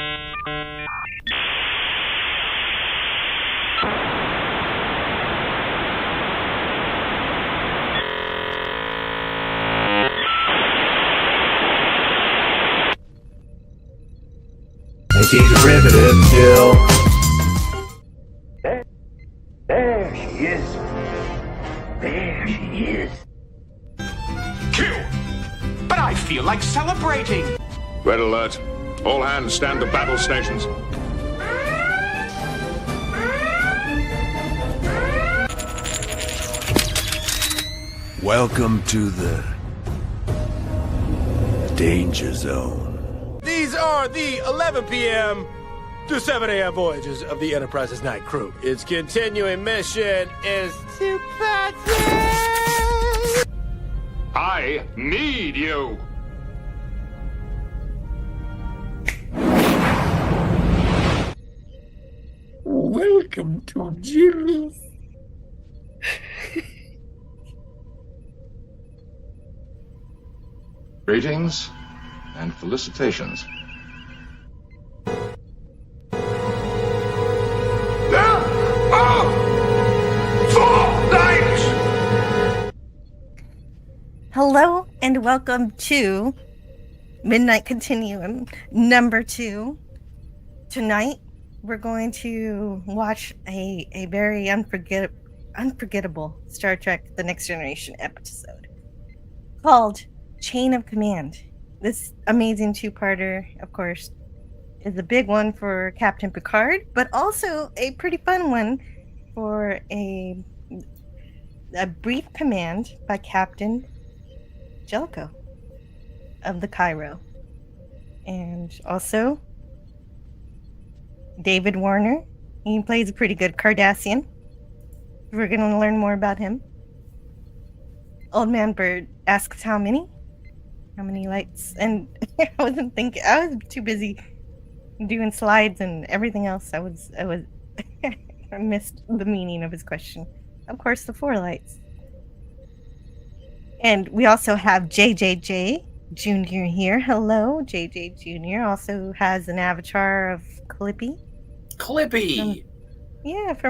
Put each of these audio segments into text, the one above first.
She's a primitive still. There she is. There she is. Kill! But I feel like celebrating! Red alert. All hands stand to battle stations. Welcome to the danger zone. These are the 11 p.m. to 7 a.m. voyages of the Enterprise's night crew. Its continuing mission is to pass. I need you. Welcome to Jill. Greetings and felicitations. Hello and welcome to Midnight Continuum number 2. Tonight we're going to watch a very unforgettable Star Trek The Next Generation episode called Chain of Command. This amazing two-parter, of course, is a big one for Captain Picard, but also a pretty fun one for a brief command by Captain Jellico of the Cairo. And also David Warner. He plays a pretty good Cardassian. We're going to learn more about him. Old Man Bird asks how many lights, and I wasn't thinking. I was too busy doing slides and everything else. I missed the meaning of his question. Of course, the 4 lights. And we also have JJJ Jr. here. Hello, JJ Jr. also has an avatar of Clippy. Clippy. I've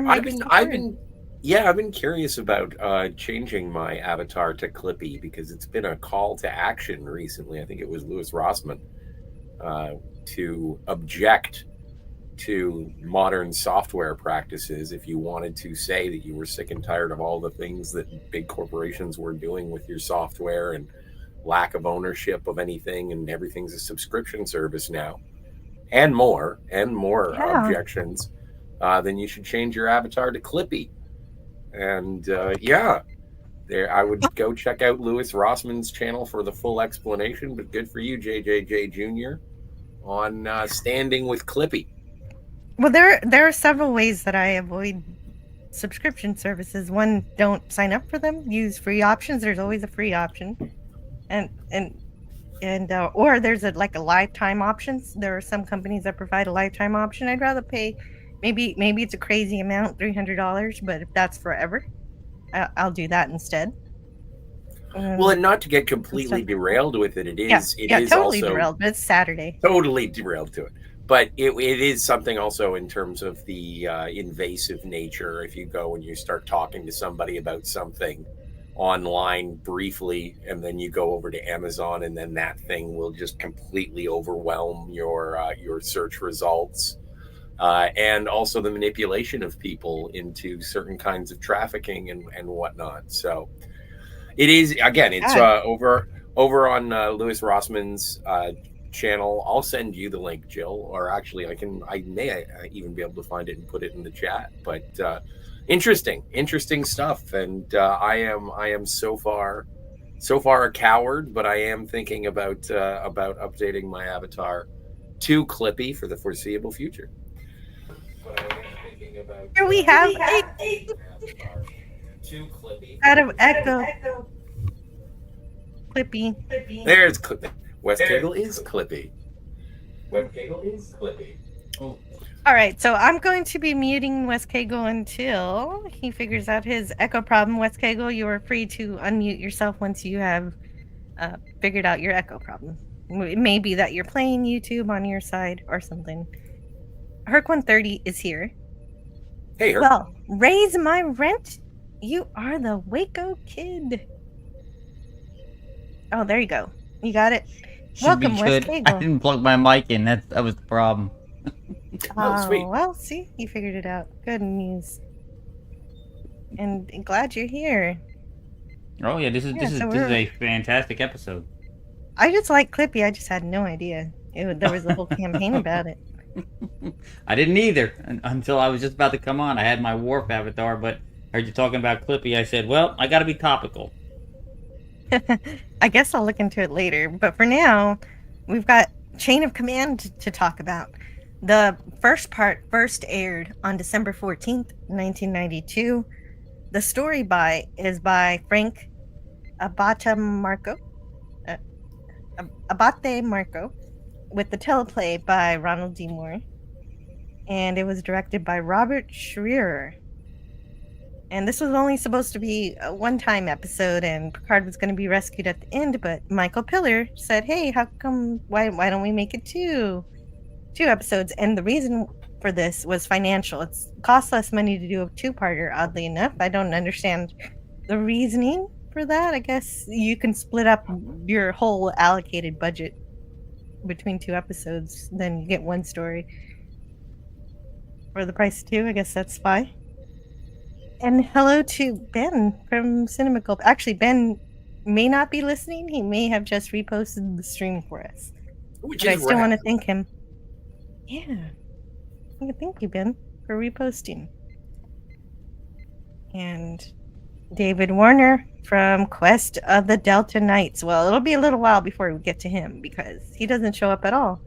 been curious about changing my avatar to Clippy because it's been a call to action recently. I think it was Louis Rossmann to object to modern software practices if you wanted to say that you were sick and tired of all the things that big corporations were doing with your software and lack of ownership of anything, and everything's a subscription service now, and more objections, then you should change your avatar to Clippy. And there I would go check out Louis Rossmann's channel for the full explanation, but good for you, JJJ Jr., on standing with Clippy. Well, there are several ways that I avoid subscription services. One, don't sign up for them. Use free options. There's always a free option, and or there's a lifetime options. There are some companies that provide a lifetime option. I'd rather pay maybe it's a crazy amount, $300, but if that's forever, I'll do that instead. Well, and not to get completely derailed with it, it is totally also derailed. But it's Saturday. Totally derailed to it. But it is something also in terms of the invasive nature. If you go and you start talking to somebody about something online briefly, and then you go over to Amazon, and then that thing will just completely overwhelm your search results, and also the manipulation of people into certain kinds of trafficking and whatnot. So it is, again, it's over on Louis Rossmann's channel. I'll send you the link, Jill, or actually I may even be able to find it and put it in the chat. But interesting stuff, and I am so far a coward, but I am thinking about updating my avatar to Clippy for the foreseeable future. Here we have a to Clippy out of Echo. Clippy. There's Clippy. West Cagle is Clippy. All right, so I'm going to be muting West Cagle until he figures out his echo problem. West Cagle, you are free to unmute yourself once you have figured out your echo problem. It may be that you're playing YouTube on your side or something. Herc130 is here. Hey, Herc. Well, raise my rent. You are the Waco kid. Oh, there you go. You got it. Welcome, West I Bagel. didn't plug my mic in. That was the problem. Oh, sweet. Well, see, you figured it out. Good news. And glad you're here. Oh yeah, this is a fantastic episode. I just like Clippy. I just had no idea there was a whole campaign about it. I didn't either until I was just about to come on. I had my Warp avatar, but I heard you talking about Clippy. I said, well, I got to be topical. I guess I'll look into it later. But for now, we've got Chain of Command to talk about. The first part first aired on December 14th, 1992. The story is by Frank Abate Marco, with the teleplay by Ronald D. Moore. And it was directed by Robert Schreier. And this was only supposed to be a one-time episode, and Picard was going to be rescued at the end, but Michael Piller said, hey, why don't we make it two episodes? And the reason for this was financial. It costs less money to do a two-parter, oddly enough. I don't understand the reasoning for that. I guess you can split up your whole allocated budget between two episodes, then you get one story for the price of two. I guess that's fine. And hello to Ben from Cinema Gulp. Actually, Ben may not be listening. He may have just reposted the stream for us. But I still want to thank him. Yeah. Thank you, Ben, for reposting. And David Warner from Quest of the Delta Knights. Well, it'll be a little while before we get to him because he doesn't show up at all.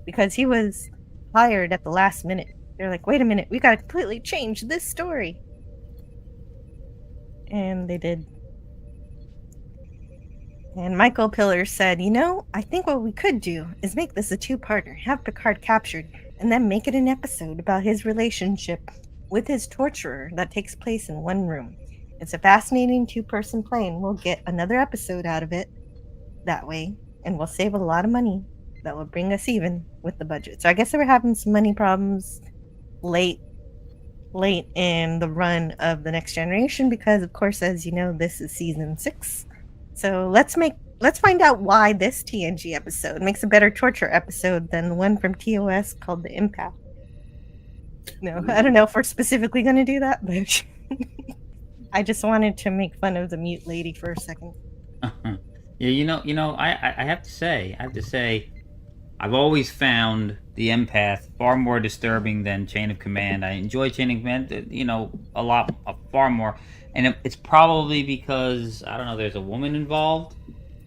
Because he was hired at the last minute. They're like, wait a minute, we got to completely change this story. And they did. And Michael Piller said, I think what we could do is make this a two-parter, have Picard captured, and then make it an episode about his relationship with his torturer that takes place in one room. It's a fascinating two-person play, and we'll get another episode out of it that way, and we'll save a lot of money that will bring us even with the budget. So I guess they were having some money problems late in the run of The Next Generation because, of course, as you know, this is season 6. So let's find out why this TNG episode makes a better torture episode than the one from TOS called The Empath. No, I don't know if we're specifically going to do that, but I just wanted to make fun of the mute lady for a second. Yeah, I have to say, I've always found The Empath far more disturbing than Chain of Command. I enjoy Chain of Command, far more. And it's probably because, I don't know, there's a woman involved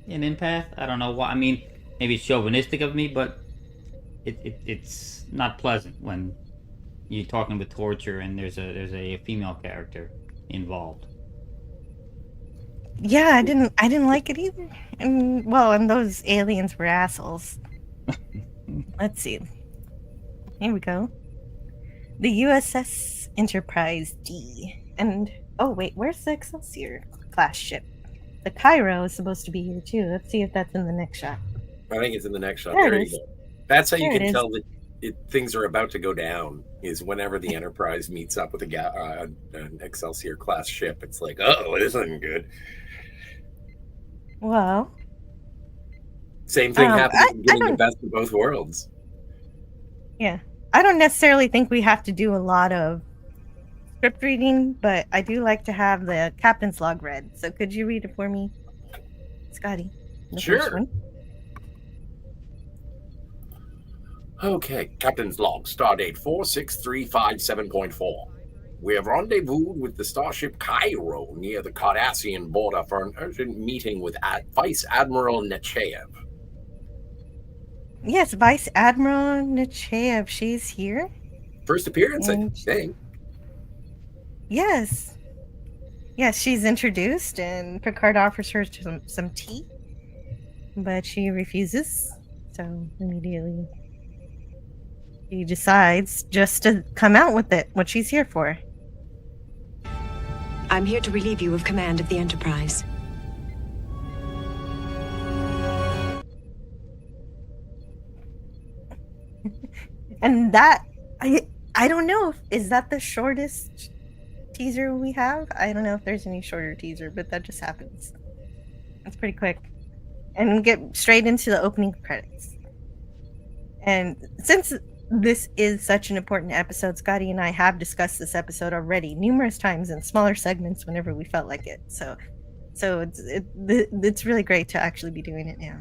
in Empath. I don't know why. I mean, maybe it's chauvinistic of me, but it's not pleasant when you're talking about torture and there's a female character involved. Yeah, I didn't like it either. And those aliens were assholes. Let's see. Here we go. The USS Enterprise D. And, oh wait, where's the Excelsior class ship? The Cairo is supposed to be here too. Let's see if that's in the next shot. I think it's in the next shot. There you it is. go. That's how you There can it tell that things are about to go down, is whenever the Enterprise meets up with an Excelsior class ship. It's like, oh, this isn't good. Well, Same thing happens in getting the best of both worlds. yeah. I don't necessarily think we have to do a lot of script reading, but I do like to have the captain's log read. So could you read it for me, Scotty? The Sure. first one? Okay, Captain's Log, Stardate 46357.4. We have rendezvoused with the starship Cairo near the Cardassian border for an urgent meeting with Vice Admiral Nechayev. Yes, Vice Admiral Nechayev. She's here. First appearance, I And- think. Yes. Yes, she's introduced, and Picard offers her some tea, but she refuses. So immediately she decides just to come out with it, what she's here for. I'm here to relieve you of command of the Enterprise. And that I don't know is that the shortest teaser we have? I don't know if there's any shorter teaser, but that just happens. It's pretty quick. And we get straight into the opening credits. And since this is such an important episode, Scotty and I have discussed this episode already numerous times in smaller segments whenever we felt like it. So it's really great to actually be doing it now.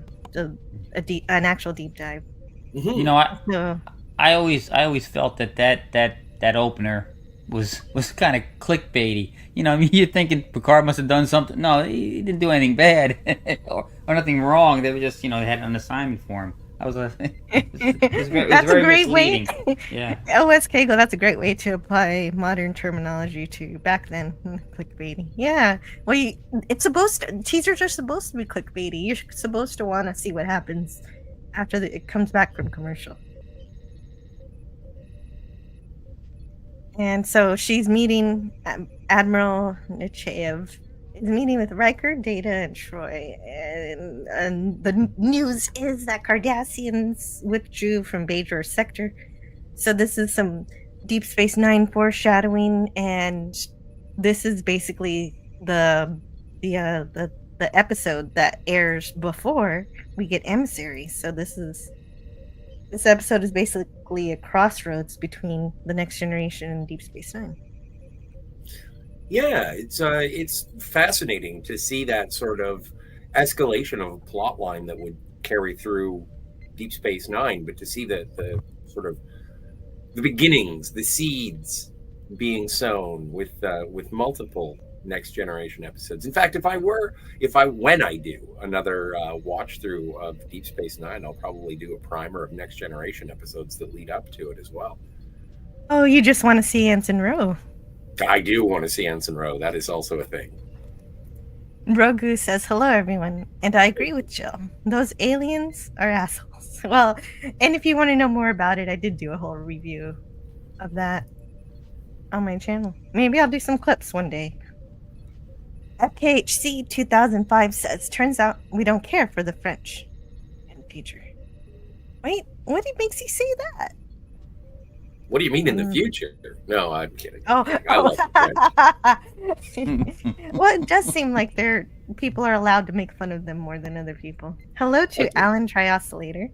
An actual deep dive. You know, I always felt that opener was kind of clickbaity. You know, I mean, you're thinking Picard must have done something. No, he didn't do anything bad or nothing wrong. They were just, they had an assignment for him. I was that's a great way. Yeah. OS Kegel, that's a great way to apply modern terminology to back then. Clickbaity. Yeah. Well, teasers are supposed to be clickbaity. You're supposed to want to see what happens after it comes back from commercial. And so she's meeting Admiral Nechayev. Is meeting with Riker, Data, and Troy. And the news is that Cardassians withdrew from Bajor sector. So this is some Deep Space Nine foreshadowing, and this is basically the episode that airs before we get Emissaries. So this episode is basically a crossroads between the Next Generation and Deep Space Nine. Yeah, it's fascinating to see that sort of escalation of a plot line that would carry through Deep Space Nine, but to see the sort of the beginnings, the seeds being sown with multiple Next Generation episodes. In fact, when I do another watch through of Deep Space Nine, I'll probably do a primer of Next Generation episodes that lead up to it as well. Oh, you just want to see Ensign Rowe? I do want to see Ensign Rowe. That is also a thing. Rogu says, hello, everyone. And I agree with Jill. Those aliens are assholes. Well, and if you want to know more about it, I did do a whole review of that on my channel. Maybe I'll do some clips one day. FKHC 2005 says, turns out we don't care for the French in the future. Wait, what makes you say that? What do you mean in the future? No, I'm kidding. Oh, I love the French. Well, it does seem like people are allowed to make fun of them more than other people. Hello to Alan Trioscillator.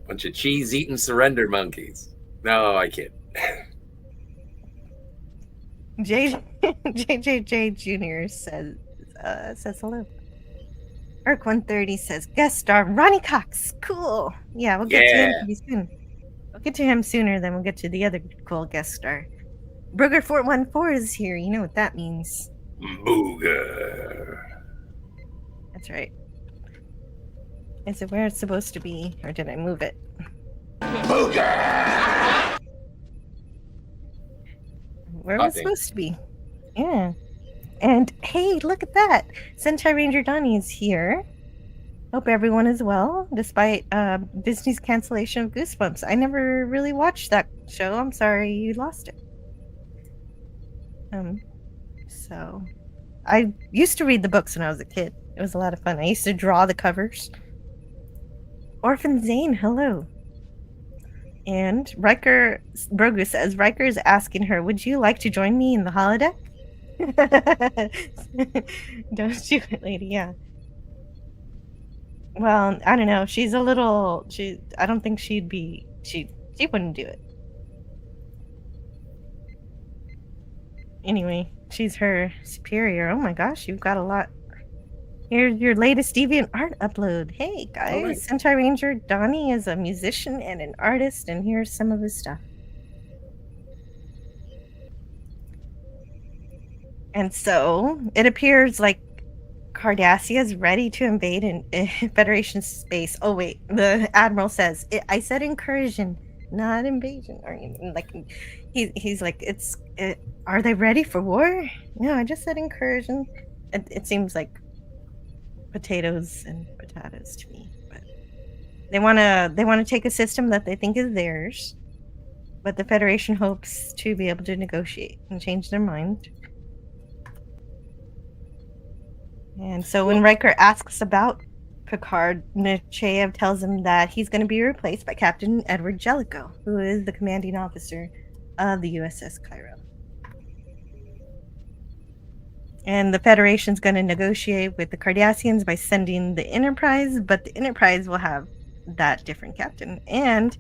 Bunch of cheese-eating surrender monkeys. No, I kid. JJJ Jr. says hello. Erk 130 says guest star Ronnie Cox. Cool. Yeah, we'll get to him pretty soon. We'll get to him sooner than we'll get to the other cool guest star. Burger 414 is here. You know what that means. Booger. That's right. Is it where it's supposed to be, or did I move it? Booger. Where was it supposed to be? Yeah. And hey, look at that. Sentai Ranger Donnie is here. Hope everyone is well, despite Disney's cancellation of Goosebumps. I never really watched that show. I'm sorry you lost it. So I used to read the books when I was a kid. It was a lot of fun. I used to draw the covers. Orphan Zane, hello. And Riker Brogu says, Riker is asking her, would you like to join me in the holodeck? Don't do it, lady. Yeah. Well, I don't know. She's a little. I don't think she'd be. She wouldn't do it. Anyway, she's her superior. Oh my gosh, you've got a lot. Here's your latest Deviant art upload. Hey guys, right. Sentai Ranger Donnie is a musician and an artist, and here's some of his stuff. And so it appears like Cardassia is ready to invade in Federation space. Oh wait, the Admiral says, I said incursion, not invasion. Or like he's like, are they ready for war? No, I just said incursion. It seems like potatoes and potatoes to me, but they want to take a system that they think is theirs, but the Federation hopes to be able to negotiate and change their mind. And so when Riker asks about Picard, Nechayev tells him that he's going to be replaced by Captain Edward Jellico, who is the commanding officer of the USS Cairo. And the Federation's going to negotiate with the Cardassians by sending the Enterprise, but the Enterprise will have that different captain and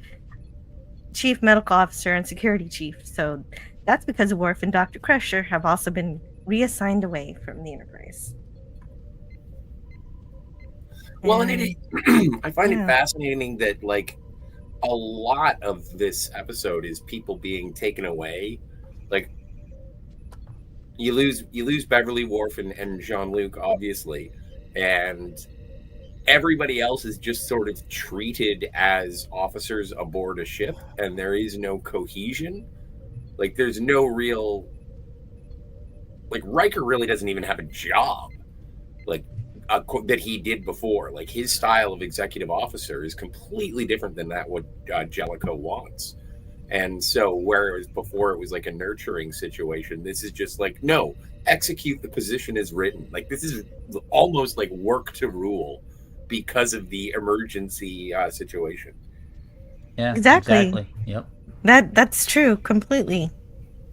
chief medical officer and security chief. So that's because Worf and Dr. Crusher have also been reassigned away from the Enterprise. Well, and I find it fascinating that, like, a lot of this episode is people being taken away. Like, you lose Beverly, Worf, and Jean-Luc, obviously, and everybody else is just sort of treated as officers aboard a ship, and there is no cohesion. Like, there's no real... Like, Riker really doesn't even have a job, like, that he did before. Like, his style of executive officer is completely different than what Jellico wants. And so, whereas before it was like a nurturing situation, this is just like, no, execute the position as written. Like, this is almost like work to rule because of the emergency situation. Yeah, exactly. Yep. That's true completely.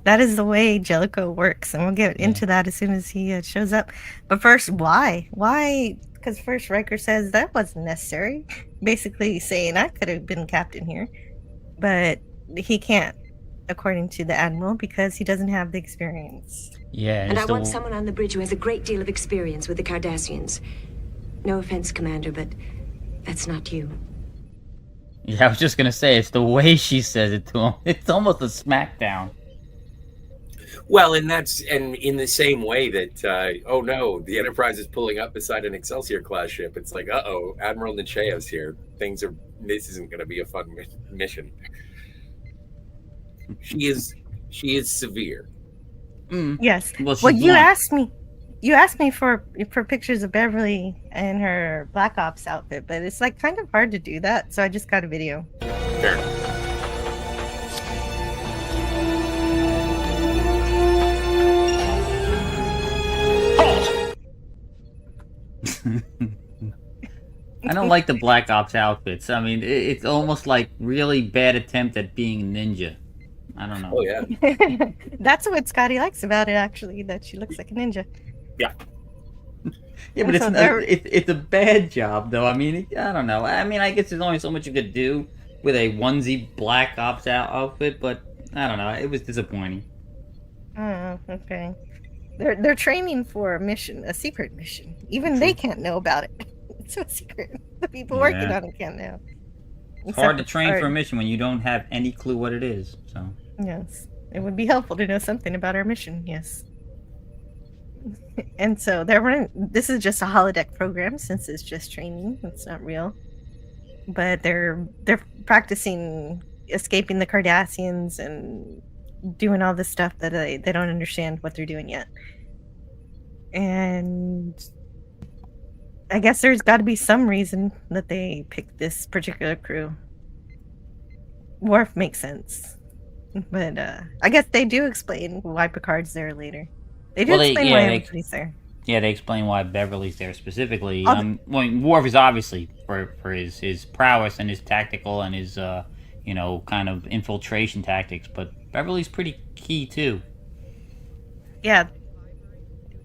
That is the way Jellico works, and we'll get into that as soon as he shows up. But first, why? Why? Because first Riker says that wasn't necessary, basically saying I could have been captain here, but he can't, according to the Admiral, because he doesn't have the experience. Yeah, and I want someone on the bridge who has a great deal of experience with the Cardassians. No offense, Commander, but that's not you. Yeah, I was just gonna say, it's the way she says it to him. It's almost a smackdown. Well, and in the same way that, oh no, the Enterprise is pulling up beside an Excelsior class ship. It's like, uh-oh, Admiral Nechayev's here. This isn't going to be a fun mission. She is severe. Yes. Well, you asked me for pictures of Beverly and her Black Ops outfit, but it's like kind of hard to do that, so I just got a video. Fair enough. I don't like the Black Ops outfits. I mean, it's almost like really bad attempt at being a ninja. I don't know. Oh, yeah. That's what Scotty likes about it, actually, that she looks like a ninja. Yeah. Yeah, but it's a bad job, though. I mean, I don't know. I mean, I guess there's only so much you could do with a onesie Black Ops outfit, but I don't know. It was disappointing. Oh, okay. They're training for a mission, a secret mission. Even they can't know about it. It's a secret. The people working on it can't know. It's hard to train for a mission when you don't have any clue what it is. So yes, it would be helpful to know something about our mission. Yes. And so this is just a holodeck program since it's just training. It's not real. But they're practicing escaping the Cardassians and doing all this stuff that they don't understand what they're doing yet. And I guess there's got to be some reason that they picked this particular crew. Worf makes sense. But I guess they do explain why Picard's there later. They do explain why everybody's there. Yeah, they explain why Beverly's there specifically. Worf is obviously for his prowess and his tactical and his kind of infiltration tactics, but Beverly's pretty key too. Yeah.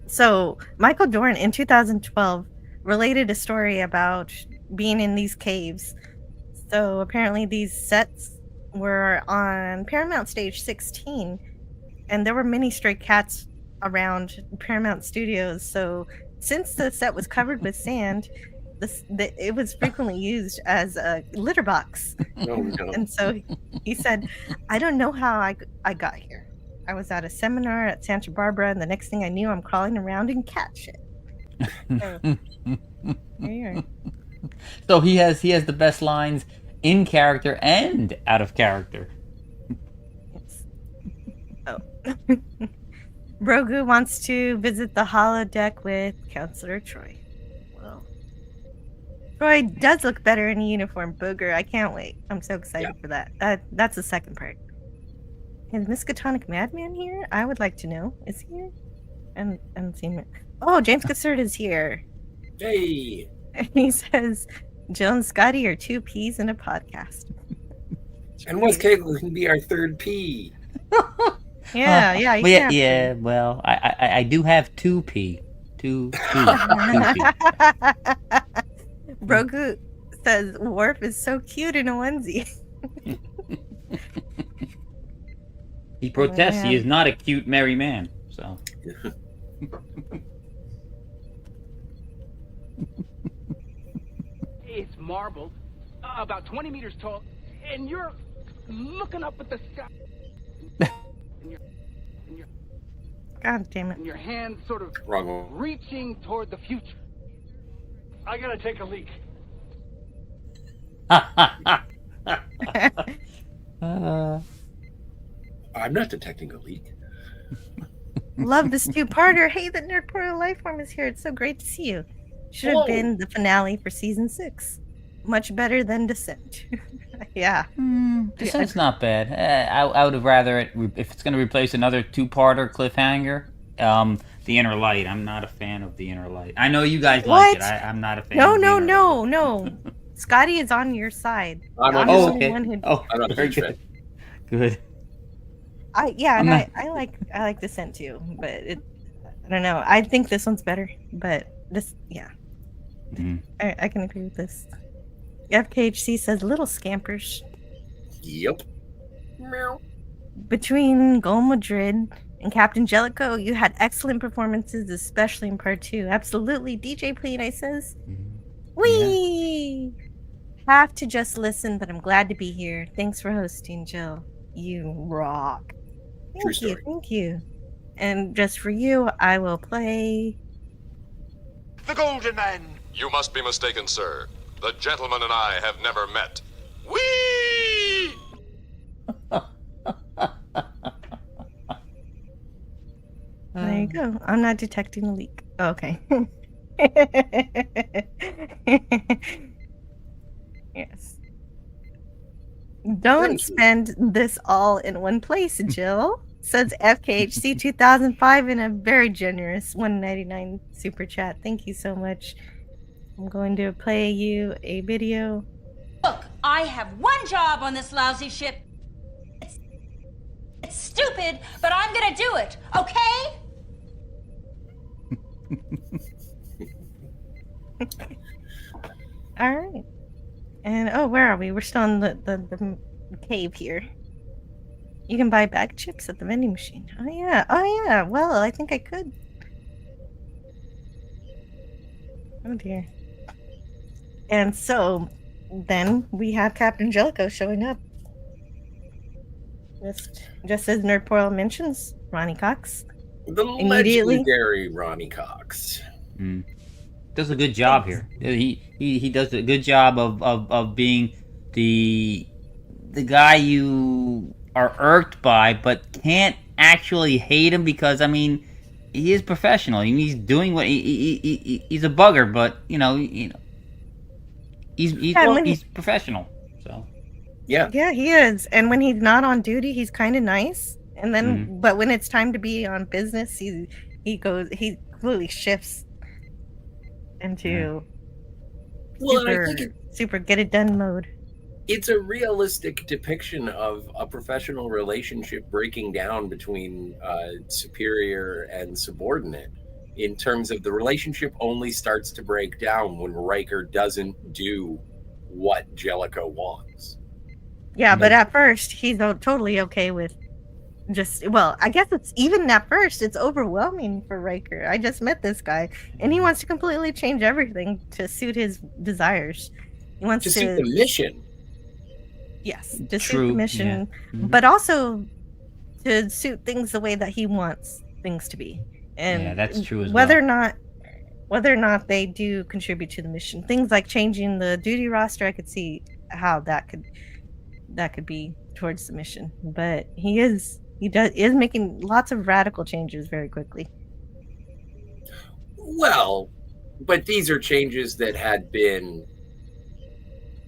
So Michael Dorn in 2012 related a story about being in these caves. So apparently these sets were on Paramount Stage 16, and there were many stray cats around Paramount Studios. So since the set was covered with sand, it was frequently used as a litter box. Oh, no. And so he said, I don't know how I got here. I was at a seminar at Santa Barbara, and the next thing I knew, I'm crawling around in cat shit. So, there you are. So he has the best lines in character and out of character. Yes. Oh. Brogu wants to visit the holodeck with Counselor Troy. Well, Troy does look better in a uniform, Booger. I can't wait. I'm so excited for that. That's the second part. Is Miskatonic Madman here? I would like to know. Is he here? I haven't seen him. Oh, James Cassard is here. Hey. He says, Jill and Scotty are two peas in a podcast. And Wes Cable can be our third P. Yeah, Well, yeah. Well, I do have 2P. 2P. Brogu says Worf is so cute in a onesie. He protests. Yeah. He is not a cute, merry man. So. It's marbled, about 20 meters tall, and you're looking up at the sky. God damn it. And your hand sort of Wrong one. reaching toward the future. I gotta take a leak. I'm not detecting a leak. Love this two-parter. Hey, the Nerd Portal Lifeform is here. It's so great to see you. Should have been the finale for season 6. Much better than Descent. Yeah. Descent's not bad. I would have rather it if it's going to replace another 2-parter cliffhanger. The Inner Light. I'm not a fan of the Inner Light. I know you guys like it. I'm not a fan. No. Scotty is on your side. I'm on the okay. one who... I'm not a very huge good. fan. Good. I like Descent too, but I don't know. I think this one's better, but this, yeah. I can agree with this. FKHC says little scampers. Yep. Meow. Between Gul Madred and Captain Jellico, you had excellent performances, especially in part 2. Absolutely. DJ Play says, wee! Have to just listen, but I'm glad to be here. Thanks for hosting, Jill. You rock. Thank you. And just for you, I will play The Golden Man. You must be mistaken, sir. The gentleman and I have never met. Whee! There you go. I'm not detecting a leak. Okay. Yes. Don't spend this all in one place, Jill, says FKHC 2005 in a very generous $1.99 super chat. Thank you so much. I'm going to play you a video. Look, I have one job on this lousy ship. It's stupid, but I'm gonna do it, okay? All right. And where are we? We're still in the cave here. You can buy bag chips at the vending machine. Oh yeah. Well, I think I could. Oh dear. And so then we have Captain Jellico showing up. Just as Nerd Portal mentions, Ronnie Cox. The legendary Ronnie Cox. Does a good job here. He does a good job of being the guy you are irked by, but can't actually hate him because he is professional. He's doing what he's a bugger, but he's professional. So yeah, he is. And when he's not on duty, he's kind of nice. And then, but when it's time to be on business, he completely shifts into super get it done mode. It's a realistic depiction of a professional relationship breaking down between superior and subordinate. In terms of the relationship only starts to break down when Riker doesn't do what Jellico wants. Yeah, but at first he's totally okay with I guess it's even at first it's overwhelming for Riker. I just met this guy and he wants to completely change everything to suit his desires. He wants to suit the mission. Yes, to suit the mission, but also to suit things the way that he wants things to be. And that's true as whether or not they do contribute to the mission. Things like changing the duty roster, I could see how that could be towards the mission. But he is making lots of radical changes very quickly. Well, but these are changes that had been.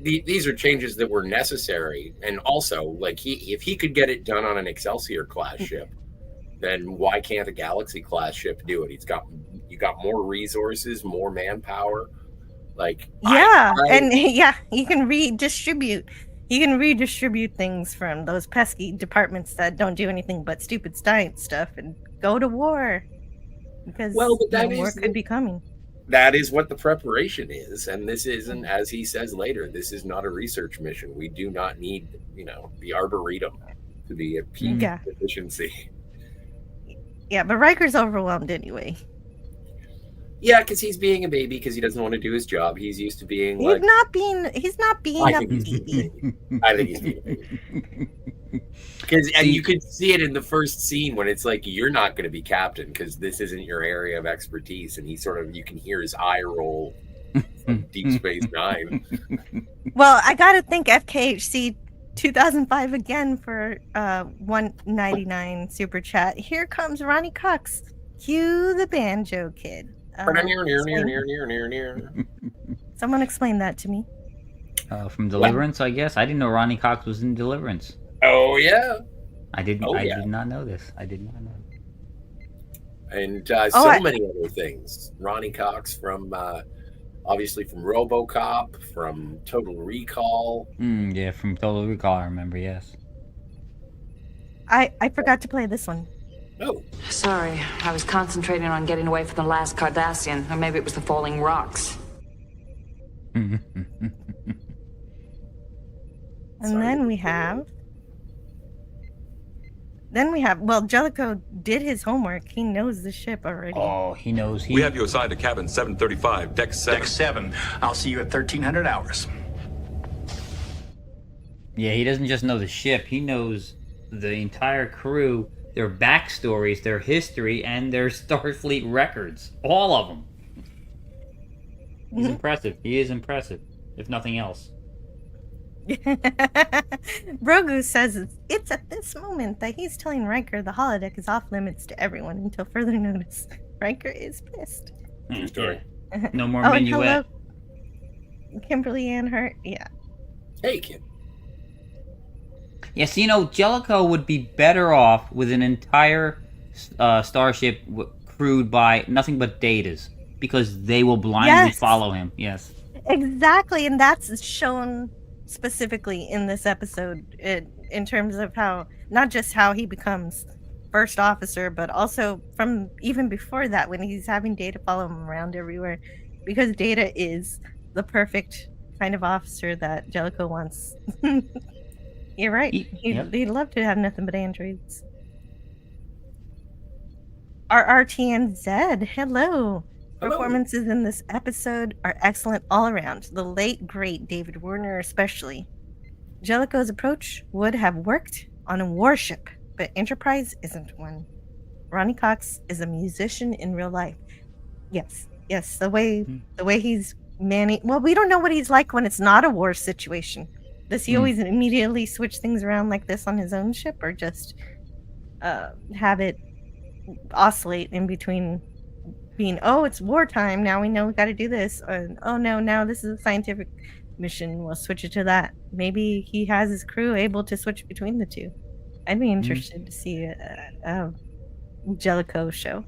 These are changes that were necessary, and also, if he could get it done on an Excelsior class ship, then why can't a Galaxy class ship do it? You got more resources, more manpower. Like, and yeah, you can redistribute. You can redistribute things from those pesky departments that don't do anything but stupid science stuff and go to war. Because war could be coming. That is what the preparation is. And this isn't, as he says later, this is not a research mission. We do not need, the Arboretum to be at peak efficiency. Yeah, but Riker's overwhelmed anyway. Yeah, because he's being a baby because he doesn't want to do his job. He's used to being he's not being a baby. I think he's being a baby. And you could see it in the first scene when it's like, you're not going to be captain because this isn't your area of expertise. And you can hear his eye roll from Deep Space Nine. Well, I got to thank FKHC 2005 again for 199 super chat. Here comes Ronnie Cox. Cue the banjo kid. Someone explain that to me. From Deliverance, I guess. I didn't know Ronnie Cox was in Deliverance. Oh yeah. I did not know this. I did not know. And many other things. Ronnie Cox from obviously from RoboCop, from Total Recall. Yeah, from Total Recall, I remember. Yes. I forgot to play this one. Oh. Sorry, I was concentrating on getting away from the last Cardassian, or maybe it was the falling rocks. And then we have, well, Jellico did his homework. He knows the ship already. Oh, he knows. We have you assigned to cabin 735, deck 7. Deck 7. I'll see you at 1300 hours. Yeah, he doesn't just know the ship. He knows the entire crew, their backstories, their history, and their Starfleet records. All of them. He's impressive. He is impressive, if nothing else. Brogu says it's at this moment that he's telling Riker the holodeck is off limits to everyone until further notice. Riker is pissed. True story. No more minuet. Hello, Kimberly Ann Hurt. Yeah. Hey, Kim. Yes, Jellico would be better off with an entire starship crewed by nothing but datas, because they will blindly follow him. Yes. Exactly, and that's shown specifically in this episode in terms of how, not just how he becomes first officer, but also from even before that when he's having Data follow him around everywhere, because Data is the perfect kind of officer that Jellico wants. You're right. He'd love to have nothing but androids. RRTNZ, hello. Performances in this episode are excellent all around. The late, great David Warner especially. Jellico's approach would have worked on a warship, but Enterprise isn't one. Ronnie Cox is a musician in real life. Yes. The way he's manning. Well, we don't know what he's like when it's not a war situation. Does he always immediately switch things around like this on his own ship, or just have it oscillate in between being, oh, it's wartime, now we know we got to do this, and oh no, now this is a scientific mission, we'll switch it to that. Maybe he has his crew able to switch between the two. I'd be interested to see a Jellico show.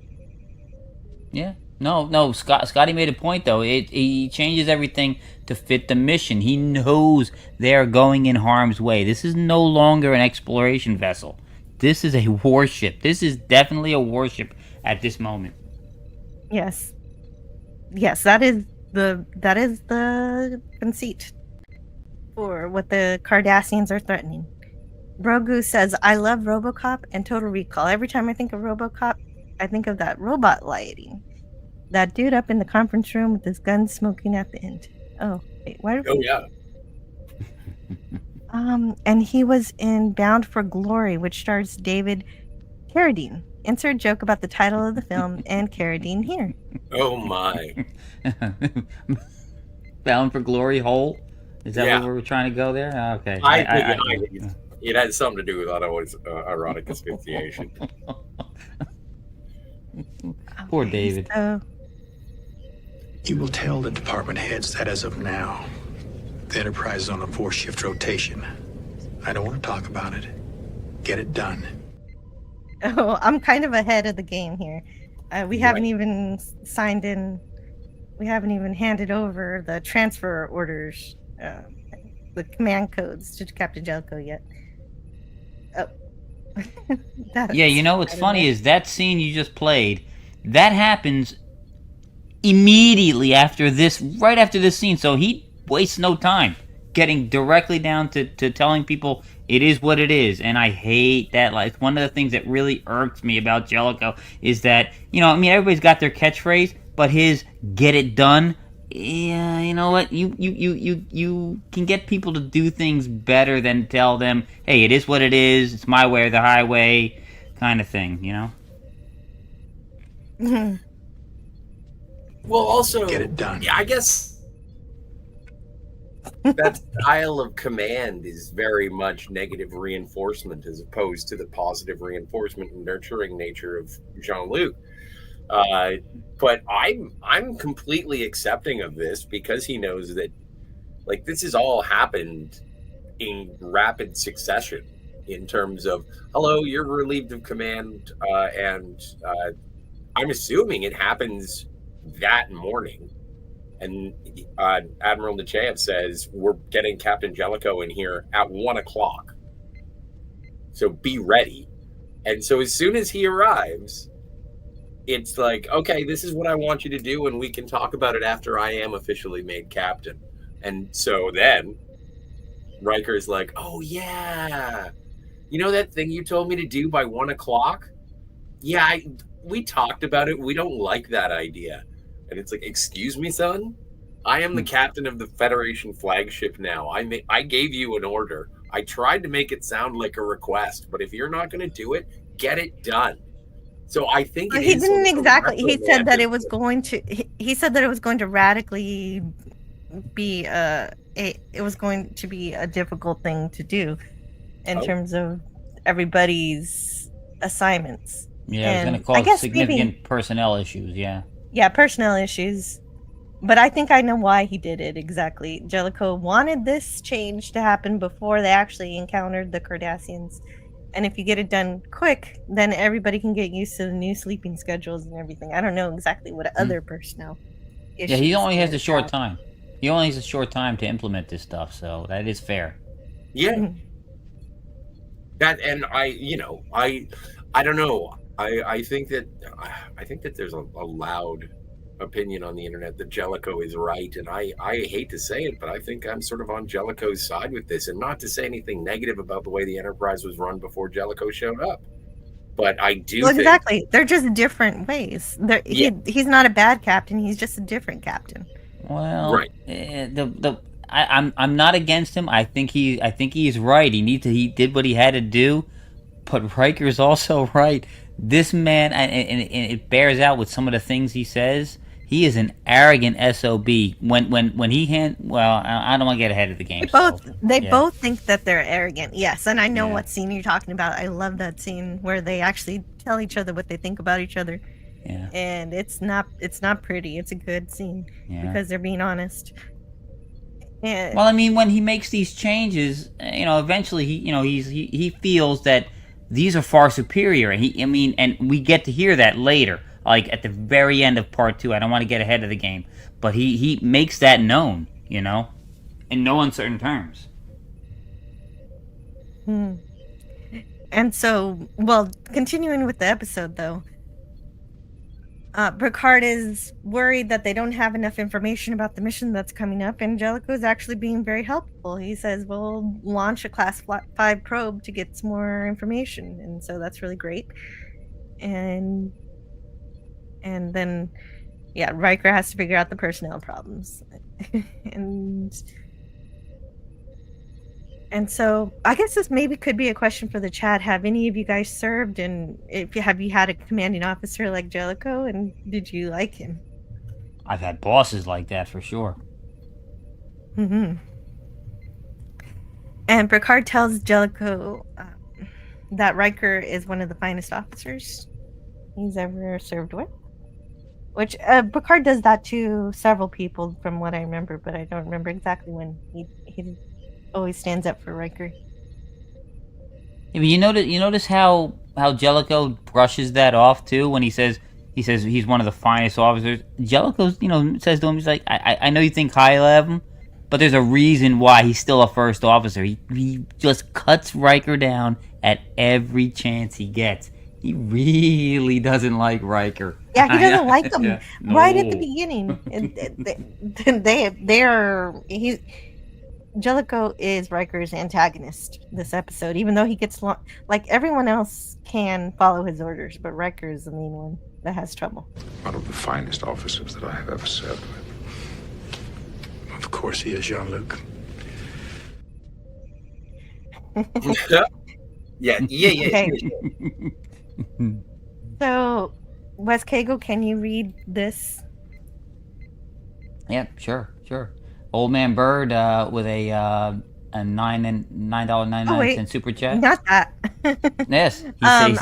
Yeah. No. Scotty made a point though. He changes everything to fit the mission. He knows they're going in harm's way. This is no longer an exploration vessel. This is a warship. This is definitely a warship at this moment. Yes, that is the conceit for what the Cardassians are threatening. Brogu says, I love RoboCop and Total Recall. Every time I think of RoboCop, I think of that robot lighting. That dude up in the conference room with his gun smoking at the end. Oh, wait, why? Oh, yeah. And he was in Bound for Glory, which stars David Carradine. Insert joke about the title of the film and Carradine here. Oh, my. Bound for Glory hole? Is that where we're trying to go there? Okay. I think it has something to do with otherwise erotic asphyxiation. Poor David. You will tell the department heads that as of now, the Enterprise is on a 4-shift rotation. I don't want to talk about it. Get it done. Oh, I'm kind of ahead of the game here. We haven't even signed in we haven't even handed over the transfer orders, the command codes to Captain Jellico yet. Oh. Yeah, you know what's funny is that scene you just played, that happens immediately after this, right after this scene, so he wastes no time getting directly down to telling people it is what it is, and I hate that. Like, it's one of the things that really irks me about Jellico is that, you know, I mean, everybody's got their catchphrase, but his "get it done," yeah, you know what, you can get people to do things better than tell them, hey, it is what it is, it's my way or the highway, kind of thing, you know. Well, also, Get it done. Yeah, I guess that style of command is very much negative reinforcement as opposed to the positive reinforcement and nurturing nature of Jean-Luc. But I'm completely accepting of this because he knows that, like, this has all happened in rapid succession in terms of, hello, you're relieved of command, and I'm assuming it happens that morning. And Admiral Nechayev says, we're getting Captain Jellico in here at 1 o'clock. So be ready. And so as soon as he arrives, it's like, okay, this is what I want you to do, and we can talk about it after I am officially made captain. And so then Riker's like, oh, yeah. You know that thing you told me to do by 1 o'clock? Yeah, we talked about it. We don't like that idea. And it's like, excuse me, son? I am the captain of the Federation flagship now. I gave you an order. I tried to make it sound like a request, but if you're not going to do it, get it done. So I think he didn't exactly. He said that it was going to. He said that it was going to radically be it was going to be a difficult thing to do in terms of everybody's assignments. Yeah, it's going to cause significant personnel issues. Yeah, personnel issues. But I think I know why he did it exactly. Jellico wanted this change to happen before they actually encountered the Cardassians. And if you get it done quick, then everybody can get used to the new sleeping schedules and everything. I don't know exactly what other personnel issues. Yeah, he only has a short time. He only has a short time to implement this stuff, so that is fair. Yeah. That, and I don't know. I think that there's a loud opinion on the internet that Jellico is right, and I hate to say it, but I think I'm sort of on Jellico's side with this, and not to say anything negative about the way the Enterprise was run before Jellico showed up, but I do think exactly, they're just different ways. He's not a bad captain, he's just a different captain. Well, right. I'm not against him. I think he's right. He did what he had to do, but Riker's also right. This man, and it bears out with some of the things he says. He is an arrogant SOB. When he well, I don't want to get ahead of the game. They both think that they're arrogant. Yes, and I know what scene you're talking about. I love that scene where they actually tell each other what they think about each other. Yeah. And it's not pretty. It's a good scene because they're being honest. And well, I mean, when he makes these changes, eventually he feels that these are far superior, and and we get to hear that later, like at the very end of part 2. I don't want to get ahead of the game, but he makes that known, in no uncertain terms. And so, well, continuing with the episode though, Picard is worried that they don't have enough information about the mission that's coming up, and Jellico is actually being very helpful. He says, we'll launch a Class 5 probe to get some more information, and so that's really great. And then, Riker has to figure out the personnel problems. And so I guess this maybe could be a question for the chat. Have any of you guys served, and have you had a commanding officer like Jellico, and did you like him? I've had bosses like that for sure. And Picard tells Jellico that Riker is one of the finest officers he's ever served with. Which Picard does that to several people from what I remember, but I don't remember exactly when he always stands up for Riker. Yeah, but you notice how Jellico brushes that off too when he says, He says he's one of the finest officers. Jellico, says to him, he's like, I know you think highly of him, but there's a reason why he's still a first officer. He just cuts Riker down at every chance he gets. He really doesn't like Riker. Yeah, he doesn't like him. Yeah, Right at no. the beginning. Jellico is Riker's antagonist this episode, even though he gets like everyone else can follow his orders, but Riker is the main one that has trouble. One of the finest officers that I have ever served with. Of course he is, Jean-Luc. Yeah. Okay. So, Wes Cagle, can you read this? Yeah, sure. Old Man Bird with a $9.99 super chat. Not that. Yes. He says,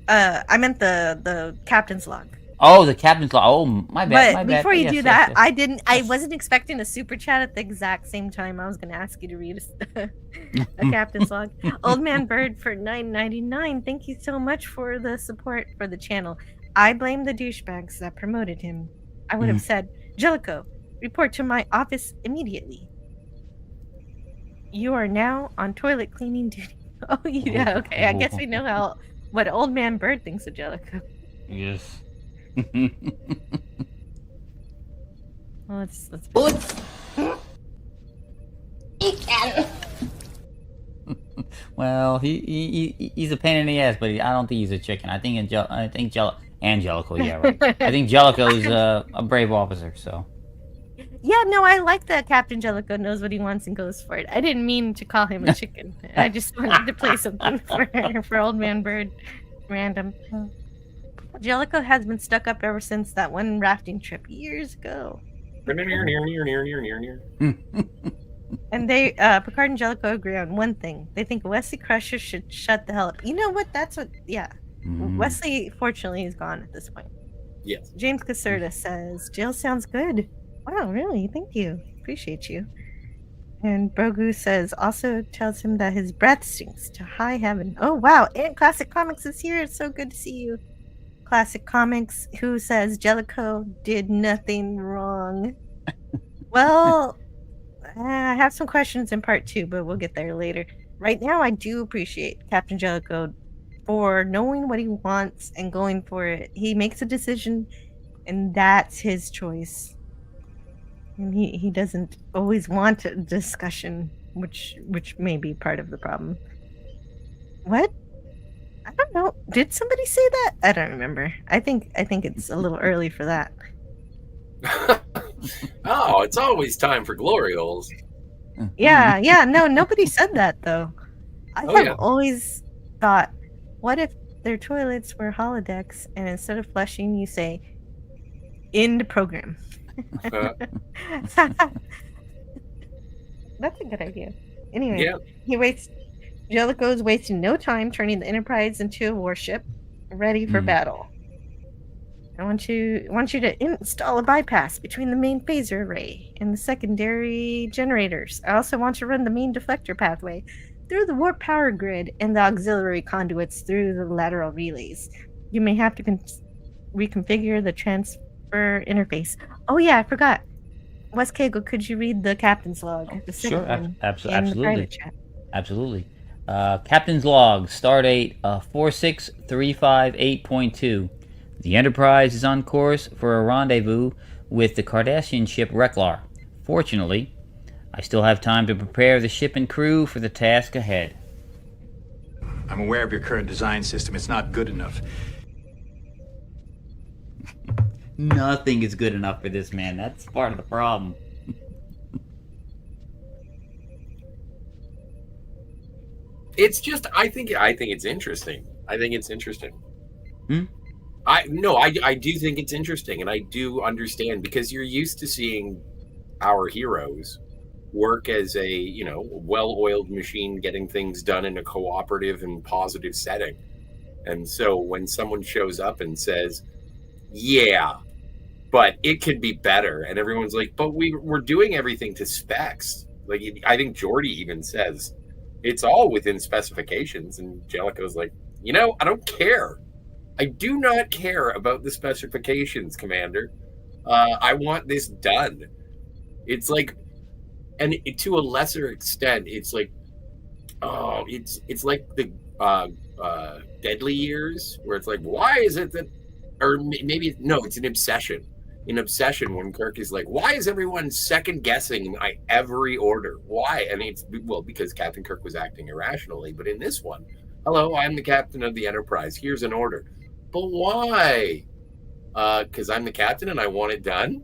I meant the captain's log. Oh, the captain's log. Oh, my bad. But before you do that, I wasn't expecting a super chat at the exact same time. I was going to ask you to read a captain's log. Old Man Bird for $9.99. Thank you so much for the support for the channel. I blame the douchebags that promoted him. I would have said, Jellico, report to my office immediately. You are now on toilet cleaning duty. Oh, yeah, okay. I guess we know what Old Man Bird thinks of Jellico. Yes. Well, let's Well, he's a pain in the ass, but I don't think he's a chicken. I think Jellico, yeah, right. I think Jellico's a brave officer, so. Yeah, no, I like that Captain Jellico knows what he wants and goes for it. I didn't mean to call him a chicken. I just wanted to play something for Old Man Bird. Random. Jellico has been stuck up ever since that one rafting trip years ago. And Picard and Jellico agree on one thing. They think Wesley Crusher should shut the hell up. You know what? Wesley, fortunately, is gone at this point. Yes. James Caserta says, Jill sounds good. Wow, really? Thank you. Appreciate you. And Brogu says, also tells him that his breath stinks to high heaven. Oh, wow. And Classic Comics is here. It's so good to see you. Classic Comics, who says Jellico did nothing wrong. Well, I have some questions in part 2, but we'll get there later. Right now, I do appreciate Captain Jellico for knowing what he wants and going for it. He makes a decision, and that's his choice. And he doesn't always want a discussion, which may be part of the problem. What? I don't know. Did somebody say that? I don't remember. I think it's a little early for that. Oh, it's always time for glory holes. Yeah. No, nobody said that though. I have always thought, what if their toilets were holodecks, and instead of flushing, you say, "End program." That's a good idea. Anyway, Jellico's wasting no time turning the Enterprise into a warship ready for battle. I want you to install a bypass between the main phaser array and the secondary generators. I also want to run the main deflector pathway through the warp power grid and the auxiliary conduits through the lateral relays. You may have to reconfigure the transfer interface. Oh yeah, I forgot. Wes Cagle, could you read the captain's log? The Sure, absolutely. In the private chat? Absolutely. Captain's log, stardate 46358.2. The Enterprise is on course for a rendezvous with the Cardassian ship Reklar. Fortunately, I still have time to prepare the ship and crew for the task ahead. I'm aware of your current design system. It's not good enough. Nothing is good enough for this man. That's part of the problem. It's just, I think it's interesting. I think it's interesting. I do think it's interesting, and I do understand, because you're used to seeing our heroes work as a, well-oiled machine, getting things done in a cooperative and positive setting. And so when someone shows up and says, yeah, but it could be better, and everyone's like, but we're doing everything to specs. Like, I think Geordi even says, it's all within specifications, and Jellico's like, I don't care. I do not care about the specifications, Commander. I want this done. It's like, and to a lesser extent, it's like, oh, it's like the Deadly Years, where it's like, why is it that, or maybe no, it's an obsession. An obsession when Kirk is like, why is everyone second guessing my every order? Why? And it's, well, because Captain Kirk was acting irrationally. But in this one, hello, I'm the captain of the Enterprise. Here's an order. But why? Because I'm the captain and I want it done.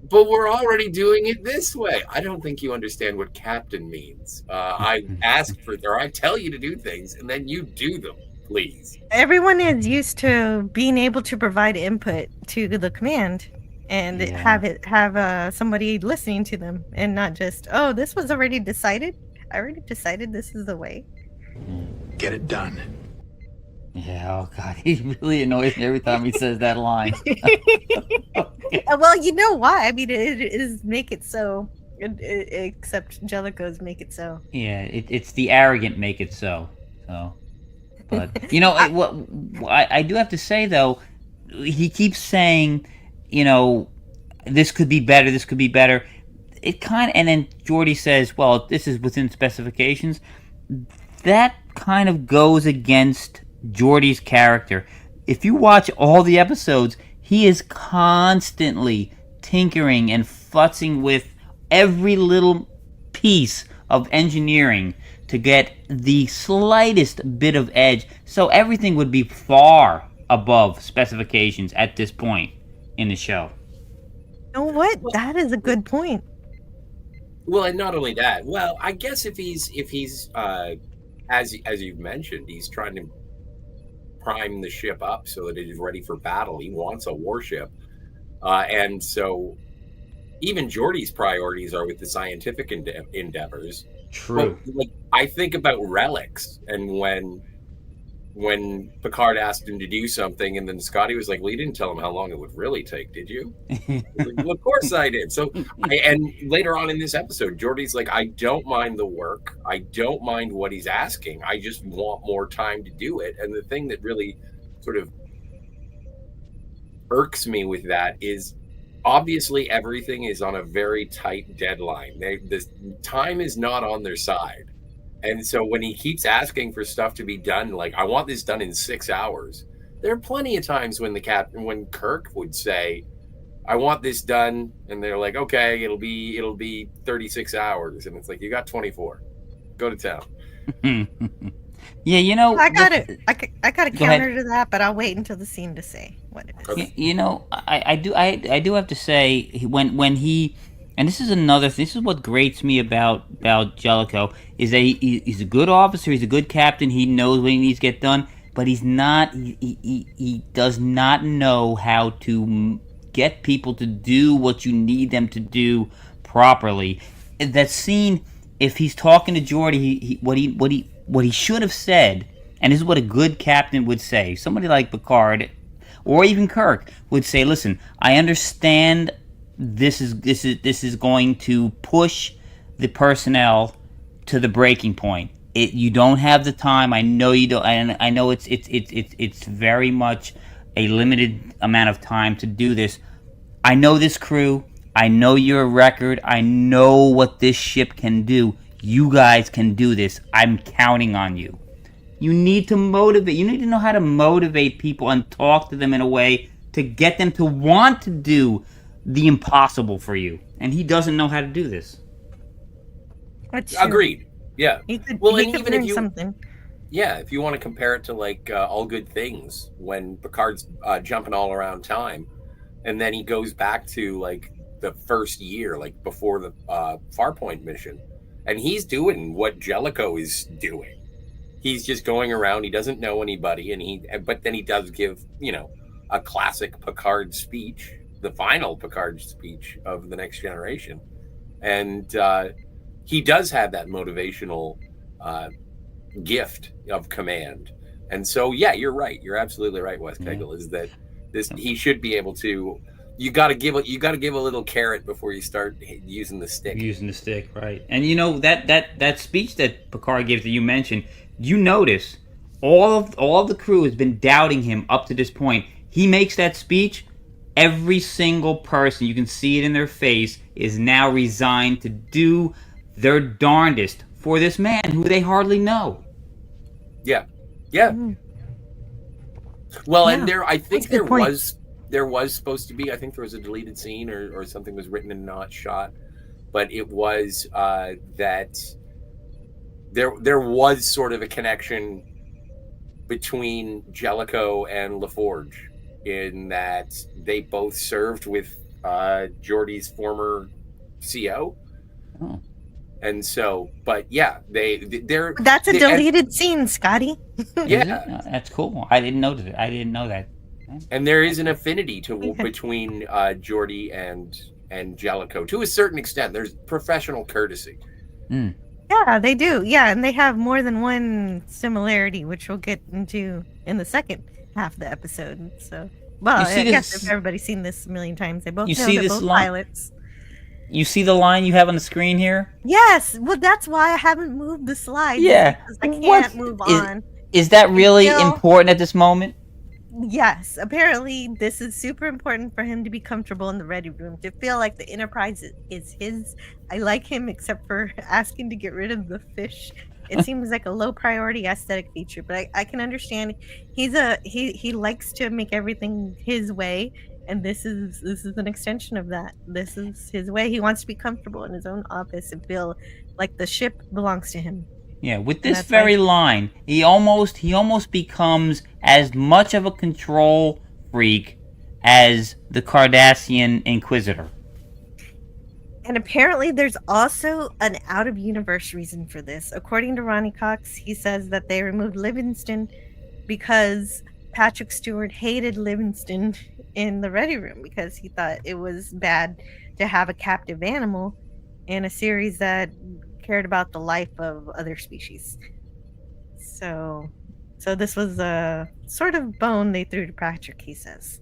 But we're already doing it this way. I don't think you understand what captain means. I ask for, or I tell you to do things, and then you do them, please. Everyone is used to being able to provide input to the command and have somebody listening to them, and not just, oh, this was already decided. I already decided this is the way. Get it done. Yeah, oh God, he really annoys me every time he says that line. Well, you know why? I mean, it is make it so, except Jellico's make it so. Yeah, it's the arrogant make it so. So, but you know, I do have to say though, he keeps saying, you know, this could be better. This could be better. It kind of, and then Geordi says, well, this is within specifications. That kind of goes against Geordi's character. If you watch all the episodes, he is constantly tinkering and futzing with every little piece of engineering to get the slightest bit of edge. So everything would be far above specifications at this point in the show. You know what? That is a good point. Well, and not only that. Well, I guess if he's as you've mentioned, he's trying to prime the ship up so that it is ready for battle. He wants a warship, and so even Geordi's priorities are with the scientific endeavors. True. But, like, I think about relics, and when Picard asked him to do something, and then Scotty was like, well, you didn't tell him how long it would really take, did you? Like, well, of course I did. So, and later on in this episode, Geordi's like, I don't mind the work. I don't mind what he's asking. I just want more time to do it. And the thing that really sort of irks me with that is, obviously everything is on a very tight deadline. The time is not on their side. And so when he keeps asking for stuff to be done, like, I want this done in 6 hours, there are plenty of times when when Kirk would say, I want this done, and they're like, okay, it'll be 36 hours, and it's like, you got 24. Go to town. Yeah, you know, I got a counter to that, but I'll wait until the scene to say what it is. You know, I do have to say, when he, and this is what grates me about Jellico, is that he's a good officer, he's a good captain, he knows what he needs to get done, but he does not know how to get people to do what you need them to do properly. That scene, if he's talking to Geordi, what he should have said, and this is what a good captain would say, somebody like Picard or even Kirk would say, listen, I understand this is going to push the personnel to the breaking point. You don't have the time. I know you don't, and I know it's very much a limited amount of time to do this. I know this crew. I know your record. I know what this ship can do. You guys can do this. I'm counting on you. You need to motivate. You need to know how to motivate people and talk to them in a way to get them to want to do the impossible for you. And he doesn't know how to do this. Agreed. Yeah. He could even learn if you, something. yeah, if you want to compare it to like All Good Things, when Picard's jumping all around time, and then he goes back to like the first year, like before the Farpoint mission, and he's doing what Jellico is doing. He's just going around. He doesn't know anybody, but then he does give, a classic Picard speech, the final Picard speech of The Next Generation, and he does have that motivational gift of command. And so, yeah, you're right. You're absolutely right, Wes Kegel, is that he should be able to. You got to give a little carrot before you start using the stick. Using the stick, right? And that speech that Picard gives that you mentioned, you notice all of the crew has been doubting him up to this point. He makes that speech. Every single person, you can see it in their face, is now resigned to do their darndest for this man who they hardly know. Yeah. Well, and I think there was supposed to be, I think there was a deleted scene or something was written and not shot, but it was that there was sort of a connection between Jellico and LaForge in that they both served with Geordi's former CO. Oh. And so, but yeah, they're That's a deleted scene, Scotty. Yeah, that's cool. I didn't know that. And there is an affinity between Geordi and Jellico to a certain extent. There's professional courtesy. Mm. Yeah, they do. Yeah, and they have more than one similarity, which we'll get into in the second half of the episode. So, well, I guess if everybody's seen this a million times, they both know they're both pilots. You see the line you have on the screen here? Yes. Well, that's why I haven't moved the slide. Yeah. Because I can't move on. Is that really important at this moment? Yes. Apparently, this is super important for him to be comfortable in the ready room, to feel like the Enterprise is his. I like him, except for asking to get rid of the fish. It seems like a low priority aesthetic feature, but I can understand. He likes to make everything his way. And this is an extension of that. This is his way. He wants to be comfortable in his own office and feel like the ship belongs to him. Yeah, with this very line, he almost becomes as much of a control freak as the Cardassian Inquisitor. And apparently there's also an out-of-universe reason for this. According to Ronnie Cox, he says that they removed Livingston because Patrick Stewart hated Livingston in the ready room because he thought it was bad to have a captive animal in a series that cared about the life of other species. So this was a sort of bone they threw to Patrick, he says.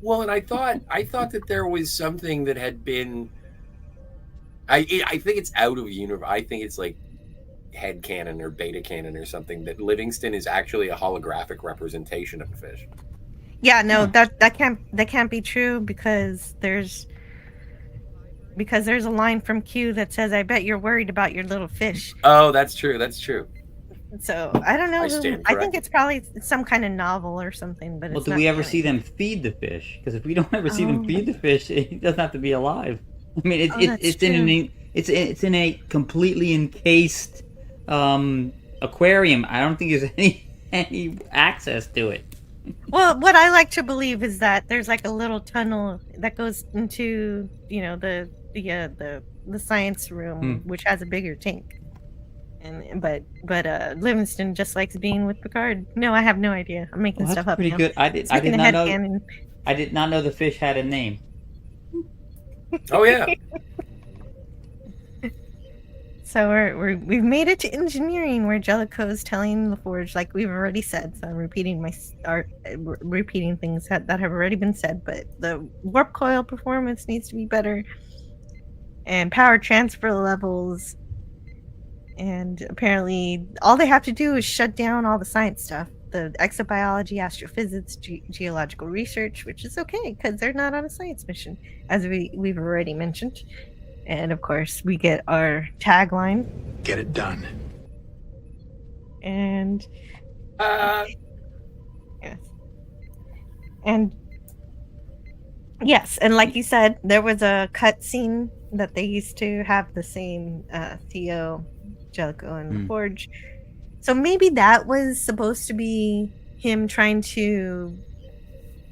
Well, and I thought that there was something that had been. I think it's out of universe. I think it's like head canon or beta canon or something that Livingston is actually a holographic representation of a fish. Yeah, no, that can't be true because there's a line from Q that says, "I bet you're worried about your little fish." Oh, that's true. That's true. So I don't know. I think it's probably some kind of novel or something. But well, do we ever see them feed the fish? Because if we don't ever see them feed the fish, it doesn't have to be alive. I mean, it's in a completely encased aquarium. I don't think there's any access to it. Well, what I like to believe is that there's like a little tunnel that goes into, the science room, which has a bigger tank. But Livingston just likes being with Picard. No, I have no idea. I'm making stuff up. Pretty now. Good. I did not know the fish had a name. Oh yeah. So we've made it to engineering, where Jellico is telling LaForge, like we've already said. So I'm repeating repeating things that have already been said. But the warp coil performance needs to be better, and power transfer levels. And apparently, all they have to do is shut down all the science stuff, the exobiology, astrophysics, geological research, which is okay because they're not on a science mission, as we've already mentioned. And of course, we get our tagline: "Get it done." And yes, and like you said, there was a cut scene that they used to have the same Theo, Jellico, and LaForge. So maybe that was supposed to be him trying to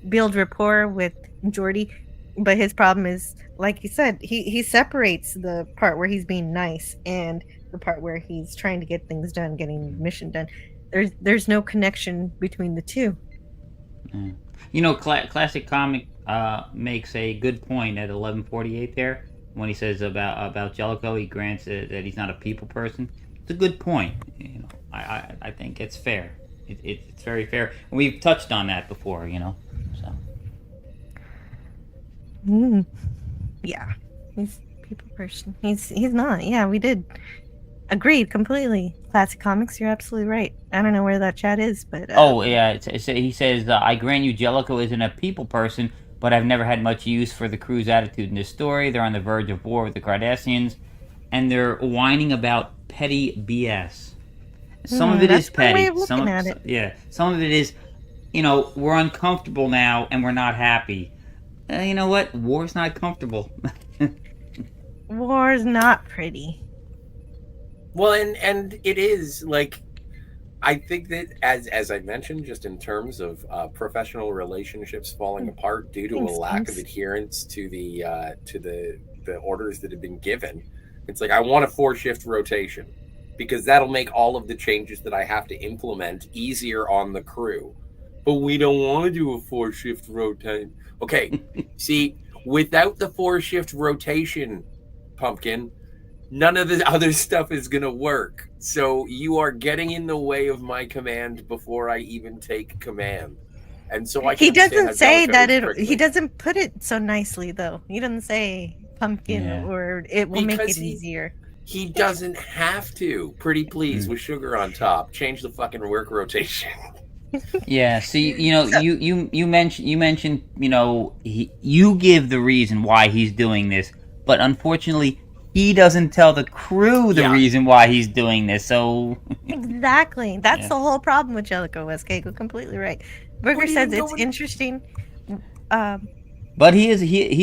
build rapport with Geordi. But his problem is, like you said, he separates the part where he's being nice and the part where he's trying to get things done, getting the mission done. There's no connection between the two. Classic Comic makes a good point at 11:48 there when he says about Jellico. He grants that he's not a people person. It's a good point. I think it's fair. It's very fair. And we've touched on that before. So. Yeah, he's a people person. He's not. Yeah, we did. Agreed, completely. Classic comics, you're absolutely right. I don't know where that chat is, but... Oh, yeah, he says, I grant you Jellico isn't a people person, but I've never had much use for the crew's attitude in this story. They're on the verge of war with the Cardassians, and they're whining about petty BS. Some of it is petty. Way of looking at it. Yeah, some of it is, we're uncomfortable now, and we're not happy. You know what? War's not comfortable. War's not pretty. Well, and it is, like, I think that as I mentioned, just in terms of professional relationships falling apart due to a lack of adherence to the orders that have been given, it's like, I want a 4-shift rotation because that'll make all of the changes that I have to implement easier on the crew. But we don't want to do a 4-shift rotation. Okay, see, without the 4-shift rotation, Pumpkin, none of the other stuff is going to work. So you are getting in the way of my command before I even take command. And so I can He doesn't say that he doesn't put it so nicely, though. He doesn't say pumpkin or it will make it easier. He doesn't have to. Pretty please with sugar on top. Change the fucking work rotation. Yeah, see, you mentioned, you give the reason why he's doing this, but unfortunately, he doesn't tell the crew the reason why he's doing this, so... Exactly. That's the whole problem with Jellico, Westcake. Completely right. Burger says it's interesting. But he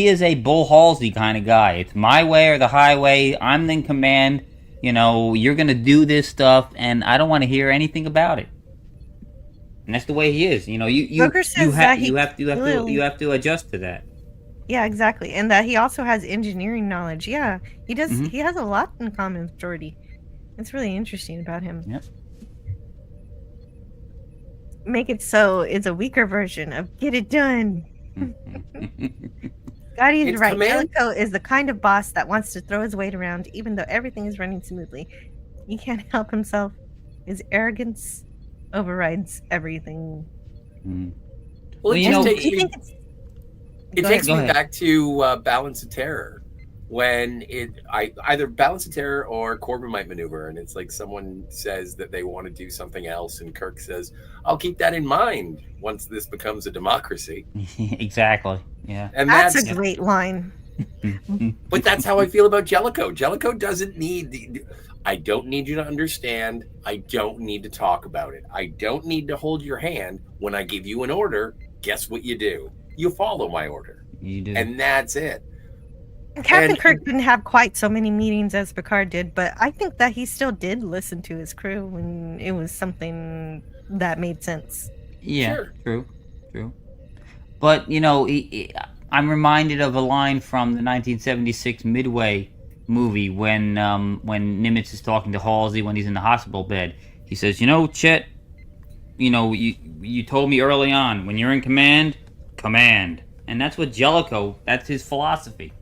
is a Bull Halsey kind of guy. It's my way or the highway. I'm in command. You're going to do this stuff, and I don't want to hear anything about it. And that's the way he is. You have to adjust to that. Yeah, exactly. And that he also has engineering knowledge. Yeah, he does. He has a lot in common with Geordi. It's really interesting about him. Yep. Make it so it's a weaker version of Get It Done. Scotty is right. Jellico is the kind of boss that wants to throw his weight around even though everything is running smoothly. He can't help himself. His arrogance overrides everything. Well, it takes me back to Balance of Terror, when either Balance of Terror or Corbomite Maneuver, and it's like someone says that they want to do something else, and Kirk says, "I'll keep that in mind once this becomes a democracy." Exactly. Yeah. And that's a great line. But that's how I feel about Jellico. Jellico doesn't need I don't need you to understand. I don't need to talk about it. I don't need to hold your hand. When I give you an order, guess what you do? You follow my order. You do. And that's it. Captain Kirk didn't have quite so many meetings as Picard did, but I think that he still did listen to his crew when it was something that made sense. Yeah, sure. True. But, I'm reminded of a line from the 1976 Midway movie when Nimitz is talking to Halsey when he's in the hospital bed. He says, Chet, you told me early on, when you're in command. And that's what Jellico, that's his philosophy.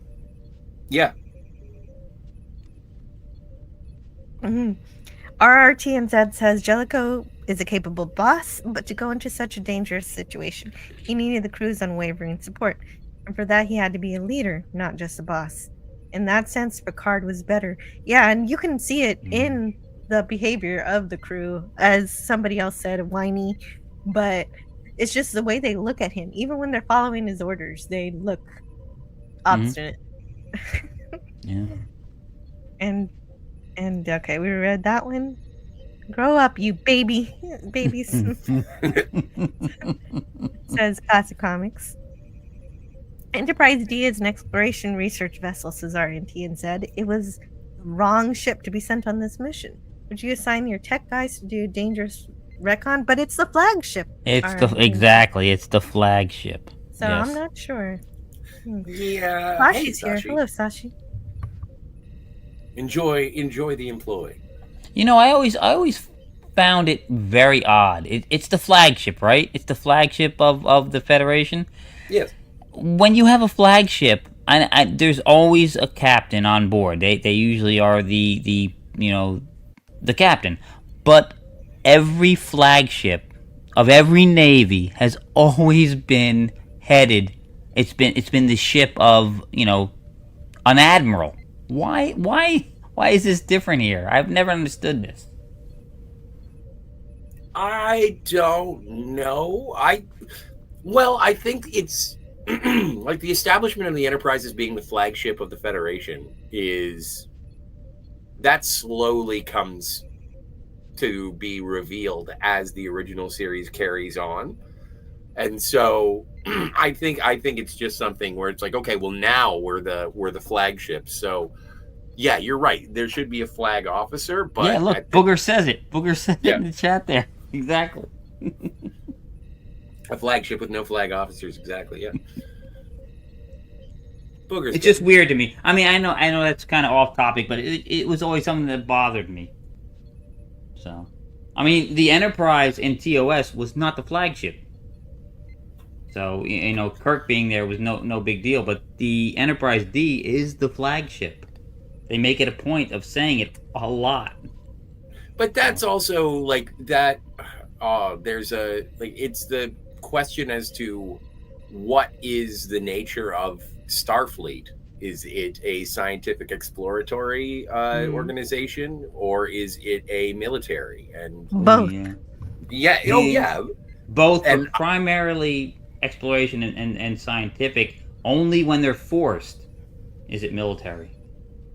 Yeah. RRTNZ says Jellico is a capable boss, but to go into such a dangerous situation, he needed the crew's unwavering support. And for that, he had to be a leader, not just a boss. In that sense, Picard was better. Yeah, and you can see it in the behavior of the crew, as somebody else said, whiny, but it's just the way they look at him. Even when they're following his orders, they look obstinate. Yeah. And okay, we read that one. Grow up, you babies. Says Classic Comics. Enterprise D is an exploration research vessel, says RNT, said. It was the wrong ship to be sent on this mission. Would you assign your tech guys to do dangerous recon? But it's the flagship. It's the flagship. So yes. I'm not sure. Yeah. Sashi's hey, here. Sashi. Hello, Sashi. Enjoy the employ. I always found it very odd. It's the flagship, right? It's the flagship of the Federation. Yes. When you have a flagship, there's always a captain on board. They usually are the captain. But every flagship of every navy has always been headed. It's been the ship of an admiral. Why Why is this different here? I've never understood this. I don't know. I think it's like the establishment of the Enterprise as being the flagship of the Federation that slowly comes to be revealed as the original series carries on. And so I think it's just something where it's like, okay, well, now we're the flagship. So yeah, you're right. There should be a flag officer, but yeah, look, Booger says it. Booger said it in the chat there. Exactly. A flagship with no flag officers, exactly, yeah. Booger's it's just weird to me. I mean, I know that's kind of off topic, but it was always something that bothered me. So, I mean, the Enterprise in TOS was not the flagship. So, Kirk being there was no big deal, but the Enterprise D is the flagship. They make it a point of saying it a lot. But that's also like that. There's it's the question as to what is the nature of Starfleet. Is it a scientific exploratory organization, or is it a military? And both. Both, but primarily exploration and scientific. Only when they're forced is it military.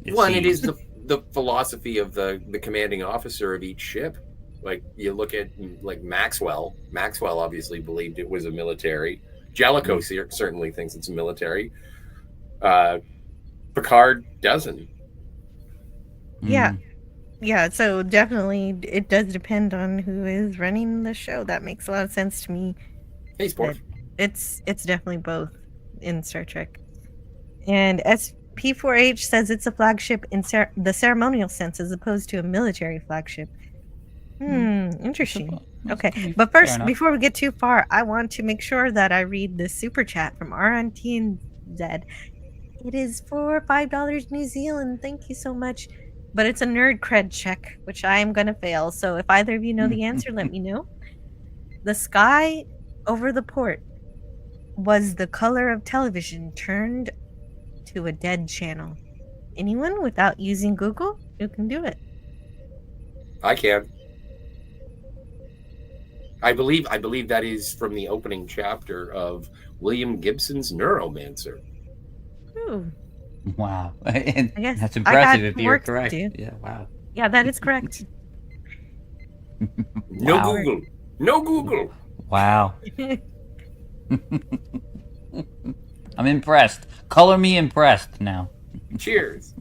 And it is the philosophy of the commanding officer of each ship. Like, you look at, like, Maxwell. Maxwell obviously believed it was a military. Jellico certainly thinks it's a military. Picard doesn't. Yeah. Yeah, so definitely it does depend on who is running the show. That makes a lot of sense to me. Hey, Sport. It's definitely both in Star Trek. And SP4H says it's a flagship in the ceremonial sense as opposed to a military flagship. Interesting. Okay, but first, before we get too far, I want to make sure that I read the super chat from RNTNZ. It is for $5 New Zealand. Thank you so much. But it's a nerd cred check, which I am going to fail. So if either of you know the answer, let me know. The sky over the port was the color of television turned to a dead channel. Anyone without using Google? Who can do it? I can. I believe that is from the opening chapter of William Gibson's Neuromancer. Ooh. Wow. I guess that's impressive if you're correct. Yeah, wow. Yeah, that is correct. No Google. No Google. Wow. I'm impressed. Color me impressed now. Cheers.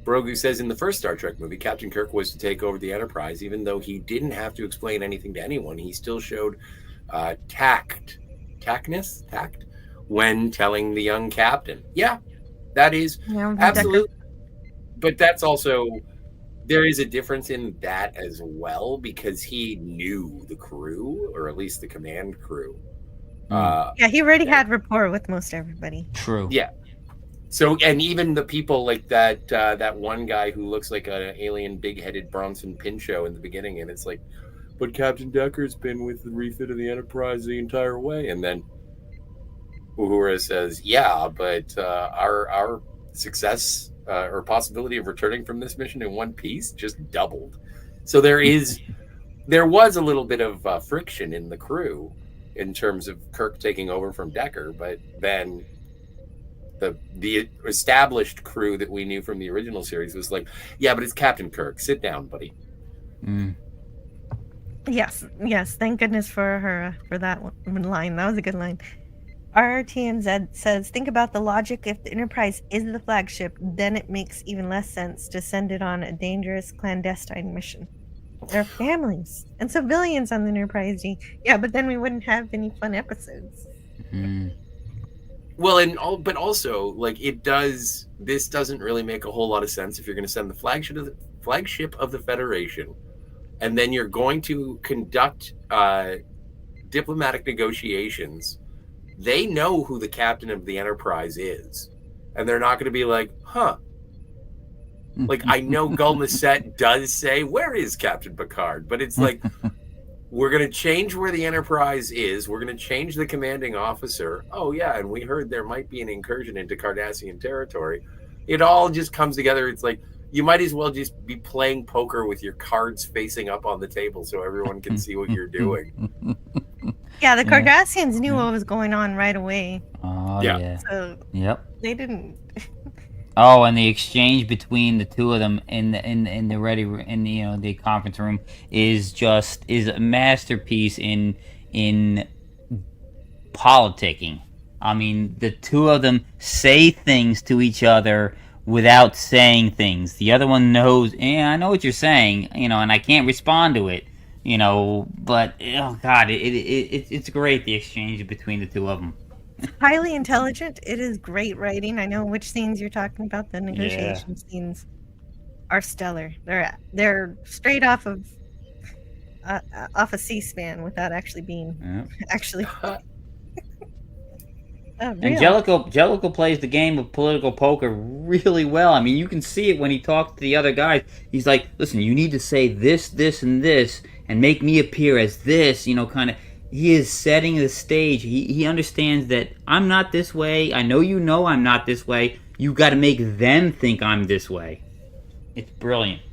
Brogu says in the first Star Trek movie, Captain Kirk was to take over the Enterprise. Even though he didn't have to explain anything to anyone, he still showed tact when telling the young captain. Yeah, that is absolutely. But that's also, there is a difference in that as well, because he knew the crew, or at least the command crew. Yeah, he already had rapport with most everybody. True. Yeah. So, and even the people like that one guy who looks like an alien big-headed Bronson Pinchot in the beginning, and it's like, but Captain Decker's been with the refit of the Enterprise the entire way. And then Uhura says, yeah, but our success or possibility of returning from this mission in one piece just doubled. So there was a little bit of friction in the crew in terms of Kirk taking over from Decker, but then the established crew that we knew from the original series was like, yeah, but it's Captain Kirk. Sit down, buddy. Yes. Thank goodness for her for that line. That was a good line. RTNZ says, think about the logic. If the Enterprise is the flagship, then it makes even less sense to send it on a dangerous clandestine mission. There are families and civilians on the Enterprise D. Yeah, but then we wouldn't have any fun episodes. Well, but also, like, this doesn't really make a whole lot of sense if you're going to send the flagship of the Federation, and then you're going to conduct diplomatic negotiations. They know who the captain of the Enterprise is, and they're not going to be like, huh. Like, I know Gul Madred does say, where is Captain Picard? But it's like, we're going to change where the Enterprise is. We're going to change the commanding officer. Oh, yeah, and we heard there might be an incursion into Cardassian territory. it all just comes together. It's like you might as well just be playing poker with your cards facing up on the table so everyone can see what you're doing. Yeah, the Cardassians knew what was going on right away. Oh, yeah. So yep. They didn't. Oh, and the exchange between the two of them in the the conference room is a masterpiece in politicking. I mean, the two of them say things to each other without saying things. The other one knows, I know what you're saying, and I can't respond to it, but oh god, it's great, the exchange between the two of them. Highly intelligent. It is great writing. I know which scenes you're talking about. The negotiation scenes are stellar. They're straight off of a C-SPAN without actually being actually. And Jellico plays the game of political poker really well. I mean, you can see it when he talks to the other guys. He's like, listen, you need to say this, this, and this, and make me appear as this, kind of. He is setting the stage. He understands that I'm not this way. I know I'm not this way. You got to make them think I'm this way. It's brilliant.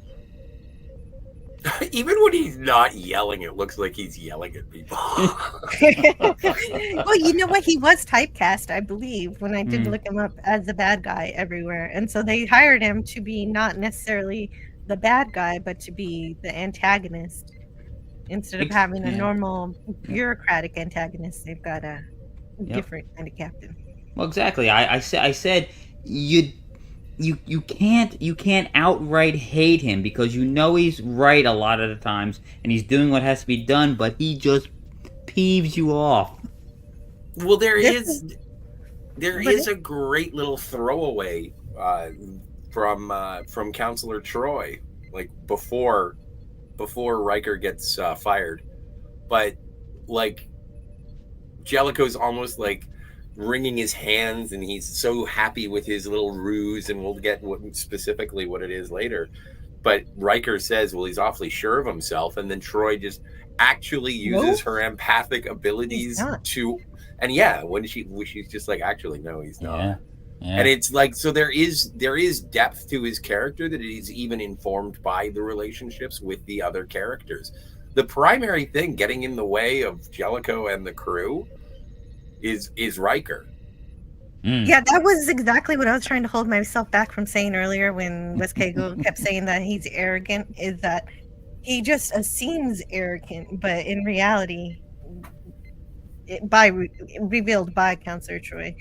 Even when he's not yelling, it looks like he's yelling at people. Well, you know what? He was typecast, I believe, when I did look him up as the bad guy everywhere. And so they hired him to be not necessarily the bad guy, but to be the antagonist. Instead of having a normal bureaucratic antagonist, they've got a different kind of captain. Well, exactly. I said you can't outright hate him because he's right a lot of the times and he's doing what has to be done, but he just peeves you off. Well, there is a great little throwaway from Counselor Troy, like before Riker gets fired, but like Jellico's almost like wringing his hands and he's so happy with his little ruse, and we'll get specifically what it is later. But Riker says, well, he's awfully sure of himself, and then Troy just actually uses her empathic abilities to, and when she's just like, actually, no, he's not. Yeah. And it's like, so there is depth to his character that is even informed by the relationships with the other characters. The primary thing getting in the way of Jellico and the crew is Riker. Yeah, that was exactly what I was trying to hold myself back from saying earlier when Wes Cagle kept saying that he's arrogant, is that he just seems arrogant, but in reality, revealed by Counselor Troy,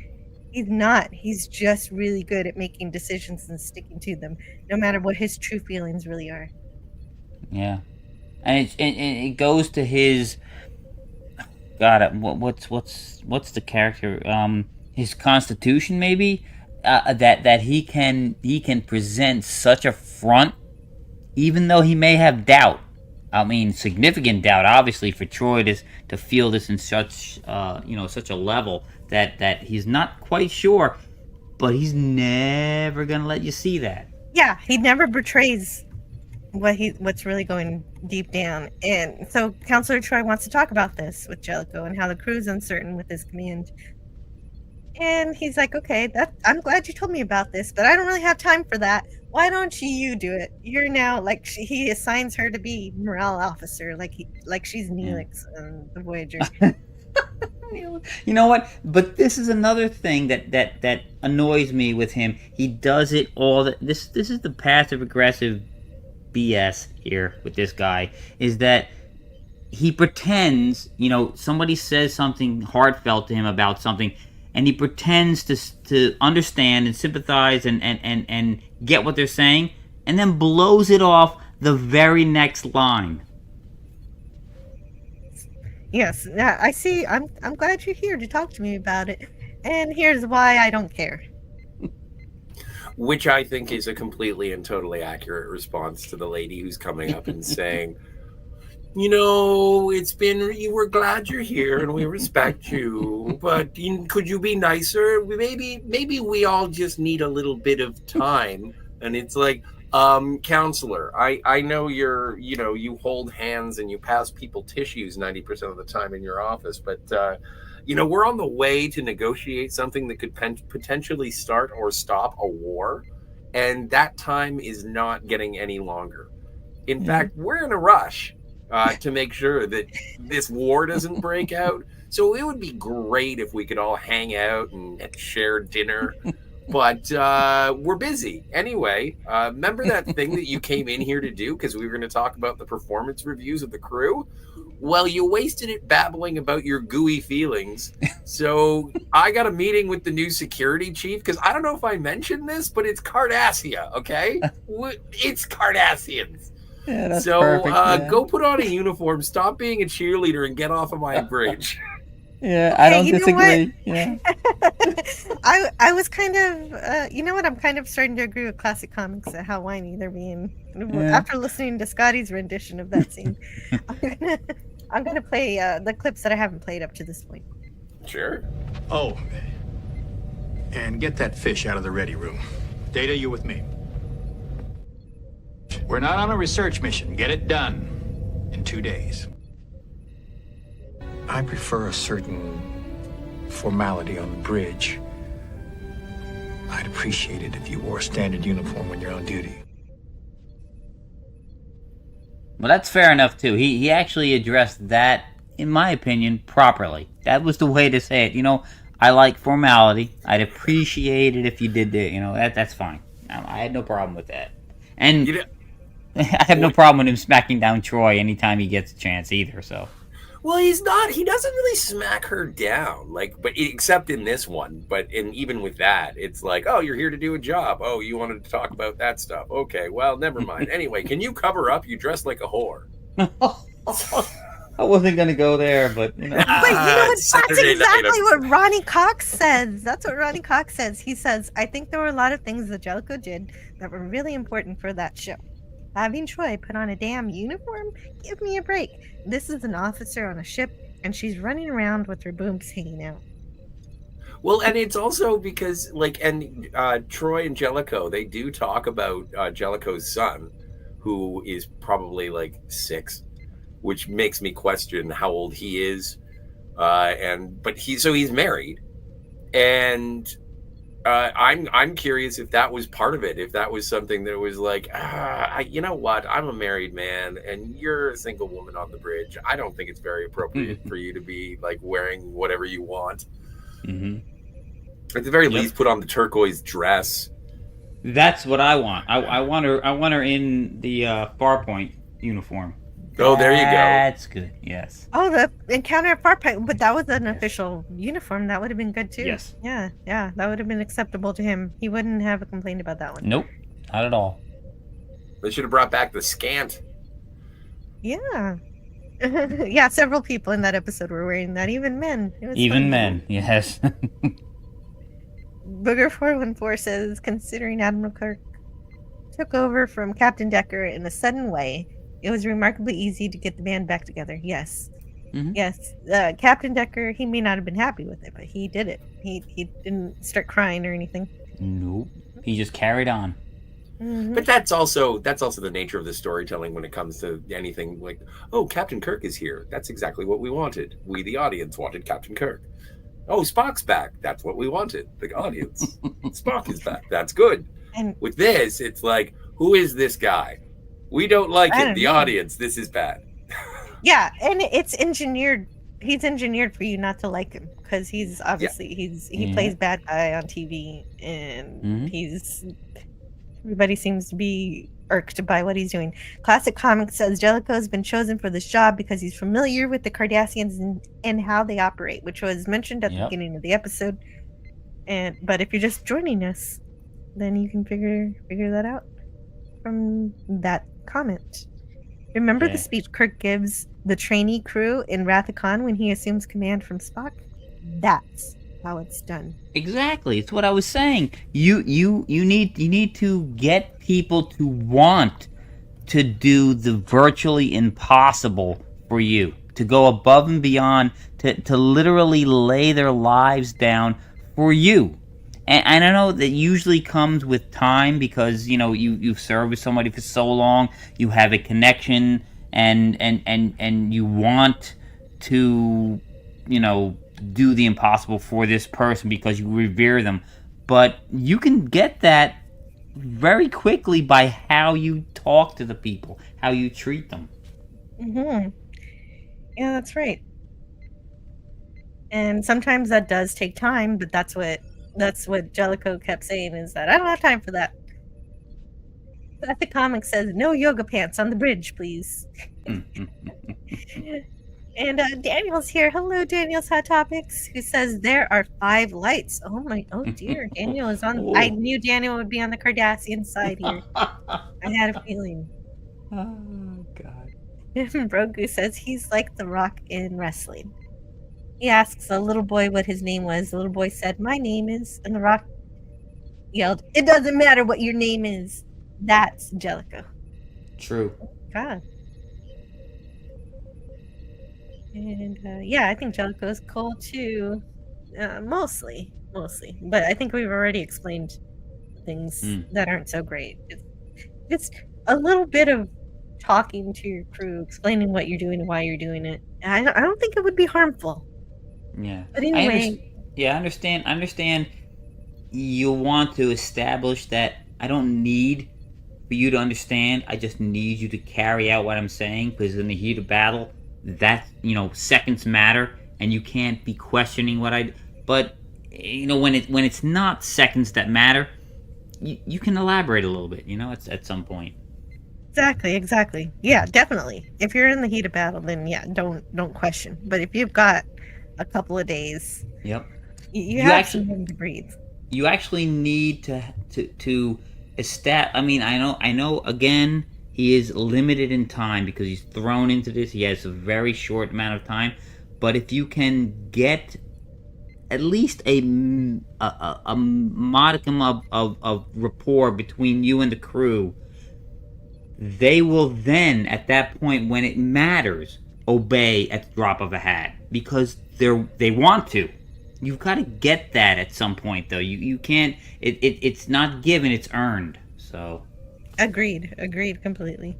he's not. He's just really good at making decisions and sticking to them, no matter what his true feelings really are. Yeah, and it goes to his what's the character? His constitution, maybe, that he can present such a front, even though he may have doubt. I mean, significant doubt, obviously, for Troy to feel this in such such a level that he's not quite sure, but he's never gonna let you see that. Yeah, he never betrays what's really going deep down. And so Counselor Troy wants to talk about this with Jellico and how the crew's uncertain with his command. And he's like, okay, I'm glad you told me about this, but I don't really have time for that. Why don't you do it? You're now, like, he assigns her to be morale officer, like she's Neelix on the Voyager. You know what? But this is another thing that annoys me with him. He does it all. This is the passive aggressive BS here with this guy, is that he pretends, somebody says something heartfelt to him about something, and he pretends to understand and sympathize and get what they're saying, and then blows it off the very next line. Yes, I see. I'm glad you're here to talk to me about it, and here's why I don't care. Which I think is a completely and totally accurate response to the lady who's coming up and saying, we're glad you're here and we respect you, but could you be nicer? Maybe we all just need a little bit of time. And it's like, counselor, I know you hold hands and you pass people tissues 90% of the time in your office, but we're on the way to negotiate something that could potentially start or stop a war. and that time is not getting any longer. In fact, we're in a rush to make sure that this war doesn't break out. So it would be great if we could all hang out and share dinner. But we're busy. Anyway, remember that thing that you came in here to do because we were going to talk about the performance reviews of the crew? Well, you wasted it babbling about your gooey feelings. So I got a meeting with the new security chief because I don't know if I mentioned this, but it's Cardassia, okay? It's Cardassians. Yeah, that's so perfect, go put on a uniform, stop being a cheerleader, and get off of my bridge. Yeah, I don't you know disagree. Yeah. I was kind of, you know what? I'm kind of starting to agree with classic comics at how whiny they're being. Yeah. After listening to Scotty's rendition of that scene, I'm gonna play the clips that I haven't played up to this point. Sure. Oh, and get that fish out of the ready room. Data, you with me? We're not on a research mission. Get it done in 2 days. I prefer a certain formality on the bridge. I'd appreciate it if you wore a standard uniform when you're on duty. Well, that's fair enough, too. He actually addressed that, in my opinion, properly. That was the way to say it. You know, I like formality. I'd appreciate it if you did that. You know, that's fine. I had no problem with that. And I have no problem with him smacking down Troy anytime he gets a chance either, so... Well, he doesn't really smack her down, but except in this one. But even with that, it's like, oh, you're here to do a job. Oh, you wanted to talk about that stuff. Okay, well, never mind. Anyway, can you cover up? You dress like a whore. I wasn't going to go there, but, you know. But you know what? That's exactly what Ronnie Cox says. That's what Ronnie Cox says. He says, I think there were a lot of things that Jellico did that were really important for that show. Having Troy put on a damn uniform? Give me a break. This is an officer on a ship, and she's running around with her boobs hanging out. Well, and it's also because, Troy and Jellico, they do talk about Jellico's son, who is probably, 6, which makes me question how old he is. But he's married. And... I'm curious if that was part of it, if that was something that was you know what, I'm a married man and you're a single woman on the bridge. I don't think it's very appropriate for you to be wearing whatever you want. Mm-hmm. At the very least, put on the turquoise dress. That's what I want. I want her in the Farpoint uniform. Oh, there you go. That's good. Yes. Oh, the encounter at Farpoint, but that was an official uniform. That would have been good too. Yes. Yeah, that would have been acceptable to him. He wouldn't have complained about that one. Nope, not at all. They should have brought back the scant. Yeah. Yeah, several people in that episode were wearing that. Even men. Even men, yes. Booger 414 says, considering Admiral Kirk took over from Captain Decker in a sudden way, it was remarkably easy to get the band back together. Yes. Mm-hmm. Yes. Captain Decker, he may not have been happy with it, but he did it. He didn't start crying or anything. Nope. He just carried on. Mm-hmm. But that's also the nature of the storytelling when it comes to anything like, oh, Captain Kirk is here. That's exactly what we wanted. We, the audience, wanted Captain Kirk. Oh, Spock's back. That's what we wanted. The audience. Spock is back. That's good. And with this, it's like, who is this guy? We don't like him. The audience, this is bad. Yeah, and it's engineered. He's engineered for you not to like him because he's obviously he plays bad guy on TV, and everybody seems to be irked by what he's doing. Classic Comics says Jellico has been chosen for this job because he's familiar with the Cardassians and how they operate, which was mentioned at the beginning of the episode. But if you're just joining us, then you can figure that out from that comment. Remember the speech Kirk gives the trainee crew in Wrath of Khan when he assumes command from Spock? That's how it's done. Exactly. It's what I was saying. You need to get people to want to do the virtually impossible for you, to go above and beyond, to literally lay their lives down for you. And I know that usually comes with time because, you've served with somebody for so long, you have a connection, and you want to, do the impossible for this person because you revere them. But you can get that very quickly by how you talk to the people, how you treat them. Mm-hmm. Yeah, that's right. And sometimes that does take time, but that's what Jellico kept saying, is that I don't have time for that. But the comic says, no yoga pants on the bridge, please. And Daniel's here. Hello, Daniel's Hot Topics, who says there are 5 lights. Oh dear. Daniel is on. I knew Daniel would be on the Cardassian side here. I had a feeling. Oh, God. Brogu says he's like The Rock in wrestling. He asks a little boy what his name was. The little boy said, my name is, and The Rock yelled, it doesn't matter what your name is. That's Jellico. True. God. And yeah, I think Jellico is cool too. Mostly. But I think we've already explained things that aren't so great. It's a little bit of talking to your crew, explaining what you're doing and why you're doing it. I don't think it would be harmful. Yeah. But anyway. I understand you want to establish that I don't need for you to understand. I just need you to carry out what I'm saying, because in the heat of battle, that, seconds matter, and you can't be questioning what I. But when it's not seconds that matter, you can elaborate a little bit. At some point. Exactly. Yeah, definitely. If you're in the heat of battle, then yeah, don't question. But if you've got a couple of days, yep, you have some room to breathe. You actually need to establish. I know. Again, he is limited in time because he's thrown into this. He has a very short amount of time. But if you can get at least a modicum of rapport between you and the crew, they will then, at that point when it matters, obey at the drop of a hat, because they want to. You've got to get that at some point, though. You can't. It's not given; it's earned. So. Agreed completely.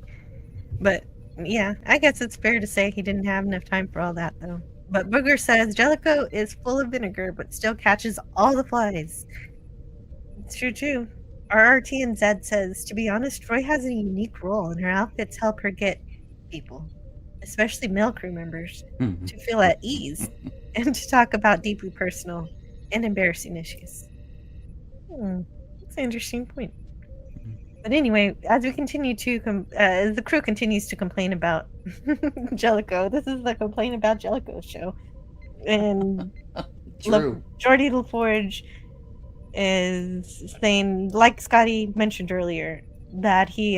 But yeah, I guess it's fair to say he didn't have enough time for all that, though. But Booger says Jellico is full of vinegar, but still catches all the flies. It's true too. RRT and Zed says, to be honest, Troy has a unique role, and her outfits help her get people, especially male crew members, to feel at ease and to talk about deeply personal and embarrassing issues. That's an interesting point. But anyway, as we continue to, as the crew continues to complain about Jellico, this is the Complain About Jellico show. And Geordi LaForge is saying, like Scotty mentioned earlier, that he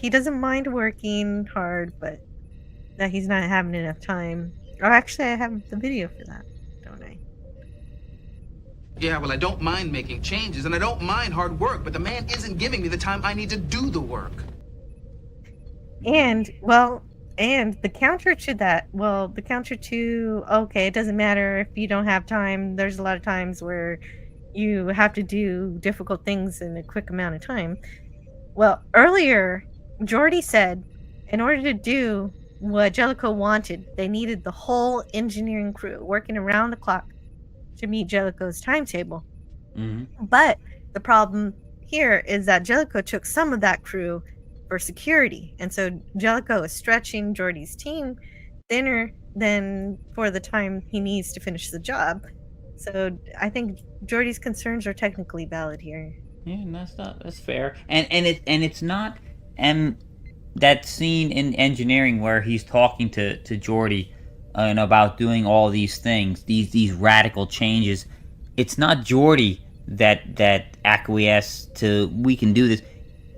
doesn't mind working hard, but that he's not having enough time. Oh, actually, I have the video for that, don't I? Yeah, well, I don't mind making changes, and I don't mind hard work, but the man isn't giving me the time I need to do the work. And the counter to that, okay, it doesn't matter if you don't have time. There's a lot of times where you have to do difficult things in a quick amount of time. Well, earlier, Geordi said in order to do what Jellico wanted, they needed the whole engineering crew working around the clock to meet Jellico's timetable. But the problem here is that Jellico took some of that crew for security, and so Jellico is stretching Geordi's team thinner than for the time he needs to finish the job. So I think Geordi's concerns are technically valid here. Yeah, that's fair. And it's not that scene in engineering where he's talking to Geordi and about doing all these things, these radical changes. It's not Geordi that acquiesced to, we can do this.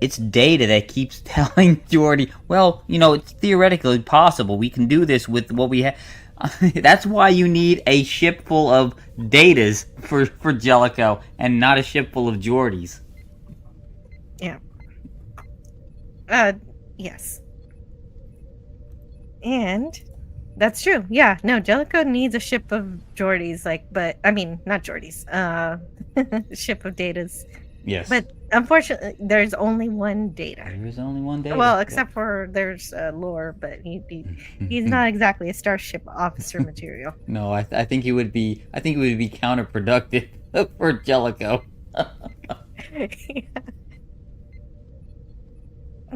It's Data that keeps telling Geordi, well, it's theoretically possible. We can do this with what we have. That's why you need a ship full of Datas for Jellico and not a ship full of Geordis. Yeah. Yes. And that's true. Yeah. No, Jellico needs a ship of Geordis, not Geordis. Ship of Datas. Yes. But unfortunately, there's only one Data. There is only one Data. Well, except for there's Lore, but he's not exactly a Starship officer material. No, I think he would be. I think it would be counterproductive for Jellico.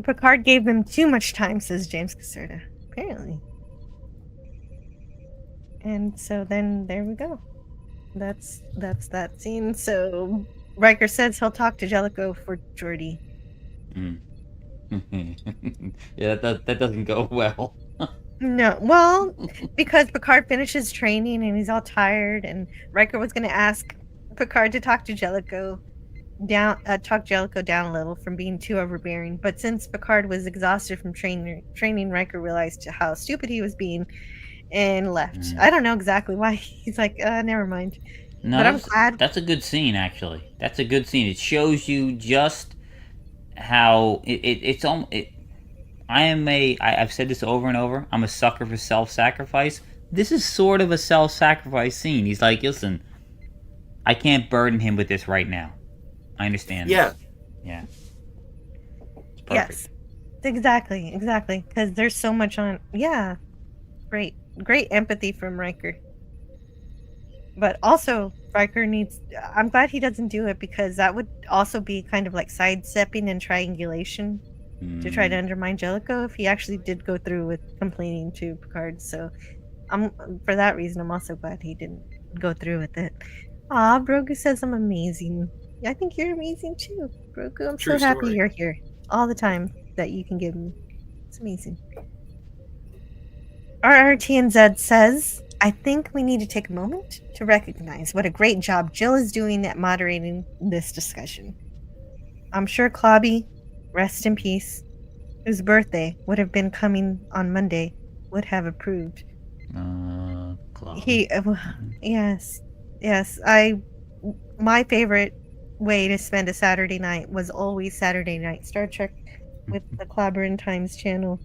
Picard gave them too much time, says James Caserta. Apparently. And so then there we go. That's that scene. So Riker says he'll talk to Jellico for Geordi. Yeah, that doesn't go well. No, well, because Picard finishes training and he's all tired, and Riker was going to ask Picard to talk to Jellico talk Jellico down a little from being too overbearing. But since Picard was exhausted from training, Riker realized how stupid he was being and left. I don't know exactly why. He's like, never mind. No, but I'm glad. That's a good scene, actually. That's a good scene. It shows you just how I've said this over and over. I'm a sucker for self-sacrifice. This is sort of a self-sacrifice scene. He's like, listen, I can't burden him with this right now. I understand. Yeah. This. Yeah. Yes. Exactly. Because there's so much on. Yeah. Great empathy from Riker. But also, Riker needs... I'm glad he doesn't do it, because that would also be kind of like sidestepping and triangulation to try to undermine Jellico if he actually did go through with complaining to Picard. So, for that reason, I'm also glad he didn't go through with it. Aw, Brogu says I'm amazing. I think you're amazing too, Brogu. I'm True so happy story. you're here all the time that you can give me. It's amazing. RRTNZ says, I think we need to take a moment to recognize what a great job Jill is doing at moderating this discussion. I'm sure Clobby, rest in peace, whose birthday would have been coming on Monday, would have approved. Clobby. Yes. My favorite way to spend a Saturday night was always Saturday Night Star Trek with the Clobberin' Times channel.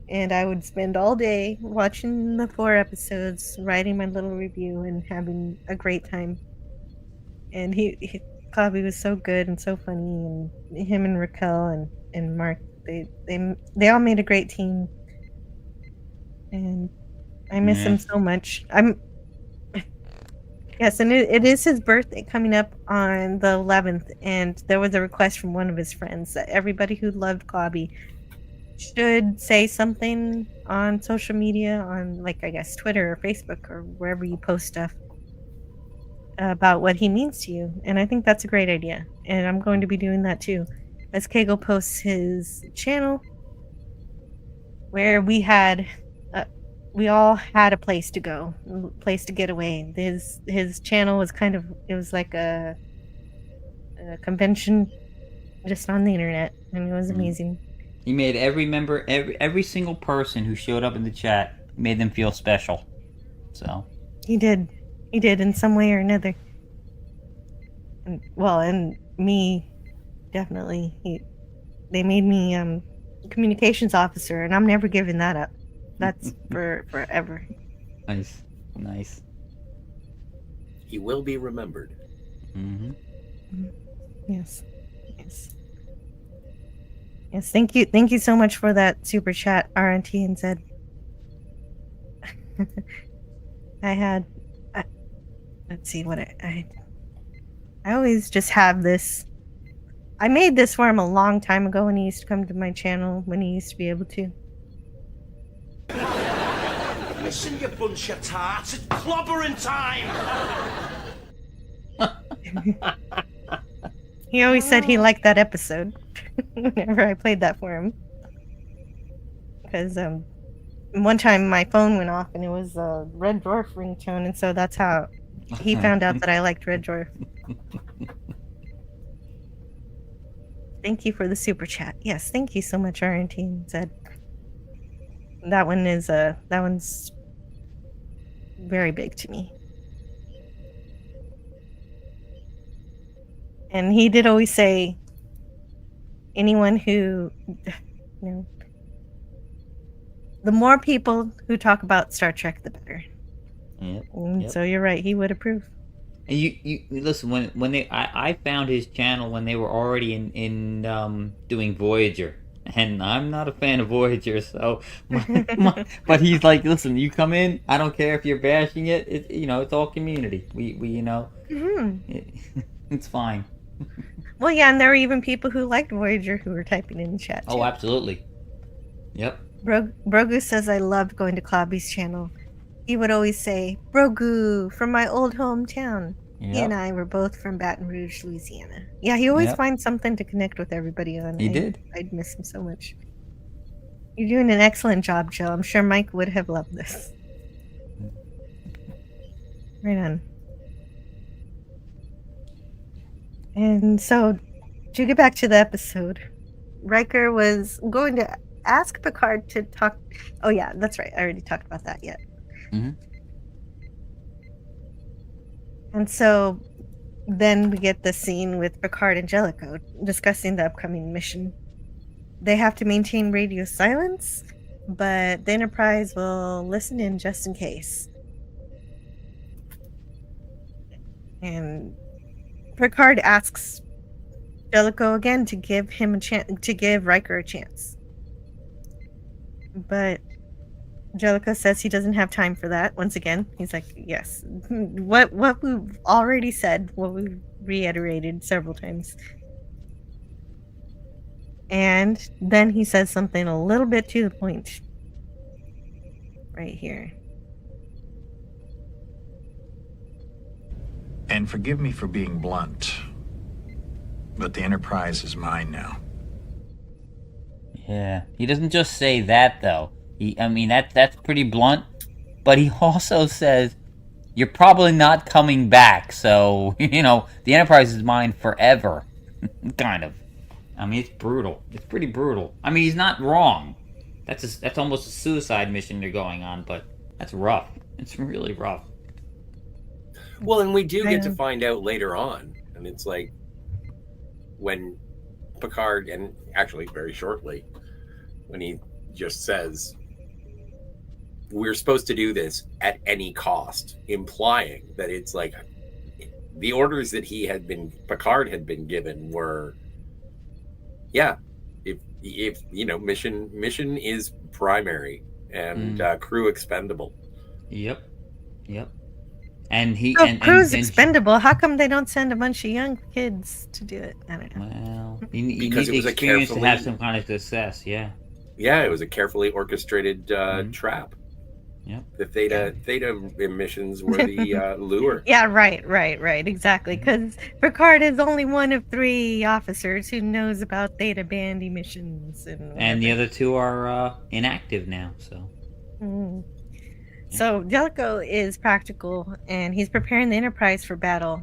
And I would spend all day watching the 4 episodes, writing my little review, and having a great time. And Clobby was so good and so funny, and him and Raquel and Mark, they all made a great team. And I miss him so much. Yes, and it is his birthday coming up on the 11th, and there was a request from one of his friends that everybody who loved Clobby should say something on social media, on, like, I guess Twitter or Facebook or wherever you post stuff about what he means to you. And I think that's a great idea, and I'm going to be doing that too, as Kegel posts his channel where we all had a place to go, a place to get away. His channel was it was like a convention just on the internet, and it was amazing. He made every single person who showed up in the chat, made them feel special. So he did in some way or another. And me, definitely. They made me communications officer, and I'm never giving that up. That's forever. Nice. He will be remembered. Mm-hmm. Yes. Yes, thank you so much for that super chat, RNT and Z. Let's see what I always just have this. I made this for him a long time ago when he used to come to my channel, when he used to be able to. Listen, you bunch of tarts, it's clobbering time! He always said he liked that episode whenever I played that for him. Because one time my phone went off and it was a Red Dwarf ringtone, and so that's how he found out that I liked Red Dwarf. Thank you for the super chat. Yes, thank you so much, RNT said. That one's very big to me. And he did always say, anyone who, the more people who talk about Star Trek, the better. Yep. So you're right, he would approve. And you listen, when I found his channel when they were already in doing Voyager, and I'm not a fan of Voyager, so but he's like, listen, you come in, I don't care if you're bashing it, it's all community. We Mm-hmm. it's fine. Well, yeah, and there were even people who liked Voyager who were typing in the chat. Oh, absolutely. Yep. Brogu says, I loved going to Clobby's channel. He would always say, Brogu, from my old hometown. He Yep. and I were both from Baton Rouge, Louisiana. Yeah, he always Yep. finds something to connect with everybody on. He did. I'd miss him so much. You're doing an excellent job, Jill. I'm sure Mike would have loved this. Right on. And so, to get back to the episode, Riker was going to ask Picard to talk. Oh, yeah, that's right. I already talked about that yet. Mm-hmm. And so then we get the scene with Picard and Jellico discussing the upcoming mission. They have to maintain radio silence, but the Enterprise will listen in just in case. And Picard asks Jellico again to give him a chance, to give Riker a chance. But Jellico says he doesn't have time for that. Once again, he's like, yes. What we've already said, what we've reiterated several times. And then he says something a little bit to the point. Right here. And forgive me for being blunt, but the Enterprise is mine now. Yeah, he doesn't just say that though. That's pretty blunt, but he also says, "You're probably not coming back." So the Enterprise is mine forever, kind of. It's brutal. It's pretty brutal. He's not wrong. That's almost a suicide mission they're going on, but that's rough. It's really rough. Well, and we do get to find out later on, and it's like when Picard, and actually very shortly, when he just says, we're supposed to do this at any cost, implying that it's like the orders that Picard had been given were, if mission is primary and crew expendable. Yep. And crew's expendable. How come they don't send a bunch of young kids to do it? I don't know. Well, you need the experience to have some kind of success. Yeah. Yeah, it was a carefully orchestrated trap. Yep. The theta emissions were the lure. Yeah, right, exactly. Because Picard is only one of 3 officers who knows about theta band emissions, and the other 2 are inactive now. So. So Jellico is practical, and he's preparing the Enterprise for battle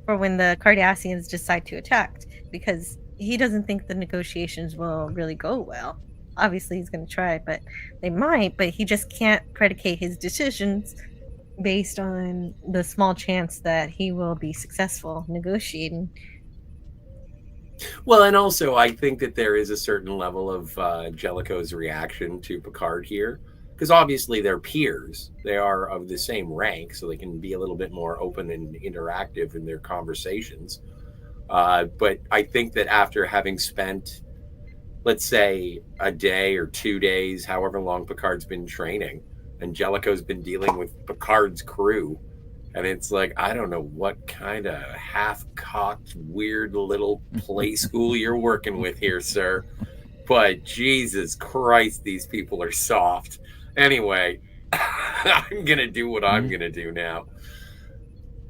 for when the Cardassians decide to attack, because he doesn't think the negotiations will really go well. Obviously, he's going to try, but they might, but he just can't predicate his decisions based on the small chance that he will be successful negotiating. Well, and also, I think that there is a certain level of Jellico's reaction to Picard here. Because obviously they're peers. They are of the same rank, so they can be a little bit more open and interactive in their conversations. But I think that after having spent, let's say, a day or 2 days, however long Picard's been training, and Jellico's been dealing with Picard's crew, and it's like, I don't know what kind of half-cocked, weird little play school you're working with here, sir. But Jesus Christ, these people are soft. Anyway, I'm going to do what I'm going to do now.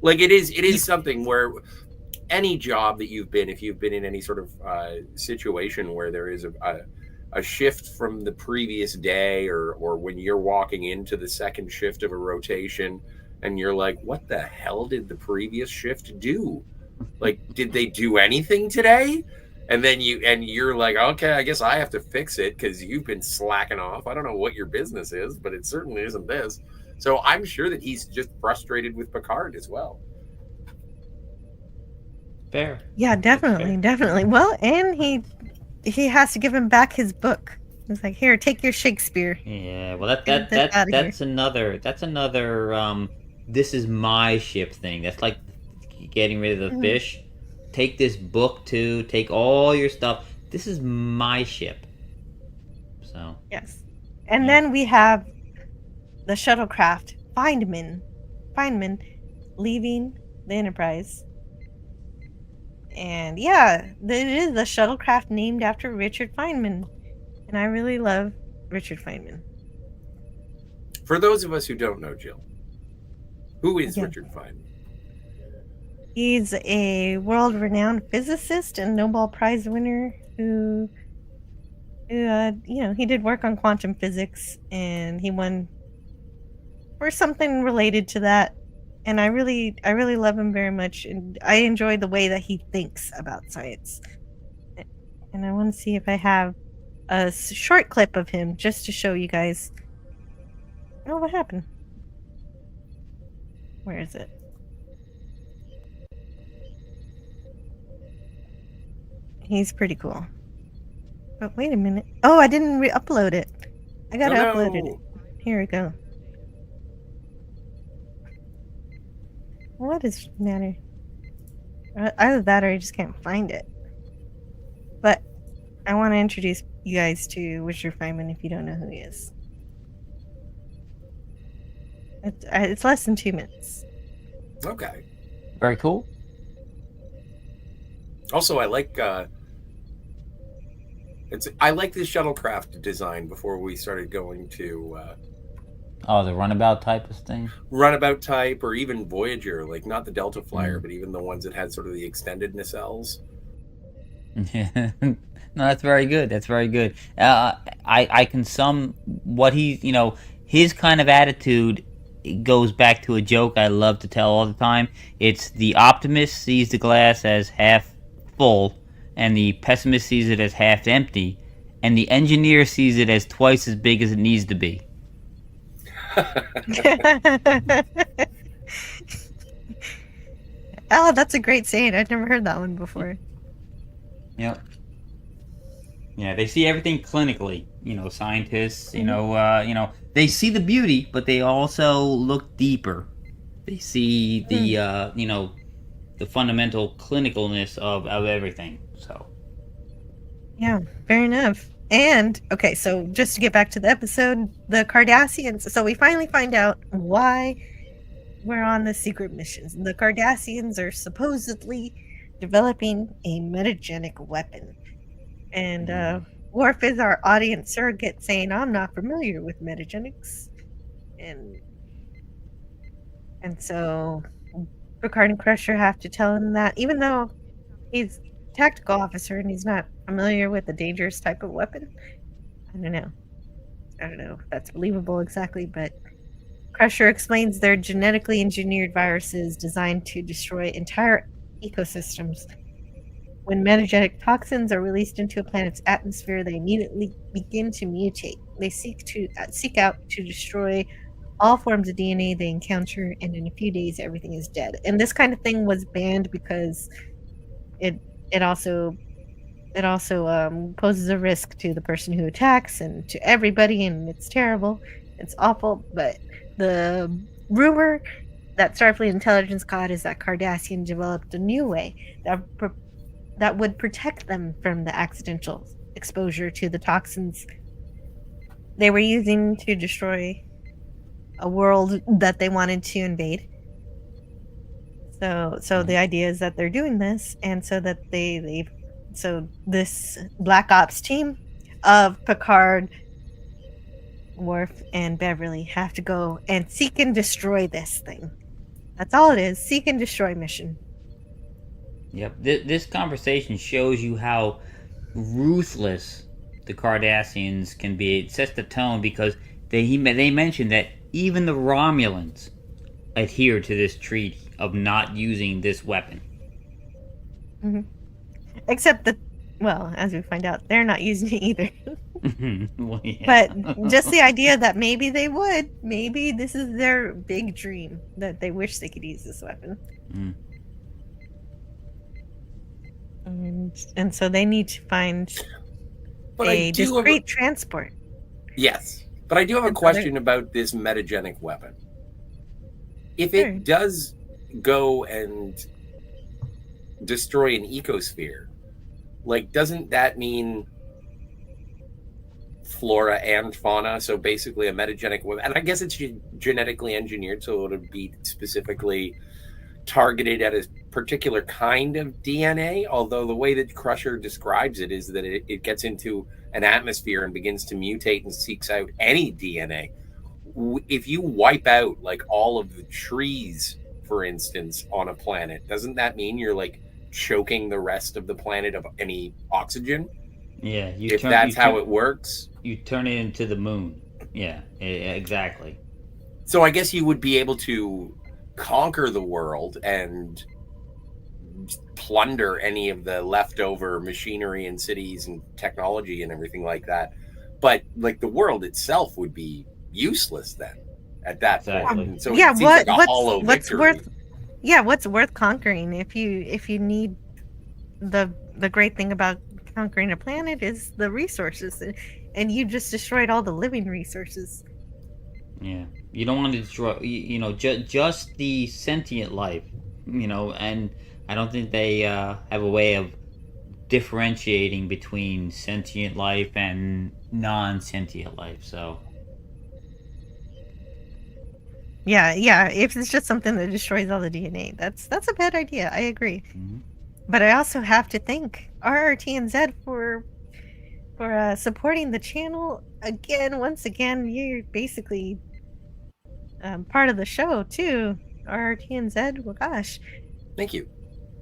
Like, it is something where any job that you've been, if you've been in any sort of situation where there is a shift from the previous day, or when you're walking into the second shift of a rotation and you're like, what the hell did the previous shift do? Like, did they do anything today? And then you're like, okay, I guess I have to fix it because you've been slacking off. I don't know what your business is, but it certainly isn't this. So I'm sure that he's just frustrated with Picard as well. Fair. Yeah, definitely. Well, and he has to give him back his book. He's like, here, take your Shakespeare. Yeah, well, that's another this is my ship thing. That's like getting rid of the fish. Take this book too. Take all your stuff. This is my ship. So. Yes. And then we have the shuttlecraft Feynman leaving the Enterprise. And yeah, it is the shuttlecraft named after Richard Feynman. And I really love Richard Feynman. For those of us who don't know, Jill, who is Richard Feynman? He's a world-renowned physicist and Nobel Prize winner who he did work on quantum physics, and he won for something related to that. And I really love him very much, and I enjoy the way that he thinks about science. And I want to see if I have a short clip of him just to show you guys. Oh, what happened? Where is it? He's pretty cool. But wait a minute. Oh, I didn't re-upload it. I gotta upload it. Here we go. What is the matter? Either that or I just can't find it. But I want to introduce you guys to Richard Feynman if you don't know who he is. It's less than 2 minutes. Okay. Very cool. Also, I like the shuttlecraft design before we started going to the runabout type of thing. Runabout type, or even Voyager, like not the Delta Flyer, but even the ones that had sort of the extended nacelles. Yeah. No, that's very good. That's very good. I can sum what his kind of attitude goes back to a joke I love to tell all the time. It's the optimist sees the glass as half full, and the pessimist sees it as half empty, and the engineer sees it as twice as big as it needs to be. Oh, that's a great saying. I've never heard that one before. Yep. Yeah, they see everything clinically. Scientists. They see the beauty, but they also look deeper. They see the the fundamental clinicalness of everything. So. Yeah, fair enough. And okay, so just to get back to the episode, the Cardassians. So we finally find out why we're on the secret missions. The Cardassians are supposedly developing a metagenic weapon, and Worf is our audience surrogate, saying, "I'm not familiar with metagenics," and so Picard and Crusher have to tell him that, even though he's a tactical officer and he's not familiar with a dangerous type of weapon. I don't know if that's believable exactly, but Crusher explains they're genetically engineered viruses designed to destroy entire ecosystems. When metagenic toxins are released into a planet's atmosphere, they immediately begin to mutate. They seek out to destroy all forms of DNA they encounter, and in a few days, everything is dead. And this kind of thing was banned because it also poses a risk to the person who attacks and to everybody, and it's terrible. It's awful. But the rumor that Starfleet intelligence got is that Cardassian developed a new way that would protect them from the accidental exposure to the toxins they were using to destroy a world that they wanted to invade. So the idea is that they're doing this, and so that so this Black Ops team of Picard, Worf, and Beverly have to go and seek and destroy this thing. That's all it is. Seek and destroy mission. Yep. This conversation shows you how ruthless the Cardassians can be. It sets the tone because they mentioned that even the Romulans adhere to this treaty of not using this weapon. Mm-hmm. Except that, well, as we find out, they're not using it either. Well, yeah. But just the idea that maybe they would, maybe this is their big dream, that they wish they could use this weapon. Mm. And so they need to find a discrete transport. Yes, but I do have a question about this metagenic weapon. If it does go and destroy an ecosphere, like, doesn't that mean flora and fauna? So basically a metagenic weapon, and I guess it's genetically engineered, so it would be specifically targeted at a particular kind of DNA, although the way that Crusher describes it is that it gets into an atmosphere and begins to mutate and seeks out any DNA. If you wipe out like all of the trees, for instance, on a planet, doesn't that mean you're like choking the rest of the planet of any oxygen? Yeah, if that's how it works. You turn it into the moon. Yeah, exactly. So I guess you would be able to conquer the world and plunder any of the leftover machinery and cities and technology and everything like that. But like the world itself would be useless then at that point. So yeah, it seems like a hollow victory. What's worth conquering if you need the great thing about conquering a planet is the resources, and you just destroyed all the living resources. Yeah, you don't want to destroy, just the sentient life, and I don't think they have a way of differentiating between sentient life and non-sentient life. So yeah, if it's just something that destroys all the DNA, that's a bad idea. I agree. Mm-hmm. But I also have to thank RRT and Z for supporting the channel again. Once again, you're basically part of the show too. RRT and Z. Well, gosh, thank you.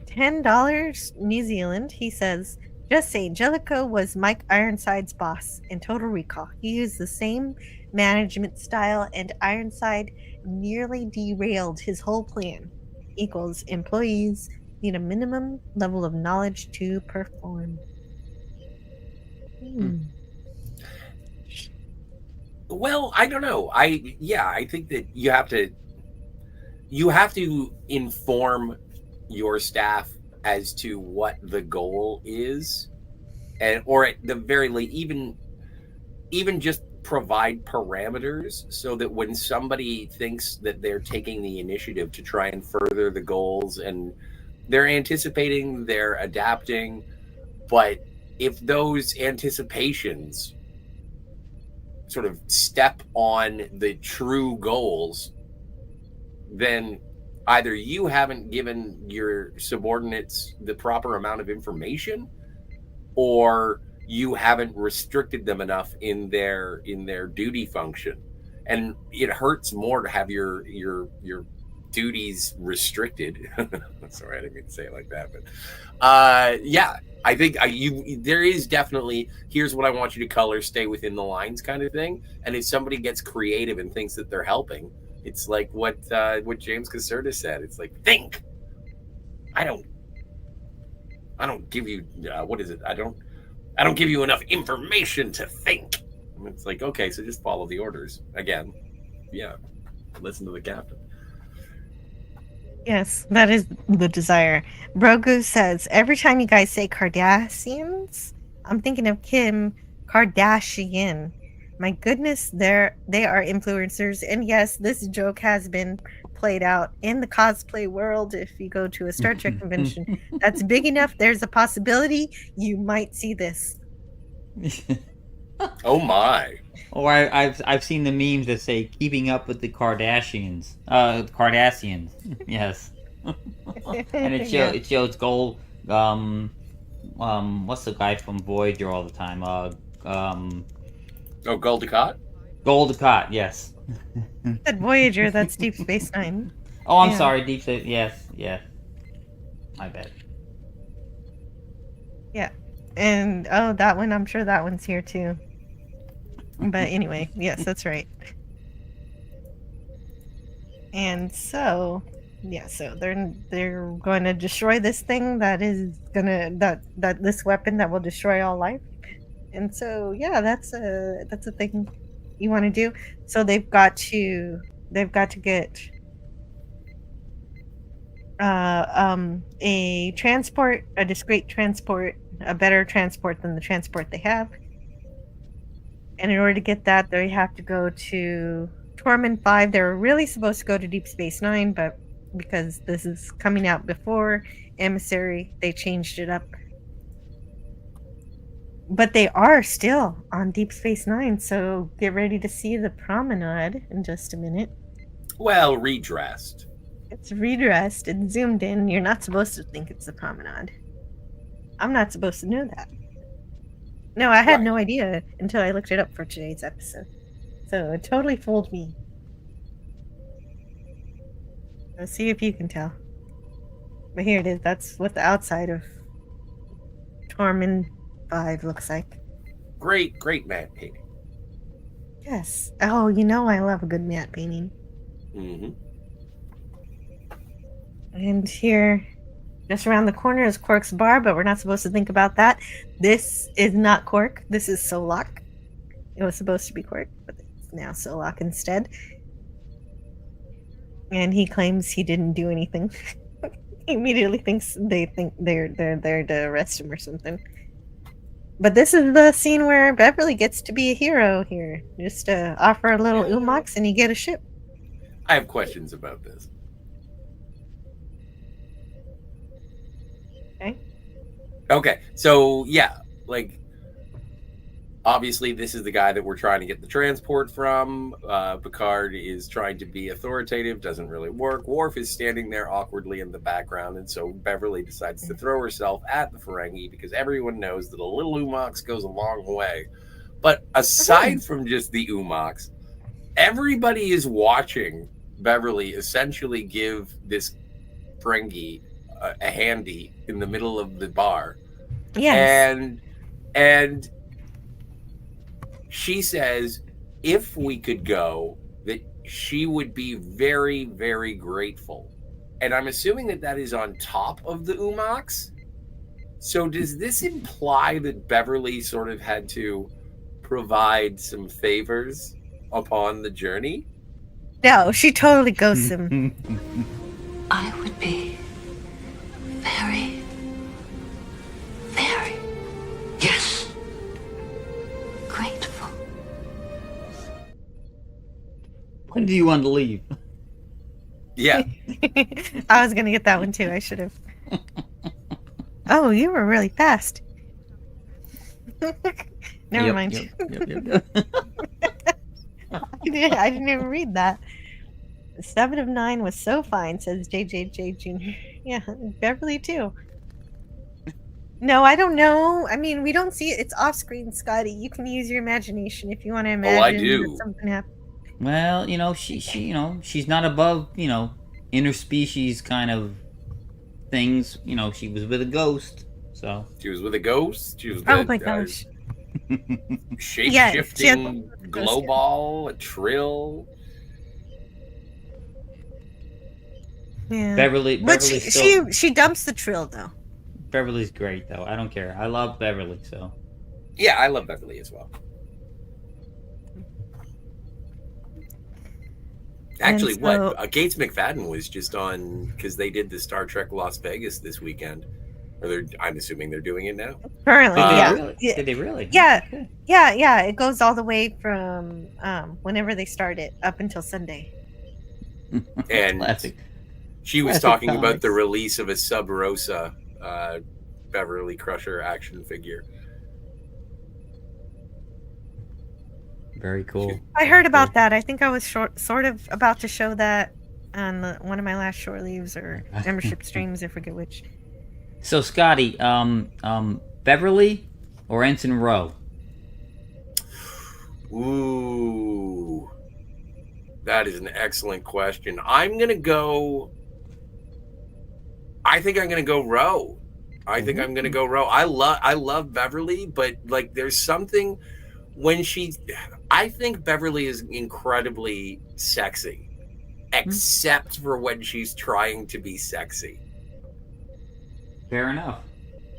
$10 New Zealand. He says, just say Jellico was Mike Ironside's boss in Total Recall. He used the same management style, and Ironside nearly derailed his whole plan. Equals employees need a minimum level of knowledge to perform. Well, I don't know. I think that you have to inform your staff as to what the goal is, or at the very least, even just provide parameters so that when somebody thinks that they're taking the initiative to try and further the goals and they're anticipating, they're adapting, but if those anticipations sort of step on the true goals, then either you haven't given your subordinates the proper amount of information, or you haven't restricted them enough in their duty function. And it hurts more to have your duties restricted. Sorry, I didn't mean to say it like that, but yeah, I think there is definitely, here's what I want you to color, stay within the lines kind of thing. And if somebody gets creative and thinks that they're helping, it's like what James Caserta said. It's like, think. I don't give you what is it? I don't give you enough information to think. And it's like, okay, so just follow the orders. Again, yeah, listen to the captain. Yes, that is the desire. Brogu says, every time you guys say Cardassians, I'm thinking of Kim Kardashian. My goodness, they are influencers. And yes, this joke has been played out in the cosplay world. If you go to a Star Trek convention that's big enough, there's a possibility you might see this. Oh my. Or I've seen the memes that say keeping up with the Cardassians. Cardassians. Yes. And it shows Gul what's the guy from Voyager all the time? Gul Dukat? Gul Dukat, yes. That Voyager, that's Deep Space Nine. Oh, I'm sorry, Deep Space. Yes, yeah. My bad. Yeah. And that one, I'm sure that one's here too. But anyway, yes, that's right. And so, yeah, so they're going to destroy this thing that this weapon that will destroy all life. And so, yeah, that's a thing you want to do. So they've got to get a transport, a discrete transport, a better transport than the transport they have. And in order to get that, they have to go to Tormund 5. They were really supposed to go to Deep Space Nine, but because this is coming out before Emissary, they changed it up. But they are still on Deep Space Nine, so get ready to see the promenade in just a minute. Well, redressed. It's redressed and zoomed in. You're not supposed to think it's the promenade. I'm not supposed to know that. No, I had no idea until I looked it up for today's episode. So it totally fooled me. Let's see if you can tell. But here it is. That's what the outside of Tormund 5 looks like. Great matte painting. Yes. Oh, you know I love a good matte painting. Mm-hmm. And here, just around the corner is Quark's bar, but we're not supposed to think about that. This is not Quark. This is Solak. It was supposed to be Quark, but it's now Solak instead. And he claims he didn't do anything. He immediately thinks they think they're there to arrest him or something. But this is the scene where Beverly gets to be a hero here. Just offer a little umox and you get a ship. I have questions about this. Okay, so yeah, like obviously this is the guy that we're trying to get the transport from. Picard is trying to be authoritative, doesn't really work. Worf is standing there awkwardly in the background, and so Beverly decides to throw herself at the Ferengi because everyone knows that a little umox goes a long way. But aside from just the umox, everybody is watching Beverly essentially give this Ferengi a handy in the middle of the bar. Yes. And she says if we could go, that she would be very, very grateful. And I'm assuming that that is on top of the umox. So does this imply that Beverly sort of had to provide some favors upon the journey? No, she totally ghosts him. I would be very, very, yes, grateful. When do you want to leave? Yeah. I was going to get that one too. I should have. Oh, you were really fast. Never mind. Yep. I didn't even read that. 7 of 9 was so fine, says JJJ Jr. Yeah, Beverly too. No, I don't know. I mean, we don't see it. It's off screen, Scotty. You can use your imagination if you want to imagine I do. that something happened. Well, she she's not above, interspecies kind of things. She was with a ghost, so. She was with a ghost. She was Oh my gosh. Shape-shifting glow ball, a trill. Yeah. Beverly she dumps the trill though. Beverly's great though. I don't care. I love Beverly, so. Yeah, I love Beverly as well. Actually, Gates McFadden was just on because they did the Star Trek Las Vegas this weekend. Or I'm assuming they're doing it now. Currently, yeah. Really? Did they really? Yeah. Yeah. It goes all the way from whenever they start it up until Sunday. And Classic. She was Classic talking comics. about the release of a Sub Rosa Beverly Crusher action figure. Very cool. I heard about that. I think I was sort of about to show that on one of my last short leaves or membership streams. I forget which. So Scotty, Beverly or Ensign Rowe? Ooh, that is an excellent question. I think I'm gonna go Rowe. I think I'm gonna go Rowe. I love Beverly, but like there's something when I think Beverly is incredibly sexy, except for when she's trying to be sexy. Fair enough.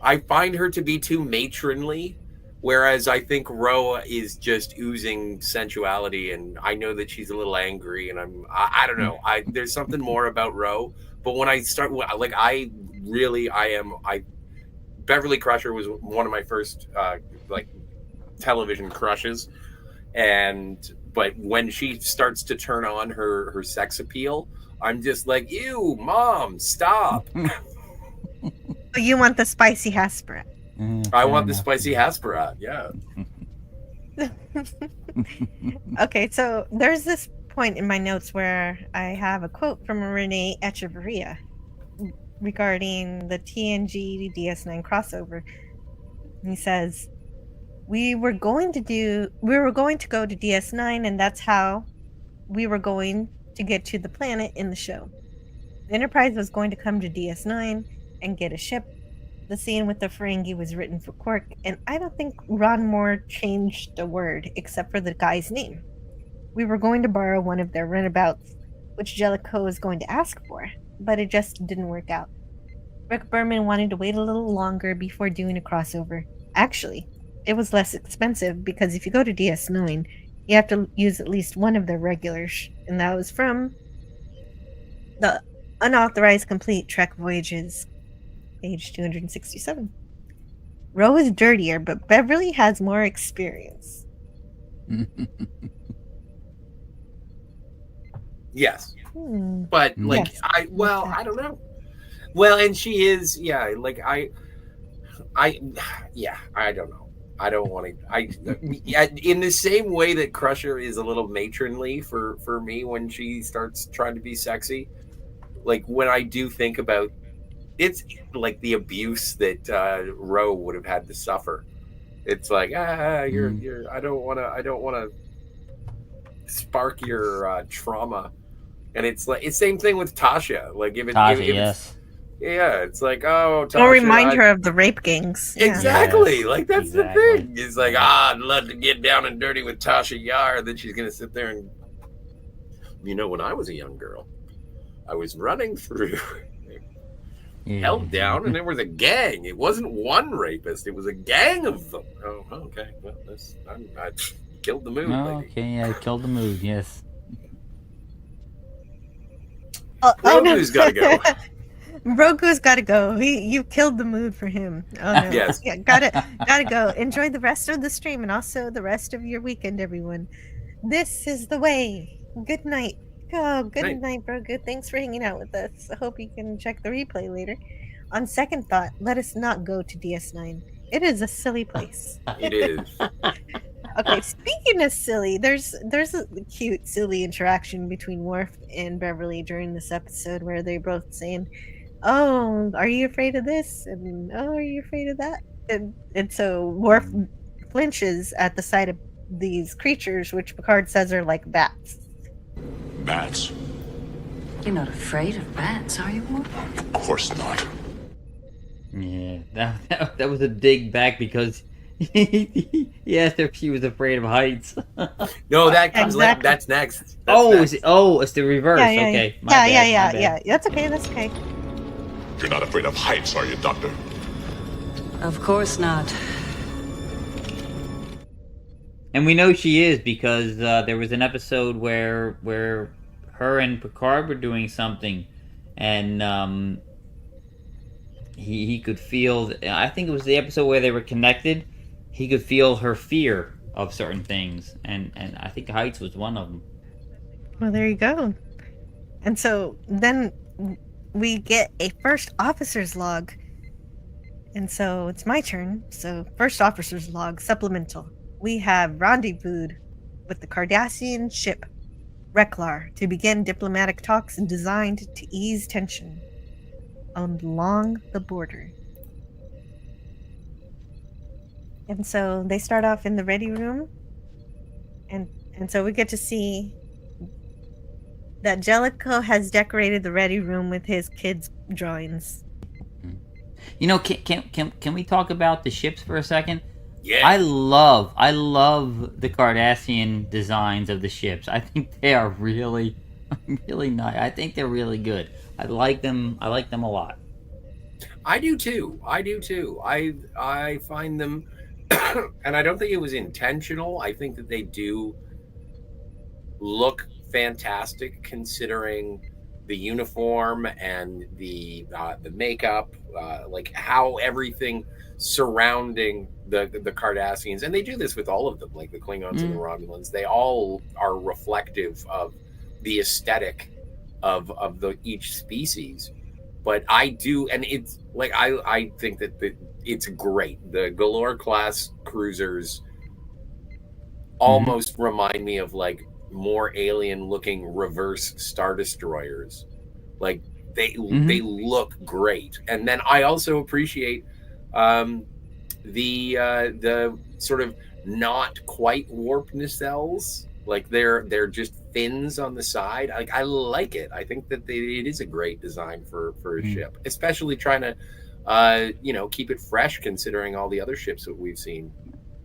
I find her to be too matronly, whereas I think Roe is just oozing sensuality, and I know that she's a little angry, and I don't know. There's something more about Roe, but when I start, like Beverly Crusher was one of my first television crushes, but when she starts to turn on her sex appeal, I'm just like, ew, mom, stop. You want the spicy Hasperat. I want the spicy Hasperat, yeah. Okay, so there's this point in my notes where I have a quote from Renee Echeverria regarding the TNG DS9 crossover. He says, we were going to go to DS9, and that's how we were going to get to the planet in the show. The Enterprise was going to come to DS9 and get a ship. The scene with the Ferengi was written for Quark, and I don't think Ron Moore changed a word except for the guy's name. We were going to borrow one of their runabouts, which Jellico was going to ask for, but it just didn't work out. Rick Berman wanted to wait a little longer before doing a crossover. Actually, it was less expensive because if you go to DS9, you have to use at least one of their regulars, and that was from the Unauthorized Complete Trek Voyages, page 267. Ro is dirtier, but Beverly has more experience. Yes. But like Yes. I don't know. Well, and she is, yeah, like I don't know. I don't want to. In the same way that Crusher is a little matronly for me when she starts trying to be sexy. Like when I do think about it's like the abuse that Ro would have had to suffer. It's like you're. I don't want to spark your trauma. And it's like it's same thing with Tasha. Like if yes. It's like, oh, Tasha, Don't remind her of the rape gangs. Yeah. Exactly. Yes, like that's the thing. It's like, I'd love to get down and dirty with Tasha Yar. Then she's gonna sit there and when I was a young girl, I was running through held down, and there was a gang. It wasn't one rapist, it was a gang of them. Oh, okay. Well, I killed the mood. Okay, I killed the mood, yes. Rogu's got to go. Rogu's got to go. You killed the mood for him. Oh no. Yes. Yeah, gotta go. Enjoy the rest of the stream and also the rest of your weekend, everyone. This is the way. Good night. Oh, good night, Rogu. Thanks for hanging out with us. I hope you can check the replay later. On second thought, let us not go to DS9. It is a silly place. It is. Okay, speaking of silly, there's a cute, silly interaction between Worf and Beverly during this episode where they're both saying, "Oh, are you afraid of this?" and "Oh, are you afraid of that?" And so Worf flinches at the sight of these creatures, which Picard says are like bats. Bats? You're not afraid of bats, are you, Worf? Of course not. Yeah, that was a dig back because he asked her if she was afraid of heights. No, that comes later. That's next. Is it? Oh, it's the reverse. Okay. My bad. Yeah. That's okay. That's okay. You're not afraid of heights, are you, Doctor? Of course not. And we know she is because there was an episode where her and Picard were doing something, and he could feel. I think it was the episode where they were connected. He could feel her fear of certain things, and I think heights was one of them. Well, there you go. And so then we get a first officer's log. And so it's my turn. So first officer's log, supplemental. We have rendezvoused with the Cardassian ship Reklar to begin diplomatic talks designed to ease tension along the border. And so they start off in the ready room. And so we get to see that Jellico has decorated the ready room with his kids' drawings. Can we talk about the ships for a second? Yeah. I love the Cardassian designs of the ships. I think they are really, really nice. I think they're really good. I like them a lot. I do too. I find them, and I don't think it was intentional. I think that they do look fantastic considering the uniform and the makeup, like how everything surrounding the Cardassians, and they do this with all of them, like the Klingons and the Romulans. They all are reflective of the aesthetic of each species. But I do, and it's like I think that it's great. The Galore class cruisers almost remind me of like more alien-looking reverse Star Destroyers. Like, they look great. And then I also appreciate the sort of not quite warp nacelles. Like, they're just fins on the side. I like it. I think that it is a great design for a ship, especially trying to keep it fresh considering all the other ships that we've seen.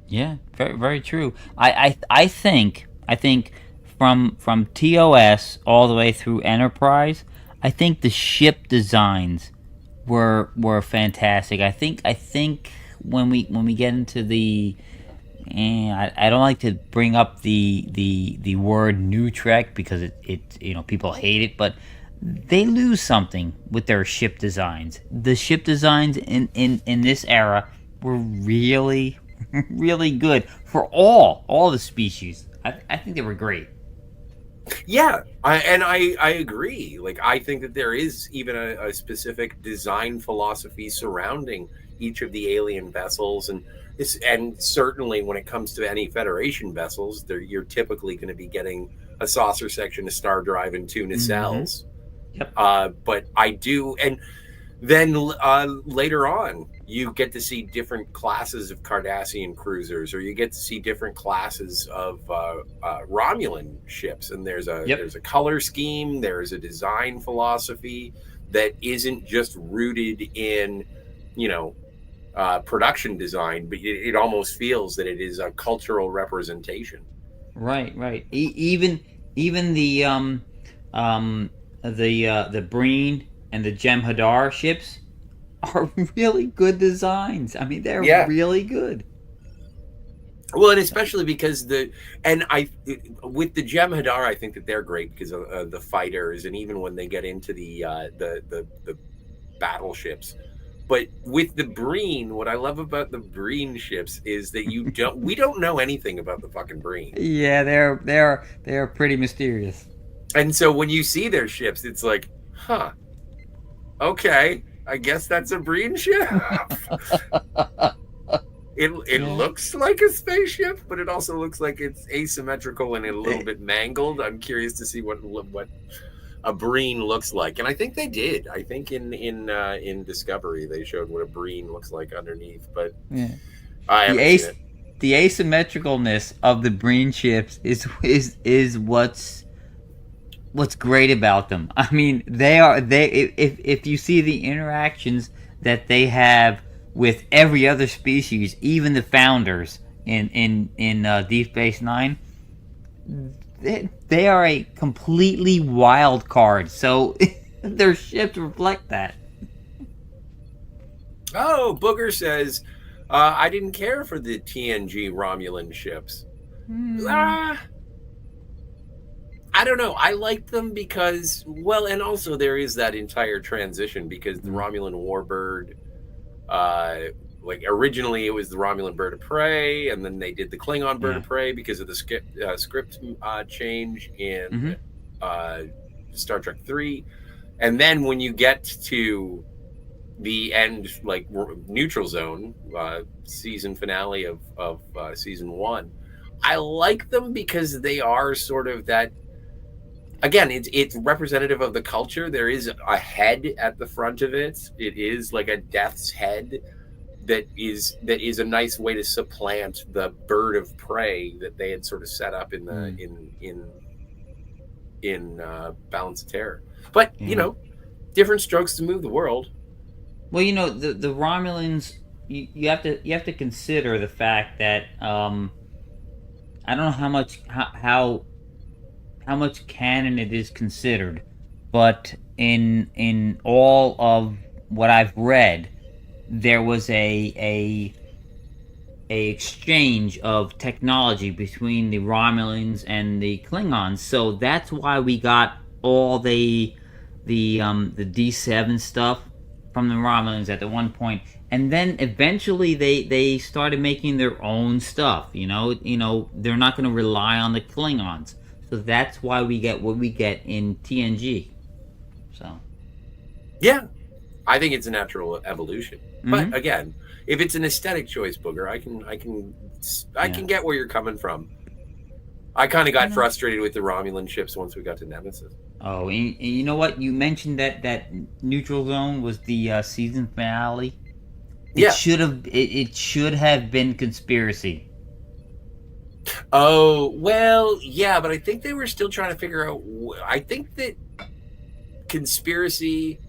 Yeah, very very true. I think from TOS all the way through Enterprise, I think the ship designs were fantastic. I think when we get into the I don't like to bring up the word new Trek because it people hate it, but they lose something with their ship designs. The ship designs in this era were really really good for all the species. I think they were great. Yeah, I agree. Like, I think that there is even a specific design philosophy surrounding each of the alien vessels, and certainly when it comes to any Federation vessels, you're typically going to be getting a saucer section, a star drive, and 2 nacelles. Yep. But I do, and then later on, you get to see different classes of Cardassian cruisers, or you get to see different classes of Romulan ships. And there's a color scheme, there's a design philosophy that isn't just rooted in, production design, but it almost feels that it is a cultural representation. Right. Even the Breen and the Jem'Hadar ships are really good designs. I mean, they're really good. Well, and especially because with the Jem'Hadar, I think that they're great because of the fighters, and even when they get into the battleships. But with the Breen, what I love about the Breen ships is that we don't know anything about the fucking Breen. Yeah, they're pretty mysterious. And so when you see their ships, it's like, huh, okay, I guess that's a Breen ship. It looks like a spaceship, but it also looks like it's asymmetrical and a little bit mangled. I'm curious to see what a Breen looks like, and I think they did. I think in Discovery they showed what a Breen looks like underneath, but I haven't seen it. The asymmetricalness of the Breen ships is what's great about them. I mean, if you see the interactions that they have with every other species, even the Founders in Deep Space Nine, they are a completely wild card. So their ships reflect that. Oh, Booger says, I didn't care for the TNG Romulan ships. I don't know. I liked them because, well, and also there is that entire transition because the Romulan Warbird, like originally it was the Romulan Bird of Prey, and then they did the Klingon Bird of Prey because of the script change in Star Trek 3. And then when you get to the end, like Neutral Zone, season finale of season 1, I like them because they are sort of that. Again, it's representative of the culture. There is a head at the front of it. It is like a death's head that is a nice way to supplant the bird of prey that they had sort of set up in the in Balance of Terror. But different strokes to move the world. Well, the Romulans. You have to consider the fact that I don't know how much canon it is considered, but in all of what I've read, there was a exchange of technology between the Romulans and the Klingons. So that's why we got all the D7 stuff from the Romulans at the one point, and then eventually they started making their own stuff. They're not going to rely on the Klingons. So that's why we get what we get in TNG. So, yeah, I think it's a natural evolution. But again, if it's an aesthetic choice, Booger, I can get where you're coming from. I kind of got frustrated with the Romulan ships once we got to Nemesis. Oh, and you know what? You mentioned that Neutral Zone was the season finale. It should have been Conspiracy. Oh, well, yeah, but I think they were still trying to figure out. I think that Conspiracy,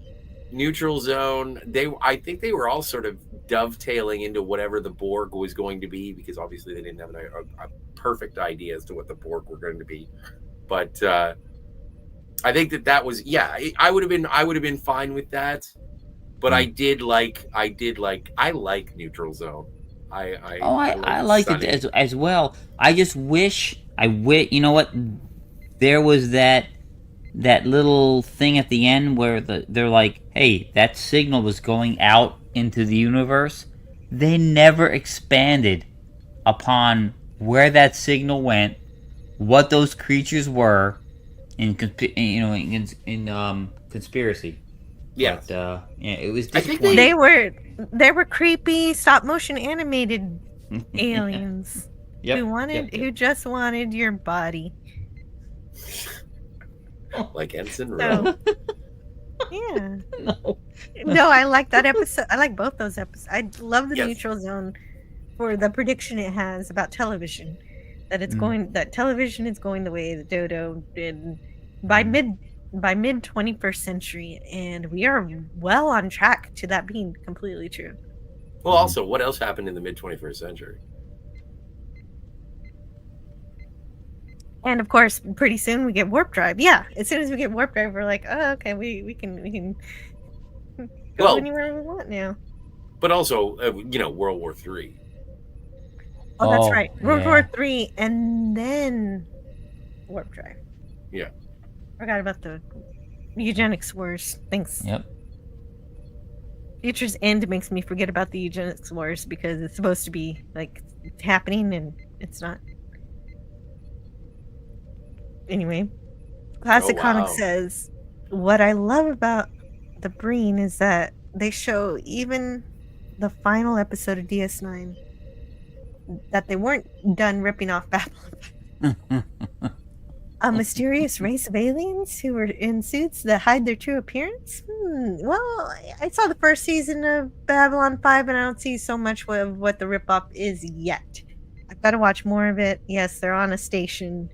Neutral Zone, I think they were all sort of dovetailing into whatever the Borg was going to be, because obviously they didn't have a perfect idea as to what the Borg were going to be. But I think that was, I would have been fine with that. But I like Neutral Zone. I liked it as well. I just wish you know what? There was that little thing at the end where they're like, hey, that signal was going out into the universe. They never expanded upon where that signal went, what those creatures were in Conspiracy. Yeah. But, it was I think they were creepy stop motion animated aliens who just wanted your body. Like Ensign Rowe. Yeah. No, I like that episode. I like both those episodes. I love the Neutral Zone for the prediction it has about television. That that television is going the way the Dodo did by mid 21st century, and we are well on track to that being completely true. Well, also, what else happened in the mid 21st century? And of course, pretty soon we get warp drive. Yeah, as soon as we get warp drive, we're like, oh, okay, we can go anywhere we want now. But also, World War III. Oh, that's right, World War III, and then warp drive. Yeah. Forgot about the eugenics wars. Thanks. Yep. Future's End makes me forget about the eugenics wars because it's supposed to be like happening and it's not. Anyway, Classic Comics says, what I love about the Breen is that they show even the final episode of DS9 that they weren't done ripping off Babylon. A mysterious race of aliens who were in suits that hide their true appearance? Well, I saw the first season of Babylon 5 and I don't see so much of what the ripoff is yet. I've got to watch more of it. Yes, they're on a station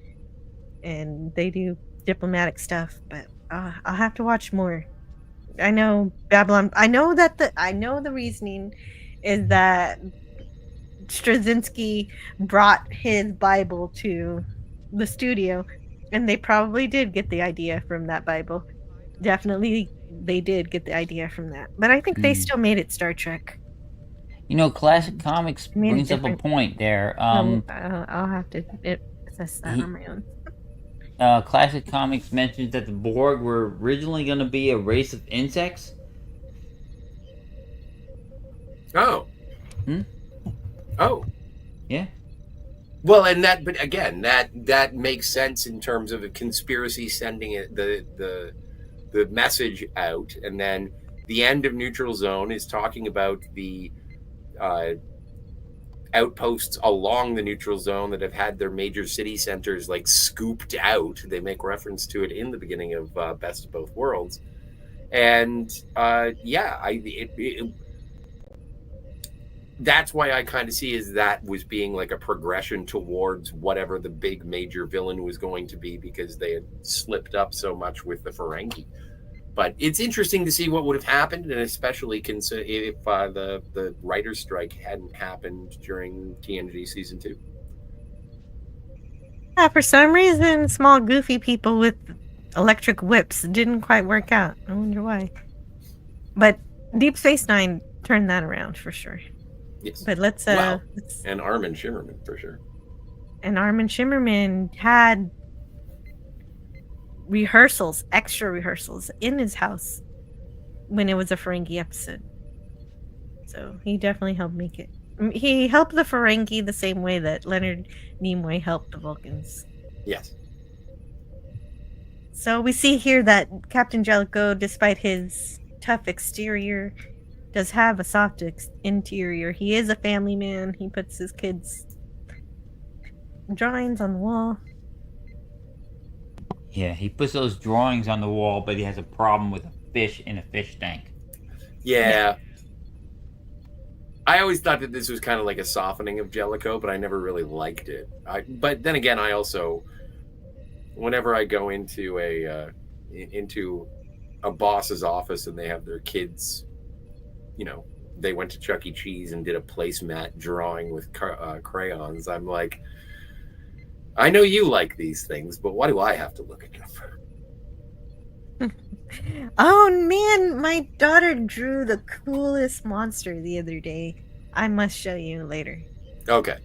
and they do diplomatic stuff, but I'll have to watch more. I know Babylon. I know the reasoning is that Straczynski brought his Bible to the studio, and they probably did get the idea from that Bible. Definitely, they did get the idea from that. But I think they still made it Star Trek. Classic Comics brings up a point there. I'll have to assess that on my own. Classic Comics mentions that the Borg were originally going to be a race of insects. Oh. Oh. Yeah. Well, but again, that makes sense in terms of a conspiracy sending the message out, and then the end of Neutral Zone is talking about the outposts along the Neutral Zone that have had their major city centers like scooped out. They make reference to it in the beginning of Best of Both Worlds, and that's why I kind of see as that was being like a progression towards whatever the big major villain was going to be, because they had slipped up so much with the Ferengi. But it's interesting to see what would have happened, and especially if the writer's strike hadn't happened during TNG Season 2. Yeah, for some reason, small goofy people with electric whips didn't quite work out. I wonder why. But Deep Space Nine turned that around for sure. Yes. But let's and Armin Shimmerman for sure. And Armin Shimmerman had extra rehearsals in his house when it was a Ferengi episode. So he definitely helped make it. He helped the Ferengi the same way that Leonard Nimoy helped the Vulcans. Yes. So we see here that Captain Jellico, despite his tough exterior, does have a soft interior. He is a family man. He puts his kids' drawings on the wall. Yeah, he puts those drawings on the wall, but he has a problem with a fish in a fish tank. Yeah. I always thought that this was kind of like a softening of Jellico, but I never really liked it. But then again, I also, whenever I go into a boss's office and they have their kids, they went to Chuck E. Cheese and did a placemat drawing with crayons. I'm like, I know you like these things, but why do I have to look at them? Oh man, my daughter drew the coolest monster the other day. I must show you later. Okay.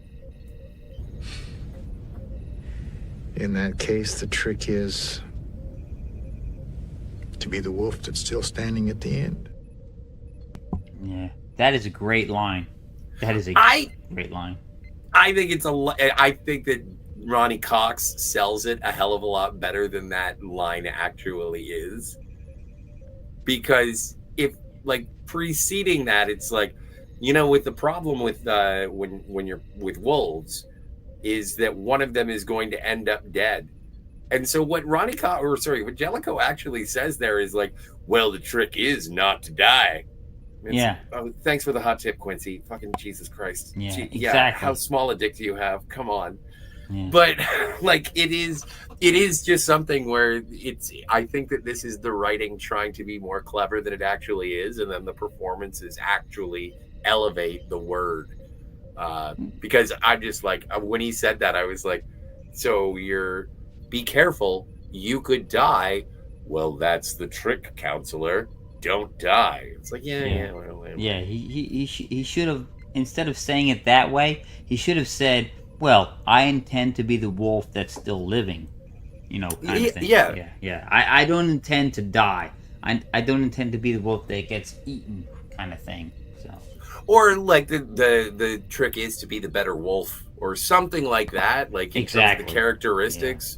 In that case, the trick is to be the wolf that's still standing at the end. Yeah, that is a great line. That is a great line. I think I think that Ronnie Cox sells it a hell of a lot better than that line actually is. Because if, like, preceding that, it's like, with the problem with when you're with wolves is that one of them is going to end up dead. And so what what Jellico actually says there is like, well, the trick is not to die. Thanks for the hot tip, Quincy. Fucking Jesus Christ. Yeah, Yeah, exactly. how small a dick do you have? Come on. Yeah. But like it is just something where I think that this is the writing trying to be more clever than it actually is, and then the performances actually elevate the word. Because I'm just like, when he said that, I was like, so be careful, you could die. Well, that's the trick, counselor. Don't die. It's like, yeah. He should have, instead of saying it that way, he should have said, well, I intend to be the wolf that's still living, kind of thing. Yeah. I don't intend to die. I don't intend to be the wolf that gets eaten, kind of thing. So, or like the trick is to be the better wolf, or something like that. Like in terms of the characteristics.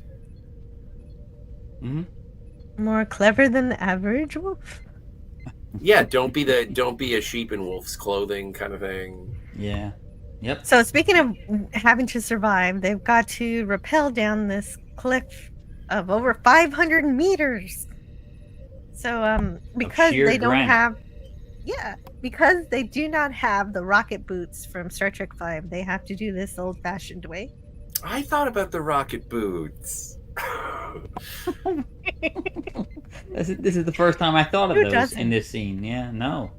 Yeah. Mm-hmm. More clever than the average wolf. Yeah, don't be a sheep in wolf's clothing, kind of thing. Yeah. Yep. So speaking of having to survive, they've got to rappel down this cliff of over 500 meters. So because they don't have, because they do not have the rocket boots from Star Trek V, they have to do this old-fashioned way. I thought about the rocket boots. This is the first time I thought of those in this scene. Yeah, no.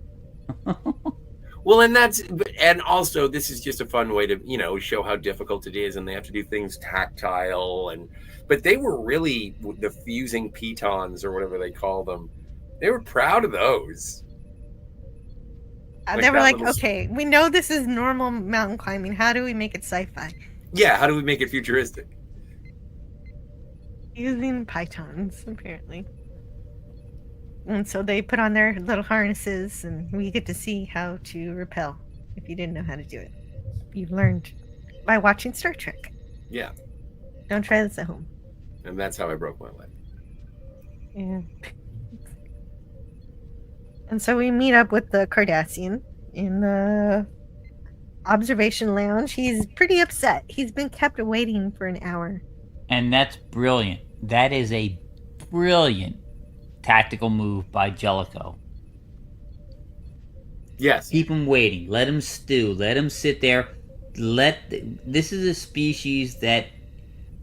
Well, and also this is just a fun way to, show how difficult it is, and they have to do things tactile, but they were really, the fusing pitons or whatever they call them, they were proud of those. They were like, okay, we know this is normal mountain climbing. How do we make it sci-fi? Yeah, how do we make it futuristic? Using pitons, apparently. And so they put on their little harnesses, and we get to see how to rappel, if you didn't know how to do it. You've learned by watching Star Trek. Yeah. Don't try this at home. And that's how I broke my leg. Yeah. And so we meet up with the Cardassian in the observation lounge. He's pretty upset. He's been kept waiting for an hour. And that's brilliant. That is a brilliant tactical move by Jellico. Yes. Keep him waiting. Let him stew. Let him sit there. This is a species that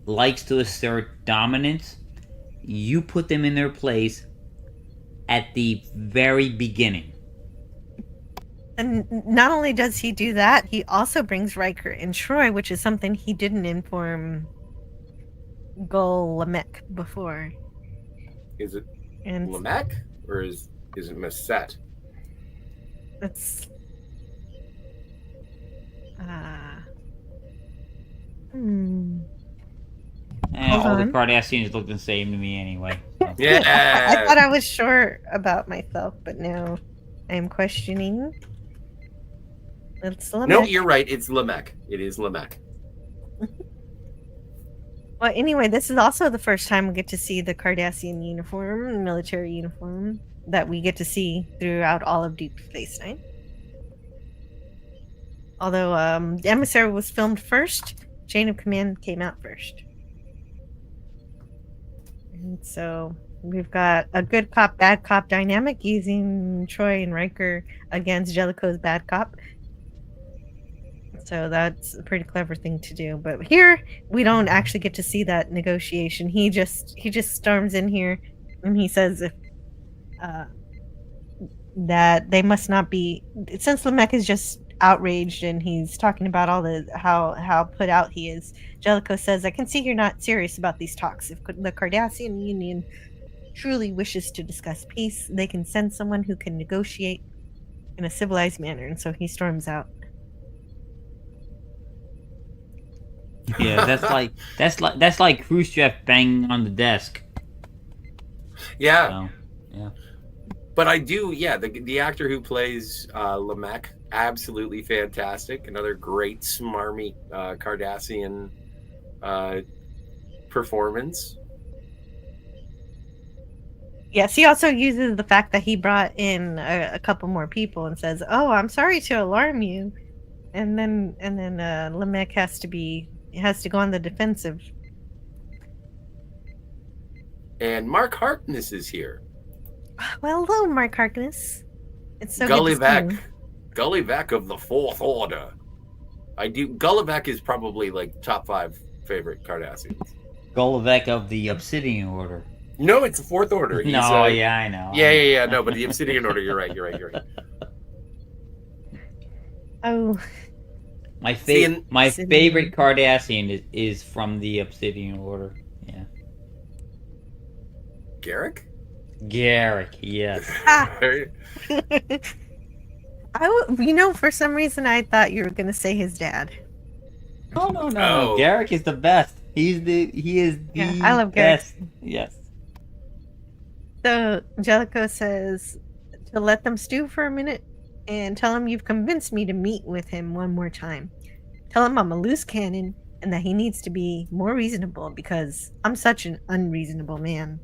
likes to assert dominance. You put them in their place at the very beginning. And not only does he do that, he also brings Riker and Troy, which is something he didn't inform Gul Madred before. Is it Lamech or is it Masset? That's all the Cardassians look the same to me anyway. So. Yeah. I thought I was sure about myself, but now I'm questioning. It's Lamech. No, you're right. It's Lamech. It is Lamech. Well, anyway, this is also the first time we get to see the Cardassian uniform, military uniform, that we get to see throughout all of Deep Space Nine. Although the Emissary was filmed first, Chain of Command came out first. And so we've got a good cop, bad cop dynamic using Troy and Riker against Jellico's bad cop. So that's a pretty clever thing to do. But here we don't actually get to see that negotiation. He just storms in here and he says if that they must not be, since Lamech is just outraged and he's talking about all the how put out he is. Jellico says, I can see you're not serious about these talks. If the Cardassian Union truly wishes to discuss peace, they can send someone who can negotiate in a civilized manner. And so he storms out. Yeah, that's like Khrushchev banging on the desk. Yeah. So, yeah. But I do, yeah, the actor who plays Lamech, absolutely fantastic. Another great smarmy Cardassian performance. Yes, he also uses the fact that he brought in a couple more people and says, "Oh, I'm sorry to alarm you," and then Lamech has to go on the defensive. And Mark Harkness is here. Well, hello, Mark Harkness. It's so good to see you. Gullivec of the Fourth Order. Gullivec is probably like top 5 favorite Cardassians. Gullivec of the Obsidian Order. No, it's the Fourth Order. Yeah, I know. Yeah. No, but the Obsidian Order. You're right. Oh. My favorite Cardassian is from the Obsidian Order. Yeah. Garrick, yes. For some reason I thought you were going to say his dad. No. Garrick is the best. He is the I love best. Garrick. Yes. So Jellico says to let them stew for a minute and tell him you've convinced me to meet with him one more time. Tell him I'm a loose cannon and that he needs to be more reasonable because I'm such an unreasonable man.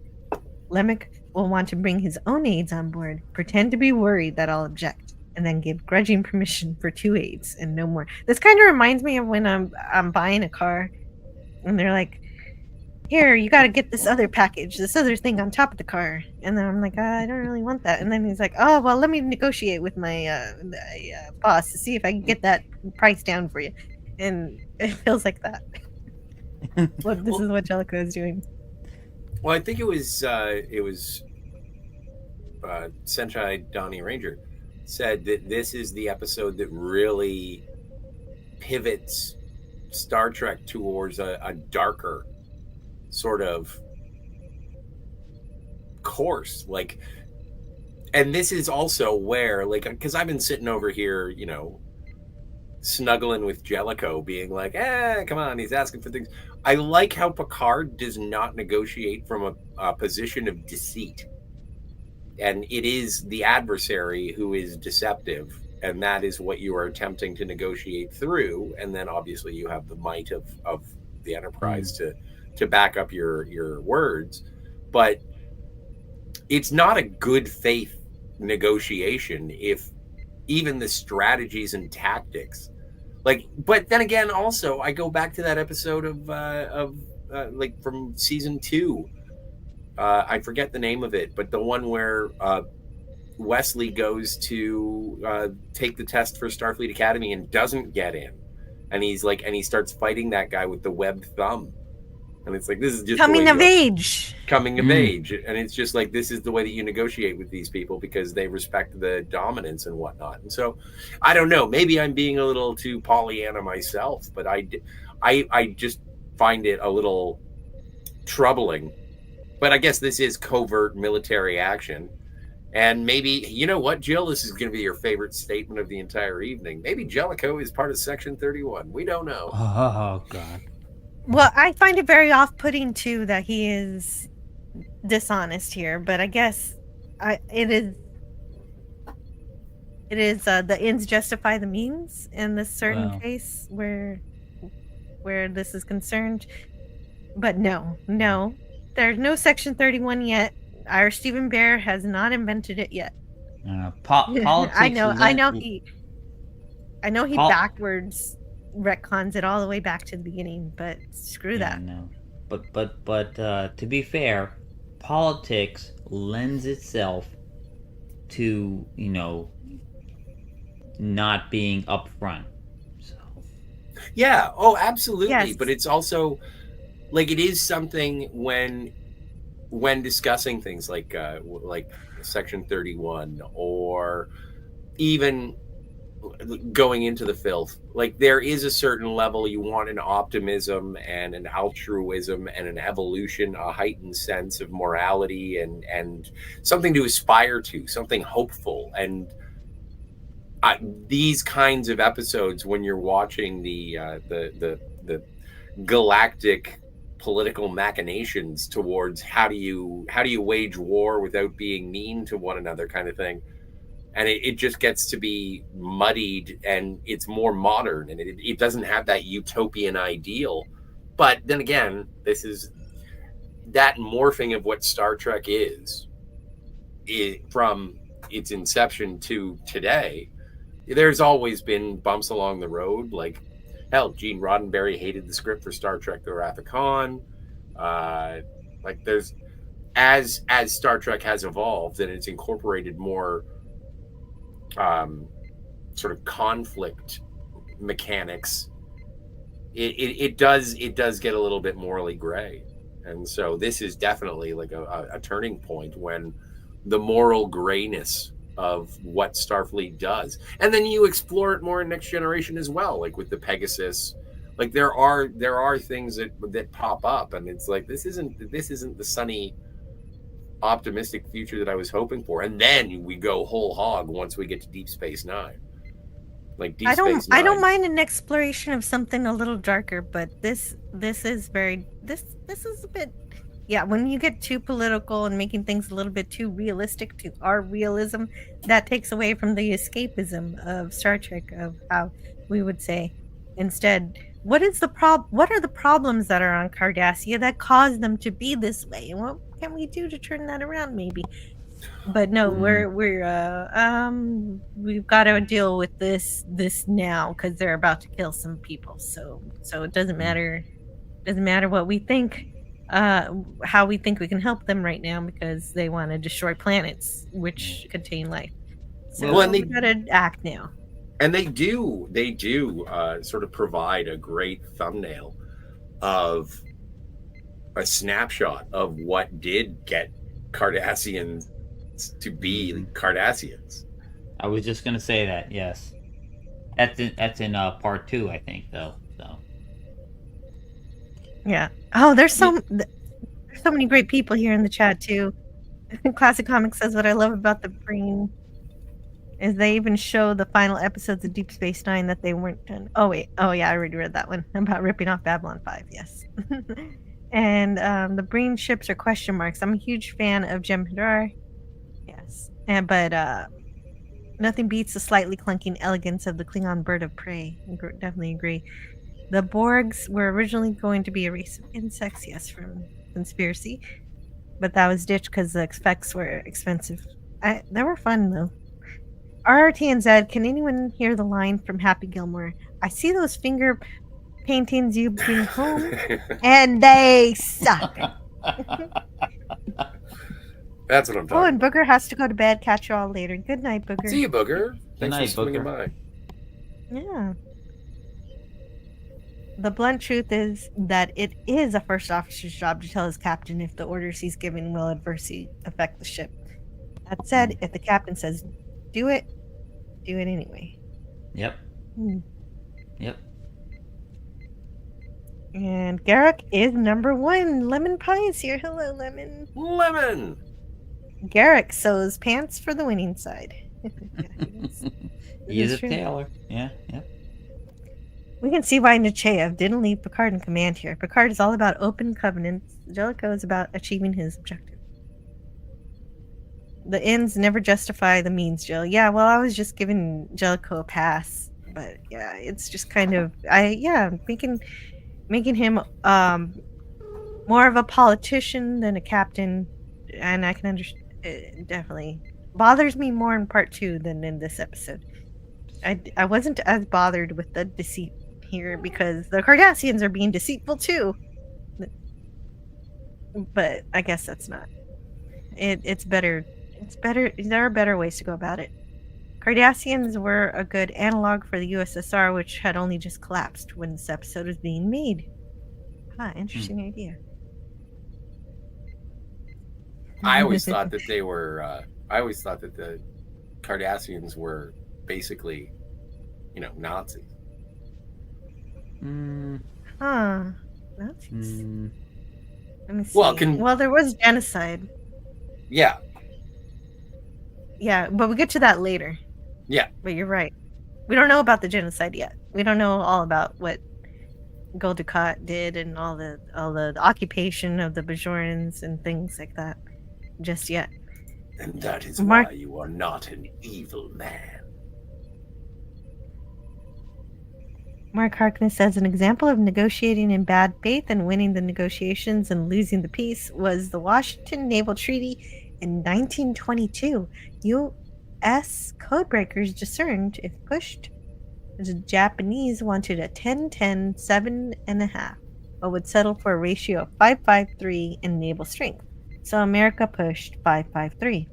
Lamech will want to bring his own aides on board, pretend to be worried that I'll object, and then give grudging permission for 2 aides and no more. This kind of reminds me of when I'm buying a car and they're like, here, you got to get this other package, this other thing on top of the car. And then I'm like, I don't really want that. And then he's like, oh, well, let me negotiate with my boss to see if I can get that price down for you. And it feels like that. This is what Jellico is doing. Well, I think it was Senshai Donnie Ranger said that this is the episode that really pivots Star Trek towards a darker sort of course. Like, and this is also where, like, because I've been sitting over here, snuggling with Jellico, being like, come on, he's asking for things. I like how Picard does not negotiate from a position of deceit. And it is the adversary who is deceptive, and that is what you are attempting to negotiate through. And then obviously you have the might of the Enterprise to back up your words. But it's not a good faith negotiation if even the strategies and tactics, but then again, also I go back to that episode of from season 2. I forget the name of it, but the one where Wesley goes to take the test for Starfleet Academy and doesn't get in, and he starts fighting that guy with the webbed thumb. And it's like, this is just coming of age. And it's just like, this is the way that you negotiate with these people because they respect the dominance and whatnot. And so, I don't know, maybe I'm being a little too Pollyanna myself, but I just find it a little troubling. But I guess this is covert military action. And maybe, you know what, Jill, this is going to be your favorite statement of the entire evening. Maybe Jellico is part of Section 31. We don't know. Oh, God. Well, I find it very off-putting, too, that he is dishonest here. But I guess it is the ends justify the means in this certain case where this is concerned. But no. There's no Section 31 yet. Our Stephen Bear has not invented it yet. Politics. I know he backwards retcons it all the way back to the beginning, but screw that. No. But to be fair, politics lends itself to, not being upfront. Yeah. Oh, absolutely. Yes. But it's also like it is something when discussing things like Section 31 or even going into the filth, like there is a certain level you want an optimism and an altruism and an evolution, a heightened sense of morality and something to aspire to, something hopeful. And these kinds of episodes, when you're watching the galactic political machinations towards how do you wage war without being mean to one another, kind of thing, and it just gets to be muddied, and it's more modern, and it doesn't have that utopian ideal. But then again, this is that morphing of what Star Trek is from its inception to today. There's always been bumps along the road. Like, hell, Gene Roddenberry hated the script for Star Trek: The Wrath of Khan. Like, there's as Star Trek has evolved and it's incorporated more sort of conflict mechanics, it does get a little bit morally gray. And so this is definitely like a turning point when the moral grayness of what Starfleet does, and then you explore it more in Next Generation as well, like with the Pegasus. Like there are things that pop up, and it's like this isn't the sunny, optimistic future that I was hoping for. And then we go whole hog once we get to Deep Space Nine. Like Deep Space Nine. I don't mind an exploration of something a little darker, but this is a bit. Yeah, when you get too political and making things a little bit too realistic to our realism, that takes away from the escapism of Star Trek, of how we would say. Instead, what are the problems that are on Cardassia that cause them to be this way? And what can we do to turn that around, maybe? But no, we've got to deal with this now because they're about to kill some people. So it doesn't matter what we think. How we think we can help them right now because they want to destroy planets which contain life. So we gotta act now. And they do sort of provide a great thumbnail of a snapshot of what did get Cardassians to be Cardassians. I was just gonna say that. Yes, that's in part 2, I think, though. So. Yeah. Oh, there's so many great people here in the chat too. Classic Comics says, what I love about the brain is they even show the final episodes of Deep Space Nine that they weren't done. Oh wait. Oh yeah, I already read that one about ripping off Babylon 5. Yes. And the Breen ships are question marks. I'm a huge fan of Jem'Hadar. Yes. But nothing beats the slightly clunking elegance of the Klingon bird of prey. Definitely agree. The Borgs were originally going to be a race of insects, yes, from Conspiracy, but that was ditched because the effects were expensive. They were fun, though. RRTNZ, can anyone hear the line from Happy Gilmore? I see those finger paintings you bring home, and they suck. That's what I'm talking about. Oh, and Booger has to go to bed. Catch you all later. Good night, Booger. See you, Booger. Good night, Booger. Yeah. The blunt truth is that it is a first officer's job to tell his captain if the orders he's giving will adversely affect the ship. That said, if the captain says do it anyway. Yep. Yep. And Garrick is number 1. Lemon Pie is here. Hello, Lemon. Lemon! Garrick sews pants for the winning side. He is a tailor. Yeah, yep. We can see why Nechayev didn't leave Picard in command here. Picard is all about open covenants. Jellico is about achieving his objective. The ends never justify the means, Jill. Yeah, well, I was just giving Jellico a pass. But yeah, it's just kind of... making him more of a politician than a captain. And I can understand... It definitely bothers me more in part 2 than in this episode. I wasn't as bothered with the deceit here because the Cardassians are being deceitful too. But I guess that's not It's better. It's better. There are better ways to go about it. Cardassians were a good analog for the USSR, which had only just collapsed when this episode was being made. Interesting idea. I always thought that they were. I always thought that the Cardassians were basically, Nazis. Nazis. Let me see. Well, there was genocide. Yeah. Yeah, but we'll get to that later. Yeah. But you're right. We don't know about the genocide yet. We don't know all about what Gul did and all the occupation of the Bajorans and things like that just yet. And that is why you are not an evil man. Mark Harkness says an example of negotiating in bad faith and winning the negotiations and losing the peace was the Washington Naval Treaty in 1922. U.S. codebreakers discerned, if pushed, the Japanese wanted a 10-10, 7.5, but would settle for a ratio of 5.53 in naval strength. So America pushed 5.53.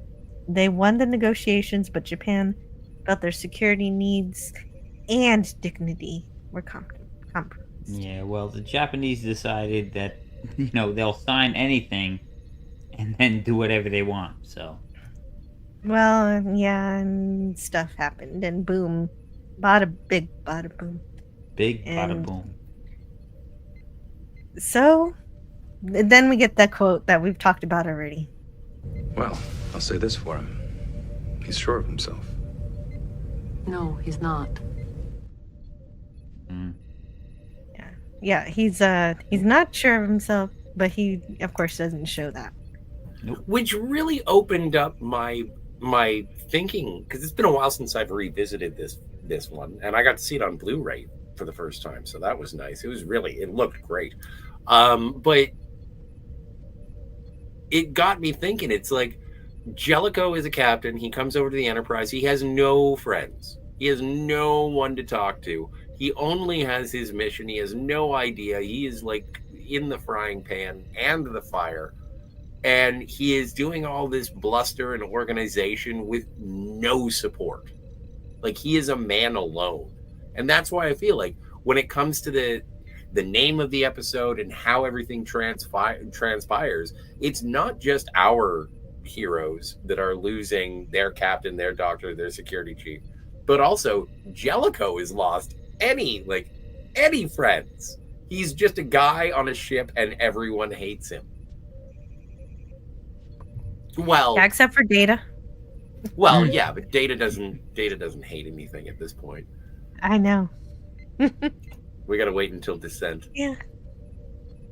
They won the negotiations, but Japan felt their security needs and dignity were compromised. Yeah, well, the Japanese decided that, they'll sign anything and then do whatever they want, so. Well, yeah, and stuff happened, and boom. Bada boom. Big bada boom. So, then we get that quote that we've talked about already. Well, I'll say this for him. He's sure of himself. No, he's not. Yeah, he's not sure of himself, but he, of course, doesn't show that. Nope. Which really opened up my thinking, because it's been a while since I've revisited this one, and I got to see it on Blu-ray for the first time, so that was nice. It looked great. But it got me thinking. It's like Jellico is a captain. He comes over to the Enterprise. He has no friends. He has no one to talk to. He only has his mission. He has no idea. He is like in the frying pan and the fire. And he is doing all this bluster and organization with no support. Like, he is a man alone. And that's why I feel like when it comes to the name of the episode and how everything transpires, it's not just our heroes that are losing their captain, their doctor, their security chief, but also Jellico has lost any friends. He's just a guy on a ship and everyone hates him. Well, yeah, except for Data. Well, yeah, but Data doesn't hate anything at this point. I know. We gotta wait until Descent. Yeah.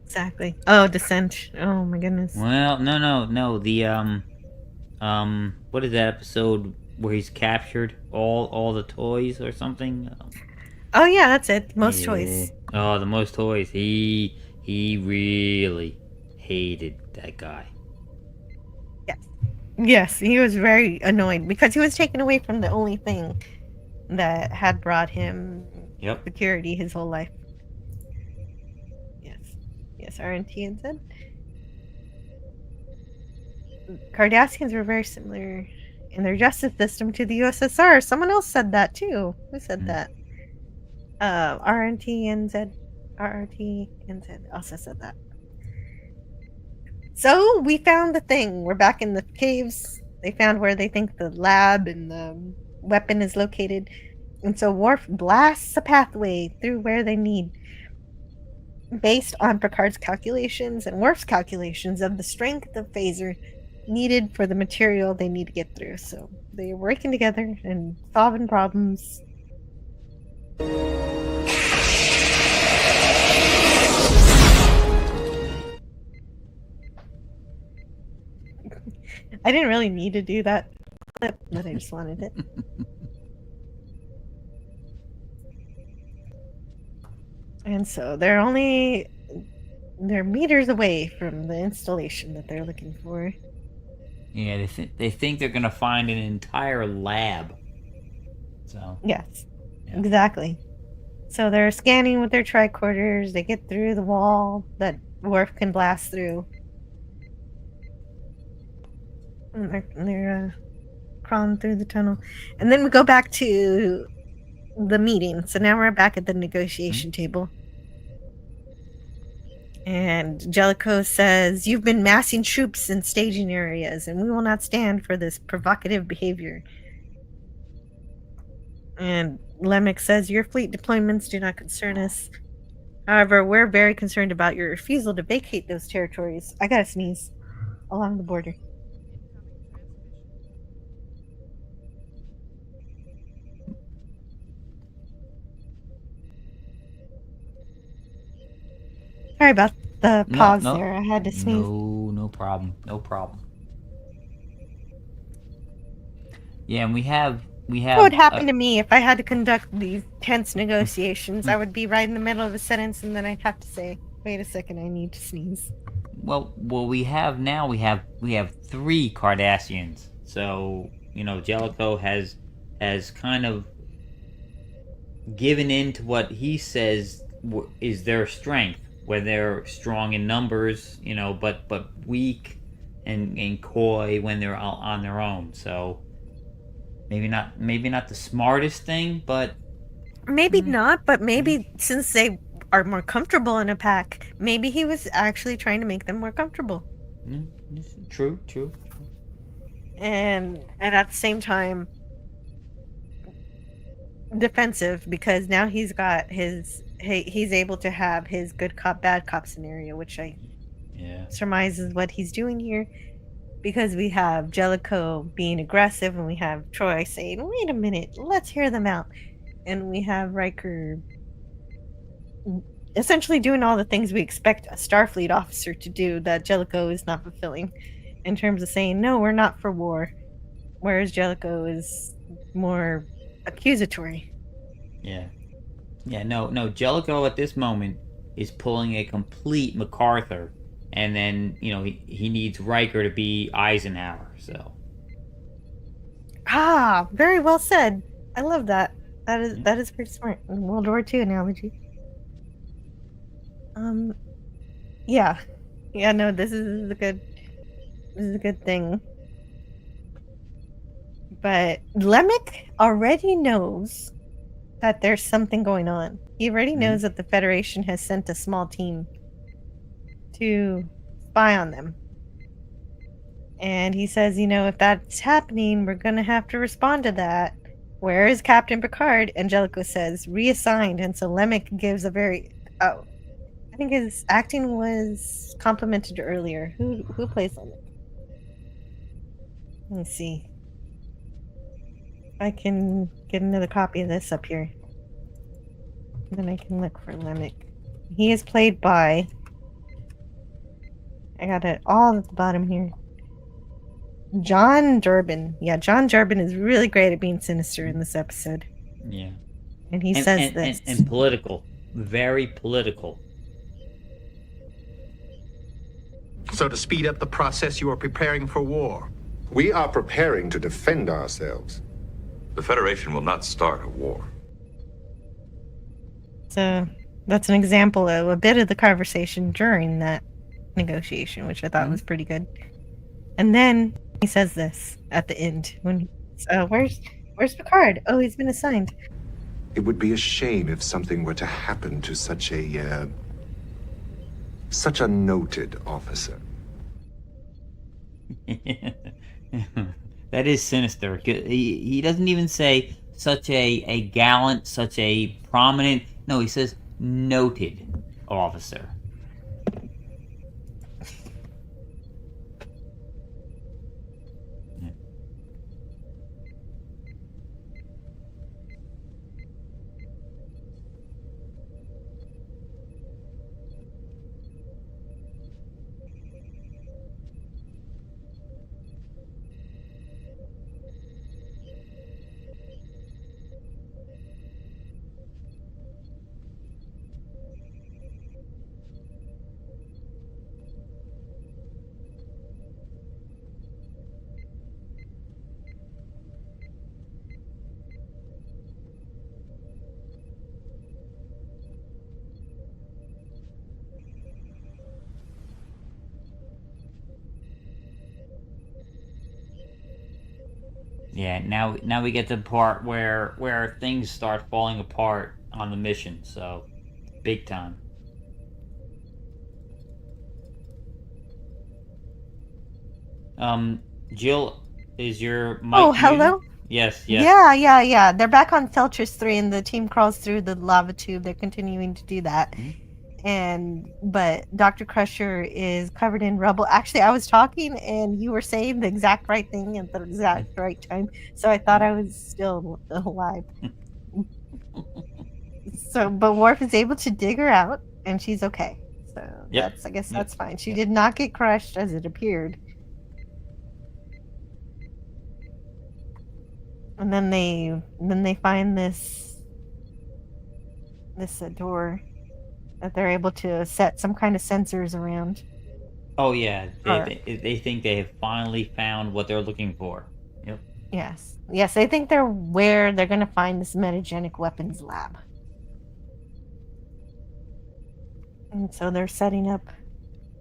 Exactly. Oh, Descent. Oh my goodness. Well, no. The what is that episode where he's captured all the toys or something? Oh yeah, that's it. Most toys. Oh, the most toys. He really hated that guy. Yes, he was very annoyed because he was taken away from the only thing that had brought him security his whole life. Yes, RNT and said. Cardassians were very similar in their justice system to the USSR. Someone else said that too. Who said that? RNT and Z also said that. So we found the thing. We're back in the caves. They found where they think the lab and the weapon is located. And so Worf blasts a pathway through where they need, based on Picard's calculations and Worf's calculations of the strength of phaser needed for the material they need to get through. So they're working together and solving problems. I didn't really need to do that clip, but I just wanted it. And so they're meters away from the installation that they're looking for. Yeah, they think they're gonna find an entire lab. So yes, exactly. So they're scanning with their tricorders. They get through the wall that Worf can blast through. And they're crawling through the tunnel. And then we go back to the meeting. So now we're back at the negotiation table. And Jellico says, "You've been massing troops in staging areas, and we will not stand for this provocative behavior." And Lemek says, "Your fleet deployments do not concern us. However, we're very concerned about your refusal to vacate those territories." I gotta sneeze. Along the border. Sorry about the pause there. I had to sneeze. No problem. No problem. Yeah, and we have. What would happen to me if I had to conduct these tense negotiations? I would be right in the middle of a sentence, and then I'd have to say, "Wait a second, I need to sneeze." Well, we have 3 Cardassians. So Jellico has kind of given in to what he says is their strength, where they're strong in numbers, but weak and coy when they're on their own. So maybe not the smartest thing, but maybe not. But maybe since they are more comfortable in a pack, maybe he was actually trying to make them more comfortable. True. And at the same time, defensive, because now he's got he's able to have his good cop bad cop scenario, which I surmise is what he's doing here, because we have Jellico being aggressive and we have Troy saying, "Wait a minute, let's hear them out," and we have Riker essentially doing all the things we expect a Starfleet officer to do that Jellico is not fulfilling, in terms of saying, "No, we're not for war," whereas Jellico is more accusatory. No, Jellico at this moment is pulling a complete MacArthur, and then he needs Riker to be Eisenhower. So very well said. I love that. That is pretty smart. World War II analogy. No, this is a good thing. But Lemek already knows that there's something going on. He already knows that the Federation has sent a small team to spy on them. And he says, if that's happening, we're going to have to respond to that. Where is Captain Picard? And Jellico says, "Reassigned." And so Lemek gives a very... I think his acting was complimented earlier. Who plays Lemek? Let me see. I can get another copy of this up here. Then I can look for Lemek. He is played by... I got it all at the bottom here. John Durbin. Yeah, John Durbin is really great at being sinister in this episode. Yeah. And he says this. And political. Very political. So to speed up the process, you are preparing for war. We are preparing to defend ourselves. The Federation will not start a war. So that's an example of a bit of the conversation during that negotiation, which I thought was pretty good. And then he says this at the end when where's Picard? Oh, he's been assigned. It would be a shame if something were to happen to such a noted officer. That is sinister. He doesn't even say such a gallant, such a prominent. No, he says noted officer. Yeah, now we get to the part where things start falling apart on the mission. So, big time. Jill, is your mic Oh, muted? hello? Yes. Yeah. They're back on Feltress 3 and the team crawls through the lava tube. They're continuing to do that. But Dr. Crusher is covered in rubble. Actually, I was talking and you were saying the exact right thing at the exact right time. So I thought I was still alive. But Worf is able to dig her out and she's okay. So I guess that's fine. She did not get crushed as it appeared. And then they find this door that they're able to set some kind of sensors around. Oh yeah, they think they have finally found what they're looking for. Yep. Yes, they think they're where they're going to find this metagenic weapons lab. And so they're setting up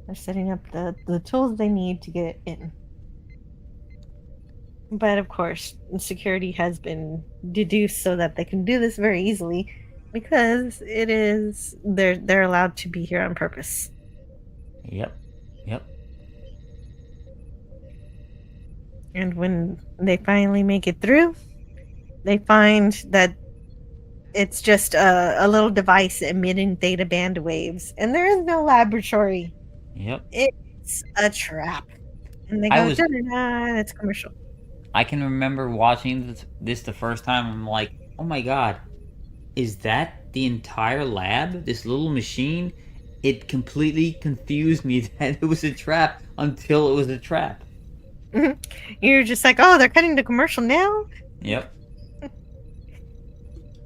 the tools they need to get in. But of course, security has been deduced so that they can do this very easily because they're allowed to be here on purpose. Yep. And when they finally make it through, they find that it's just a little device emitting theta band waves, and there is no laboratory. Yep. It's a trap. And they go, it's commercial. I can remember watching this the first time. I'm like, oh my god, is that the entire lab? This little machine? It completely confused me that it was a trap until it was a trap. You're just like, oh, they're cutting the commercial now? Yep.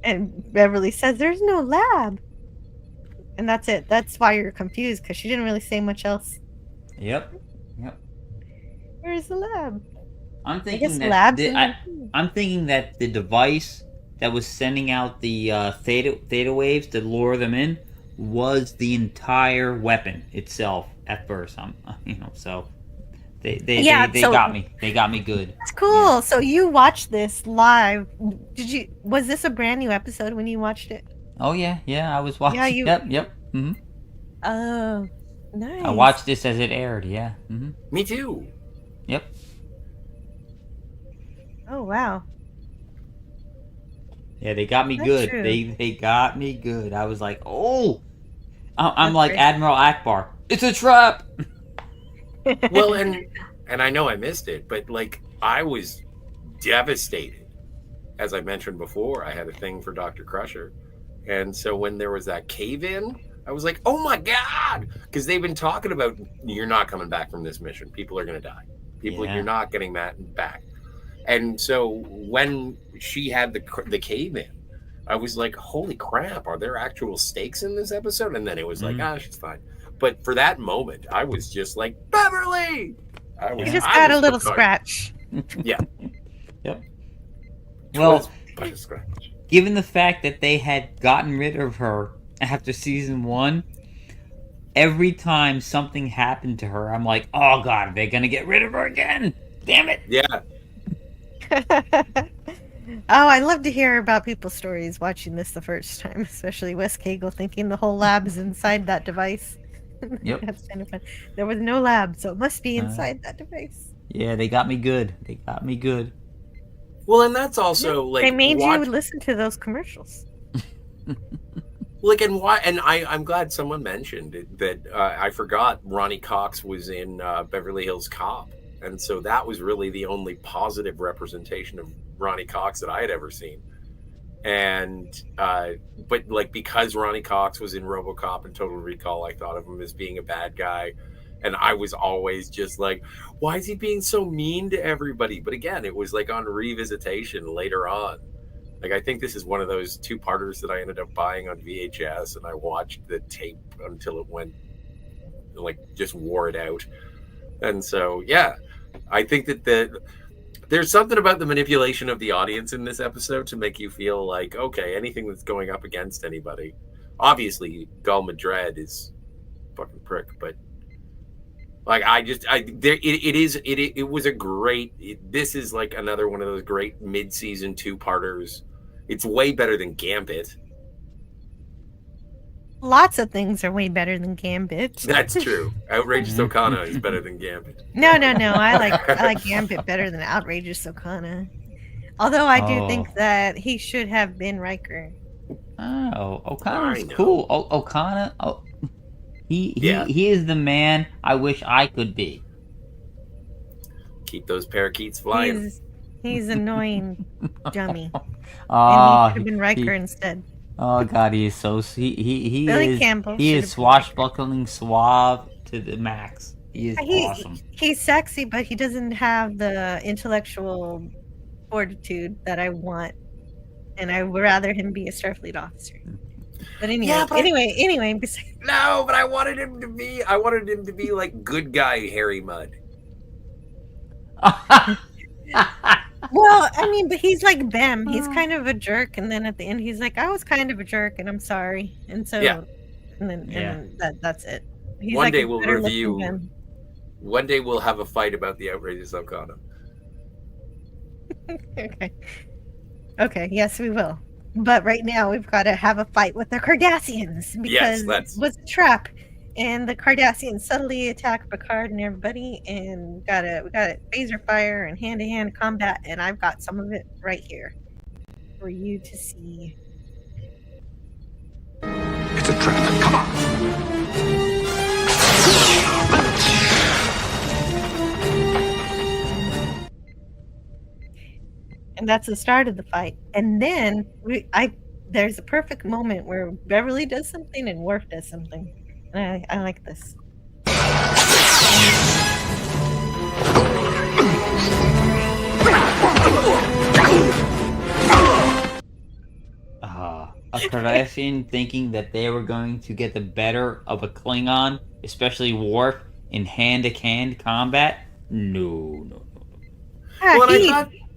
And Beverly says, there's no lab. And that's it. That's why you're confused, because she didn't really say much else. Yep. Where's the lab? I'm thinking that the device that was sending out the theta waves to lure them in was the entire weapon itself at first. So they got me. They got me good. That's cool. Yeah. So you watched this live. Was this a brand new episode when you watched it? Oh yeah. I was watching. Yep. Mm-hmm. Oh, nice. I watched this as it aired. Yeah. Mm-hmm. Me too. Yep. Oh wow. Yeah, they got me good. True. They got me good. I was like, oh, I'm like crazy. Admiral Akbar. It's a trap. Well, and I know I missed it, but like I was devastated. As I mentioned before, I had a thing for Dr. Crusher, and so when there was that cave-in, I was like, oh my god, because they've been talking about you're not coming back from this mission. People are going to die. You're not getting that back. And so when she had the cave-in, I was like, holy crap, are there actual stakes in this episode? And then it was like, she's fine. But for that moment, I was just like, Beverly! You just got a little scratch. Yeah. Yep. Well, given the fact that they had gotten rid of her after season 1, every time something happened to her, I'm like, oh god, they're gonna get rid of her again! Damn it! Yeah. Oh, I love to hear about people's stories watching this the first time, especially Wes Cagle thinking the whole lab is inside that device. Yep. That's kind of fun. There was no lab, so it must be inside that device. Yeah, they got me good. Well, and that's also like they made you listen to those commercials. Like, and why? And I'm glad someone mentioned it, that I forgot Ronnie Cox was in Beverly Hills Cop. And so that was really the only positive representation of Ronnie Cox that I had ever seen. And, but like, because Ronnie Cox was in RoboCop and Total Recall, I thought of him as being a bad guy. And I was always just like, why is he being so mean to everybody? But again, it was like on revisitation later on. Like, I think this is one of those 2-parters that I ended up buying on VHS, and I watched the tape until it went, like, just wore it out. And so, yeah, I think that there's something about the manipulation of the audience in this episode to make you feel like, okay, anything that's going up against anybody. Obviously, Gul Madred is fucking prick, but Like it was a great. This is like another one of those great mid-season two-parters. It's way better than Gambit. Lots of things are way better than Gambit. That's true. Outrageous Okana is better than Gambit. No. I like Gambit better than Outrageous Okana. Although I do think that he should have been Riker. Oh, Okana's cool. Okana. Oh, he is the man I wish I could be. Keep those parakeets flying. He's annoying, dummy. Oh, and he should have been Riker instead. Oh God, he is so he Billy is Campbell he is swashbuckling suave to the max. He is awesome. He's sexy, but he doesn't have the intellectual fortitude that I want, and I would rather him be a Starfleet officer. But anyway, anyway. No, but I wanted him to be like good guy Harry Mudd. Well, I mean, but he's like Bem. He's kind of a jerk, and then at the end, he's like, "I was kind of a jerk, and I'm sorry." And so, and then that's it. He's One like day a we'll better review. looking Bem. One day we'll have a fight about the Outrageous Okana. Okay. Yes, we will. But right now, we've got to have a fight with the Cardassians because it was a trap. And the Cardassians subtly attack Picard and everybody, and we got phaser fire and hand-to-hand combat, and I've got some of it right here for you to see. It's a trap. Come on. And that's the start of the fight. And then there's a perfect moment where Beverly does something and Worf does something. And I like this. A Cardassian thinking that they were going to get the better of a Klingon, especially Worf, in hand-to-hand combat? No.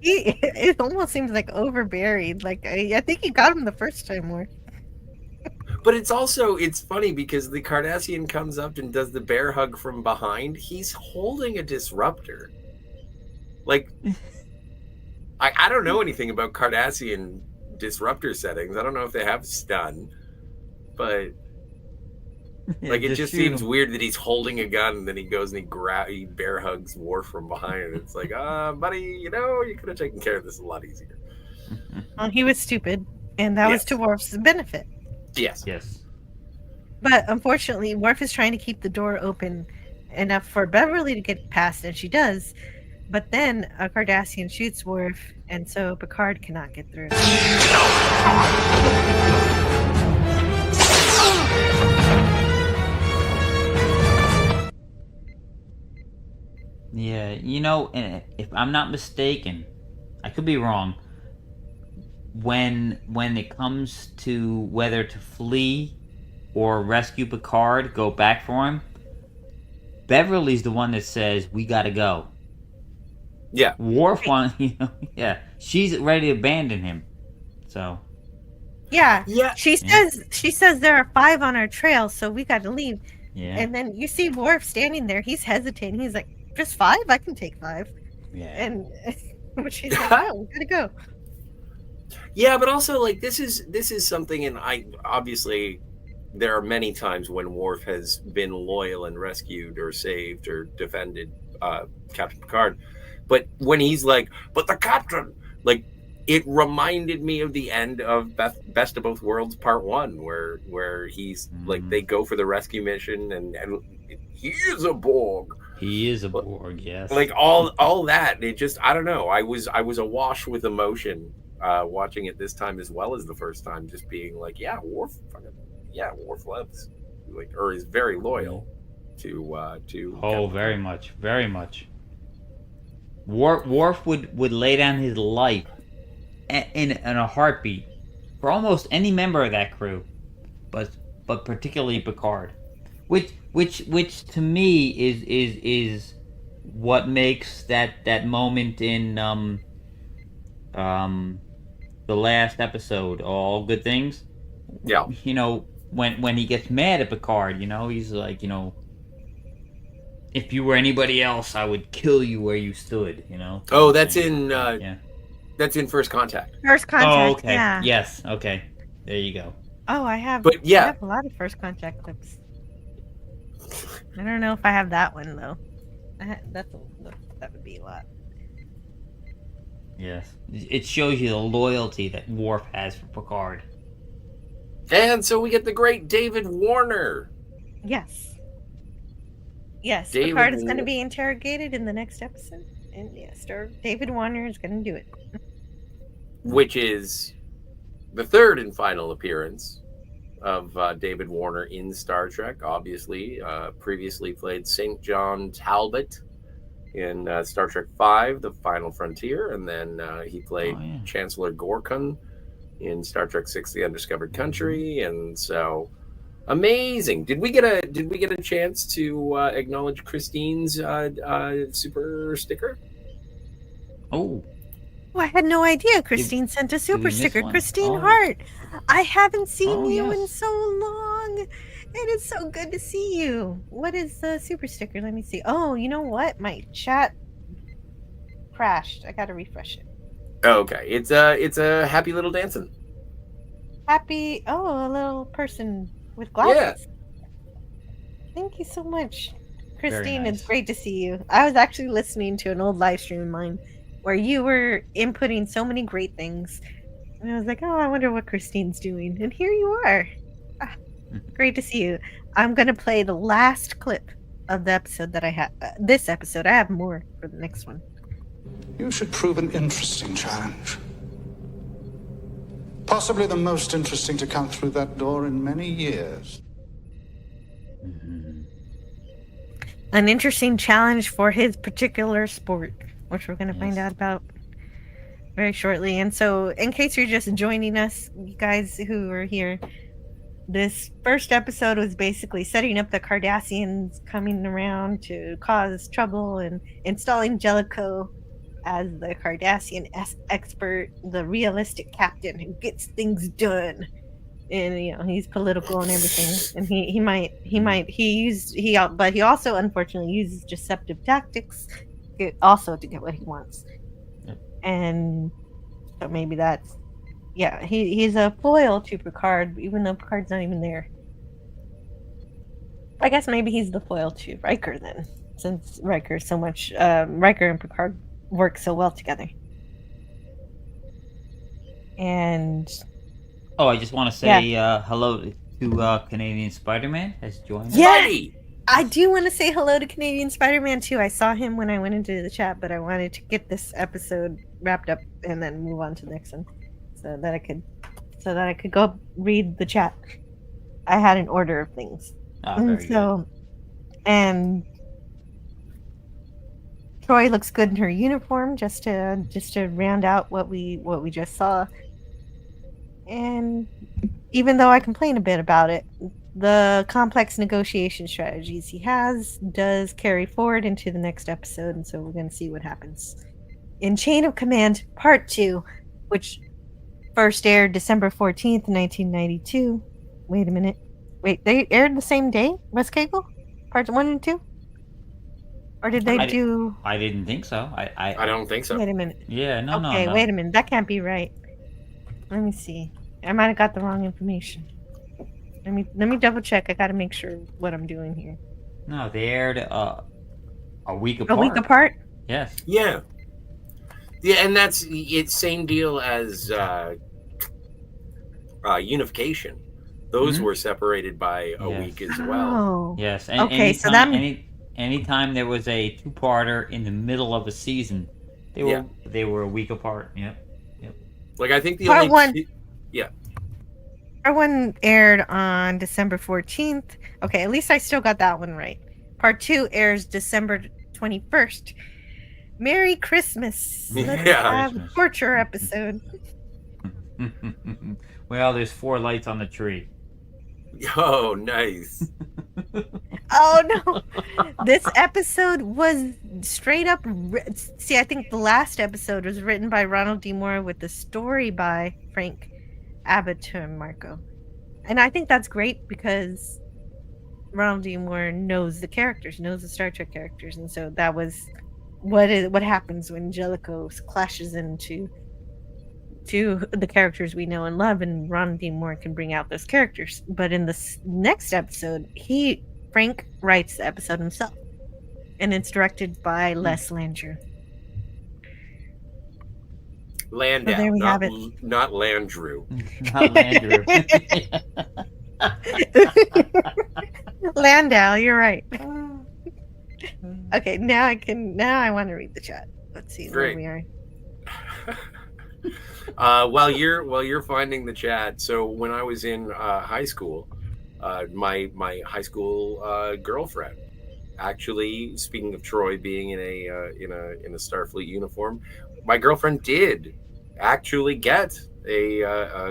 It almost seems like overburied. Like I think he got him the first time more. But it's funny because the Cardassian comes up and does the bear hug from behind. He's holding a disruptor. Like, I don't know anything about Cardassian disruptor settings. I don't know if they have stun, but like it just seems weird that he's holding a gun and then he goes and he bear hugs Worf from behind, and it's like, buddy, you could have taken care of this a lot easier. Well, he was stupid, and that was to Worf's benefit. Yes. But unfortunately, Worf is trying to keep the door open enough for Beverly to get past, and she does. But then a Cardassian shoots Worf, and so Picard cannot get through. Yeah, if I'm not mistaken, I could be wrong. When it comes to whether to flee or rescue Picard, go back for him, Beverly's the one that says, we gotta go. Yeah. Worf she's ready to abandon him. So. Yeah. She says there are 5 on our trail, so we gotta leave. Yeah. And then you see Worf standing there, he's hesitating, he's like, just 5? I can take 5. Yeah. And she's like, no, we gotta go. Yeah, but also like this is something, and I obviously there are many times when Worf has been loyal and rescued or saved or defended Captain Picard, but when he's like, but the captain, like, it reminded me of the end of Best of Both Worlds Part 1, where he's like, they go for the rescue mission and he is a Borg. He is a Borg, yes. Like all that, it just, I don't know. I was awash with emotion watching it this time as well as the first time, just being like, Worf loves, like, or is very loyal to. Oh, very much. Worf would lay down his life in a heartbeat for almost any member of that crew, but particularly Picard, which to me is what makes that moment in the last episode, All Good Things. Yeah. When he gets mad at Picard, he's like, if you were anybody else, I would kill you where you stood. You know. Oh, that's in. That's in First Contact. First Contact. Oh, okay. Yeah. Yes. Okay. There you go. Oh, I have. But yeah, I have a lot of First Contact clips. I don't know if I have that one though. That would be a lot. Yes, it shows you the loyalty that Worf has for Picard. And so we get the great David Warner. Yes. Yes, David Picard is going to be interrogated in the next episode, and yes, David Warner is going to do it. Which is the third and final appearance of David Warner in Star Trek. Obviously, previously played St. John Talbot in Star Trek V, The Final Frontier, and then he played Chancellor Gorkon in Star Trek VI, The Undiscovered Country, and so amazing. Did we get a chance to acknowledge Christine's super sticker? Oh, I had no idea Christine sent a super sticker. Christine Oh. Hart, I haven't seen Oh, you yes. in so long. It is so good to see you. What is the super sticker? Let me see. Oh, you know what? My chat crashed. I gotta refresh it. Oh, okay, it's a happy little dancing. Happy. Oh, a little person with glasses. Thank you so much, Christine. nice. It's great to see you. I was actually listening to an old live stream of mine where you were inputting so many great things, and I was like, oh, I wonder what Christine's doing, and here you are. Great to see you. I'm gonna play the last clip of the episode that I had. This episode, I have more for the next one. You should prove an interesting challenge. Possibly the most interesting to come through that door in many years. An interesting challenge for his particular sport, which we're going to find out about very shortly. And so, in case you're just joining us, you guys who are here, this first episode was basically setting up the Cardassians coming around to cause trouble and installing Jellico as the Cardassian expert, the realistic captain who gets things done. And you know, he's political and everything, and but he also unfortunately uses deceptive tactics to get what he wants. And so maybe that's he's a foil to Picard, even though Picard's not even there. I guess maybe he's the foil to Riker then, since Riker and Picard work so well together. And Oh, I just want to say hello to Canadian Spider-Man has joined. Yeah, I do want to say hello to Canadian Spider-Man too. I saw him when I went into the chat, but I wanted to get this episode wrapped up and then move on to the next one, so that I could go read the chat. I had an order of things, and Troy looks good in her uniform, just to round out what we just saw. And even though I complain a bit about it, the complex negotiation strategies he has does carry forward into the next episode, and so we're going to see what happens. In Chain of Command Part 2, which first aired December 14th, 1992. Wait a minute. Wait, they aired the same day, West Kegel? Parts 1 and 2? Or did they do... I didn't think so. I don't think so. Wait a minute. Yeah, no. Okay, wait a minute. That can't be right. Let me see. I might have got the wrong information. Let me double check. I got to make sure what I'm doing here. No, they aired a week apart. A week apart? Yes. Yeah, and that's it's same deal as Unification. Those were separated by a week as well. Oh. Yes. Okay, so that anytime there was a two-parter in the middle of a season, they were a week apart. Yep. Like I think the Part only one. Yeah. Part 1 aired on December 14th. Okay, at least I still got that one right. Part 2 airs December 21st. Merry Christmas. Let's have a torture episode. Well, there's 4 lights on the tree. Oh, nice. Oh, no. This episode was straight up... See, I think the last episode was written by Ronald D. Moore with the story by Frank Abaturn Marco. And I think that's great because Ronald D. Moore knows the characters, knows the Star Trek characters, and so that was what happens when Jellico clashes into the characters we know and love, and Ronald D. Moore can bring out those characters. But in the next episode, Frank writes the episode himself, and it's directed by Les Landrew. Landau, so there we have it. Not Landrew. Not Landrew. Landau, you're right. Okay, now I want to read the chat. Let's see where we are. While you're finding the chat, so when I was in high school, my high school girlfriend, actually, speaking of Troy being in a Starfleet uniform, my girlfriend did actually get a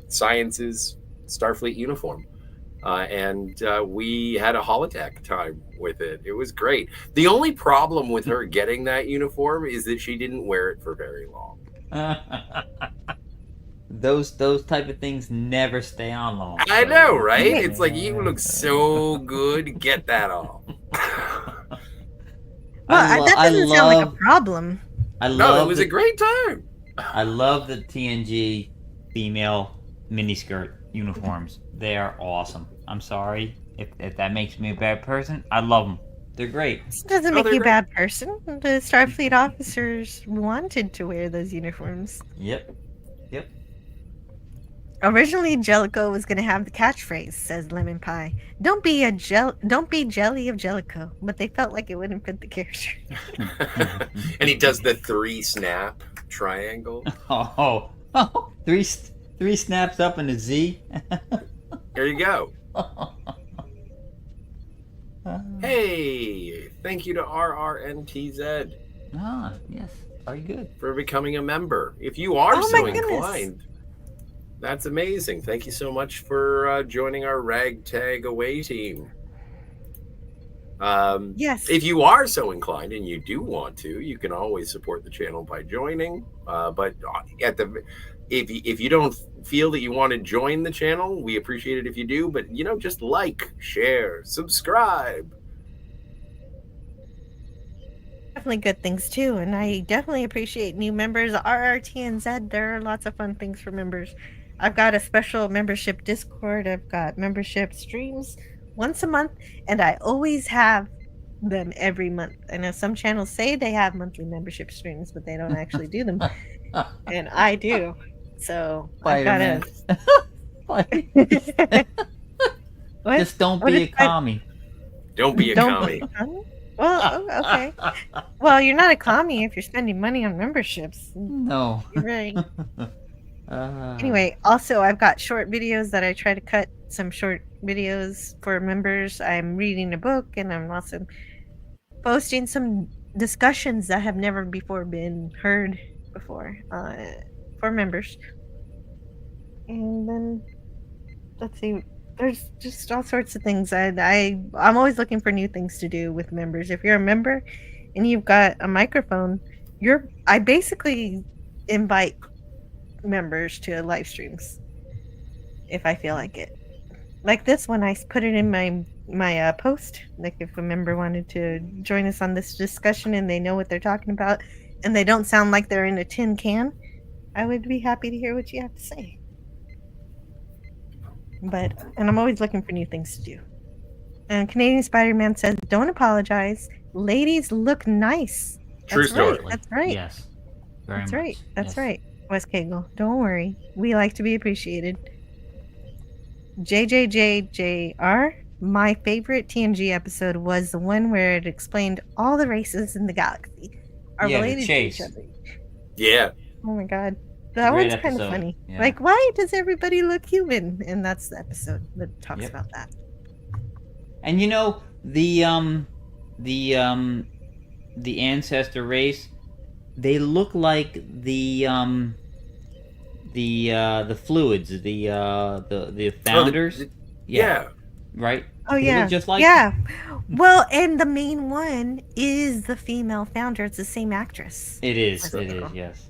Sciences Starfleet uniform. And we had a holodeck time with it. It was great. The only problem with her getting that uniform is that she didn't wear it for very long. Those type of things never stay on long. I know, right? It's like, you look so good. Get that off. Well, that doesn't sound like a problem. No, it was a great time. I love the TNG female miniskirt uniforms. They are awesome. I'm sorry if that makes me a bad person. I love them. They're great. This doesn't make you a bad person. The Starfleet officers wanted to wear those uniforms. Yep. Originally, Jellico was going to have the catchphrase, says Lemon Pie. Don't be jelly of Jellico. But they felt like it wouldn't fit the character. And he does the 3 snap triangle. Three snaps up in a Z. There you go. Hey, thank you to RRNTZ. Ah, yes. Very good. For becoming a member. If you are so inclined, that's amazing. Thank you so much for joining our ragtag away team. Yes. If you are so inclined and you do want to, you can always support the channel by joining. But if you don't feel that you want to join the channel, we appreciate it if you do. But, just like, share, subscribe. Definitely good things, too. And I definitely appreciate new members. RRT and Z, there are lots of fun things for members. I've got a special membership Discord. I've got membership streams once a month. And I always have them every month. I know some channels say they have monthly membership streams, but they don't actually do them. And I do. So I've got to. Just don't be a commie. Don't be a commie. Well, okay. Well, you're not a commie if you're spending money on memberships. No. You're right. Anyway, also I've got short videos that I try to cut some short videos for members. I'm reading a book, and I'm also posting some discussions that have never before been heard before. For members. And then let's see, there's just all sorts of things. I'm always looking for new things to do with members. If you're a member and you've got a microphone, I basically invite members to live streams if I feel like it. Like this one, I put it in my post. Like if a member wanted to join us on this discussion and they know what they're talking about and they don't sound like they're in a tin can, I would be happy to hear what you have to say. And I'm always looking for new things to do. And Canadian Spider-Man says, don't apologize. Ladies look nice. True story. That's right. Yes. That's right. That's right. Wes Cagle, don't worry. We like to be appreciated. JJJJR, my favorite TNG episode was the one where it explained all the races in the galaxy are related to each other. Yeah. Oh my god. That one's kind of funny. Yeah. Like, why does everybody look human? And that's the episode that talks about that. And the ancestor race, they look like the fluids, the founders. Yeah. Right? Oh yeah. Just like Well, and the main one is the female founder. It's the same actress. It is. It is. Yes.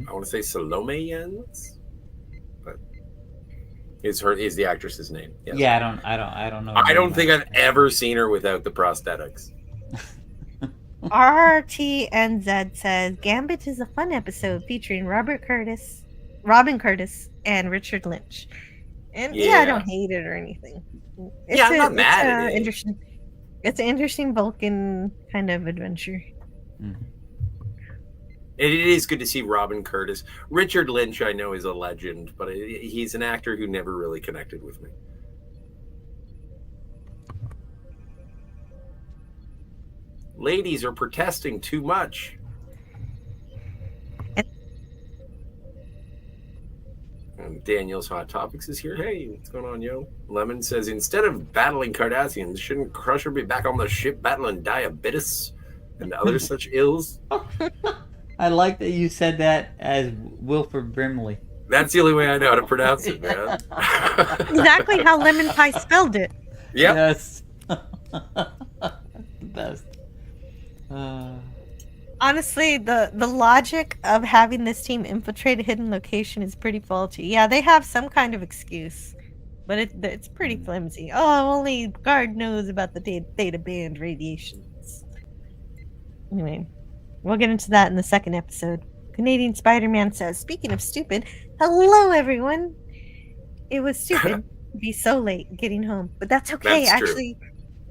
I want to say Salome Jens, but Is the actress's name? Yes. Yeah, I don't know. I don't think I've ever seen her without the prosthetics. RTNZ says Gambit is a fun episode featuring Robin Curtis, and Richard Lynch. And I don't hate it or anything. I'm not mad at it. Interesting. It's an interesting Vulcan kind of adventure. Mm-hmm. It is good to see Robin Curtis. Richard Lynch, I know, is a legend, but he's an actor who never really connected with me. Ladies are protesting too much. And Daniel's Hot Topics is here. Hey, what's going on, yo? Lemon says, instead of battling Cardassians, shouldn't Crusher be back on the ship battling diabetes and other such ills? I like that you said that as Wilford Brimley. That's the only way I know how to pronounce it, man. Exactly how Lemon Pie spelled it. Yep. Yes. The best. Honestly, the logic of having this team infiltrate a hidden location is pretty faulty. Yeah, they have some kind of excuse, but it's pretty flimsy. Oh, only guard knows about the theta band radiations. Anyway, we'll get into that in the second episode. Canadian Spider-Man says, speaking of stupid, hello everyone. It was stupid to be so late getting home, but that's okay. That's true. Actually,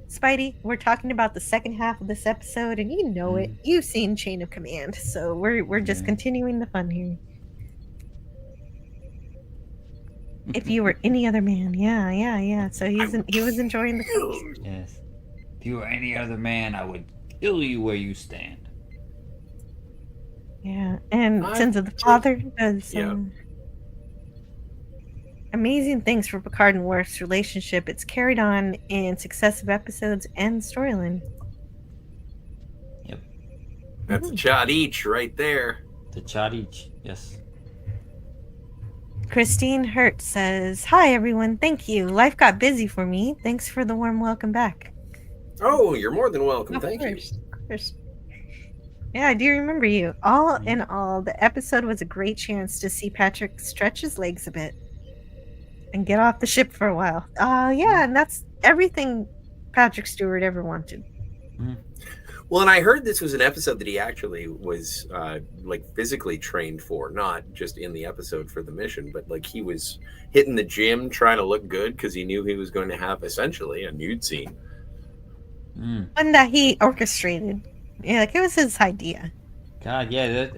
Spidey, we're talking about the second half of this episode, and you know it. You've seen Chain of Command, so we're just continuing the fun here. If you were any other man, yeah. So he was enjoying the food. Yes. If you were any other man, I would kill you where you stand. Yeah, and Sins of the Father does amazing things for Picard and Worf's relationship. It's carried on in successive episodes and storyline. Yep. That's a shot each right there. The shot each, yes. Christine Hurt says, hi everyone, thank you. Life got busy for me. Thanks for the warm welcome back. Oh, you're more than welcome. Thank you. Of course. Yeah, I do remember you. All in all, the episode was a great chance to see Patrick stretch his legs a bit and get off the ship for a while. Yeah, and that's everything Patrick Stewart ever wanted. Well, and I heard this was an episode that he actually was physically trained for, not just in the episode for the mission, but like he was hitting the gym trying to look good because he knew he was going to have essentially a nude scene. One that he orchestrated. Yeah, like it was his idea. God, yeah,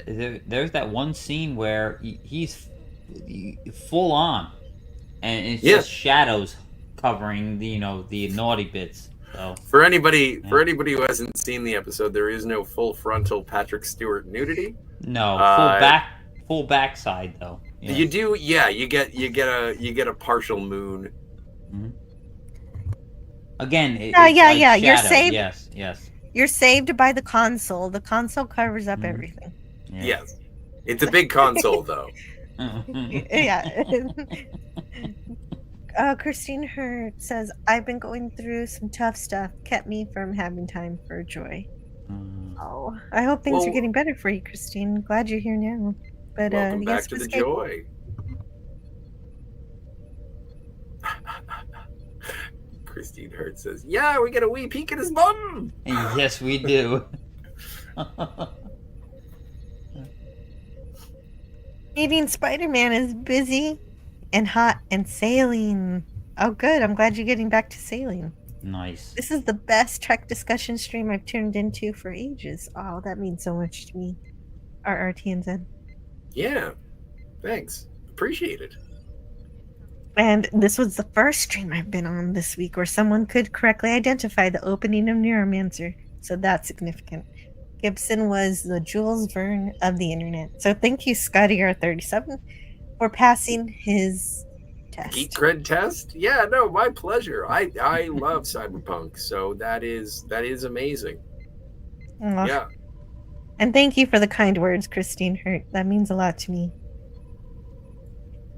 there's that one scene where he's full on, and it's just shadows covering the naughty bits. So for anybody who hasn't seen the episode, there is no full frontal Patrick Stewart nudity. No, full backside though. Yes. You do, yeah. You get a partial moon. Mm-hmm. Again, yeah. You're saved. Yes. You're saved by the console. The console covers up everything. Yeah. Yes, it's a big console though. Yeah. Christine Hurt says, I've been going through some tough stuff, kept me from having time for joy. Oh, I hope things are getting better for you, Christine. Glad you're here now. But welcome back to the joy. Christine Hurt says, yeah, we get a wee peek at his bum. Yes, we do. Canadian Spider-Man is busy and hot and sailing. Oh, good. I'm glad you're getting back to sailing. Nice. This is the best Trek discussion stream I've tuned into for ages. Oh, that means so much to me. RRTNZ. Yeah. Thanks. Appreciate it. And this was the first stream I've been on this week where someone could correctly identify the opening of Neuromancer. So that's significant. Gibson was the Jules Verne of the internet. So thank you, Scotty R37, for passing his test. Geek cred test? Yeah, no, my pleasure. I love Cyberpunk, so that is amazing. Aww. Yeah. And thank you for the kind words, Christine Hurt. That means a lot to me.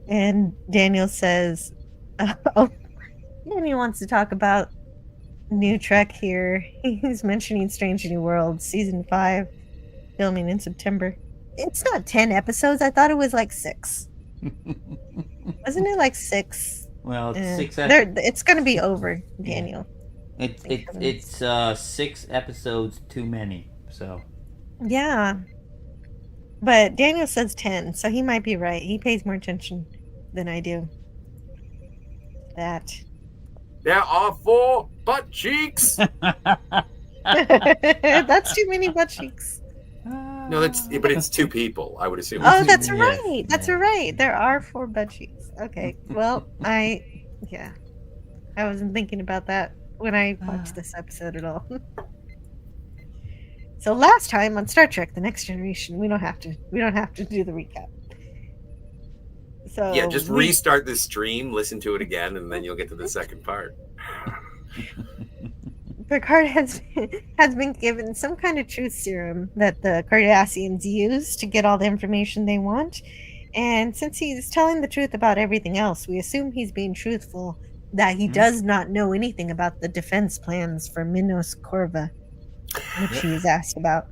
And Daniel says, Daniel wants to talk about new Trek here. He's mentioning Strange New Worlds, Season 5, filming in September. It's not 10 episodes. I thought it was like 6. Wasn't it like 6? Well, it's 6. It's going to be over, Daniel. It's 6 episodes too many. So. Yeah. But Daniel says 10, so he might be right. He pays more attention than I do. That. There are 4 butt cheeks. That's too many butt cheeks. No, but it's 2 people, I would assume. Oh, that's right. That's right. There are 4 butt cheeks. Okay. Well, I wasn't thinking about that when I watched this episode at all. So last time on Star Trek: The Next Generation, we don't have to do the recap. So yeah, just restart the stream, listen to it again, and then you'll get to the second part. Picard has been given some kind of truth serum that the Cardassians use to get all the information they want. And since he's telling the truth about everything else, we assume he's being truthful, that he does not know anything about the defense plans for Minos Corva, which he was asked about.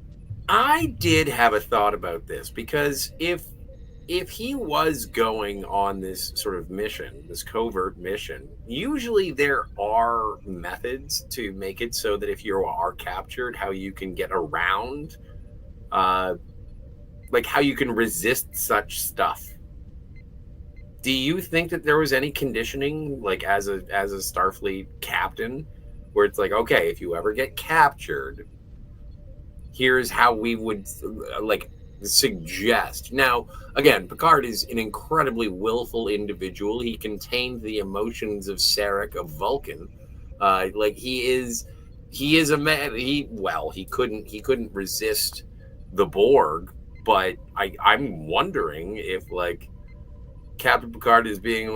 I did have a thought about this, because if he was going on this sort of mission, this covert mission, usually there are methods to make it so that if you are captured, how you can get around, like how you can resist such stuff. Do you think that there was any conditioning, like as a Starfleet captain, where it's like, okay, if you ever get captured, here's how we would suggest. Now, again, Picard is an incredibly willful individual. He contained the emotions of Sarek of Vulcan. He is a man. He couldn't resist the Borg, but I'm wondering if Captain Picard is being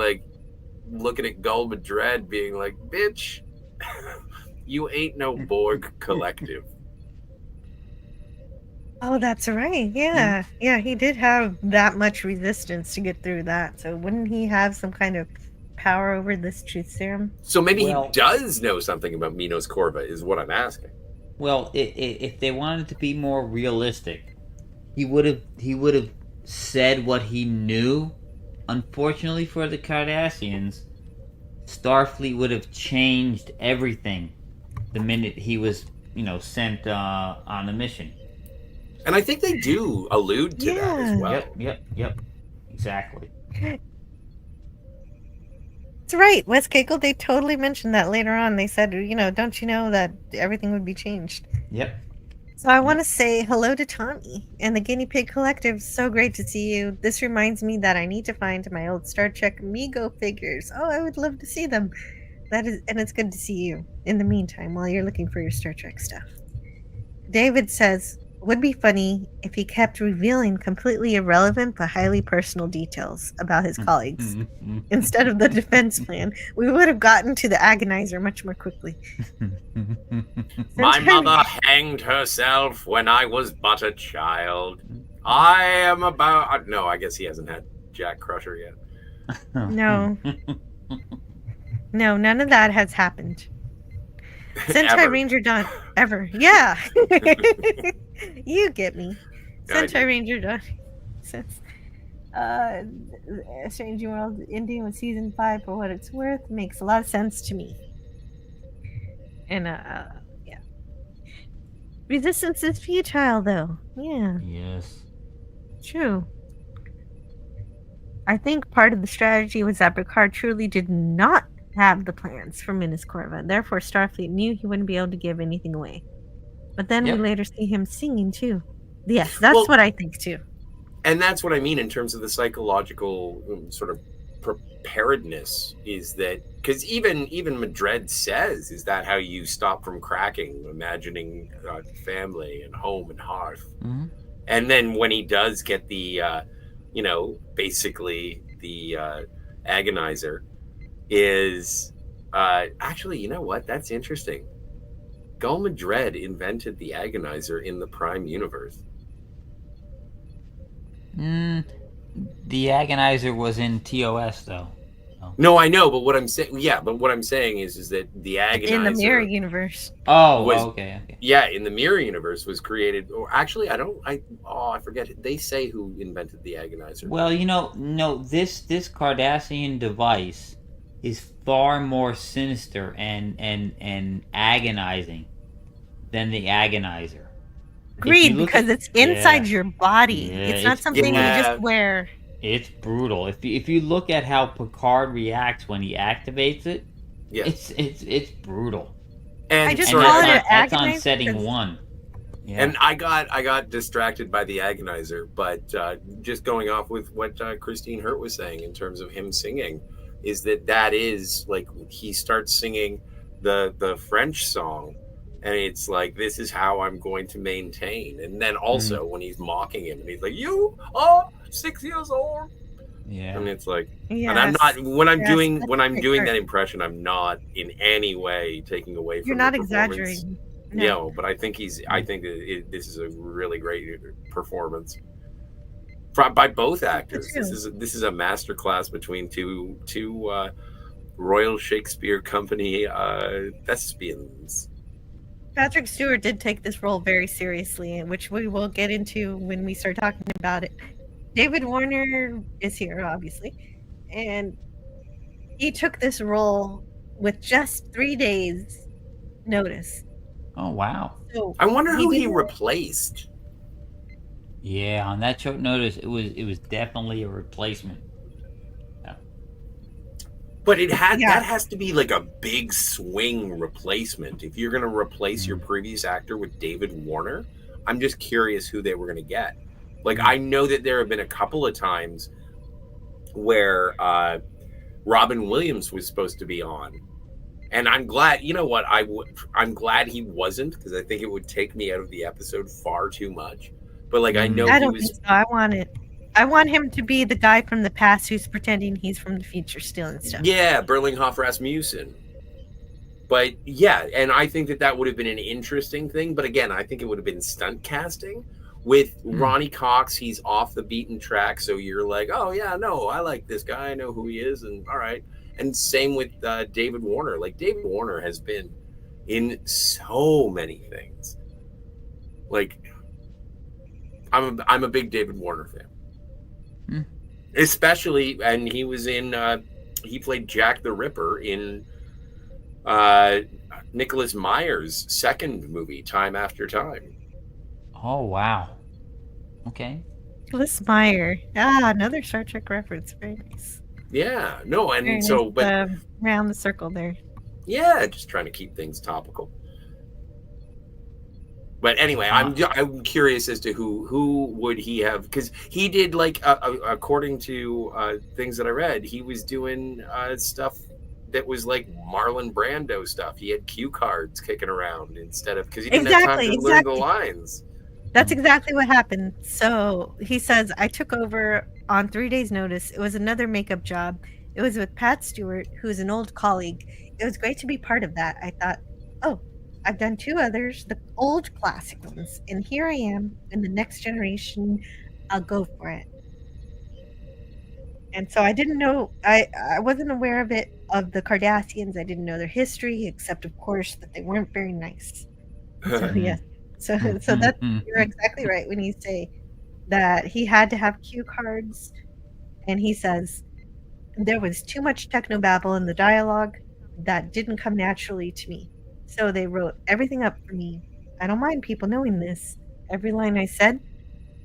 looking at Gul Madred being like, bitch, you ain't no Borg collective. Oh, that's right. Yeah. Yeah, he did have that much resistance to get through that. So wouldn't he have some kind of power over this truth serum? So maybe he does know something about Minos Corva, is what I'm asking. Well, if they wanted to be more realistic, he would have said what he knew. Unfortunately for the Cardassians, Starfleet would have changed everything the minute he was, sent on the mission. And I think they do allude to that as well. Yep. Exactly. That's right. West Giggle, they totally mentioned that later on. They said, don't you know that everything would be changed? Yep. So I want to say hello to Tommy and the Guinea Pig Collective. So great to see you. This reminds me that I need to find my old Star Trek Mego figures. Oh, I would love to see them. And it's good to see you in the meantime while you're looking for your Star Trek stuff. David says, would be funny if he kept revealing completely irrelevant but highly personal details about his colleagues. Instead of the defense plan, we would have gotten to the agonizer much more quickly. My mother hanged herself when I was but a child. I am about... No, I guess he hasn't had Jack Crusher yet. No. No, none of that has happened. Sentai Ranger Dawn ever. Yeah. You get me. Sentai Ranger Dawn since Strange New World ending with season 5 for what it's worth makes a lot of sense to me. And yeah. Resistance is futile though. Yeah. Yes. True. I think part of the strategy was that Picard truly did not have the plans for Minos Corva. Therefore, Starfleet knew he wouldn't be able to give anything away. But then we later see him singing too. Yes, that's what I think too. And that's what I mean in terms of the psychological sort of preparedness, is that because even Madred says, is that how you stop from cracking, imagining family and home and hearth? Mm-hmm. And then when he does get the basically the agonizer, is actually, you know what? That's interesting. Gul Madred invented the agonizer in the Prime universe. The agonizer was in TOS though. No, I know, but what I'm saying, is that the Agonizer In the mirror universe. Oh, was, okay. Yeah, in the mirror universe was created, or actually, I forget. They say who invented the Agonizer. Well, no, this Cardassian device is far more sinister and agonizing than the Agonizer. Agreed, because it's inside your body. Yeah, it's not something you just wear. It's brutal. If you look at how Picard reacts when he activates it, it's brutal. And I just that's on setting 1. Yeah. And I got distracted by the Agonizer, but just going off with what Christine Hurt was saying in terms of him singing, is that is like he starts singing the French song, and it's like, this is how I'm going to maintain. And then also when he's mocking him, and he's like, "You are 6 years old." Yeah. And it's like, and I'm not when I'm doing that impression, I'm not in any way taking away from. You're not exaggerating. No, but I think this is a really great performance by both actors. This is a masterclass between two Royal Shakespeare Company thespians. Patrick Stewart did take this role very seriously, which we will get into when we start talking about it. David Warner is here, obviously, and he took this role with just 3 days' notice. Oh, wow. So I wonder who he replaced. Yeah, on that short notice, it was definitely a replacement. Yeah. But that has to be like a big swing replacement. If you're going to replace your previous actor with David Warner, I'm just curious who they were going to get. Like, I know that there have been a couple of times where Robin Williams was supposed to be on. And I'm glad, you know what, I'm glad he wasn't, because I think it would take me out of the episode far too much. But like, I know think so. I want him to be the guy from the past who's pretending he's from the future still and stuff. Yeah, Berlinghoff Rasmussen. But yeah, and I think that would have been an interesting thing. But again, I think it would have been stunt casting. With Ronnie Cox, he's off the beaten track, so you're like, oh yeah, no, I like this guy, I know who he is, and all right. And same with David Warner. Like, David Warner has been in so many things. Like, I'm a big David Warner fan, especially, and he was in he played Jack the Ripper in Nicholas Meyer's second movie, Time After Time. Oh, wow. Okay. Nicholas Meyer. Another Star Trek reference. Very nice. Yeah, no, and very so, nice, but round the circle there. Yeah, just trying to keep things topical. But anyway, I'm curious as to who would he have, because he did, like, according to things that I read, he was doing stuff that was like Marlon Brando stuff. He had cue cards kicking around instead of, because he didn't have time to learn the lines. That's exactly what happened. So he says, I took over on 3 days' notice. It was another makeup job. It was with Pat Stewart, who's an old colleague. It was great to be part of that. I thought, oh, I've done 2 others, the old classic ones, and here I am in the next generation. I'll go for it. And so I didn't know, I wasn't aware of the Cardassians. I didn't know their history, except of course that they weren't very nice. So yes. So that's, you're exactly right when you say that he had to have cue cards, and he says there was too much technobabble in the dialogue that didn't come naturally to me. So they wrote everything up for me. I don't mind people knowing this. Every line I said,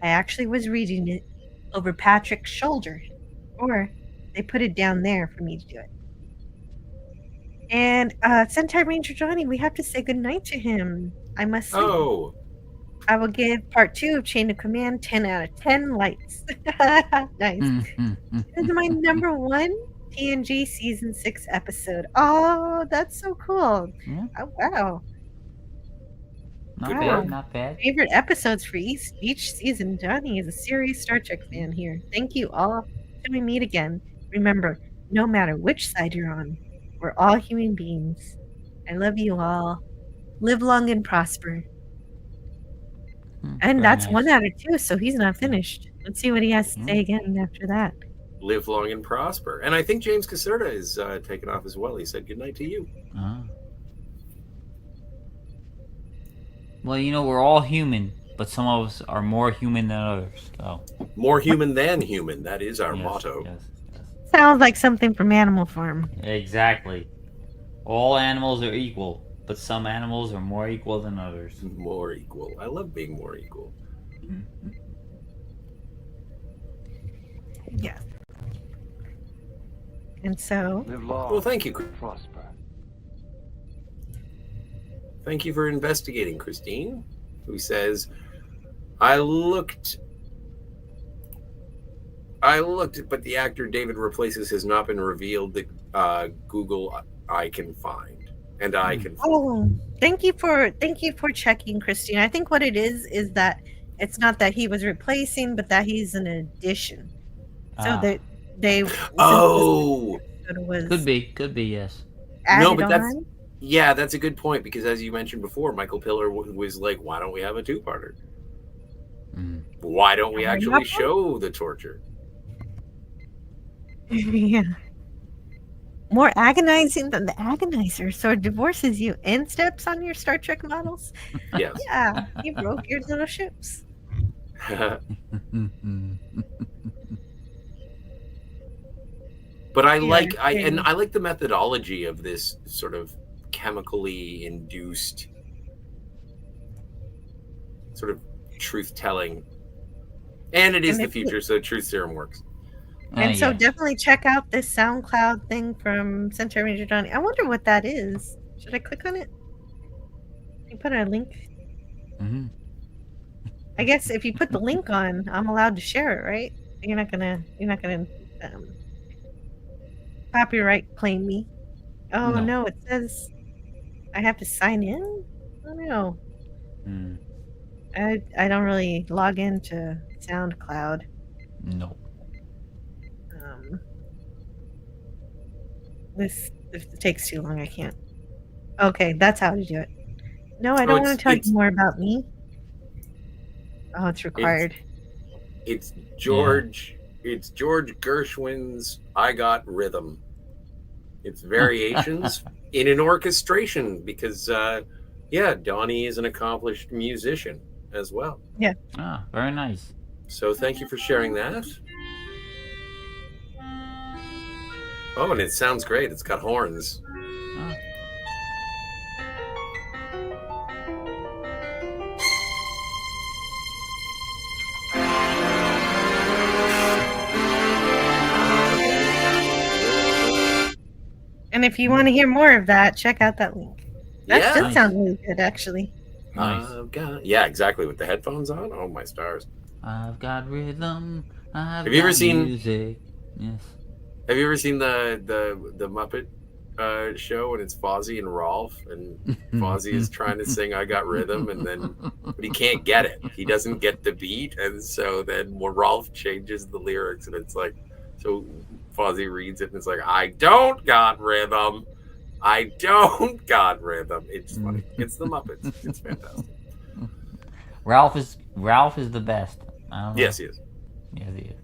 I actually was reading it over Patrick's shoulder, or they put it down there for me to do it. And Sentai Ranger Johnny, we have to say goodnight to him. I must say. Oh. I will give part 2 of Chain of Command 10 out of 10 lights. Nice. This is my number 1 TNG season 6 episode. Oh, that's so cool. Yeah. Oh, wow. Not bad. Favorite episodes for each season. Johnny is a serious Star Trek fan here. Thank you all. Till we meet again. Remember, no matter which side you're on, we're all human beings. I love you all. Live long and prosper. And that's nice. 1 out of 2, so he's not finished. Let's see what he has to say again after that. Live long and prosper. And I think James Caserta is taken off as well. He said good night to you. Well, we're all human, but some of us are more human than others. So. More human than human. That is our motto. Yes. Sounds like something from Animal Farm. Exactly. All animals are equal, but some animals are more equal than others. More equal. I love being more equal. Yes. And so... Well, thank you. Prosper. Thank you for investigating, Christine, who says, I looked, but the actor David replaces has not been revealed that Google I can find. And I can find. Oh, thank you for checking, Christine. I think what it is that it's not that he was replacing, but that he's an addition. So that they could be, yes. No, but that's a good point, because as you mentioned before, Michael Piller was like, why don't we have a two-parter? Why don't we actually show the torture? Yeah. More agonizing than the agonizer. So it divorces you and steps on your Star Trek models? Yes. Yeah, you broke your little ships. But I like the methodology of this sort of chemically induced sort of truth telling, and it is the future, so truth serum works. And so definitely check out this SoundCloud thing from Center Major Johnny. I wonder what that is. Should I click on it? You put a link. I guess if you put the link on, I'm allowed to share it, right? You're not gonna copyright claim me. Oh no, it says I have to sign in. Oh no. I don't really log into SoundCloud. No. This if it takes too long, I can't. Okay, that's how to do it. No, I don't want to tell you more about me. Oh, it's required. It's George. Yeah. It's George Gershwin's "I Got Rhythm." It's variations in an orchestration because, Donnie is an accomplished musician as well. Yeah. Very nice. So thank you for sharing that. Oh, and it sounds great. It's got horns. And if you want to hear more of that, check out that link. That does sound really good, actually. Nice. Yeah, exactly. With the headphones on. Oh my stars! I've got rhythm. Have you ever seen music? Yes. Have you ever seen the Muppet show when it's Fozzie and Rolf, and Fozzie is trying to sing "I Got Rhythm," but he can't get it. He doesn't get the beat, and so then when Rolf changes the lyrics, and it's like, so Fozzie reads it, and it's like, "I don't got rhythm. I don't got rhythm." It's funny. It's the Muppets. It's fantastic. Ralph is the best. I don't know. Yes, he is. Yes, he is.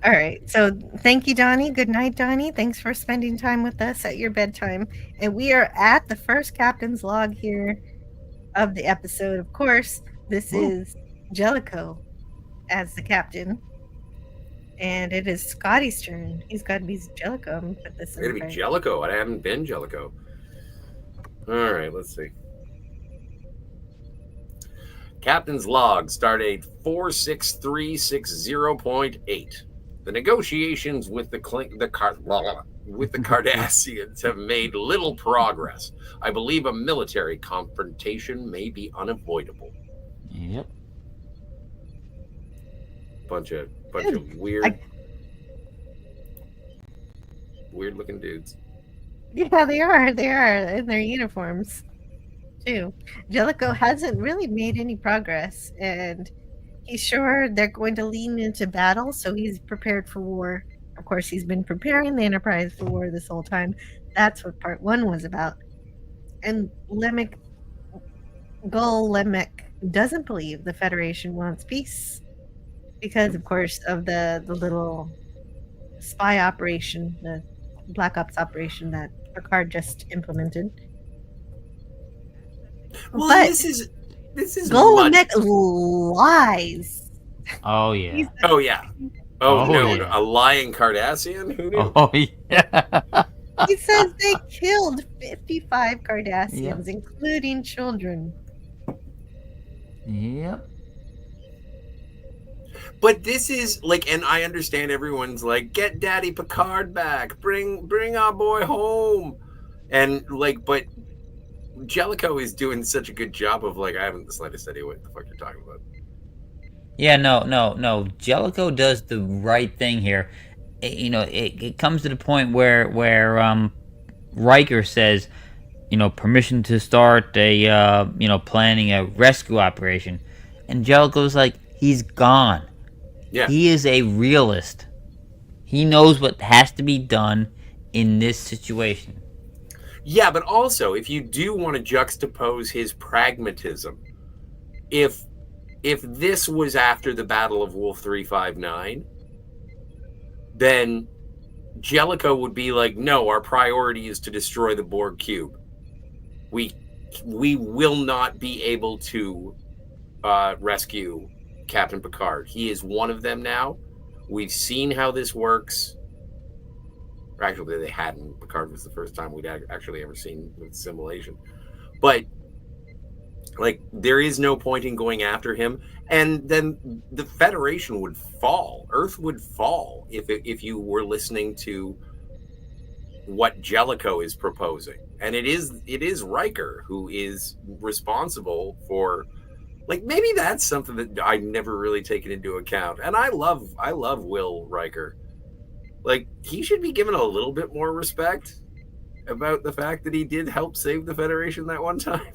All right. So thank you, Donnie. Good night, Donnie. Thanks for spending time with us at your bedtime. And we are at the first captain's log here of the episode. Of course, this is Jellico as the captain. And it is Scotty's turn. He's got to be Jellico. I'm going to put this in. It's going to be Jellico. I haven't been Jellico. All right, let's see. Captain's log, stardate 46360.8. The negotiations with the Cardassians have made little progress. I believe a military confrontation may be unavoidable. Yep. Bunch of weird looking dudes. Yeah, they are. They are in their uniforms too. Jellico hasn't really made any progress, and he's sure they're going to lean into battle, so he's prepared for war. Of course, he's been preparing the Enterprise for war this whole time. That's what part 1 was about. And Gul Madred doesn't believe the Federation wants peace. because, of course, of the little spy operation, the Black Ops operation that Picard just implemented. Well, but this is Gul much. Madred lies. Oh yeah. Oh yeah. Oh, Oh, no, yeah. a lying Cardassian? Who knew? Oh yeah. He says they killed 55 Cardassians, Yep. including children. Yep. But this is like, and I understand everyone's like, get Daddy Picard back, bring our boy home, and like, but Jellico is doing such a good job of like, I haven't the slightest idea what the fuck you're talking about. Yeah, no. Jellico does the right thing here. It comes to the point where Riker says, permission to start a planning a rescue operation, and Jellico's like, he's gone. Yeah. He is a realist. He knows what has to be done in this situation. Yeah, but also, if you do want to juxtapose his pragmatism, if this was after the Battle of Wolf 359, then Jellico would be like, no, our priority is to destroy the Borg cube. We will not be able to rescue Captain Picard. He is one of them now. We've seen how this works. Actually, they hadn't. Picard was the first time we'd actually ever seen assimilation. But, like, there is no point in going after him. And then the Federation would fall. Earth would fall if you were listening to what Jellico is proposing. And it is Riker who is responsible for, like, maybe that's something that I've never really taken into account. And I love Will Riker. Like, he should be given a little bit more respect about the fact that he did help save the Federation that one time.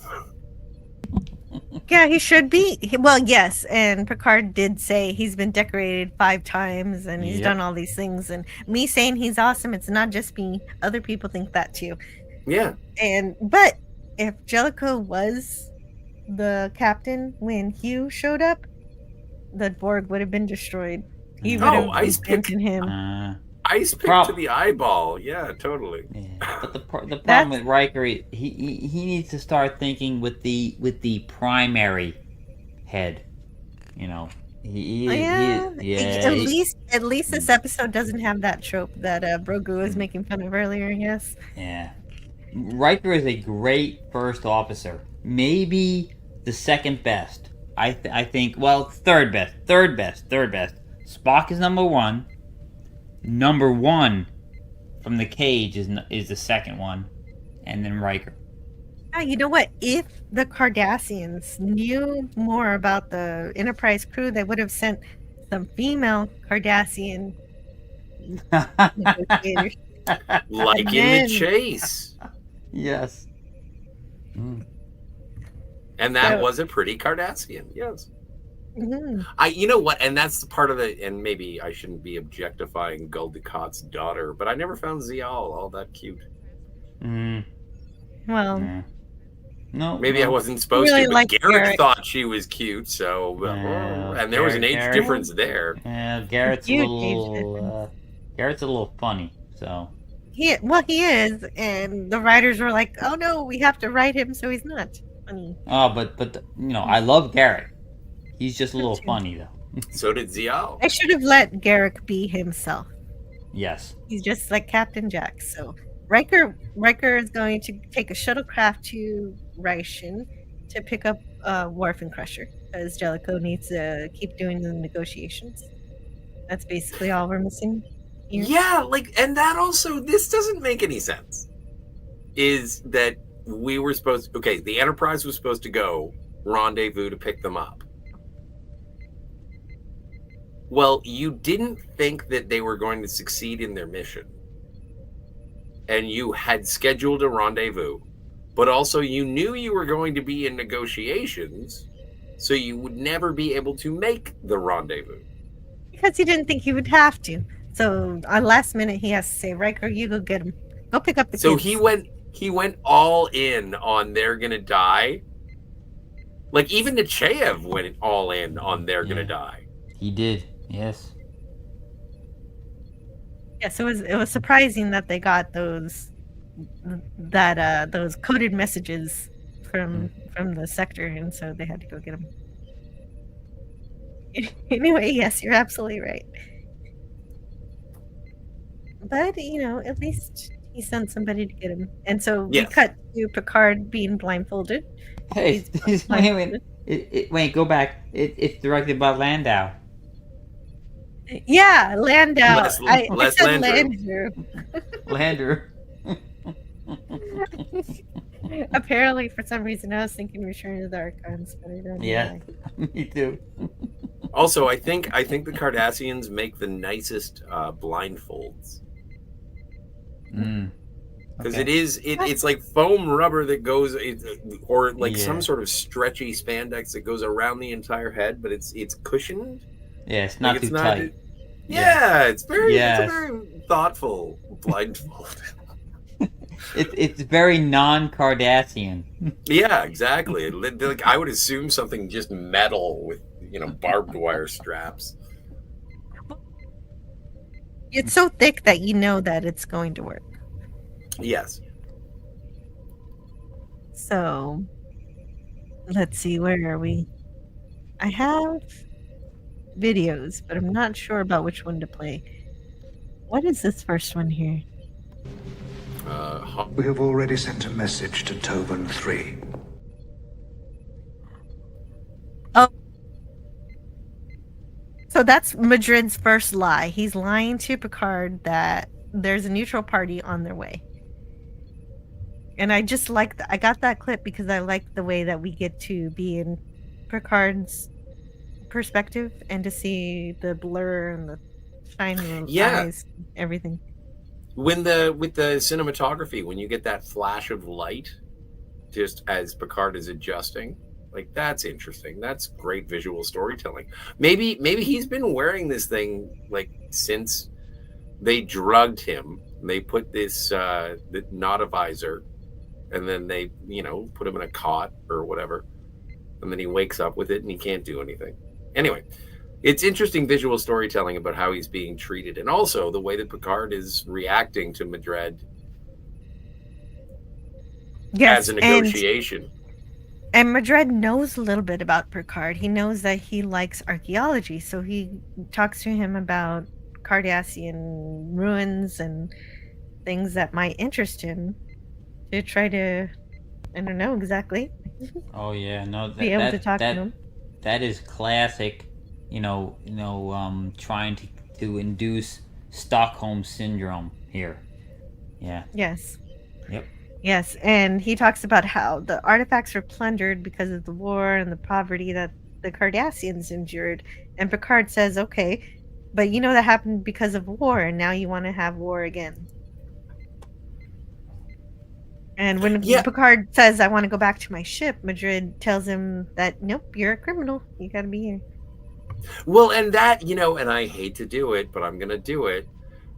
Yeah, he should be. Well, yes, and Picard did say he's been decorated 5 times and he's done all these things. And me saying he's awesome, it's not just me. Other people think that too. Yeah. But if Jellico was the captain when Hugh showed up, the Borg would have been destroyed. He would have ice pick him. Ice pick to the eyeball. Yeah, totally. Yeah. But the problem with Riker, he needs to start thinking with the primary head. At least this episode doesn't have that trope that Brogu was making fun of earlier. Yes. Yeah. Riker is a great first officer. Maybe the second best. I think. Well, third best. Spock is number 1. Number 1 from the cage is the second one, and then Riker. You know what? If the Cardassians knew more about the Enterprise crew, they would have sent some female Cardassian negotiators. Like in The Chase. Yes. And that was a pretty Cardassian, yes. Mm-hmm. You know what, and that's part of the, and maybe I shouldn't be objectifying Gul Ducat's daughter, but I never found Zial all that cute. Well, no, maybe I wasn't supposed really to, but like Garrett thought she was cute, so and there was an age difference there. Yeah, Garrett's a little funny, so. He is, and the writers were like, "Oh no, we have to write him so he's not funny." Oh, but I love Garrett. He's just a little funny, though. So did Zial. I should have let Garrick be himself. Yes. He's just like Captain Jack. So Riker is going to take a shuttlecraft to Ryshin to pick up Worf and Crusher, because Jellico needs to keep doing the negotiations. That's basically all we're missing here. Yeah, and that also, this doesn't make any sense. Is that we were supposed, the Enterprise was supposed to go rendezvous to pick them up. Well, you didn't think that they were going to succeed in their mission. And you had scheduled a rendezvous. But also you knew you were going to be in negotiations, so you would never be able to make the rendezvous. Because he didn't think he would have to. So on last minute he has to say, Riker, you go get him. Go pick up the kids. So he went all in on they're gonna die. Like even Nechayev went all in on they're gonna die. He did. Yes. Yeah, so it was surprising that they got those coded messages from the sector, and so they had to go get them. Anyway, yes, you're absolutely right. But at least he sent somebody to get him, and so we cut to Picard being blindfolded. Hey, wait, go back. It's directed by Landau. Yeah, Landau. I said Landru. Landru. Apparently, for some reason, I was thinking Return of the Archons, but I don't know. Yeah, me too. Also, I think the Cardassians make the nicest blindfolds. Because it's like foam rubber that goes, or like some sort of stretchy spandex that goes around the entire head, but it's cushioned. Yeah, it's not too tight. It's a very thoughtful blindfold. It's very non-Cardassian. Yeah, exactly. Like I would assume something just metal with barbed wire straps. It's so thick that you know that it's going to work. Yes. So, let's see, where are we? I have videos, but I'm not sure about which one to play. What is this first one here? We have already sent a message to Tobin 3. Oh. So that's Madred's first lie. He's lying to Picard that there's a neutral party on their way. And I just I got that clip because I like the way that we get to be in Picard's perspective and to see the blur and the shiny eyes, everything. With the cinematography, when you get that flash of light, just as Picard is adjusting, like that's interesting. That's great visual storytelling. Maybe he's been wearing this thing like since they drugged him. They put this not a visor, and then they put him in a cot or whatever, and then he wakes up with it and he can't do anything. Anyway. It's interesting visual storytelling about how he's being treated, and also the way that Picard is reacting to Madred as a negotiation. And Madred knows a little bit about Picard. He knows that he likes archaeology, so he talks to him about Cardassian ruins and things that might interest him to try to, I don't know exactly. Oh yeah, no, be able to talk to him. That is classic. Trying to induce Stockholm syndrome here. Yeah. Yes. Yep. Yes, and he talks about how the artifacts were plundered because of the war and the poverty that the Cardassians endured. And Picard says, okay, but that happened because of war, and now you want to have war again. And when Picard says, I want to go back to my ship, Madred tells him that, nope, you're a criminal. You got to be here. Well, and that, and I hate to do it, but I'm going to do it,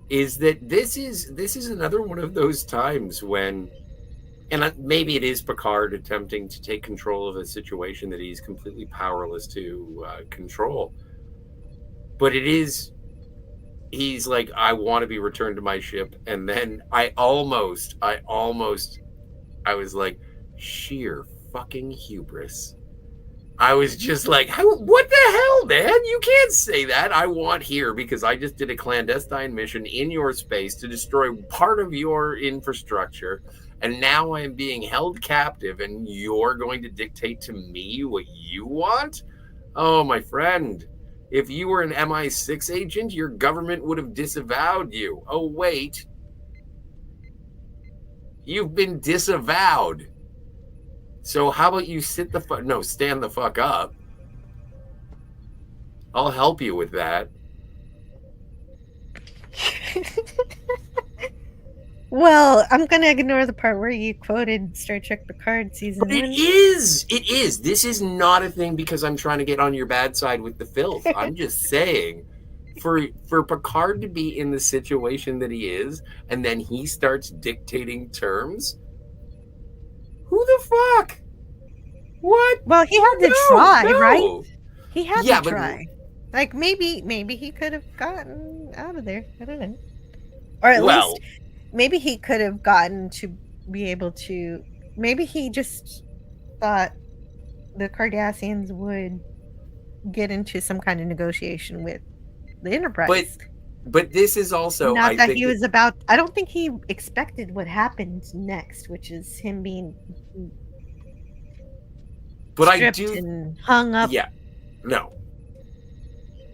is that this is another one of those times when, and maybe it is Picard attempting to take control of a situation that he's completely powerless to control. But he's like, I want to be returned to my ship. And then I was like, sheer fucking hubris. I was just like, what the hell, man? You can't say that. I want here because I just did a clandestine mission in your space to destroy part of your infrastructure. And now I'm being held captive and you're going to dictate to me what you want? Oh, my friend, if you were an MI6 agent, your government would have disavowed you. Oh, wait. You've been disavowed. So how about you stand the fuck up. I'll help you with that. Well, I'm going to ignore the part where you quoted Star Trek Picard season 1. It is. This is not a thing because I'm trying to get on your bad side with the filth. I'm just saying, for Picard to be in the situation that he is, and then he starts dictating terms, who the fuck? What? Well, he had to try, right? He had to try. Like maybe he could have gotten out of there. I don't know. Or at Well, least maybe he could have gotten to be able to. Maybe he just thought the Cardassians would get into some kind of negotiation with the Enterprise. but this is also Not I that think he was about. I don't think he expected what happened next, which is him being but stripped I do and hung up. Yeah. No.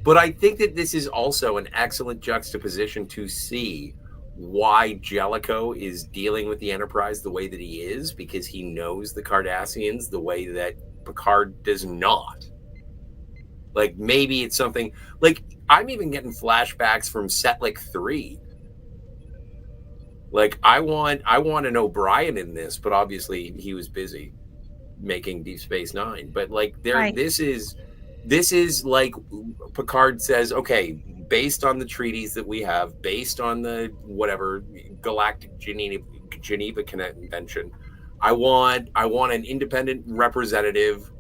But I think that this is also an excellent juxtaposition to see why Jellico is dealing with the Enterprise the way that he is, because he knows the Cardassians the way that Picard does not. Like, maybe it's something like I'm even getting flashbacks from Setlick 3. Like, I want an O'Brien in this, but obviously he was busy making Deep Space Nine. But like Right. this is like Picard says, okay, based on the treaties that we have, based on the whatever Galactic Geneva Convention, I want an independent representative,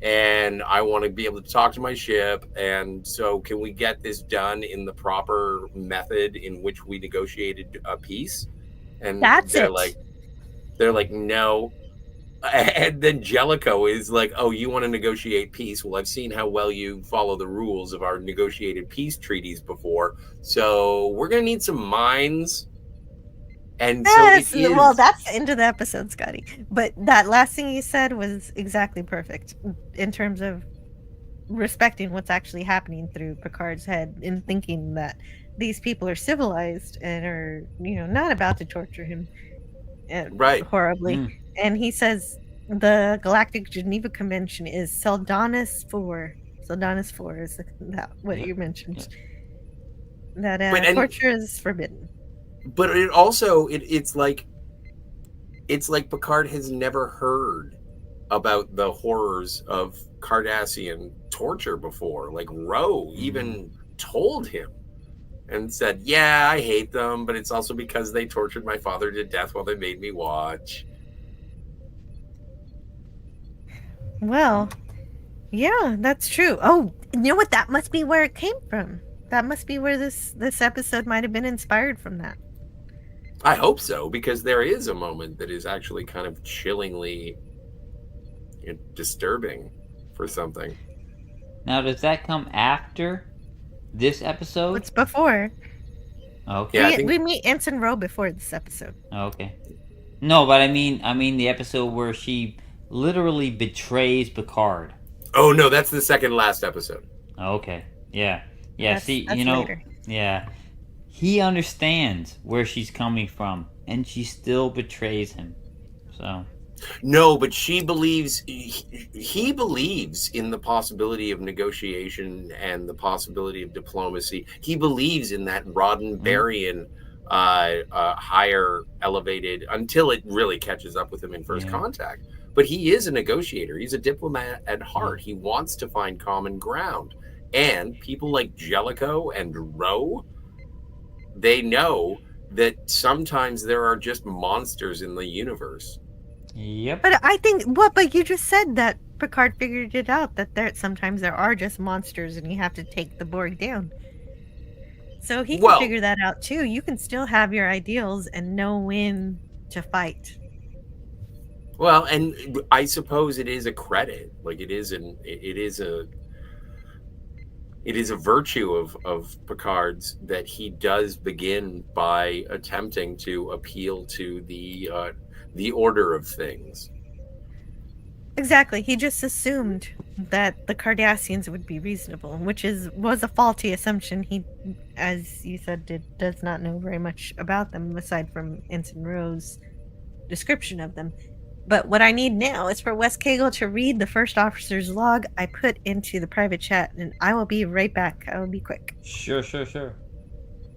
and I want to be able to talk to my ship. And so, can we get this done in the proper method in which we negotiated a peace? And they're like, no. And then Jellico is like, oh, you want to negotiate peace? Well, I've seen how well you follow the rules of our negotiated peace treaties before. So we're going to need some mines. And Yes, so it is. well, that's the end of the episode, Scotty. But that last thing you said was exactly perfect in terms of respecting what's actually happening through Picard's head and thinking that these people are civilized and are, not about to torture him horribly. And he says the Galactic Geneva Convention is Seldonis 4. Seldonis 4 is that what you mentioned. That torture is forbidden. But it also it's like Picard has never heard about the horrors of Cardassian torture before. Like Ro even told him and said, yeah, I hate them, but it's also because they tortured my father to death while they made me watch. Well, yeah, that's true. Oh, you know what? That must be where it came from. That must be where this episode might have been inspired from that. I hope so, because there is a moment that is actually kind of chillingly disturbing for something. Now, does that come after this episode? It's before. Okay. Yeah, we meet Ensign Ro before this episode. Okay. No, but I mean the episode where she literally betrays Picard. Oh no, that's the second last episode. Okay. Yeah. That's later. Yeah. He understands where she's coming from, and she still betrays him. So. No, but she believes he believes in the possibility of negotiation and the possibility of diplomacy. He believes in that Roddenberryan higher elevated until it really catches up with him in first contact. But he is a negotiator. He's a diplomat at heart. He wants to find common ground. And people like Jellico and Ro, they know that sometimes there are just monsters in the universe. Yep. But I think but you just said that Picard figured it out, that sometimes there are just monsters and you have to take the Borg down. So he can figure that out too. You can still have your ideals and know when to fight. Well, and I suppose it is a credit. Like it is a virtue of Picard's that he does begin by attempting to appeal to the order of things. Exactly. He just assumed that the Cardassians would be reasonable, which was a faulty assumption. He, as you said, does not know very much about them aside from Ensign Ro's description of them. But what I need now is for Wes Cagle to read the first officer's log I put into the private chat, and I will be right back. I will be quick. Sure.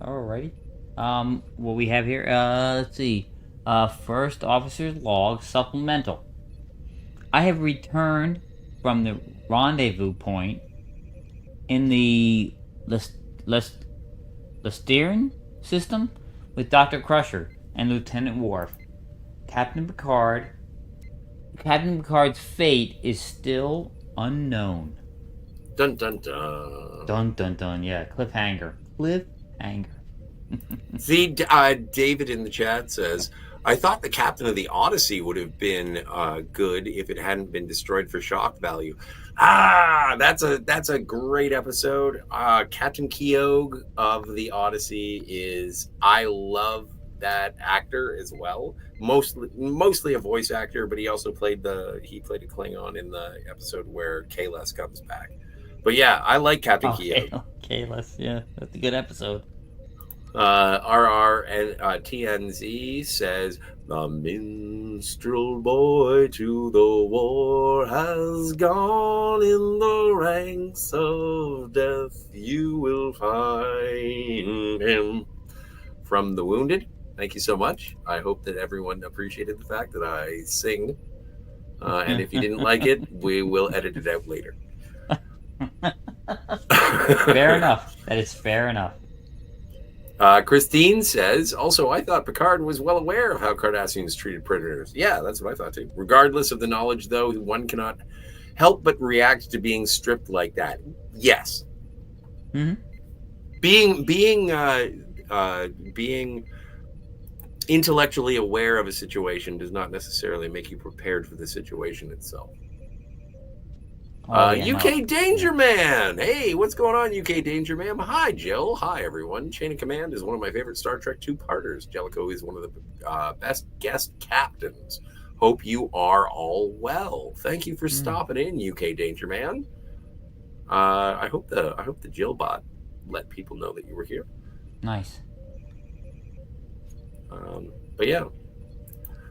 Alrighty. What we have here, let's see. First officer's log supplemental. I have returned from the rendezvous point in the Lestarian system with Dr. Crusher and Lieutenant Worf. Captain Picard's fate is still unknown. Dun dun dun. Dun dun dun. Yeah, cliffhanger. Cliffhanger. See, David in the chat says, I thought the captain of the Odyssey would have been good if it hadn't been destroyed for shock value. That's a great episode. Captain Keogh of the Odyssey I love that actor as well. Mostly a voice actor, but he also played a Klingon in the episode where Kahless comes back. But yeah, I like Captain Keogh. Kahless, yeah, that's a good episode. RR and TNZ says, the minstrel boy to the war has gone in the ranks of death. You will find him. From the Wounded, thank you so much. I hope that everyone appreciated the fact that I sing. And if you didn't like it, we will edit it out later. Fair enough. That is fair enough. Christine says, also, I thought Picard was well aware of how Cardassians treated prisoners. Yeah, that's what I thought too. Regardless of the knowledge, though, one cannot help but react to being stripped like that. Yes. Mm-hmm. Being intellectually aware of a situation does not necessarily make you prepared for the situation itself. UK Danger Man. Hey, what's going on, UK Danger Man? Hi, Jill. Hi, everyone. Chain of Command is one of my favorite Star Trek two-parters. Jellico is one of the best guest captains. Hope you are all well. Thank you for stopping in, UK Danger Man. I hope the Jill bot let people know that you were here. Nice. But yeah,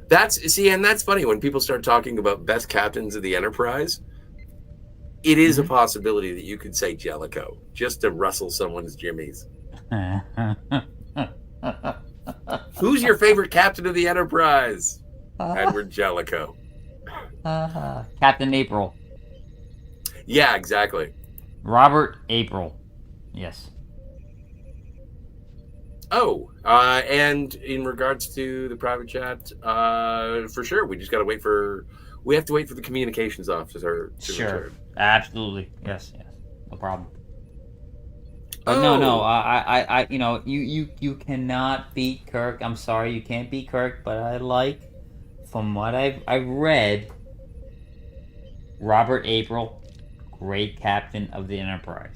that's funny when people start talking about best captains of the Enterprise. It is a possibility that you could say Jellico just to rustle someone's jimmies. Who's your favorite captain of the Enterprise? Edward Jellico. Captain April. Yeah, exactly. Robert April. Yes. Oh, and in regards to the private chat, for sure, we just got to wait for. We have to wait for the communications officer to return. Absolutely. Yes. No problem. But no. I you cannot beat Kirk. I'm sorry, you can't beat Kirk. But I like, from what I've read, Robert April, great captain of the Enterprise.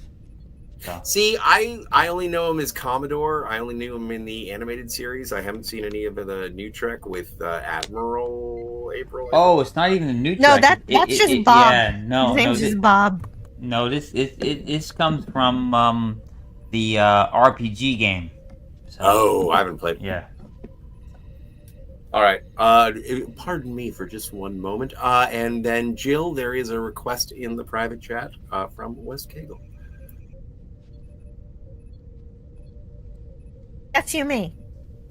So. See, I only know him as Commodore. I only knew him in the animated series. I haven't seen any of the new Trek with Admiral April. Oh, it's not even the new Trek. No, that's just Bob. Yeah, no, his name's just Bob. No, this comes from the RPG game. So, I haven't played. Yeah. All right. Pardon me for just one moment. And then Jill, there is a request in the private chat from West Kegel. That's you, me.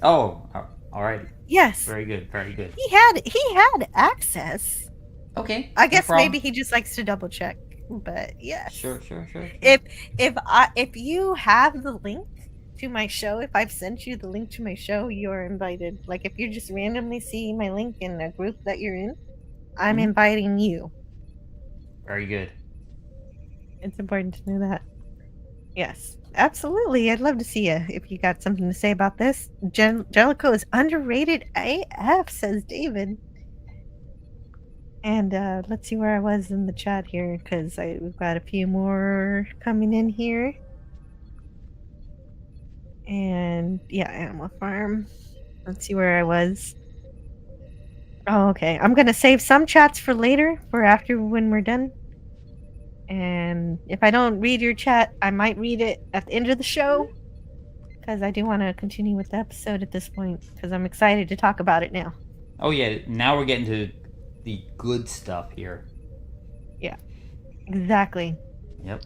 Oh, all right. Yes. Very good. He had access. Okay. I guess maybe he just likes to double check. But yes. Sure. If you have the link to my show, if I've sent you the link to my show, you're invited. Like if you just randomly see my link in a group that you're in, I'm inviting you. Very good. It's important to know that. Yes. Absolutely. I'd love to see you if you got something to say about this. Jellico is underrated AF, says David. And let's see where I was in the chat here, because we've got a few more coming in here. And yeah, Animal Farm. Let's see where I was. Oh, okay. I'm going to save some chats for later, for after when we're done. And if I don't read your chat, I might read it at the end of the show, because I do want to continue with the episode at this point, because I'm excited to talk about it now. Oh yeah, now we're getting to the good stuff here. Yeah, exactly. Yep.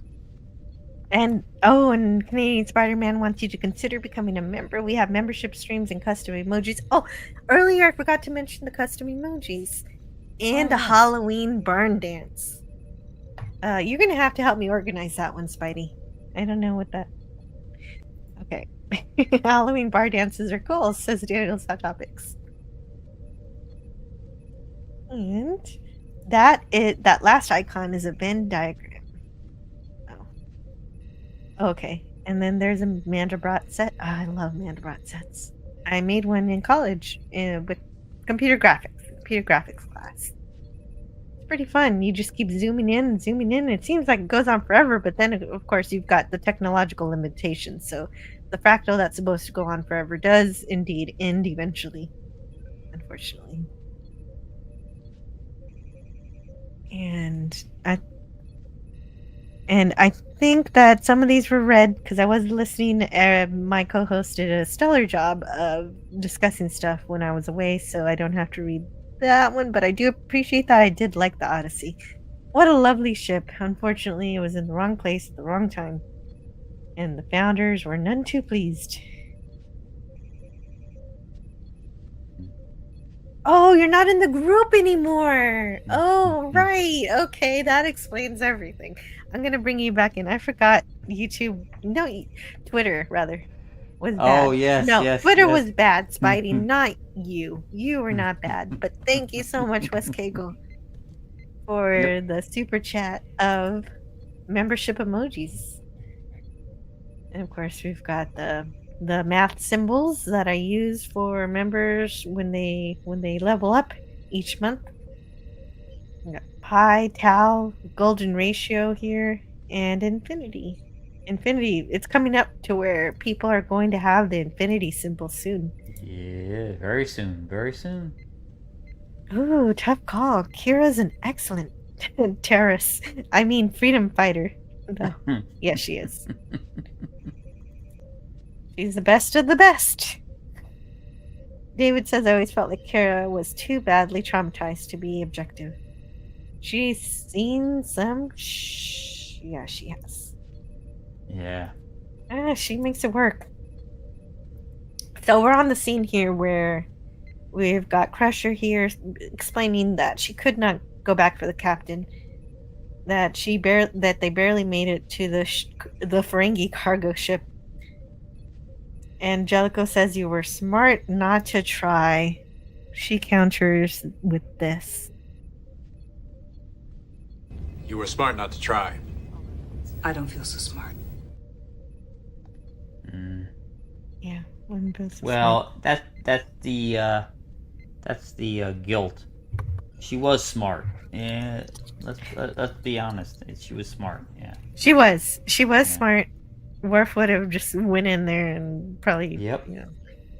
And Canadian Spider-Man wants you to consider becoming a member. We have membership streams and custom emojis. Oh, earlier I forgot to mention the custom emojis and a Halloween burn dance. You're going to have to help me organize that one, Spidey. I don't know what that... Okay. Halloween bar dances are cool, says Daniel's Hot Topics. And that last icon is a Venn diagram. Okay. And then there's a Mandelbrot set. Oh, I love Mandelbrot sets. I made one in college with computer graphics class. It's pretty fun. You just keep zooming in and zooming in. It seems like it goes on forever, but then, of course, you've got the technological limitations. So the fractal that's supposed to go on forever does indeed end eventually, unfortunately. And I think that some of these were read because I was listening. My co-host did a stellar job of discussing stuff when I was away, so I don't have to read that one. But I do appreciate that. I did like the Odyssey. What a lovely ship. Unfortunately, it was in the wrong place at the wrong time, and the founders were none too pleased. Oh, you're not in the group anymore. Oh, right. Okay, that explains everything. I'm going to bring you back in. I forgot YouTube. No, Twitter, rather, was bad. Oh, yes, no, yes. Twitter yes. was bad, Spidey, not you. You were not bad. But thank you so much, Wes Cagle, for the super chat of membership emojis. And, of course, we've got the math symbols that I use for members when they level up each month. We got pi, tau, golden ratio here, and infinity. Infinity, it's coming up to where people are going to have the infinity symbol soon. Yeah, very soon, very soon. Ooh, tough call. Kira's an excellent terrorist. I mean, freedom fighter. Yes, she is. She's the best of the best. David says, I always felt like Kira was too badly traumatized to be objective. She's seen some... Yeah, she has. Yeah. She makes it work. So we're on the scene here where we've got Crusher here explaining that she could not go back for the captain. That they barely made it to the Ferengi cargo ship. And Jellico says you were smart not to try. She counters with this. You were smart not to try. I don't feel so smart. Yeah. Well, that's the guilt. She was smart. Yeah, let's be honest. She was smart. Yeah. She was smart. Worf would have just went in there and probably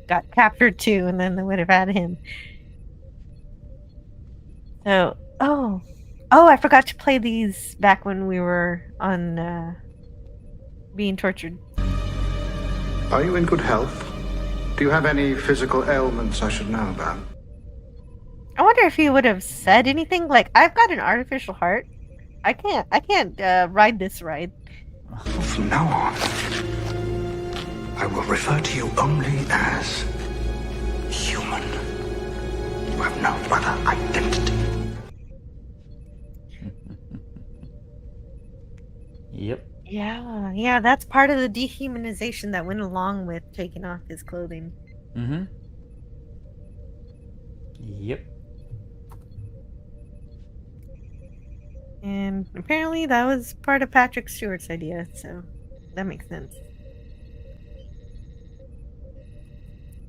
got captured too, and then they would have had him. So, I forgot to play these back when we were on being tortured. Are you in good health? Do you have any physical ailments I should know about? I wonder if he would have said anything like, "I've got an artificial heart. I can't ride this ride." From now on, I will refer to you only as human. You have no other identity. Yep. Yeah, that's part of the dehumanization that went along with taking off his clothing. Mm-hmm. Yep. And apparently that was part of Patrick Stewart's idea, so that makes sense.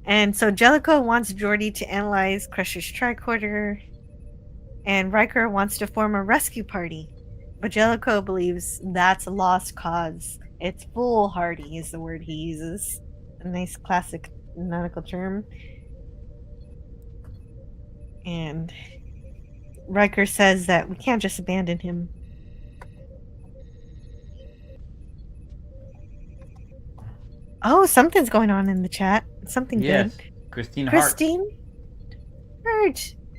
And so Jellico wants Geordi to analyze Crusher's tricorder, and Riker wants to form a rescue party. But Jellico believes that's a lost cause. It's foolhardy is the word he uses. A nice classic nautical term. And Riker says that we can't just abandon him. Oh, something's going on in the chat. Something good. Christine Hart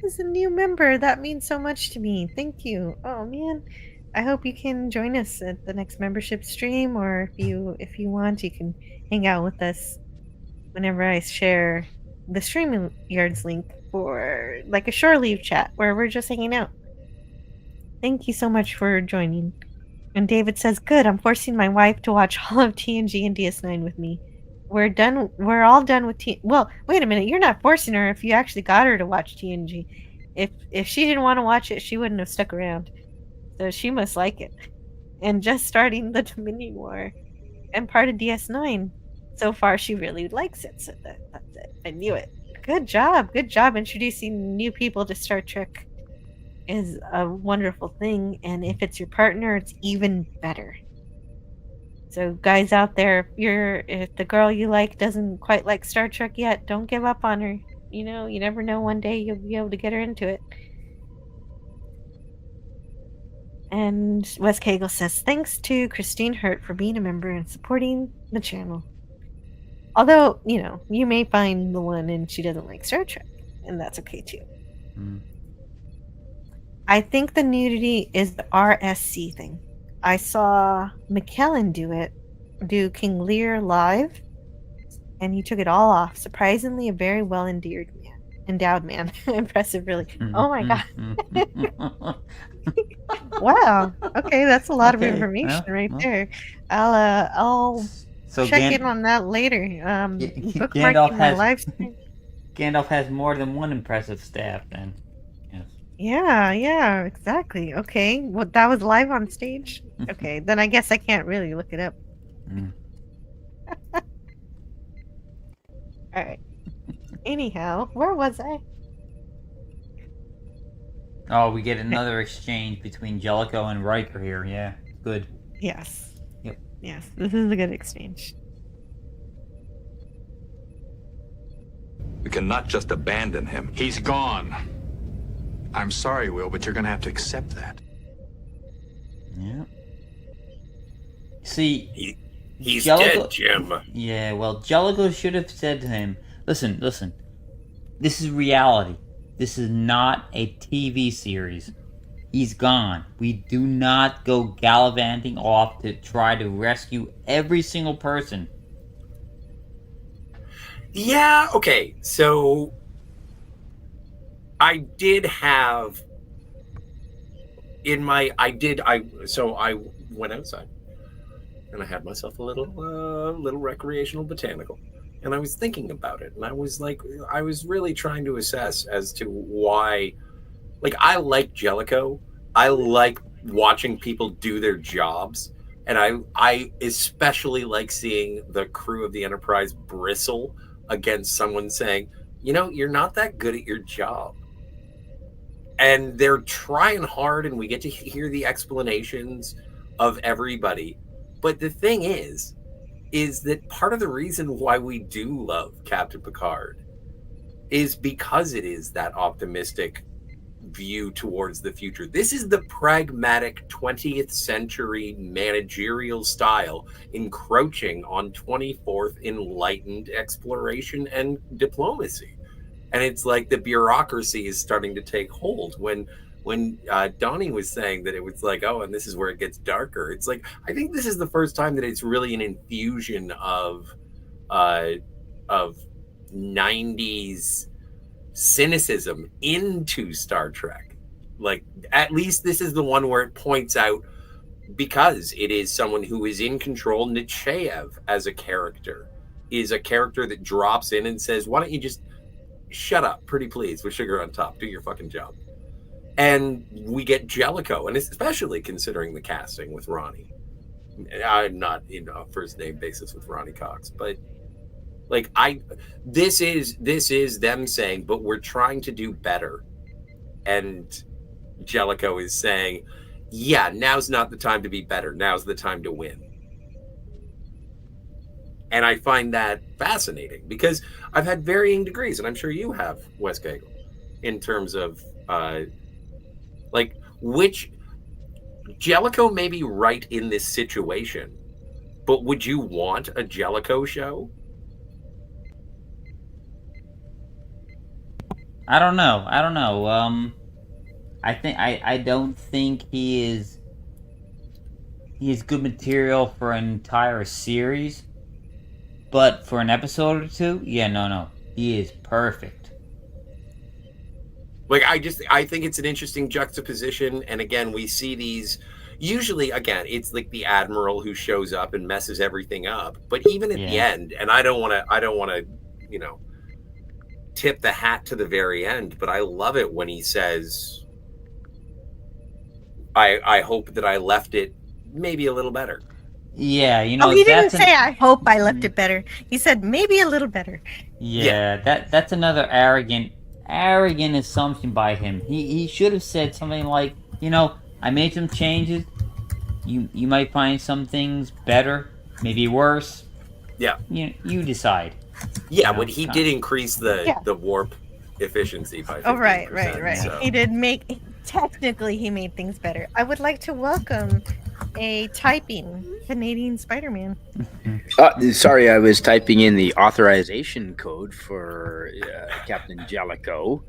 is a new member. That means so much to me. Thank you. Oh man. I hope you can join us at the next membership stream, or if you want, you can hang out with us whenever I share the StreamYards link for like a shore leave chat where we're just hanging out. Thank you so much for joining. And David says, "Good. I'm forcing my wife to watch all of TNG and DS9 with me. We're all done with Well, wait a minute. You're not forcing her if you actually got her to watch TNG. If she didn't want to watch it, she wouldn't have stuck around. So she must like it. And just starting the Dominion War. and part of DS9. So far, she really likes it. So that's it. I knew it. Good job. Good job introducing new people to Star Trek. Is a wonderful thing, and if it's your partner, it's even better. So, guys out there, if the girl you like doesn't quite like Star Trek yet, don't give up on her. You know, you never know. One day you'll be able to get her into it. And Wes Cagle says, thanks to Christine Hurt for being a member and supporting the channel. Although, you know, you may find the one and she doesn't like Star Trek, and that's okay too. I think the nudity is the RSC thing. I saw McKellen do King Lear live, and he took it all off. Surprisingly, a very endowed man. Impressive, really. Oh my god. Wow. Okay, that's a lot of information there. I'll check in on that later. Bookmarking my live stream. Gandalf has more than one impressive staff then. Yeah, exactly. Okay, well, that was live on stage. Okay, then I guess I can't really look it up. All right. Anyhow, where was I? Oh, we get another exchange between Jellico and Riker here. Yeah, good. Yes. Yep. Yes, this is a good exchange. We cannot just abandon him. He's gone. I'm sorry, Will, but you're going to have to accept that. Yeah. See, he's Jellico, dead, Jim. Yeah, well, Jellico should have said to him, listen, this is reality. This is not a TV series. He's gone. We do not go gallivanting off to try to rescue every single person. Yeah, okay, so I did have I went outside and I had myself a little recreational botanical, and I was thinking about it, and I was really trying to assess as to why, like, I like Jellico. I like watching people do their jobs, and I especially like seeing the crew of the Enterprise bristle against someone saying, you know, you're not that good at your job. And they're trying hard, and we get to hear the explanations of everybody. But the thing is that part of the reason why we do love Captain Picard is because it is that optimistic view towards the future. This is the pragmatic 20th century managerial style encroaching on 24th enlightened exploration and diplomacy. And it's like the bureaucracy is starting to take hold. When Donnie was saying that it was like, oh, and this is where it gets darker. It's like, I think this is the first time that it's really an infusion of 90s cynicism into Star Trek. Like, at least this is the one where it points out, because it is someone who is in control. Nechayev as a character is a character that drops in and says, why don't you just shut up, pretty please, with sugar on top, do your fucking job. And we get Jellico, and especially considering the casting with Ronnie. I'm not in a first name basis with Ronnie Cox, but like, this is them saying, but we're trying to do better. And Jellico is saying, yeah, now's not the time to be better. Now's the time to win. And I find that fascinating, because I've had varying degrees, and I'm sure you have, Wes Cagle, in terms of like, which Jellico may be right in this situation, but would you want a Jellico show? I don't know. I don't think he is good material for an entire series, but for an episode or two, yeah, no, he is perfect. Like, I think it's an interesting juxtaposition, and again, we see these. Usually, again, it's like the admiral who shows up and messes everything up. But even at the end, and I don't want to, you know, tip the hat to the very end, but I love it when he says, I hope that I left it maybe a little better. Yeah, you know. Oh, he didn't that's say, "I hope I left it better." He said, "Maybe a little better." Yeah, that's another arrogant assumption by him. He should have said something like, you know, I made some changes. You might find some things better, maybe worse. Yeah. You decide. Yeah, You know, but he did increase the warp efficiency by 15%. Oh, right. So. He did make. Technically, he made things better. I would like to welcome a typing Canadian Spider-Man. Sorry, I was typing in the authorization code for Captain Jellico.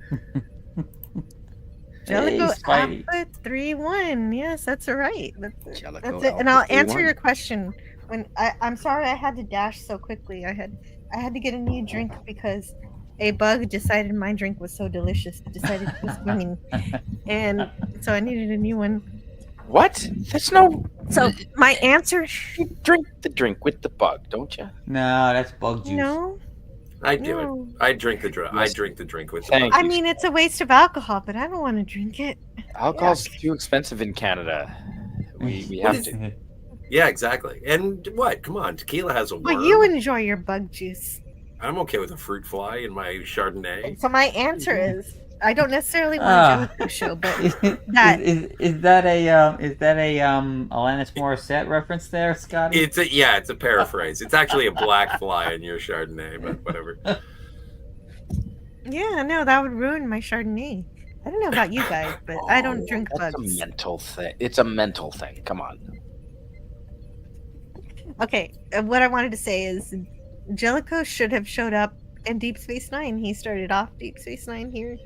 Jellico Spidey. Alpha 3-1. Yes, that's right. That's it. Jellico And I'll Alpha answer 3-1. your question. When I'm sorry I had to dash so quickly. I had to get a new drink because a bug decided my drink was so delicious. It decided it was winning. And so I needed a new one. What? That's no. So my answer. You drink the drink with the bug, don't you? No, that's bug juice. No. I do it. I drink the drink. I drink the drink with. I mean, it's a waste of alcohol, but I don't want to drink it. Alcohol's too expensive in Canada. We have to. Yeah, exactly. And what? Come on, tequila has a worm. Well, you enjoy your bug juice. I'm okay with a fruit fly in my Chardonnay. So my answer is, I don't necessarily want a Jellico show, but that is that a Alanis Morissette reference there, Scotty? It's a paraphrase. It's actually a black fly in your Chardonnay, but whatever. Yeah, no, that would ruin my Chardonnay. I don't know about you guys, but I don't drink That's bugs. a mental thing. It's a mental thing. Come on. Okay, what I wanted to say is Jellico should have showed up in Deep Space Nine. He started off Deep Space Nine here.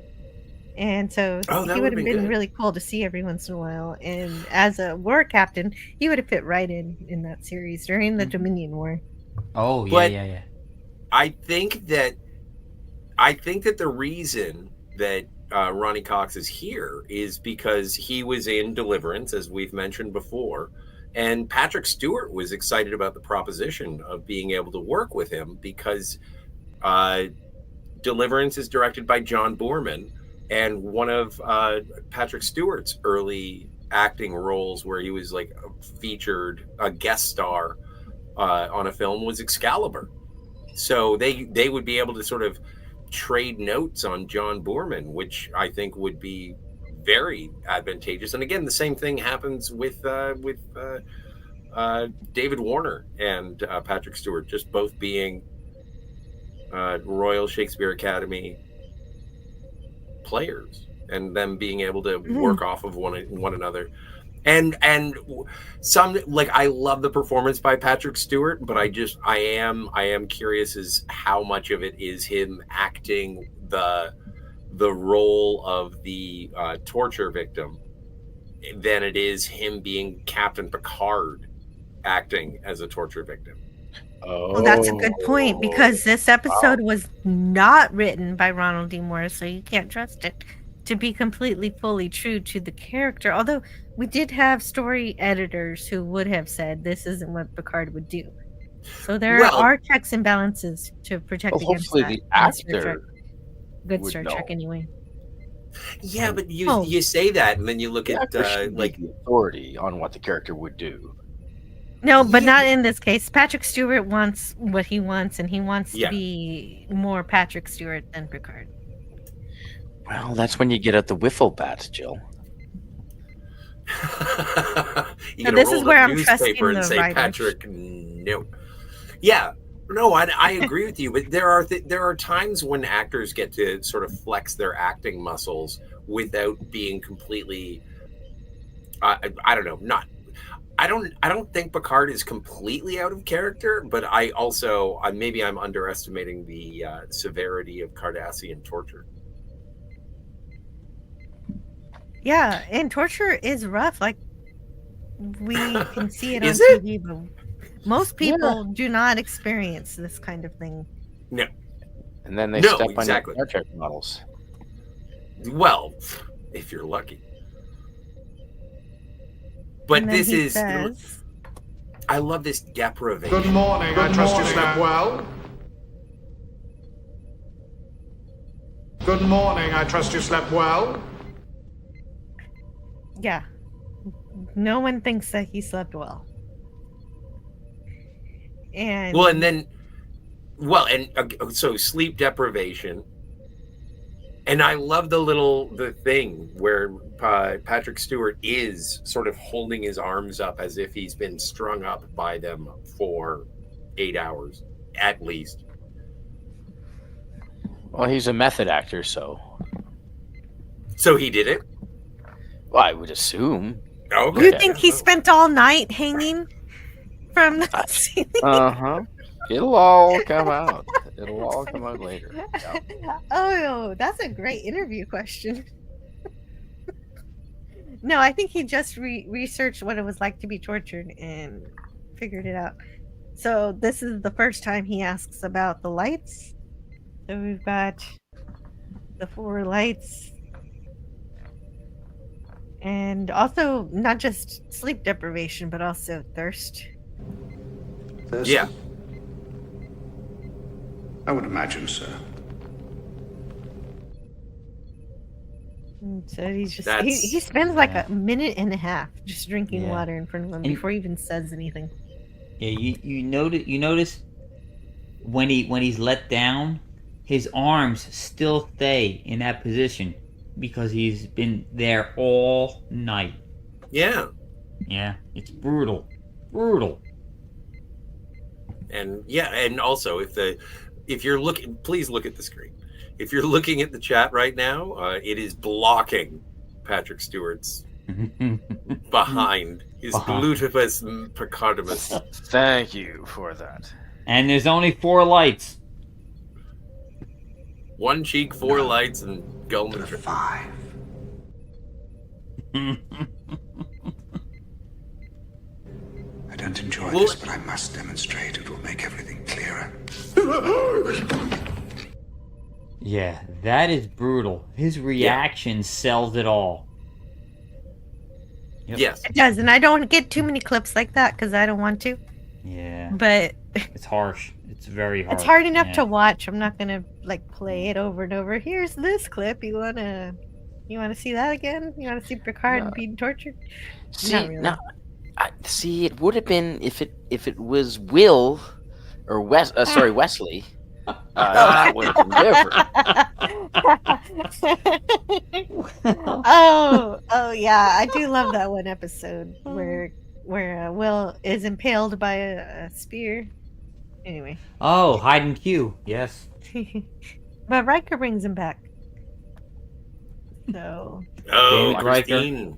And so he would have been really cool to see every once in a while. And as a war captain, he would have fit right in that series during the Dominion War. Oh, yeah, But yeah. I think that the reason that Ronnie Cox is here is because he was in Deliverance, as we've mentioned before. And Patrick Stewart was excited about the proposition of being able to work with him because Deliverance is directed by John Boorman. And one of Patrick Stewart's early acting roles where he was like featured a guest star on a film was Excalibur. So they would be able to sort of trade notes on John Boorman, which I think would be very advantageous. And again, the same thing happens with David Warner and Patrick Stewart, just both being Royal Shakespeare Academy players, and them being able to work off of one another. And some, like, I love the performance by Patrick Stewart, but I am curious as how much of it is him acting the role of the torture victim than it is him being Captain Picard acting as a torture victim. Well, that's a good point, because this episode was not written by Ronald D. Moore, so you can't trust it to be completely, fully true to the character. Although we did have story editors who would have said this isn't what Picard would do. So there are checks and balances to protect against hopefully that. the actor Good would Star know. Trek, anyway. Yeah, but you say that, and then you look at like the authority on what the character would do. No, but not in this case. Patrick Stewart wants what he wants, and he wants to Yeah. be more Patrick Stewart than Picard. Well, that's when you get out the wiffle bats, Jill. you Now, gotta this roll is the where I'm newspaper trusting and the say writers. Patrick. No, yeah, no, I agree with you, but there are times when actors get to sort of flex their acting muscles without being completely. I don't know, not. I don't think Picard is completely out of character, but I also maybe I'm underestimating the severity of Cardassian torture. Yeah, and torture is rough. Like, we can see it on Is it? TV, but most people do not experience this kind of thing. No. And then they No, step exactly. on your Star Trek models. Well, if you're lucky. But And then this he is. says- I love this deprivation. Good morning. I trust you slept well. Good morning. I trust you slept well. Yeah. No one thinks that he slept well. And so sleep deprivation. And I love the thing where Patrick Stewart is sort of holding his arms up as if he's been strung up by them for 8 hours at least. Well, he's a method actor, so he did it? Well, I would assume. Okay. You think he spent all night hanging from the ceiling? Uh-huh. It'll all come out. It'll all come out later. Yeah. Oh, that's a great interview question. No, I think he just researched what it was like to be tortured and figured it out. So this is the first time he asks about the lights. So we've got the 4 lights. And also not just sleep deprivation, but also thirst. Thirst? Yeah. I would imagine so. So he's just he spends like a minute and a half just drinking water in front of him before he even says anything. Yeah, you notice when he's let down, his arms still stay in that position because he's been there all night. Yeah. Yeah, it's brutal. And also if you're looking, please look at the screen. If you're looking at the chat right now, it is blocking Patrick Stewart's behind his gluteus pectoris. Thank you for that. And there's only 4 lights. 1 cheek, 4 lights, and Gul Madred. 5. I don't enjoy this, but I must demonstrate. It will make everything clearer. Yeah, that is brutal. His reaction sells it all. Yep. Yes. It does, and I don't get too many clips like that because I don't want to. Yeah. But it's harsh. It's very harsh. It's hard enough to watch. I'm not gonna play it over and over. Here's this clip. You wanna see that again? You wanna see Picard being tortured? See, not really. no. See, it would have been if it was Will or Wesley. That would have been different. Oh yeah, I do love that one episode where Will is impaled by a spear. Anyway. Oh, hide and Q. Yes. But Riker brings him back. So. Oh, Christine.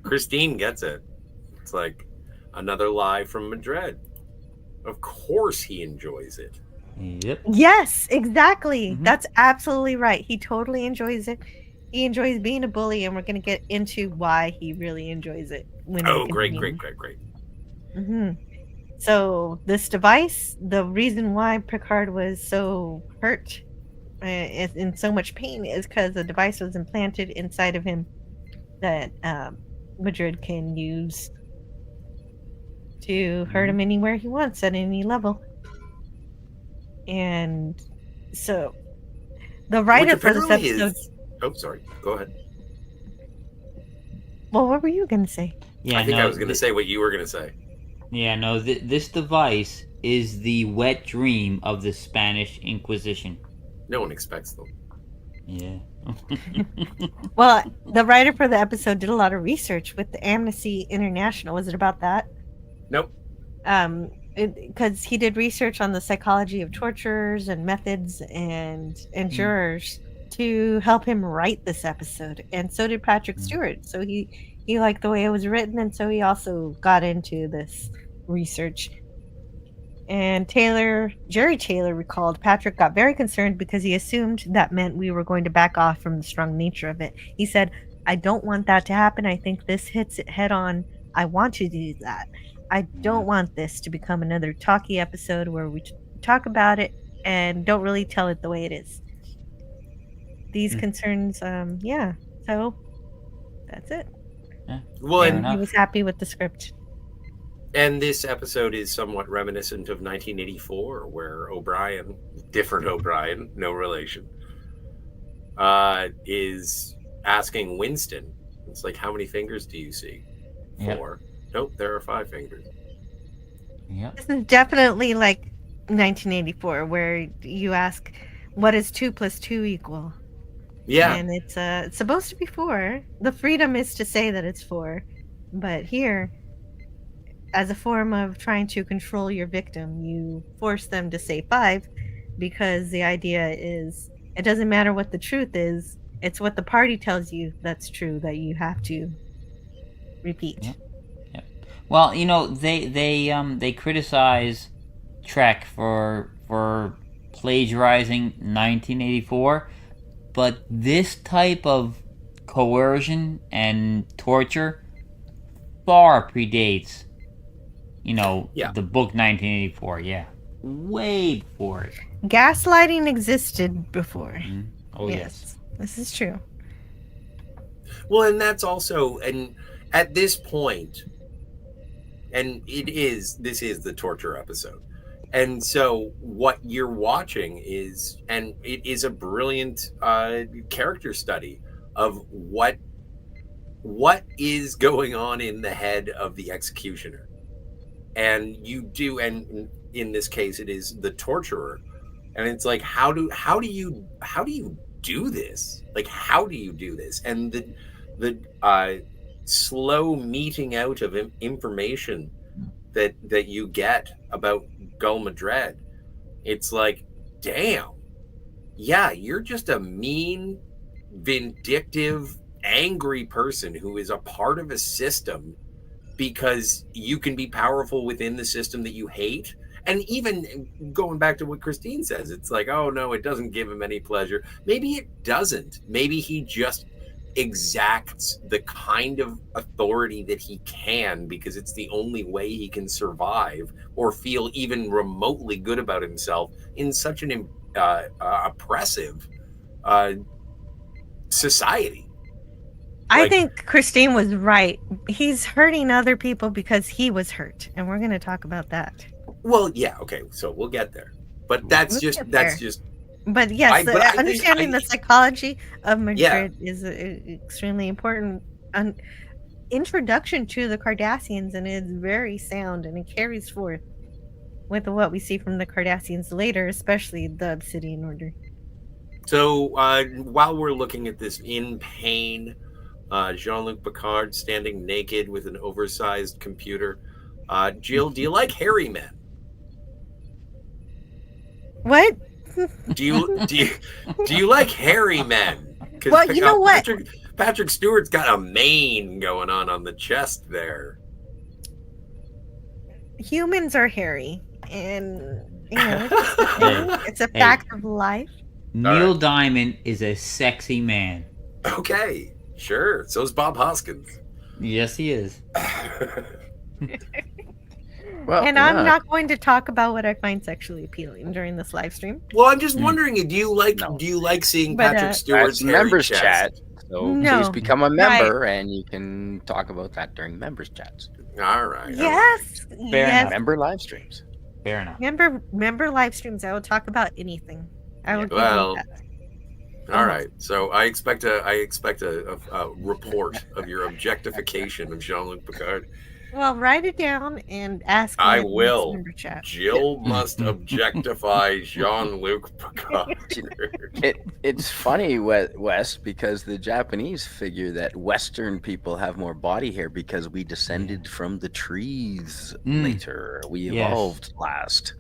Christine gets it. It's like another lie from Madred. Of course he enjoys it. Yep. Yes, exactly. Mm-hmm. That's absolutely right. He totally enjoys it. He enjoys being a bully, and we're going to get into why he really enjoys it. Great. Mm-hmm. So this device, the reason why Picard was so hurt in so much pain is because the device was implanted inside of him that Madred can use to hurt him anywhere he wants at any level. And so the writer for this episode... Oh, sorry. Go ahead. Well, what were you going to say? Yeah, I was going to say what you were going to say. Yeah, no, this device is the wet dream of the Spanish Inquisition. No one expects them. Yeah. Well, the writer for the episode did a lot of research with the Amnesty International. Was it about that? Nope. Because he did research on the psychology of torturers and methods and jurors to help him write this episode, and so did Patrick Stewart. So he liked the way it was written, and so he also got into this research. And Jerry Taylor recalled Patrick got very concerned because he assumed that meant we were going to back off from the strong nature of it. He said, "I don't want that to happen. I think this hits it head on. I want to do that. I don't want this to become another talky episode where we talk about it and don't really tell it the way it is." These concerns, so that's it. Yeah. Well, and he was happy with the script. And this episode is somewhat reminiscent of 1984, where O'Brien, different O'Brien, no relation, is asking Winston, it's like, how many fingers do you see? 4. Nope, there are 5 fingers. Yep. This is definitely like 1984, where you ask, "What is 2 + 2 equal?" Yeah. And it's supposed to be 4. The freedom is to say that it's 4, but here, as a form of trying to control your victim, you force them to say 5, because the idea is it doesn't matter what the truth is; it's what the party tells you that's true that you have to repeat. Yep. Well, they criticize Trek for plagiarizing 1984, but this type of coercion and torture far predates, the book 1984. Yeah, way before it. Gaslighting existed before. Oh yes, this is true. Well, and that's also, and at this point, and this is the torture episode. And so what you're watching is, and it is a brilliant character study of what is going on in the head of the executioner. And and in this case, it is the torturer. And it's like, how do you do this? Like, how do you do this? And the slow meting out of information that you get about Gul Madred, it's like, damn, yeah, you're just a mean, vindictive, angry person who is a part of a system because you can be powerful within the system that you hate. And even going back to what Christine says, it's like, oh no, it doesn't give him any pleasure. Maybe it doesn't. Maybe he just exacts the kind of authority that he can because it's the only way he can survive or feel even remotely good about himself in such an oppressive society. I think Christine was right. He's hurting other people because he was hurt, and we're going to talk about that. Well, yeah, okay, so we'll get there. But that's just. But yes, understanding the psychology of Madrid is an extremely important introduction to the Cardassians, and it's very sound, and it carries forth with what we see from the Cardassians later, especially the Obsidian Order. So while we're looking at this in pain, Jean-Luc Picard standing naked with an oversized computer. Jill, do you like hairy men? What? Do you like hairy men? Well, you know what? Patrick Stewart's got a mane going on the chest there. Humans are hairy, and it's a fact of life. Neil Diamond is a sexy man. Okay, sure. So's Bob Hoskins. Yes, he is. Well, and I'm not going to talk about what I find sexually appealing during this live stream. Well, I'm just wondering, do you like seeing Patrick Stewart's members hairy chat? chest? So please become a member, and you can talk about that during members chats. All right. Yes. Fair enough. Member live streams. Fair enough. Member live streams. I will talk about anything. I will. Well. All right. So I expect a report of your objectification of Jean-Luc Picard. Well, write it down and ask me. I will. Jill must objectify Jean-Luc Picard. It's funny, Wes, because the Japanese figure that Western people have more body hair because we descended from the trees later. We evolved last.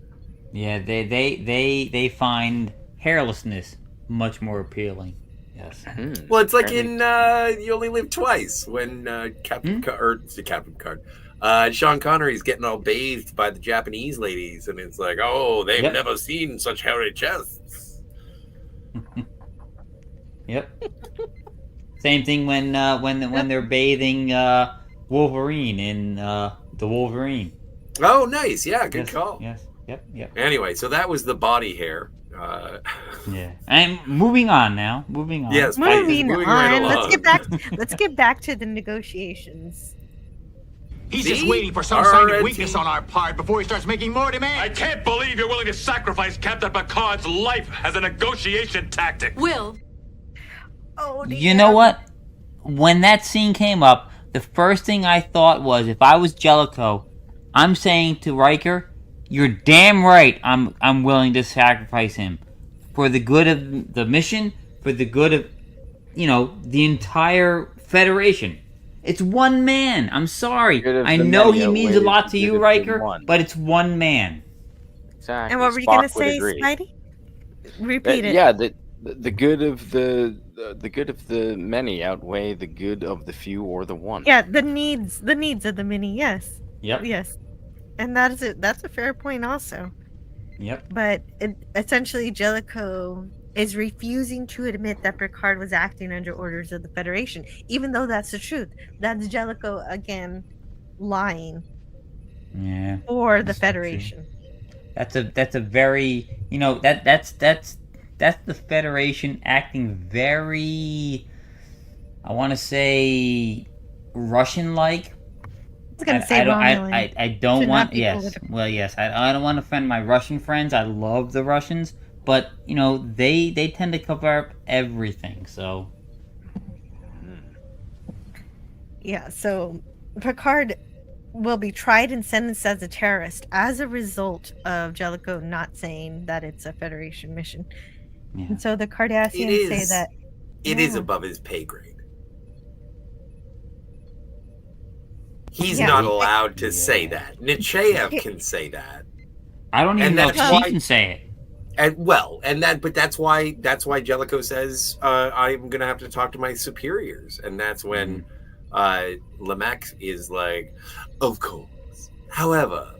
Yeah, they find hairlessness much more appealing. Yes. Well, it's like in You Only Live Twice when Captain Picard. Sean Connery's getting all bathed by the Japanese ladies, and it's like, oh, they've never seen such hairy chests. Yep. Same thing when they're bathing Wolverine in the Wolverine. Oh, nice. Yeah, good call. Yes. Yep. Anyway, so that was the body hair. Yeah. And moving on now. Yes. Moving on. Right Let's get back to the negotiations. He's just waiting for some sign of weakness on our part before he starts making more demands. I can't believe you're willing to sacrifice Captain Picard's life as a negotiation tactic. Will. Oh, dear. You know what? When that scene came up, the first thing I thought was, if I was Jellico, I'm saying to Riker, you're damn right. I'm willing to sacrifice him for the good of the mission, for the good of, the entire Federation. It's one man. I'm sorry. I know he means a lot to you, Riker, but it's one man. Exactly. And what were you going to say, Spidey? Repeat it. Yeah, the good of the good of the many outweigh the good of the few or the one. Yeah, the needs of the many. Yes. Yep. Yes, and that is it. That's a fair point, also. Yep. But essentially, Jellico is refusing to admit that Picard was acting under orders of the Federation, even though that's the truth. That's Jellico again lying. Yeah. For the Federation. That's a very that's the Federation acting very, I want to say, Russian-like. I was going to say Romulan. I don't want. Yes. Well, yes. I don't want to offend my Russian friends. I love the Russians, but they tend to cover up everything. So. Yeah. So Picard will be tried and sentenced as a terrorist as a result of Jellico not saying that it's a Federation mission. Yeah. And so the Cardassians say that it is above his pay grade. He's not allowed to say that. Nechayev can say that. I don't even know if she can say it. But that's why Jellico says I'm gonna have to talk to my superiors, and that's when Lamech is like, of course. However,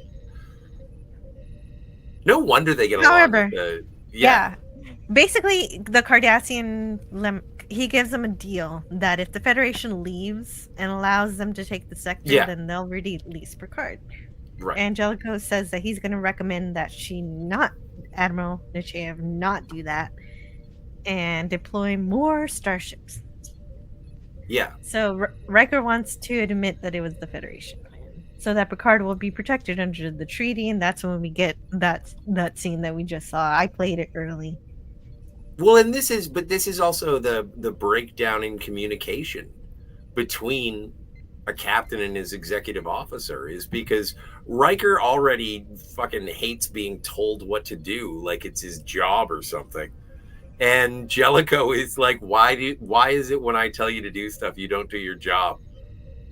no wonder they get along. However, basically the Cardassian he gives them a deal that if the Federation leaves and allows them to take the sector, then they'll release Picard. Right. And Jellico says that he's going to recommend that Admiral Nechayev not do that and deploy more starships. Yeah. So Riker wants to admit that it was the Federation, so that Picard will be protected under the treaty, and that's when we get that scene that we just saw. I played it early. Well, and this is also the breakdown in communication between a captain and his executive officer, is because Riker already fucking hates being told what to do, like it's his job or something. And Jellico is like, why is it when I tell you to do stuff, you don't do your job?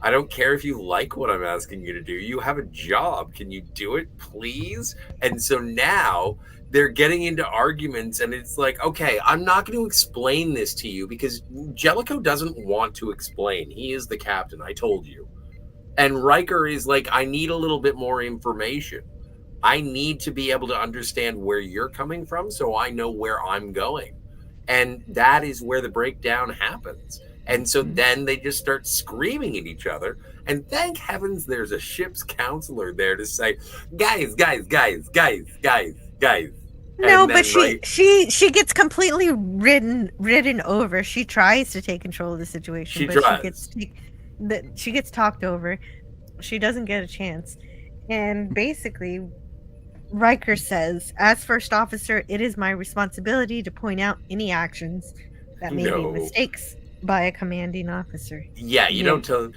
I don't care if you like what I'm asking you to do. You have a job. Can you do it, please? And so now they're getting into arguments, and it's like, okay, I'm not going to explain this to you because Jellico doesn't want to explain. He is the captain. I told you. And Riker is like, I need a little bit more information. I need to be able to understand where you're coming from so I know where I'm going. And that is where the breakdown happens. And so then they just start screaming at each other. And thank heavens there's a ship's counselor there to say, guys. No, but she gets completely ridden over. She tries to take control of the situation, she gets talked over. She doesn't get a chance. And basically Riker says, as first officer, it is my responsibility to point out any actions that may be mistakes by a commanding officer. Yeah, you don't tell.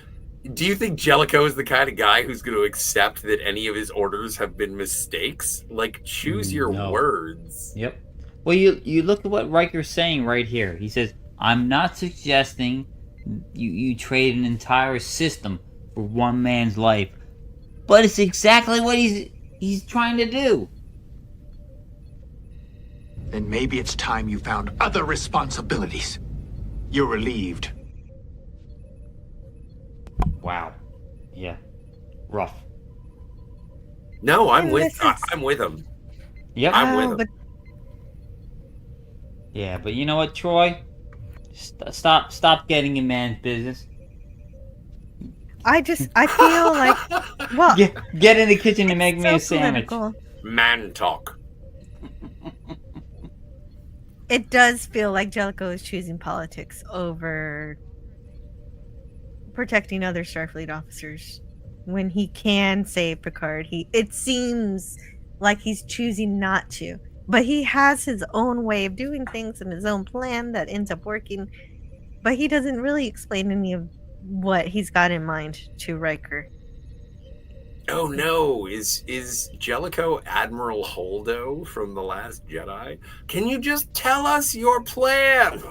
Do you think Jellico is the kind of guy who's going to accept that any of his orders have been mistakes? Like, choose your words. Yep. Well, you look at what Riker's saying right here. He says, I'm not suggesting you trade an entire system for one man's life, but it's exactly what he's trying to do. Then maybe it's time you found other responsibilities. You're relieved. Wow. Yeah. Rough. No, I'm with him. Yep. I'm with him. Yeah, but you know what, Troy? Stop getting in man's business. I feel like, well, get in the kitchen and make me a sandwich. Man talk. It does feel like Jellico is choosing politics over protecting other Starfleet officers when he can save Picard. It seems like he's choosing not to, but he has his own way of doing things and his own plan that ends up working, but he doesn't really explain any of what he's got in mind to Riker. Oh no, is Jellico Admiral Holdo from The Last Jedi? Can you just tell us your plan?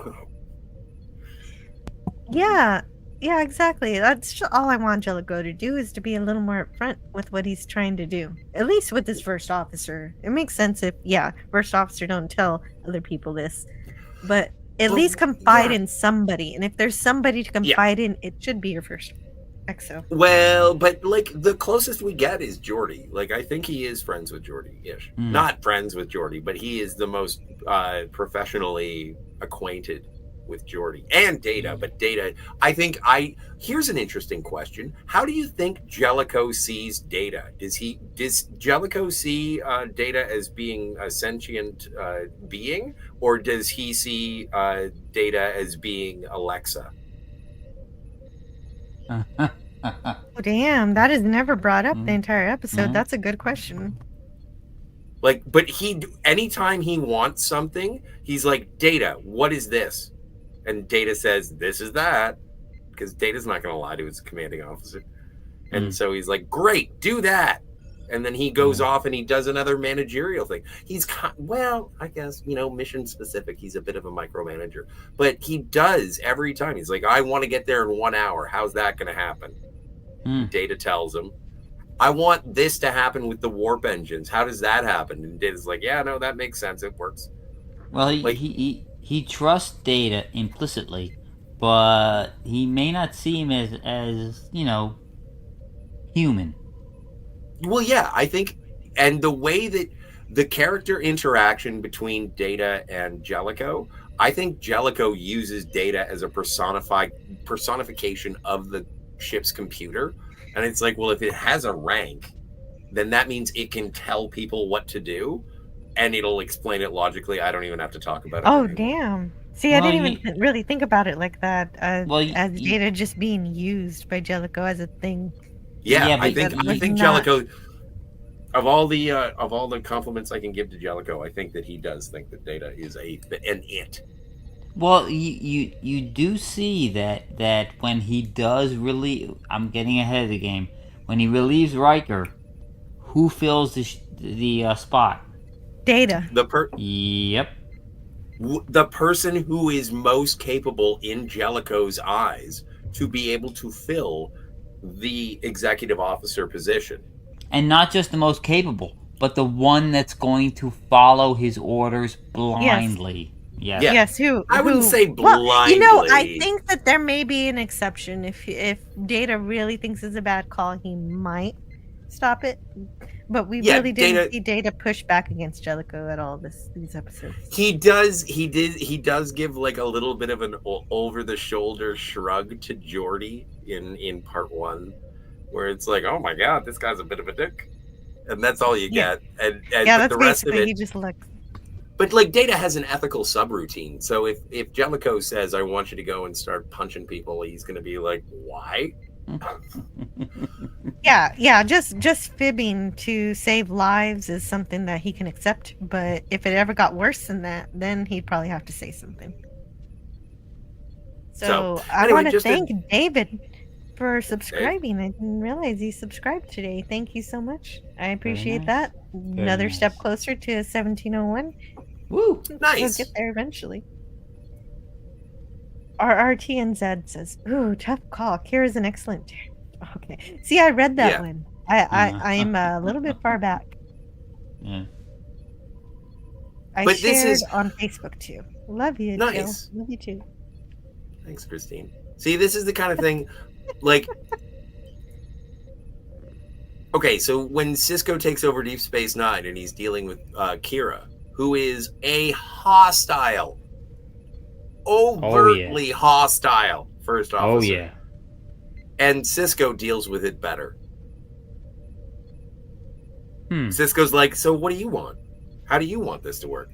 Yeah, yeah, exactly. That's all I want Jellico to do is to be a little more upfront with what he's trying to do. At least with this first officer. It makes sense if, first officer don't tell other people this. But at least confide in somebody. And if there's somebody to confide in, it should be your first XO. Well, but like the closest we get is Geordi. Like I think he is friends with Geordi-ish. Not friends with Geordi, but he is the most professionally acquainted with Geordi and Data. But Data, here's an interesting question. How do you think Jellico sees Data? Does Jellico see Data as being a sentient being, or does he see Data as being Alexa? Oh, damn, that is never brought up the entire episode. That's a good question. Like, but anytime he wants something, he's like, Data, what is this? And Data says, this is that, because Data's not going to lie to his commanding officer. And so he's like, great, do that. And then he goes off and he does another managerial thing. I guess, mission specific. He's a bit of a micromanager. But he does every time. He's like, I want to get there in 1 hour. How's that going to happen? Data tells him, I want this to happen with the warp engines. How does that happen? And Data's like, yeah, no, that makes sense. It works. Well, he trusts Data implicitly, but he may not see him as human. Well, yeah, I think, and the way that the character interaction between Data and Jellico, I think Jellico uses Data as a personification of the ship's computer. And it's like, well, if it has a rank, then that means it can tell people what to do, and it'll explain it logically. I don't even have to talk about it. Oh, damn. See, I didn't even really think about it like that, as Data just being used by Jellico as a thing. Yeah, I think Jellico, of all the compliments I can give to Jellico, I think that he does think that Data is an it. Well, you do see that when he does relieve, I'm getting ahead of the game. When he relieves Riker, who fills the spot? Data. Yep. The person who is most capable in Jellico's eyes to be able to fill the executive officer position. And not just the most capable, but the one that's going to follow his orders blindly. Yes. Yes. Who? I wouldn't say blindly. Well, I think that there may be an exception. If Data really thinks it's a bad call, he might stop it. But we really didn't see Data push back against Jellico at all these episodes. He does give like a little bit of an over the shoulder shrug to Geordi in part 1, where it's like, oh my god, this guy's a bit of a dick, and that's all you get. And that's the rest basically of it, he just looks. But like Data has an ethical subroutine, so if Jellico says, I want you to go and start punching people, he's going to be like, why? Yeah, just fibbing to save lives is something that he can accept, but if it ever got worse than that, then he'd probably have to say something. So I want to thank David for subscribing. I didn't realize he subscribed today. Thank you so much. I appreciate that. Another step closer to 1701. Woo! Nice. We'll get there eventually. RRTNZ says, ooh, tough call. Kira's an excellent... Okay. See, I read that one. I'm a little bit far back. Yeah. I shared on Facebook too. Love you, nice. Jill. Love you too. Thanks, Christine. See, this is the kind of thing, like... Okay, so when Sisko takes over Deep Space Nine and he's dealing with Kira, who is a hostile, overtly hostile first officer. Oh, yeah. And Sisko deals with it better. Sisko's like, so what do you want? How do you want this to work?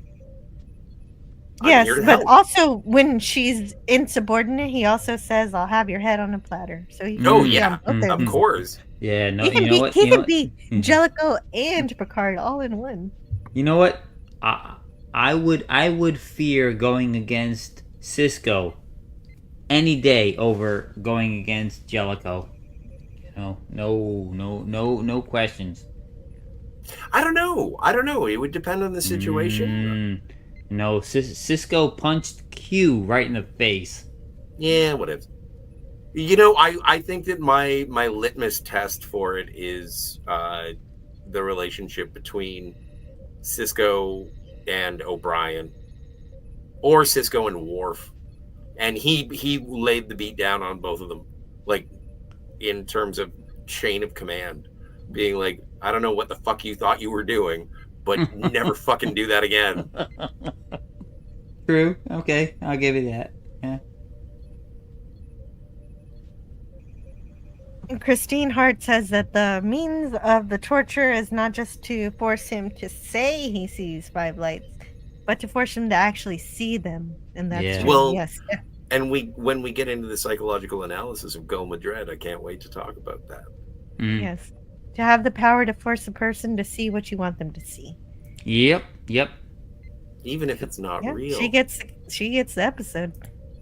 Yes, but also when she's insubordinate, he also says, I'll have your head on a platter. So he of course. Yeah, no, he can know what? He can be Jellico and Picard all in one. You know what? I would fear going against Sisko any day over going against Jellico. No questions. I don't know. It would depend on the situation. No, Cisco punched Q right in the face. Yeah, whatever. I think that my litmus test for it is the relationship between Cisco and O'Brien, or Cisco and Worf, and he laid the beat down on both of them, like in terms of chain of command, being like, I don't know what the fuck you thought you were doing, but never fucking do that again. True. Okay, I'll give you that. Yeah. Christine Hart says that the means of the torture is not just to force him to say he sees 5 lights, but to force him to actually see them. And that's true. Well, yes. And when we get into the psychological analysis of Gul Madred, I can't wait to talk about that. Yes. To have the power to force a person to see what you want them to see. Yep. Even if it's not real. She gets the episode,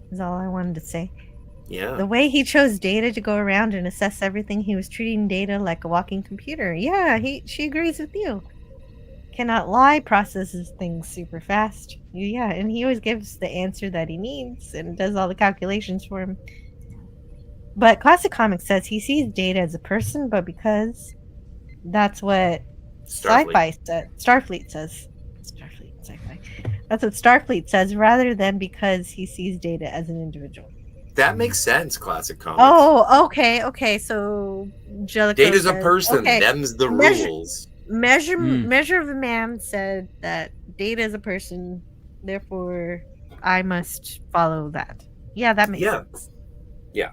is all I wanted to say. Yeah. The way he chose Data to go around and assess everything, he was treating Data like a walking computer. Yeah, she agrees with you. Cannot lie, processes things super fast. Yeah, and he always gives the answer that he needs and does all the calculations for him. But Classic Comics says he sees Data as a person, but because that's what Starfleet says. Starfleet, sci-fi. That's what Starfleet says, rather than because he sees Data as an individual. That makes sense, Classic Comics. Oh, okay. So Jellico Data's says, a person. Okay. Them's the rules. Measure of a Man said that Data is a person, therefore I must follow that. Yeah, that makes sense. Yeah,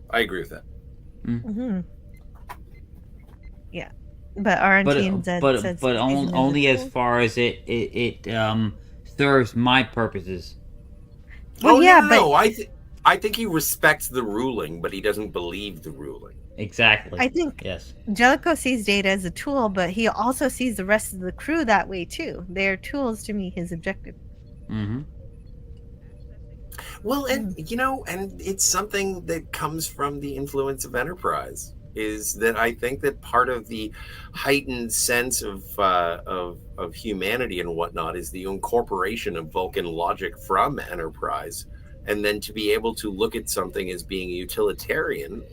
I agree with that. Mm-hmm. Yeah, but Arantine says but only as far as it serves my purposes. Well, no. I think he respects the ruling, but he doesn't believe the ruling. Exactly. I think yes. Jellico sees Data as a tool, but he also sees the rest of the crew that way too. They are tools to meet his objective. Mm-hmm. Well, and and it's something that comes from the influence of Enterprise. Is that I think that part of the heightened sense of humanity and whatnot is the incorporation of Vulcan logic from Enterprise. And then to be able to look at something as being utilitarian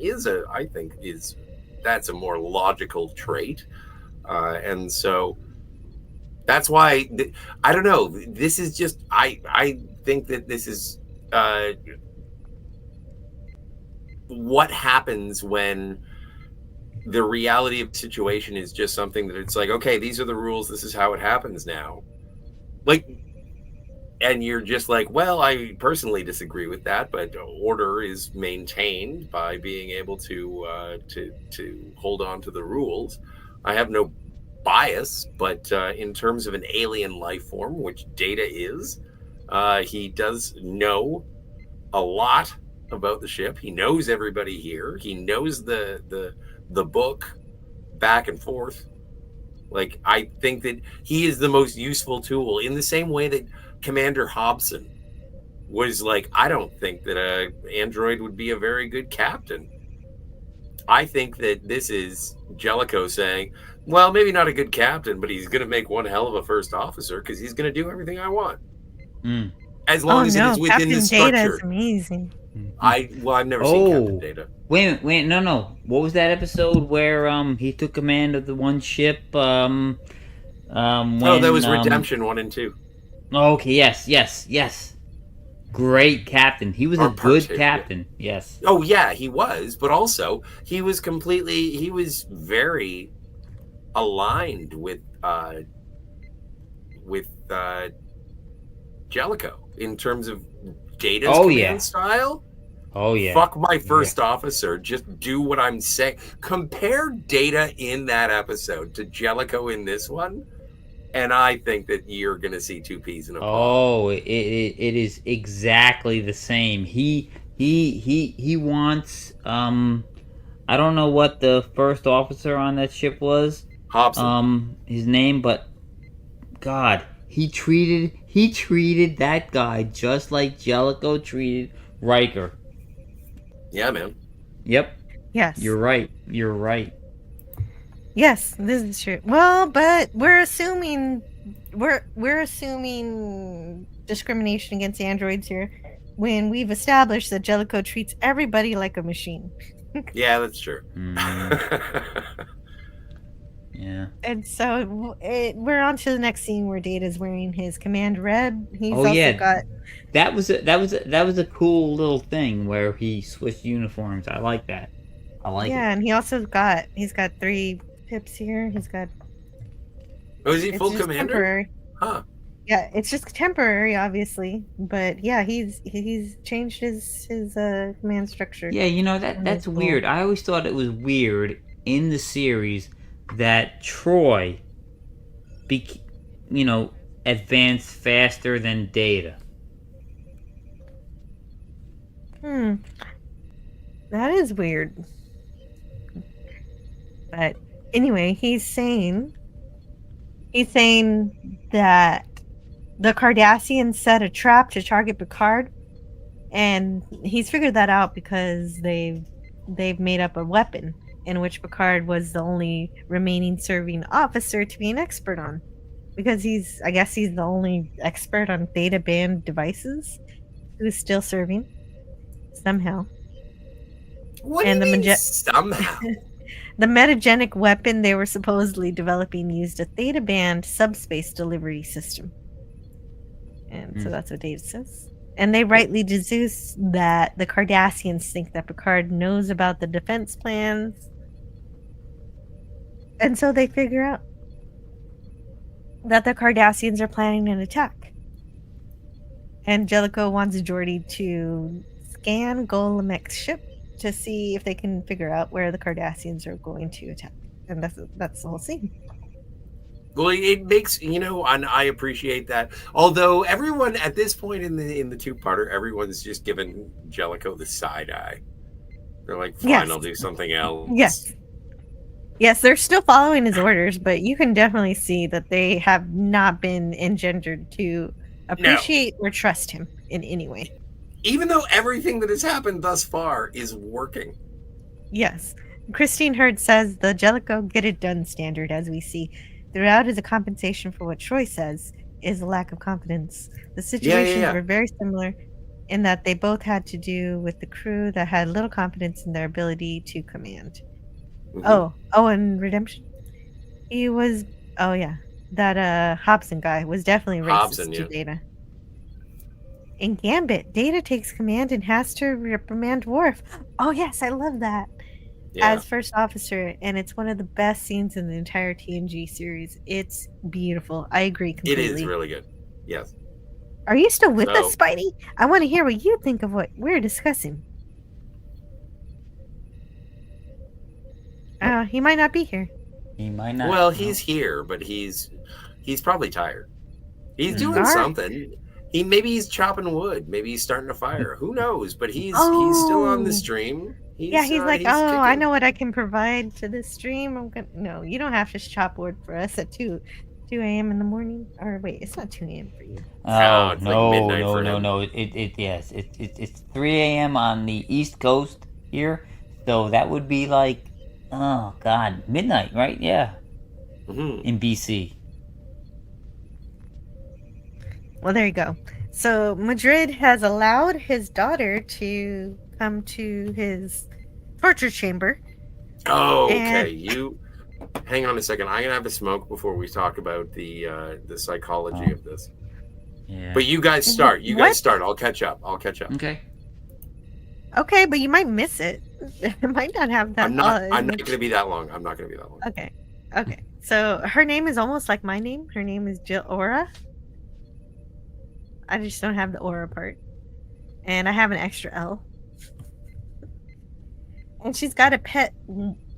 that's a more logical trait. And so that's why, I don't know, this is just, I think that this is what happens when the reality of the situation is just something that it's like, okay, these are the rules. This is how it happens now. Like, and you're just like, well, I personally disagree with that, but order is maintained by being able to hold on to the rules. I have no bias, but in terms of an alien life form, which Data is, he does know a lot about the ship. He knows everybody here. He knows the book back and forth. Like, I think that he is the most useful tool in the same way that Commander Hobson was like, I don't think that an android would be a very good captain. I think that this is Jellico saying, well, maybe not a good captain, but he's going to make one hell of a first officer because he's going to do everything I want. As long as it is within Captain the structure. Data is amazing. I've never seen Captain Data. Wait, no. What was that episode where he took command of the one ship? That was Redemption 1 and 2. Okay, yes. Great captain. He was a good captain. Yeah. Yes. Oh yeah, he was, but also he was very aligned with Jellico in terms of Data's command style. Oh yeah. Fuck my first officer. Just do what I'm saying. Compare Data in that episode to Jellico in this one, and I think that you're gonna see two peas in a pod. Oh, it is exactly the same. He wants I don't know what the first officer on that ship was. Hobson. His name, but God, he treated that guy just like Jellico treated Riker. Yeah, man. Yep. Yes. You're right. You're right. Yes, this is true. Well, but we're assuming discrimination against androids here when we've established that Jellico treats everybody like a machine. Yeah, that's true. Yeah. And so we're on to the next scene where Data's wearing his command red. He's Oh also yeah, got that was a cool little thing where he switched uniforms. I like that. I like it. and he's got 3 pips here. He's got. Oh, is he It's full just commander? temporary. Huh. Yeah, it's just temporary, obviously, but yeah, he's changed his command structure. Yeah, that's cool. weird. I always thought it was weird in the series that Troy, advanced faster than Data. That is weird. But anyway, he's saying that the Cardassians set a trap to target Picard, and he's figured that out because they've made up a weapon in which Picard was the only remaining serving officer to be an expert on, because I guess he's the only expert on data band devices who's still serving somehow. What do you mean somehow? The metagenic weapon they were supposedly developing used a theta band subspace delivery system. And so that's what Dave says. And they rightly deduce that the Cardassians think that Picard knows about the defense plans. And so they figure out that the Cardassians are planning an attack. And Jellico wants Geordi to scan Gul Madred's ship to see if they can figure out where the Cardassians are going to attack. And that's the whole scene. Well, it makes, and I appreciate that. Although everyone at this point in the two-parter, everyone's just giving Jellico the side eye. They're like, fine, Yes. I'll do something else. Yes, they're still following his orders, but you can definitely see that they have not been engendered to appreciate or trust him in any way. Even though everything that has happened thus far is working. Yes. Christine Hurd says the Jellico get it done standard, as we see throughout, is a compensation for what Troy says is a lack of confidence. The situations were very similar in that they both had to do with the crew that had little confidence in their ability to command. And Redemption. He was, that Hobson guy was definitely racist to Data. In Gambit, Data takes command and has to reprimand Worf. Oh yes, I love that. As first officer, and it's one of the best scenes in the entire TNG series. It's beautiful. I agree completely. It is really good. Yes. Are you still with us, Spidey? I want to hear what you think of what we're discussing. He might not be here. He might not. Well, he's here, but he's probably tired. He's doing something. Maybe he's chopping wood. Maybe he's starting a fire. Who knows? But he's still on the stream. He's like, kicking. I know what I can provide to this stream. No, you don't have to chop wood for us at 2 a.m. in the morning. Or wait, it's not 2 a.m. for you. Oh, it's no, like midnight for him. No. It's 3 a.m. on the East Coast here. So that would be like, oh, God, midnight, right? Yeah. In BC. Well, there you go. So Madrid has allowed his daughter to come to his torture chamber. Oh, okay. You hang on a second. I'm gonna have a smoke before we talk about the psychology of this. Yeah. But you guys start. Guys start. I'll catch up. Okay. Okay, but you might miss it. It might not have that. I'm not gonna be that long. Okay. So her name is almost like my name. Her name is Jill Aura. I just don't have the aura part. And I have an extra L. And she's got a pet,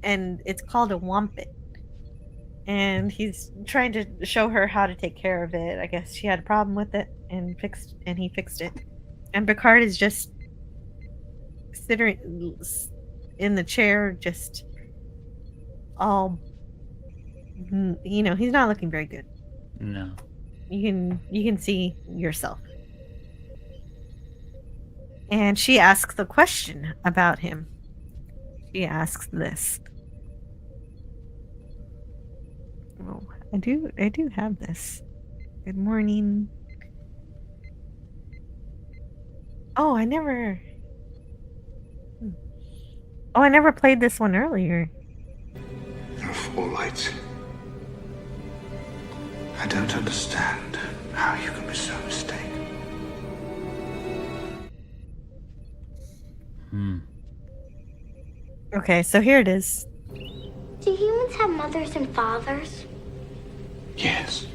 and it's called a Wampet. And he's trying to show her how to take care of it. I guess she had a problem with it, and he fixed it. And Picard is just sitting in the chair, just all, he's not looking very good. No. You can see yourself. And she asks the question about him. She asks this: Oh, I do have this. Good morning. Oh, I never played this one earlier. Four lights. I don't understand how you can be so mistaken. Okay, so here it is. Do humans have mothers and fathers? Yes.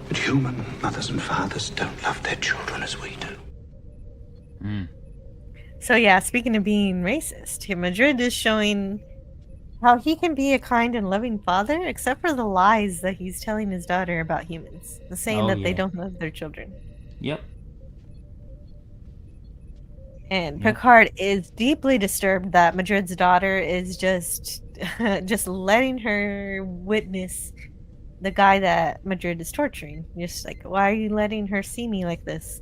But human mothers and fathers don't love their children as we do. So yeah, speaking of being racist, Madrid is showing how he can be a kind and loving father, except for the lies that he's telling his daughter about humans, saying that they don't love their children. Yep. And Picard is deeply disturbed that Madrid's daughter is just letting her witness the guy that Madrid is torturing. Just like, why are you letting her see me like this?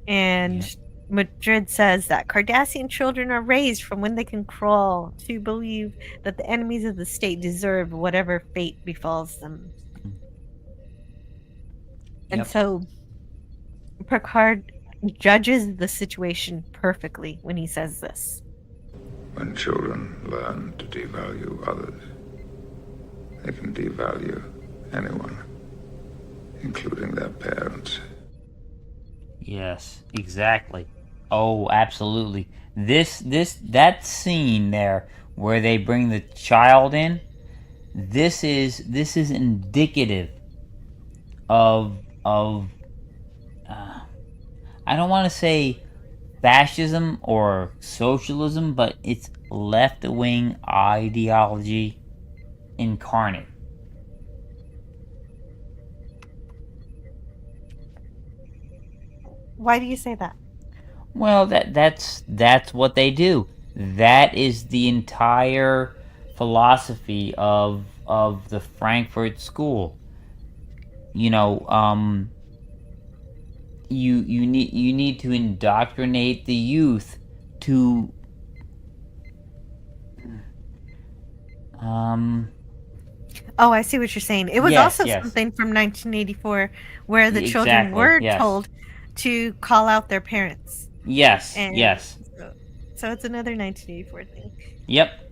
And Madrid says that Cardassian children are raised from when they can crawl to believe that the enemies of the state deserve whatever fate befalls them. And so Picard judges the situation perfectly when he says this. When children learn to devalue others, they can devalue anyone, including their parents. Yes, exactly. Oh, absolutely. That scene there where they bring the child in, this is indicative of I don't want to say fascism or socialism, but it's left-wing ideology incarnate. Why do you say that? Well, that's what they do. That is the entire philosophy of the Frankfurt School. You know, you need to indoctrinate the youth to Oh, I see what you're saying. It was also something from 1984 where the children were told to call out their parents. Yes, and yes. So it's another 1984 thing. Yep.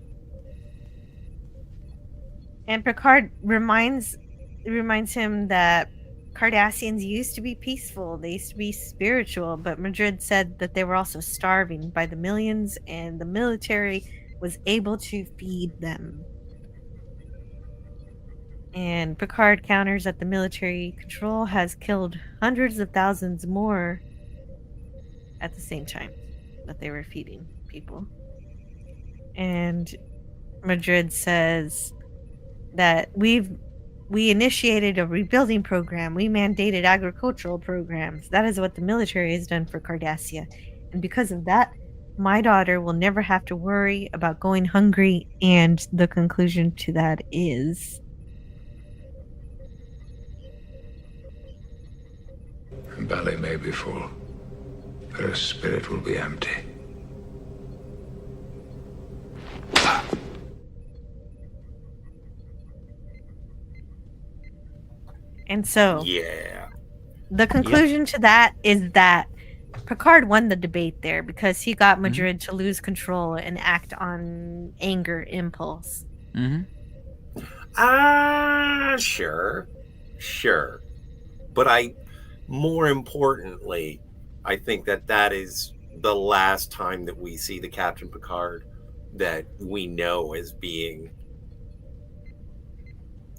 And Picard reminds him that Cardassians used to be peaceful. They used to be spiritual, but Madrid said that they were also starving by the millions, and the military was able to feed them. And Picard counters that the military control has killed hundreds of thousands more at the same time that they were feeding people. And Madrid says that we initiated a rebuilding program. We mandated agricultural programs. That is what the military has done for Cardassia. And because of that, my daughter will never have to worry about going hungry. And the conclusion to that is... Her belly may be full, but her spirit will be empty. And so, yeah, the conclusion to that is that Picard won the debate there because he got Madrid to lose control and act on anger impulse. Sure. But more importantly, I think that is the last time that we see the Captain Picard that we know as being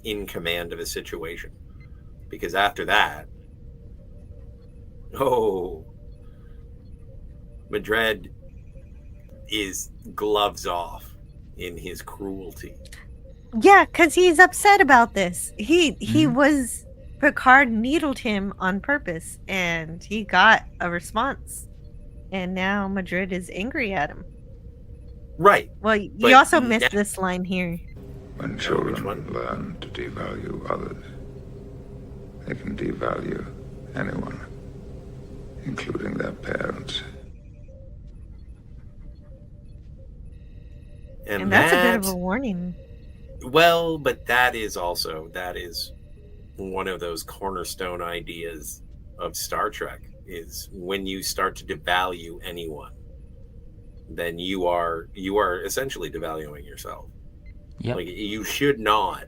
in command of a situation. Because after that, Madred is gloves off in his cruelty. Yeah, because he's upset about this. Picard needled him on purpose, and he got a response. And now Madrid is angry at him. Right. Well, you also missed this line here. When children learn to devalue others, they can devalue anyone, including their parents. And that's a bit of a warning. Well, but that is one of those cornerstone ideas of Star Trek, is when you start to devalue anyone, then you are essentially devaluing yourself. Yep. Like you should not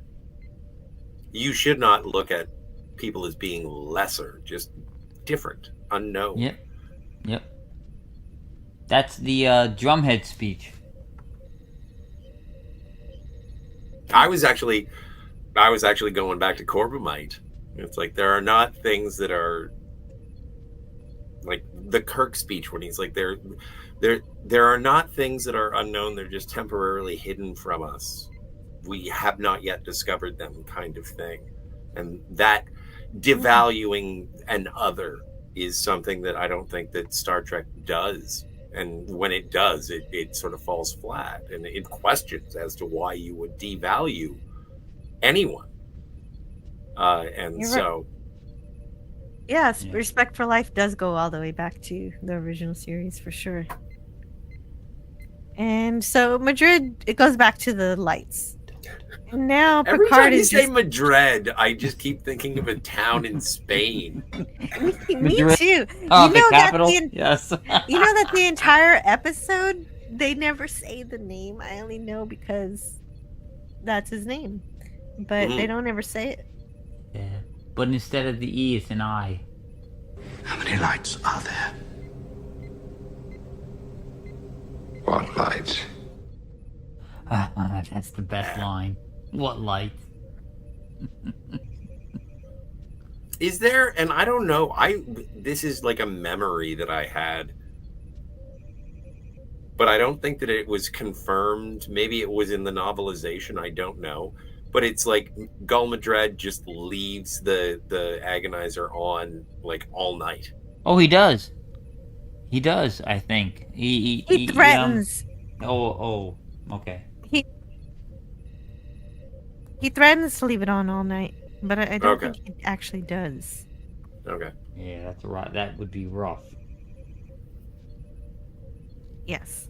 look at people as being lesser, just different, unknown. Yep. That's the drumhead speech. I was actually going back to Corbomite. It's like there are not things that are like the Kirk speech when he's like there are not things that are unknown, they're just temporarily hidden from us. We have not yet discovered them, kind of thing. And that devaluing an other is something that I don't think that Star Trek does. And when it does, it sort of falls flat, and it questions as to why you would devalue anyone. And You're so... right. Yes, Respect for Life does go all the way back to the original series, for sure. And so Madrid, it goes back to the lights. And now Every Picard time you is say just... Madrid, I just keep thinking of a town in Spain. Me too. Oh, you the know capital? Yes. You know that the entire episode, they never say the name. I only know because that's his name. But they don't ever say it. Yeah. But instead of the E, it's an I. How many lights are there? What lights? That's the best line. What lights? Is there, and I don't know, this is like a memory that I had, but I don't think that it was confirmed. Maybe it was in the novelization, I don't know. But it's like Gul Madred just leaves the agonizer on like all night. Oh, he does. He does, I think. He threatens. Okay. He threatens to leave it on all night, but I don't think he actually does. Okay. Yeah, that's right. That would be rough. Yes.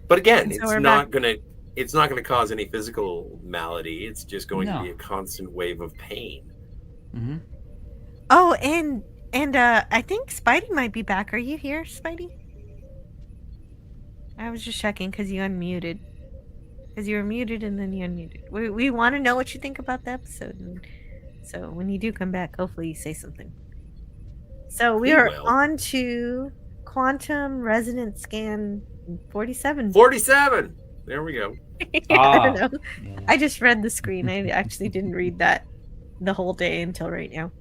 But again, So it's not gonna cause any physical malady. It's just going to be a constant wave of pain. Mm-hmm. Oh, and I think Spidey might be back. Are you here, Spidey? I was just checking because you unmuted. Because you were muted and then you unmuted. We want to know what you think about the episode. And so when you do come back, hopefully you say something. So we are on to Quantum Resonance Scan 47. 47! There we go. I don't know. Yeah. I just read the screen. I actually didn't read that the whole day until right now.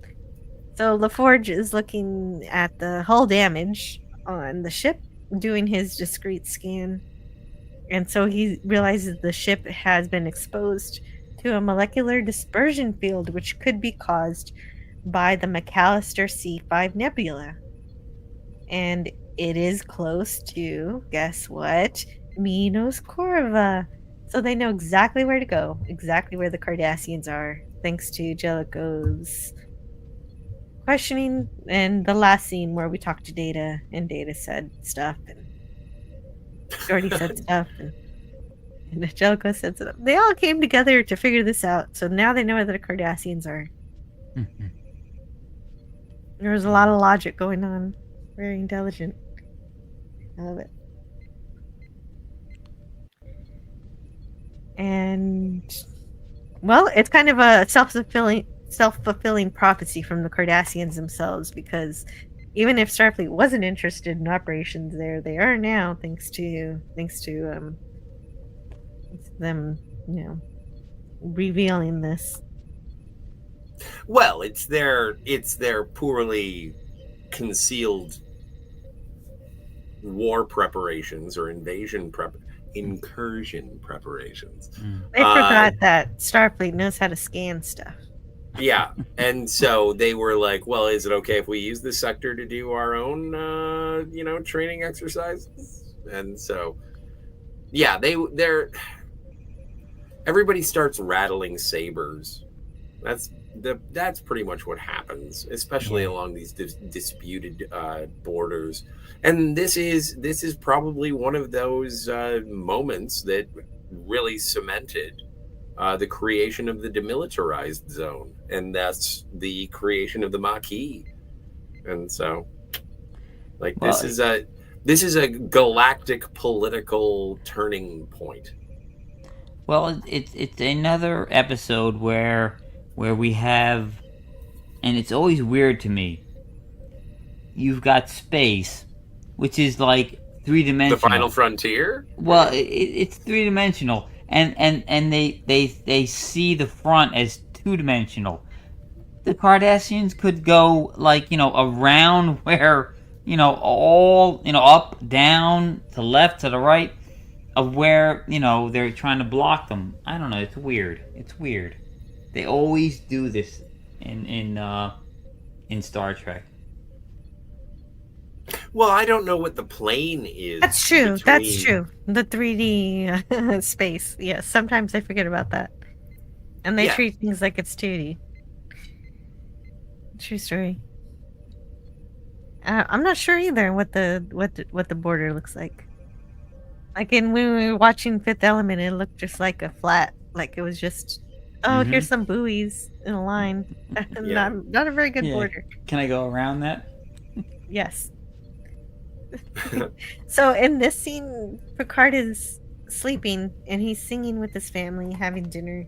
So LaForge is looking at the hull damage on the ship, doing his discrete scan. And so he realizes the ship has been exposed to a molecular dispersion field, which could be caused by the McAllister C5 Nebula. And it is close to, guess what? Minos Corva. So they know exactly where to go, exactly where the Cardassians are, thanks to Jellico's questioning and the last scene where we talked to Data and Data said stuff and Jordy said stuff and Jellico said stuff. They all came together to figure this out, so now they know where the Cardassians are. Mm-hmm. There was a lot of logic going on. Very intelligent. I love it. And well, it's kind of a self-fulfilling prophecy from the Cardassians themselves, because even if Starfleet wasn't interested in operations there, they are now, thanks to them, revealing this. Well, it's their poorly concealed war preparations or incursion preparations. They forgot that Starfleet knows how to scan stuff. Yeah, and so they were like, well, is it okay if we use this sector to do our own training exercises? And so yeah, everybody starts rattling sabers. That's pretty much what happens, especially along these disputed borders. And this is probably one of those moments that really cemented the creation of the demilitarized zone, and that's the creation of the Maquis. And so, like, this is a galactic political turning point. Well, it's another episode where we have, and it's always weird to me. You've got space, which is like three-dimensional. The final frontier. Well, it's three-dimensional, and they see the front as two-dimensional. The Cardassians could go like around where all up, down, to left, to the right of where they're trying to block them. I don't know. It's weird. They always do this in Star Trek. Well, I don't know what the plane is. That's true. That's true. The 3D space. Yes, sometimes I forget about that. And they treat things like it's 2D. True story. I'm not sure either what the border looks like. Like when we were watching Fifth Element, it looked just like a flat, like it was just, here's some buoys in a line. Not a very good border. Can I go around that? Yes. So in this scene, Picard is sleeping and he's singing with his family, having dinner.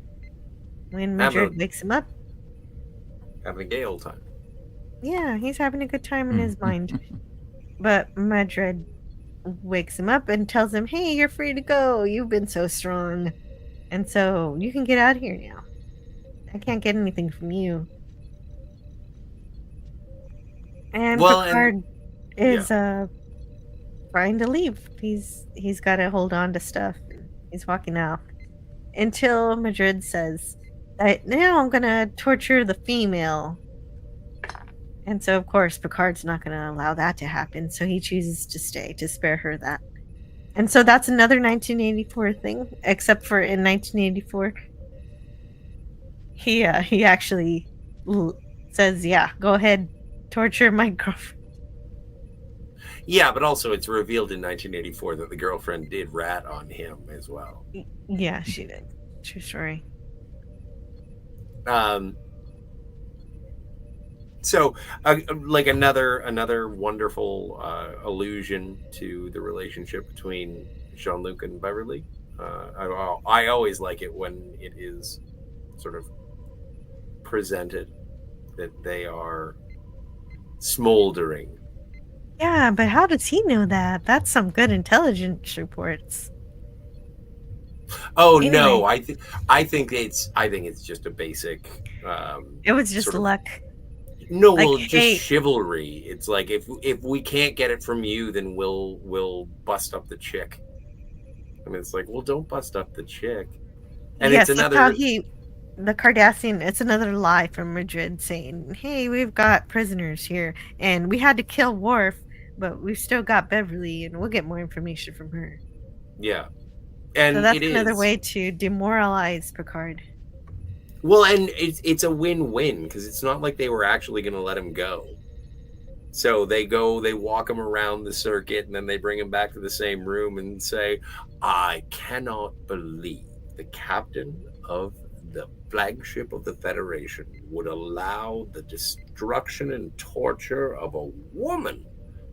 When Madred wakes him up, having a gay old time. Yeah, he's having a good time in his mind. But Madred wakes him up and tells him, "Hey, you're free to go. You've been so strong. And so you can get out of here now. I can't get anything from you." And Picard is trying to leave. He's got to hold on to stuff. He's walking out until Madred says that now I'm going to torture the female. And so, of course, Picard's not going to allow that to happen. So he chooses to stay to spare her that. And so that's another 1984 thing, except for in 1984, he actually says, "Yeah, go ahead, torture my girlfriend." Yeah, but also it's revealed in 1984 that the girlfriend did rat on him as well. Yeah, she did. True story. So, like another wonderful allusion to the relationship between Jean-Luc and Beverly. I always like it when it is sort of presented that they are smoldering. Yeah, but how does he know that? That's some good intelligence reports. Oh, anyway. No, I think it's just a basic. It was just luck. No, like, well, just chivalry. It's like if we can't get it from you, then we'll bust up the chick. I mean, it's like, well, don't bust up the chick. And yes, it's another. That's how the Cardassian. It's another lie from Madrid saying, "Hey, we've got prisoners here, and we had to kill Worf, but we've still got Beverly, and we'll get more information from her." Yeah, and so that's another way to demoralize Picard. Well, and it's a win-win because it's not like they were actually going to let him go. So they walk him around the circuit, and then they bring him back to the same room and say, "I cannot believe the captain of the flagship of the Federation would allow the destruction and torture of a woman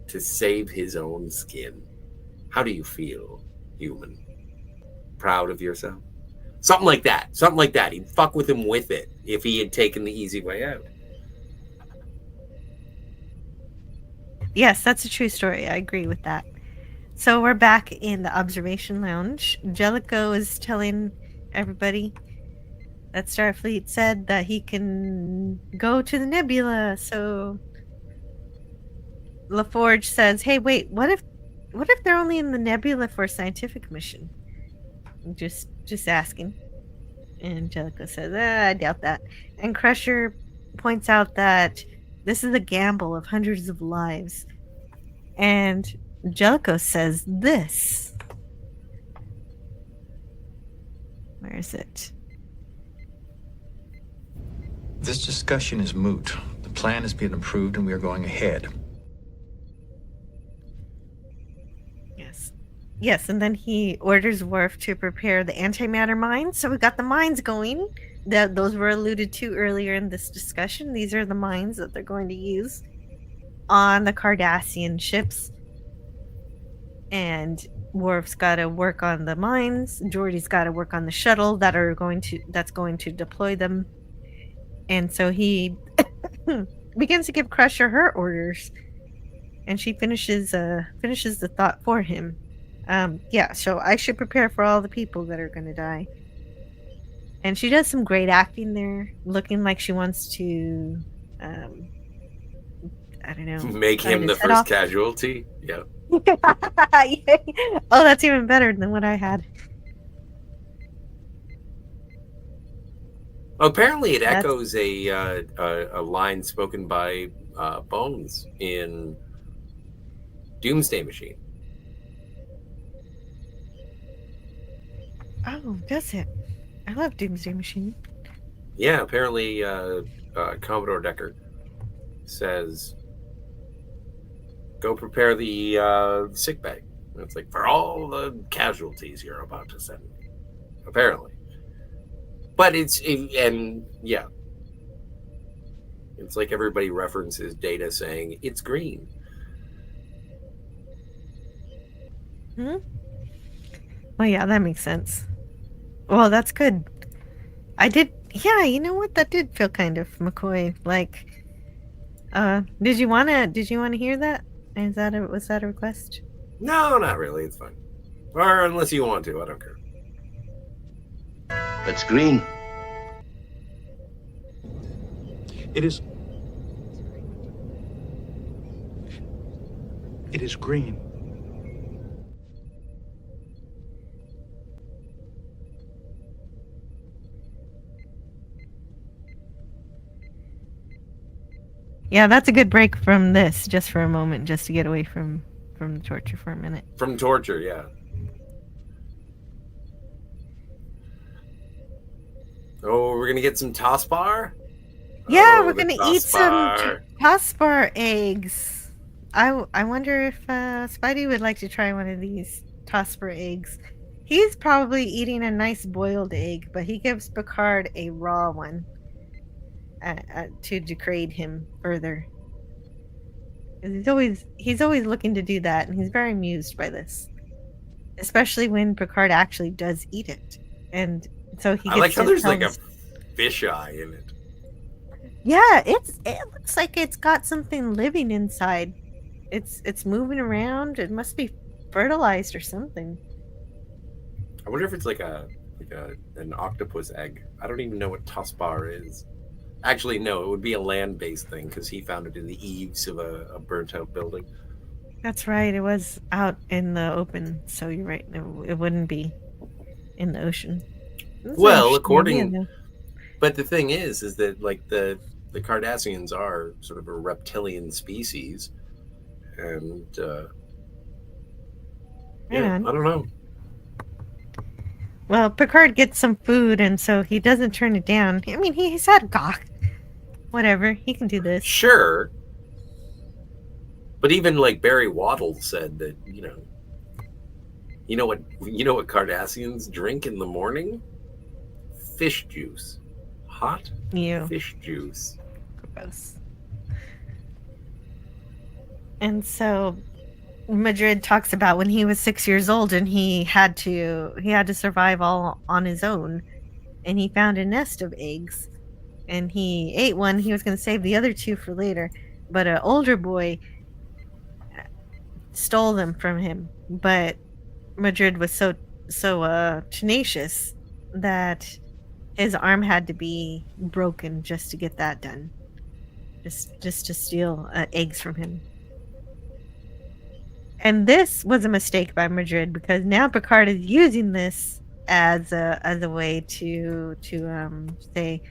to save his own skin. How do you feel, human? Proud of yourself?" Something like that. He'd fuck with him with it if he had taken the easy way out. Yes, that's a true story. I agree with that. So we're back in the observation lounge. Jellico is telling everybody that Starfleet said that he can go to the nebula. So LaForge says, "Hey, wait, what if they're only in the nebula for a scientific mission?" Just asking. And Jellico says, "I doubt that." And Crusher points out that this is a gamble of hundreds of lives. And Jellico says this. Where is it? This discussion is moot. The plan has been approved and we are going ahead. Yes, and then he orders Worf to prepare the antimatter mines. So we got the mines going. Those were alluded to earlier in this discussion. These are the mines that they're going to use on the Cardassian ships. And Worf's got to work on the mines. Geordi's got to work on the shuttle that's going to deploy them. And so he begins to give Crusher her orders, and she finishes the thought for him. So I should prepare for all the people that are going to die. And she does some great acting there, looking like she wants to, I don't know, make him the first casualty. Yeah. Oh, that's even better than what I had. Apparently, it echoes a line spoken by Bones in Doomsday Machine. Oh, does it? I love Doomsday Machine. Yeah, apparently Commodore Decker says, go prepare the sick bag. And it's like, for all the casualties you're about to send. Apparently. But it's like everybody references Data saying, it's green. Hmm? Well, yeah, that makes sense. Well, that's good. You know what? That did feel kind of McCoy. Like, did you wanna hear that? Was that a request? No, not really. It's fine. Or unless you want to, I don't care. That's green. It is green. Yeah, that's a good break from this, just for a moment, just to get away from the torture for a minute. From torture, yeah. Oh, we're gonna get some Tospar? Yeah, we're gonna eat some Tospar eggs. I wonder if Spidey would like to try one of these Tospar eggs. He's probably eating a nice boiled egg, but he gives Picard a raw one to degrade him further. He's always looking to do that, and he's very amused by this, especially when Picard actually does eat it, and so he. I like how there's like a fisheye in it. Yeah, it looks like it's got something living inside. It's moving around. It must be fertilized or something. I wonder if it's like an octopus egg. I don't even know what Tospar is. Actually, no, it would be a land-based thing because he found it in the eaves of a burnt-out building. That's right. It was out in the open, so you're right. It wouldn't be in the ocean. Well, but the thing is that like the Cardassians are sort of a reptilian species, and I don't know. Well, Picard gets some food, and so he doesn't turn it down. I mean, he's had Gawk. Whatever, he can do this. Sure. But even like Barry Waddle said that, you know what Cardassians drink in the morning? Fish juice. Hot fish juice. Gross. And so Madred talks about when he was 6 years old and he had to survive all on his own, and he found a nest of eggs, and he ate one. He was going to save the other two for later, but an older boy stole them from him. But Madred was so tenacious that his arm had to be broken just to get that done, just to steal eggs from him. And this was a mistake by Madrid, because now Picard is using this as a way to say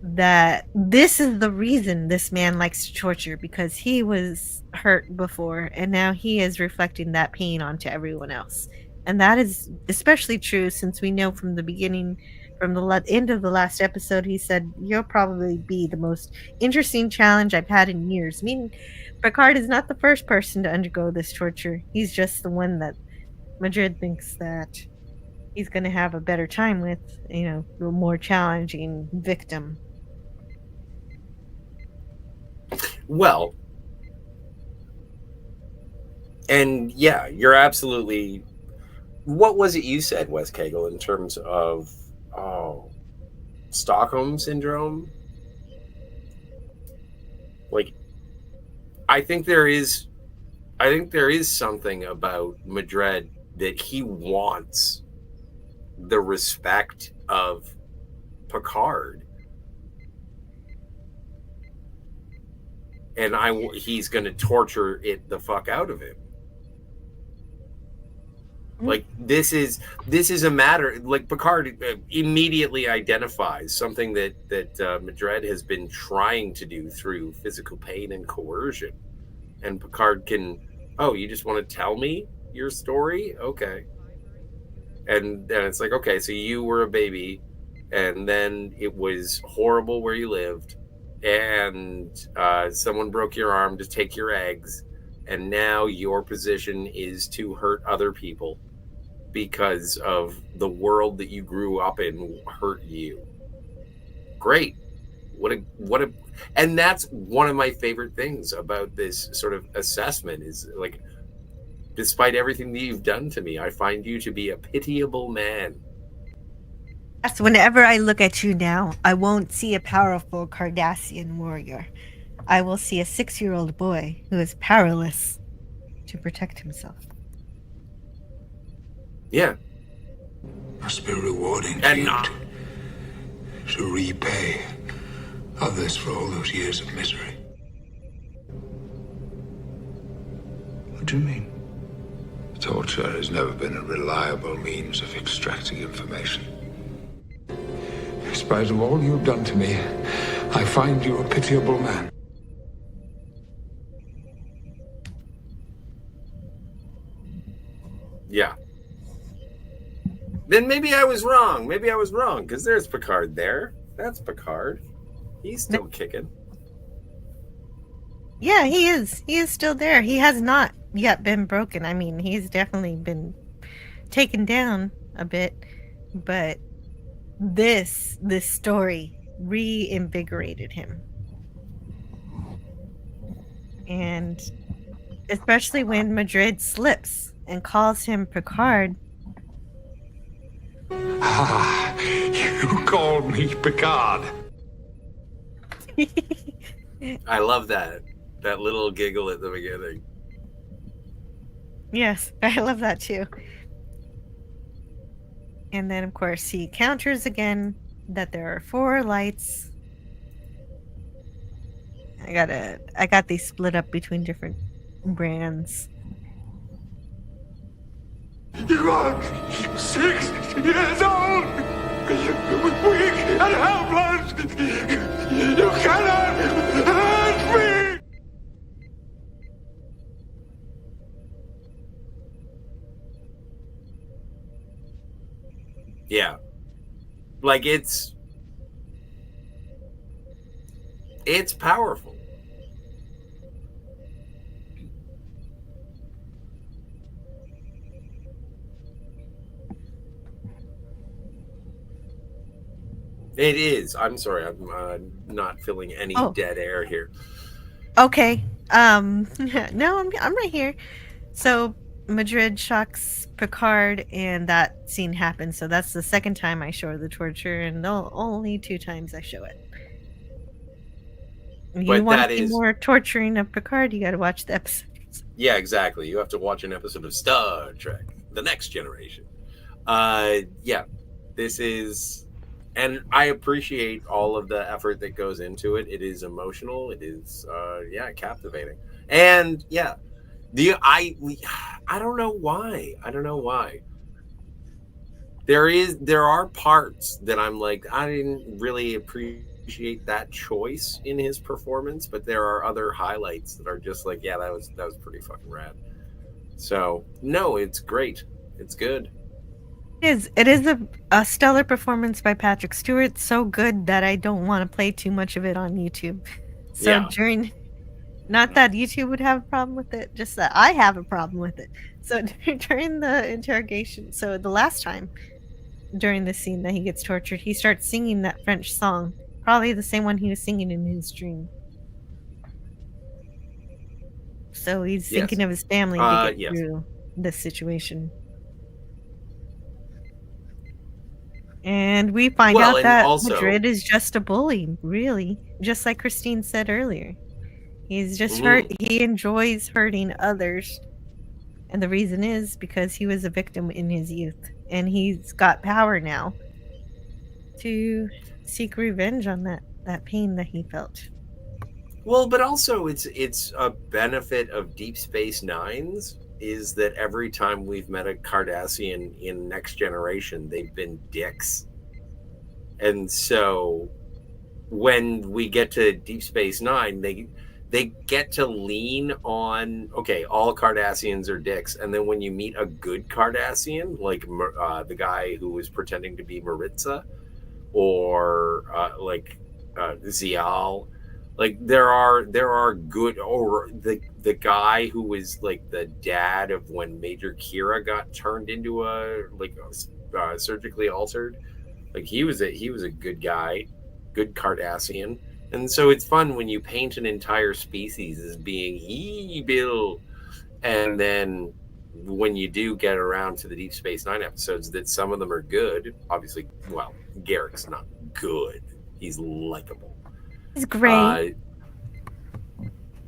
that this is the reason this man likes to torture, because he was hurt before, and now he is reflecting that pain onto everyone else. And that is especially true since we know from the beginning, from the end of the last episode, he said, "You'll probably be the most interesting challenge I've had in years." Meaning, Picard is not the first person to undergo this torture. He's just the one that Madred thinks that he's going to have a better time with, a more challenging victim. Well, and yeah, you're absolutely. What was it you said, Wes Kegel, in terms of Stockholm syndrome? Like, I think there is something about Madred that he wants the respect of Picard, and he's going to torture it the fuck out of him. Like, this is a matter, like, Picard immediately identifies something that Madred has been trying to do through physical pain and coercion, and Picard can, you just want to tell me your story? Okay. And it's like, okay, so you were a baby, and then it was horrible where you lived, and someone broke your arm to take your eggs, and now your position is to hurt other people because of the world that you grew up in hurt you. Great. What a and that's one of my favorite things about this sort of assessment is, like, despite everything that you've done to me, I find you to be a pitiable man. Yes, whenever I look at you now, I won't see a powerful Cardassian warrior. I will see a 6-year-old boy who is powerless to protect himself. Yeah. Must be rewarding to repay others for all those years of misery. What do you mean? Torture has never been a reliable means of extracting information. In spite of all you've done to me, I find you a pitiable man. Yeah. Then maybe I was wrong. Because there's Picard there. That's Picard. He's still kicking. Yeah, he is. He is still there. He has not yet been broken. I mean, he's definitely been taken down a bit, but this story reinvigorated him. And especially when Madred slips and calls him Picard. Ah, you called me Picard. I love that little giggle at the beginning. Yes, I love that too. And then, of course, he counters again that there are 4 lights. I got these split up between different brands. You are 6 years old, weak and helpless. You cannot hurt me. Yeah. Like, it's powerful. It is. I'm sorry. I'm not feeling any dead air here. Okay. No, I'm right here. So Madred shocks Picard, and that scene happens. So that's the second time I show the torture, and the only 2 times I show it. You want to see more torturing of Picard? You got to watch the episodes. Yeah, exactly. You have to watch an episode of Star Trek: The Next Generation. Yeah, this is, and I appreciate all of the effort that goes into it. It is emotional. It is, captivating. And yeah, I don't know why. There are parts that I'm like, I didn't really appreciate that choice in his performance, but there are other highlights that are just like, yeah, that was pretty fucking rad. So no, it's great. It's good. It is a stellar performance by Patrick Stewart. So good that I don't want to play too much of it on YouTube. So not that YouTube would have a problem with it, just that I have a problem with it. So during the interrogation, so the last time during the scene that he gets tortured, he starts singing that French song, probably the same one he was singing in his dream. So he's thinking of his family to get through this situation. And we find out that Madrid is just a bully, really. Just like Christine said earlier. He's just he enjoys hurting others. And the reason is because he was a victim in his youth. And he's got power now to seek revenge on that pain that he felt. Well, but also it's a benefit of Deep Space Nine's is that every time we've met a Cardassian in Next Generation, they've been dicks. And so when we get to Deep Space Nine, they get to lean on, okay, all Cardassians are dicks. And then when you meet a good Cardassian, like the guy who was pretending to be Maritza or Zial, like there are good, or the guy who was like the dad of when Major Kira got turned into surgically altered, like he was a good guy, good Cardassian. And so it's fun when you paint an entire species as being evil, and then when you do get around to the Deep Space Nine episodes, that some of them are good. Obviously, well, Garrick's not good. He's likable. He's great.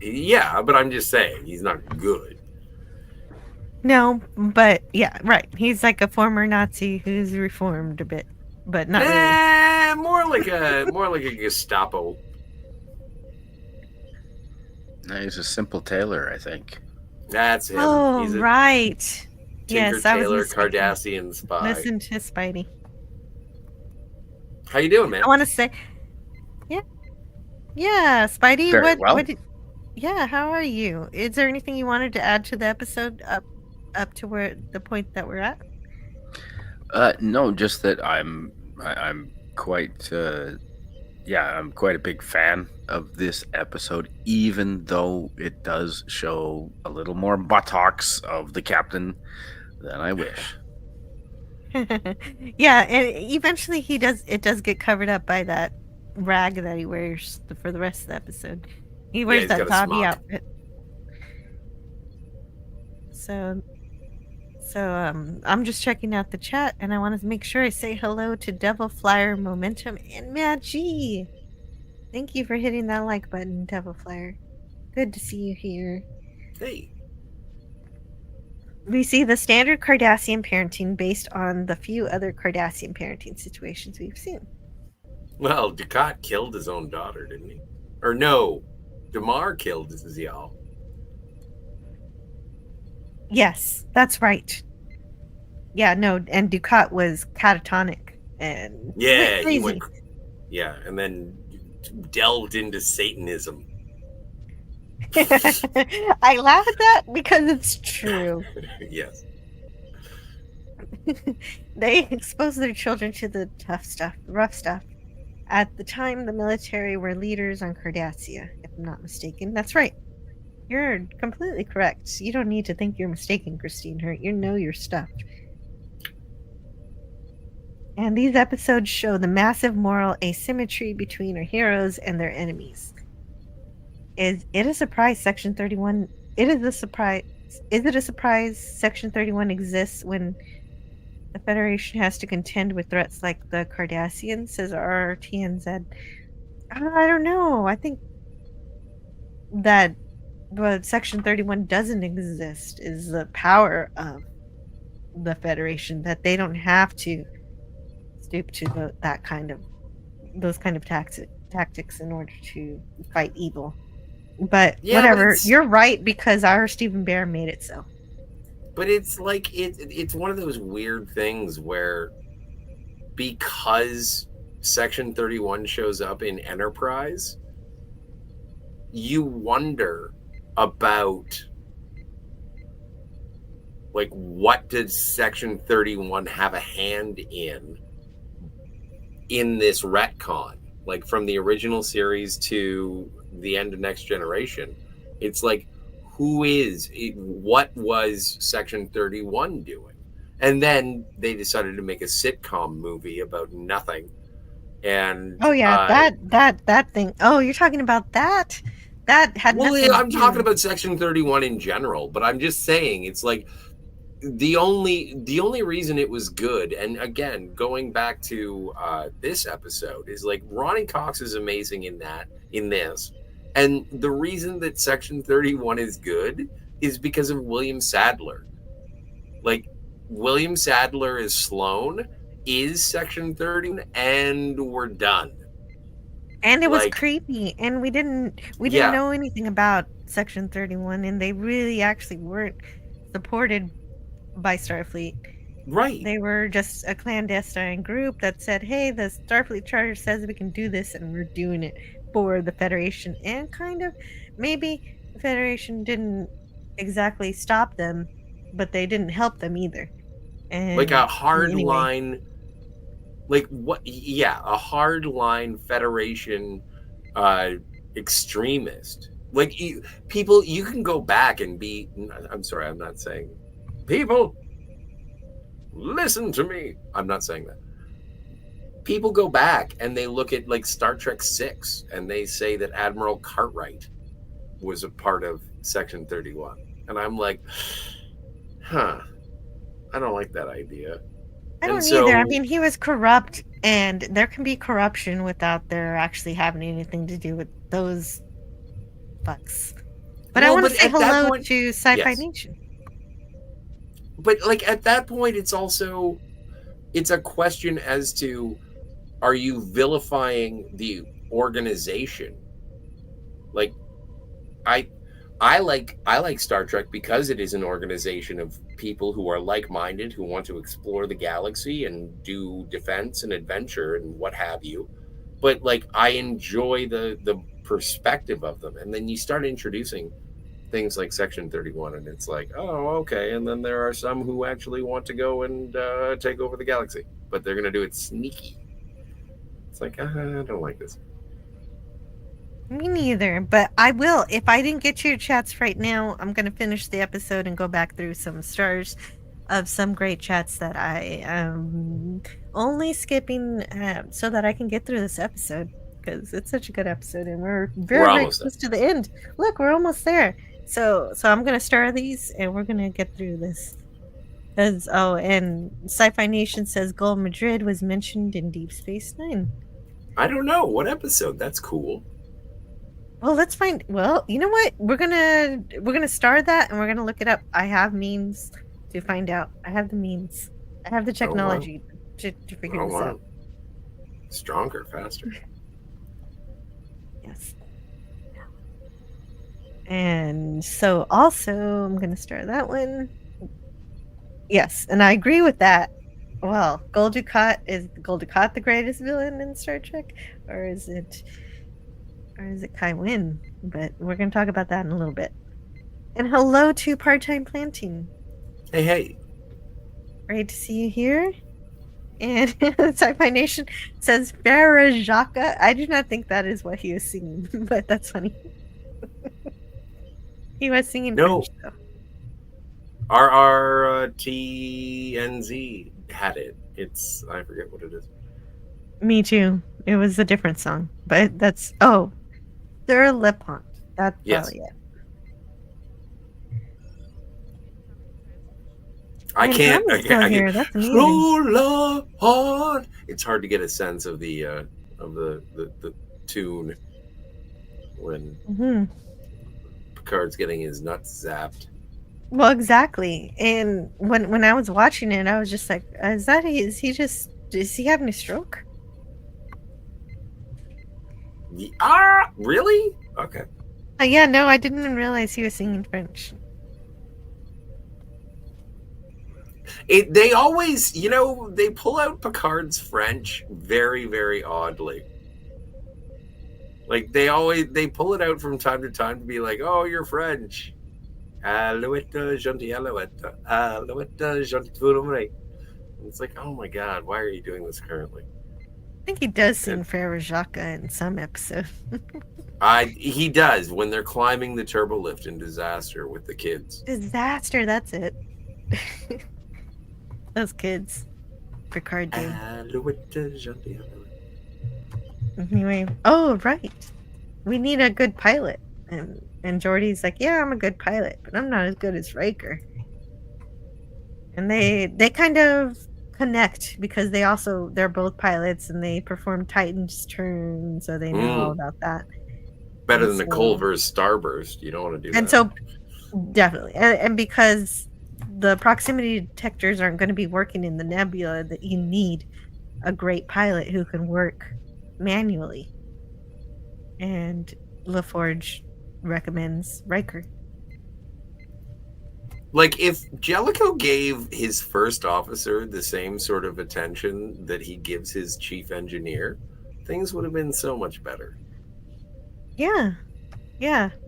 Yeah, but I'm just saying he's not good. No, but yeah, right. He's like a former Nazi who's reformed a bit, but not really. More like a Gestapo. No, he's a simple tailor, I think. That's him. Oh, he's right. Tinker Yes, I Tailor was mistaken. Cardassian spy. Listen to Spidey. How you doing, man? I want to say, yeah, Spidey. Very well. Yeah, how are you? Is there anything you wanted to add to the episode up to where the point that we're at? No, just that I'm quite I'm quite a big fan of this episode, even though it does show a little more buttocks of the captain than I wish. Yeah, and eventually it does get covered up by that rag that he wears for the rest of the episode. He wears that Bobby outfit. So I'm just checking out the chat, and I want to make sure I say hello to Devil Flyer, Momentum, and Matt G. Thank you for hitting that like button, Devil Flyer. Good to see you here. Hey. We see the standard Cardassian parenting based on the few other Cardassian parenting situations we've seen. Well, Dukat killed his own daughter, didn't he? Or no, Damar killed Zial. Yes, that's right. Yeah, no, and Dukat was catatonic and Yeah, crazy. he went. Yeah, and then delved into Satanism. I laugh at that because it's true. Yes. They expose their children to the rough stuff. At the time, the military were leaders on Cardassia, if I'm not mistaken. That's right. You're completely correct. You don't need to think you're mistaken, Christine Hurt. You know your stuff. And these episodes show the massive moral asymmetry between our heroes and their enemies. Is it a surprise Section 31? Is it a surprise Section 31 exists when the Federation has to contend with threats like the Cardassians, says RRTNZ? I don't know. I think that what Section 31 doesn't exist is the power of the Federation, that they don't have to stoop to those kind of tactics in order to fight evil. But whatever, you're right, because our Stephen Bear made it so. But it's like it's one of those weird things where because Section 31 shows up in Enterprise, you wonder about Like, what did Section 31 have a hand in this retcon? Like, from the original series to the end of Next Generation, it's like, what was Section 31 doing? And then they decided to make a sitcom movie about nothing. And oh yeah, that thing. Oh, you're talking about that? That had nothing. I'm talking about Section 31 in general, but I'm just saying it's like the only reason it was good, and again, going back to this episode, is like Ronnie Cox is amazing in this. And the reason that Section 31 is good is because of William Sadler. Like, William Sadler as Sloan is Section 31, and we're done. And it was creepy, and we didn't know anything about Section 31, and they really actually weren't supported by Starfleet. Right. They were just a clandestine group that said, hey, the Starfleet Charter says we can do this, and we're doing it for the Federation. And kind of, maybe the Federation didn't exactly stop them, but they didn't help them either. And like a hard line, like what? Yeah, a hard line Federation extremist. Like people, you can go back and be. I'm sorry, I'm not saying. People, listen to me. I'm not saying that. People go back and they look at like Star Trek 6 and they say that Admiral Cartwright was a part of Section 31. And I'm like, I don't like that idea. I don't either. I mean, he was corrupt, and there can be corruption without there actually having anything to do with those fucks. But I want to say hello to Sci-Fi Nation. But like at that point, it's a question as to, are you vilifying the organization? Like, I like Star Trek because it is an organization of people who are like-minded, who want to explore the galaxy and do defense and adventure and what have you. But like, I enjoy the perspective of them. And then you start introducing things like Section 31, and it's like, oh, okay. And then there are some who actually want to go and take over the galaxy, but they're going to do it sneaky. It's like, I don't like this. Me neither, but I will. If I didn't get to your chats right now, I'm going to finish the episode and go back through some stars of some great chats that I am only skipping so that I can get through this episode, because it's such a good episode and we're very close to the end. Look, we're almost there. So I'm going to star these and we're going to get through this. And Sci-Fi Nation says Gul Madred was mentioned in Deep Space Nine. I don't know. What episode? That's cool. Well, let's find. Well, you know what? We're gonna star that, and we're gonna look it up. I have means to find out. I have the means. I have the technology to figure this out. Stronger, faster. Yes. And so, also, I'm gonna star that one. Yes, and I agree with that. Well, Gul Dukat, is Gul Dukat the greatest villain in Star Trek, or is it Kai Wynn? But we're going to talk about that in a little bit. And hello to Part-Time Planting. Hey. Great to see you here. And Sci-Fi Nation says Farah Jaka. I do not think that is what he was singing, but that's funny. He was singing French, though. RRTNZ had it. I forget what it is. Me too. It was a different song, but that's They're lip hunt. That's probably it. I can't. That's amazing. It's hard to get a sense of the tune when Picard's getting his nuts zapped. Well, exactly. And when I was watching it, I was just like, is he having a stroke? Really? Okay. Yeah, no, I didn't even realize he was singing French. They always, they pull out Picard's French very, very oddly. Like they pull it out from time to time to be like, oh, you're French. Alouette, gentil alouette. Alouette, gentil fourré. It's like, oh my god, why are you doing this currently? I think he does sing Frere Jacques in some episode. He does when they're climbing the turbo lift in Disaster with the kids. Disaster, that's it. Those kids. Picard did. Anyway, oh right. We need a good pilot. And Geordi's like, yeah, I'm a good pilot, but I'm not as good as Riker. And they kind of connect because they're both pilots and they perform Titan's turn, so they know all about that. Better than the Culver's Starburst. You don't want to do that. And so, definitely. And because the proximity detectors aren't going to be working in the nebula, that you need a great pilot who can work manually. And LaForge recommends Riker. Like, if Jellico gave his first officer the same sort of attention that he gives his chief engineer, things would have been so much better. Yeah.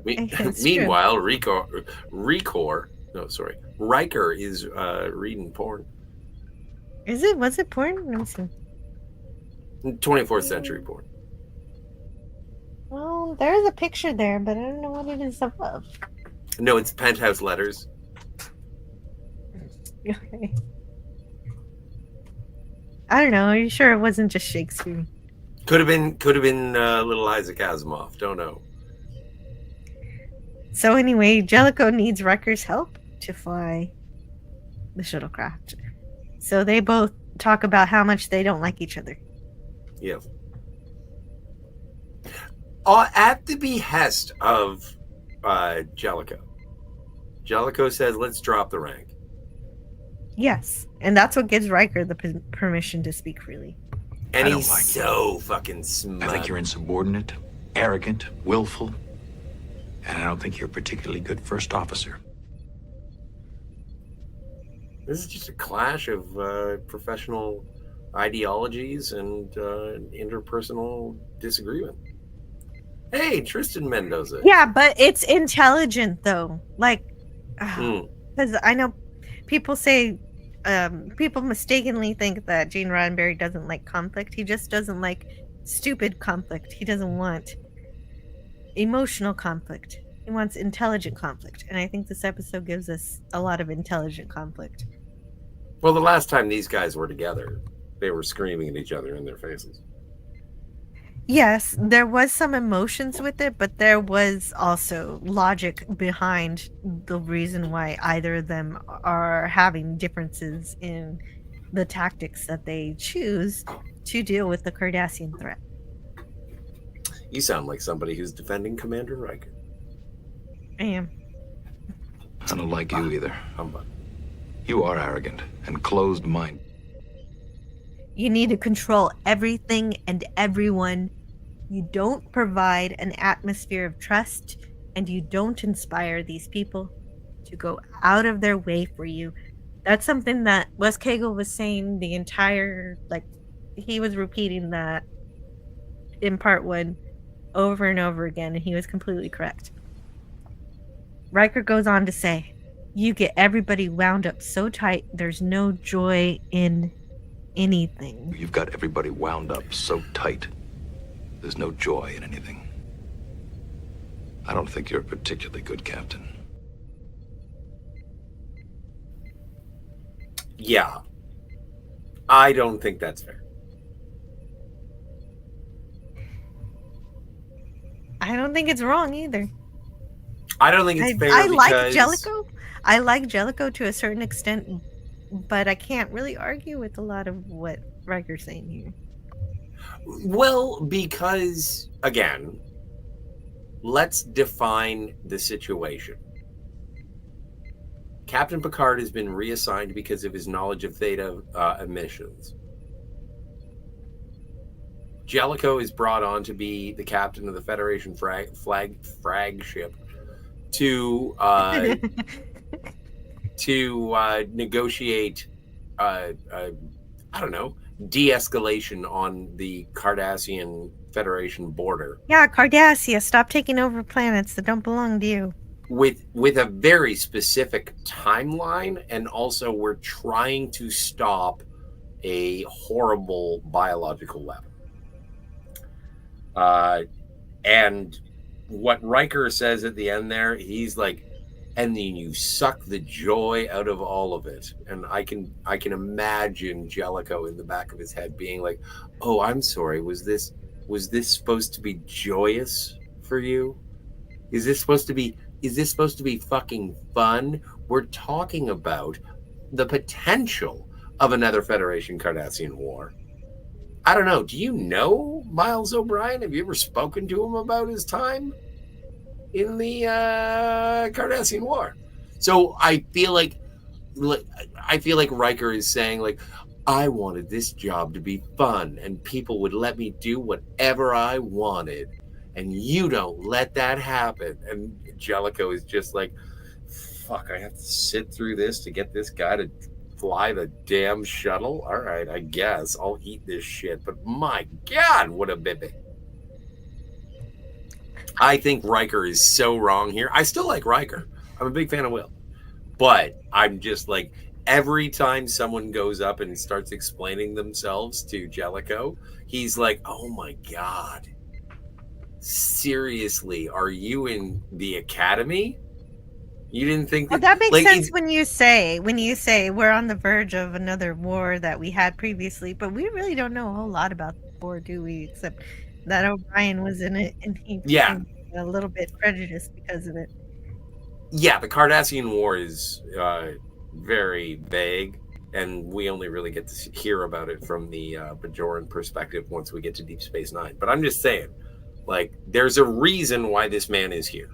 Meanwhile, Riker is reading porn. Is it? Was it porn? Let me see. 24th century porn. Well, there is a picture there, but I don't know what it is above. No, it's penthouse letters. Okay. I don't know. Are you sure it wasn't just Shakespeare? Could have been little Isaac Asimov. Don't know. So anyway, Jellico needs Riker's help to fly the shuttlecraft. So they both talk about how much they don't like each other. Yeah. At the behest of Jellico. Jellico says, let's drop the rank. Yes. And that's what gives Riker the permission to speak freely. And he's so fucking smart. I think you're insubordinate, arrogant, willful, and I don't think you're a particularly good first officer. This is just a clash of professional ideologies and interpersonal disagreement. Hey, Tristan Mendoza. Yeah, but it's intelligent, though. Like, because I know people say, people mistakenly think that Gene Roddenberry doesn't like conflict. He just doesn't like stupid conflict. He doesn't want emotional conflict. He wants intelligent conflict. And I think this episode gives us a lot of intelligent conflict. Well, the last time these guys were together, they were screaming at each other in their faces. Yes, there was some emotions with it, but there was also logic behind the reason why either of them are having differences in the tactics that they choose to deal with the Cardassian threat. You sound like somebody who's defending Commander Riker. I am. I don't like you either. You are arrogant and closed-minded. You need to control everything and everyone. You don't provide an atmosphere of trust, and you don't inspire these people to go out of their way for you. That's something that Wes Cagle was saying the entire, he was repeating that in part one over and over again, and he was completely correct. Riker goes on to say, you get everybody wound up so tight, there's no joy in anything. You've got everybody wound up so tight. There's no joy in anything. I don't think you're a particularly good captain. Yeah. I don't think that's fair. I don't think it's wrong either. I don't think it's fair I like because... Jellico. I like Jellico to a certain extent, but I can't really argue with a lot of what Riker's saying here. Well, because, again, let's define the situation. Captain Picard has been reassigned because of his knowledge of theta emissions. Jellico is brought on to be the captain of the Federation frag ship to negotiate, I don't know, de-escalation on the Cardassian Federation border. Yeah, Cardassia, stop taking over planets that don't belong to you. with a very specific timeline, and also we're trying to stop a horrible biological weapon. And what Riker says at the end there, he's like, and then you suck the joy out of all of it. And I can imagine Jellico in the back of his head being like, oh, I'm sorry, was this supposed to be joyous for you? Is this supposed to be fucking fun? We're talking about the potential of another Federation Cardassian war. I don't know. Do you know Miles O'Brien? Have you ever spoken to him about his time in the Cardassian War? So I feel like Riker is saying, like, I wanted this job to be fun and people would let me do whatever I wanted, and you don't let that happen. And Jellico is just like, fuck, I have to sit through this to get this guy to fly the damn shuttle? All right, I guess I'll eat this shit, but my God, what a bibi. I think Riker is so wrong here. I still like Riker. I'm a big fan of Will. But I'm just like, every time someone goes up and starts explaining themselves to Jellico, he's like, oh my God. Seriously, are you in the academy? You didn't think that... Well, that makes sense when you say we're on the verge of another war that we had previously, but we really don't know a whole lot about the war, do we? Except that O'Brien was in it, and he became a little bit prejudiced because of it. Yeah, the Cardassian War is very vague, and we only really get to hear about it from the Bajoran perspective once we get to Deep Space Nine. But I'm just saying, like, there's a reason why this man is here.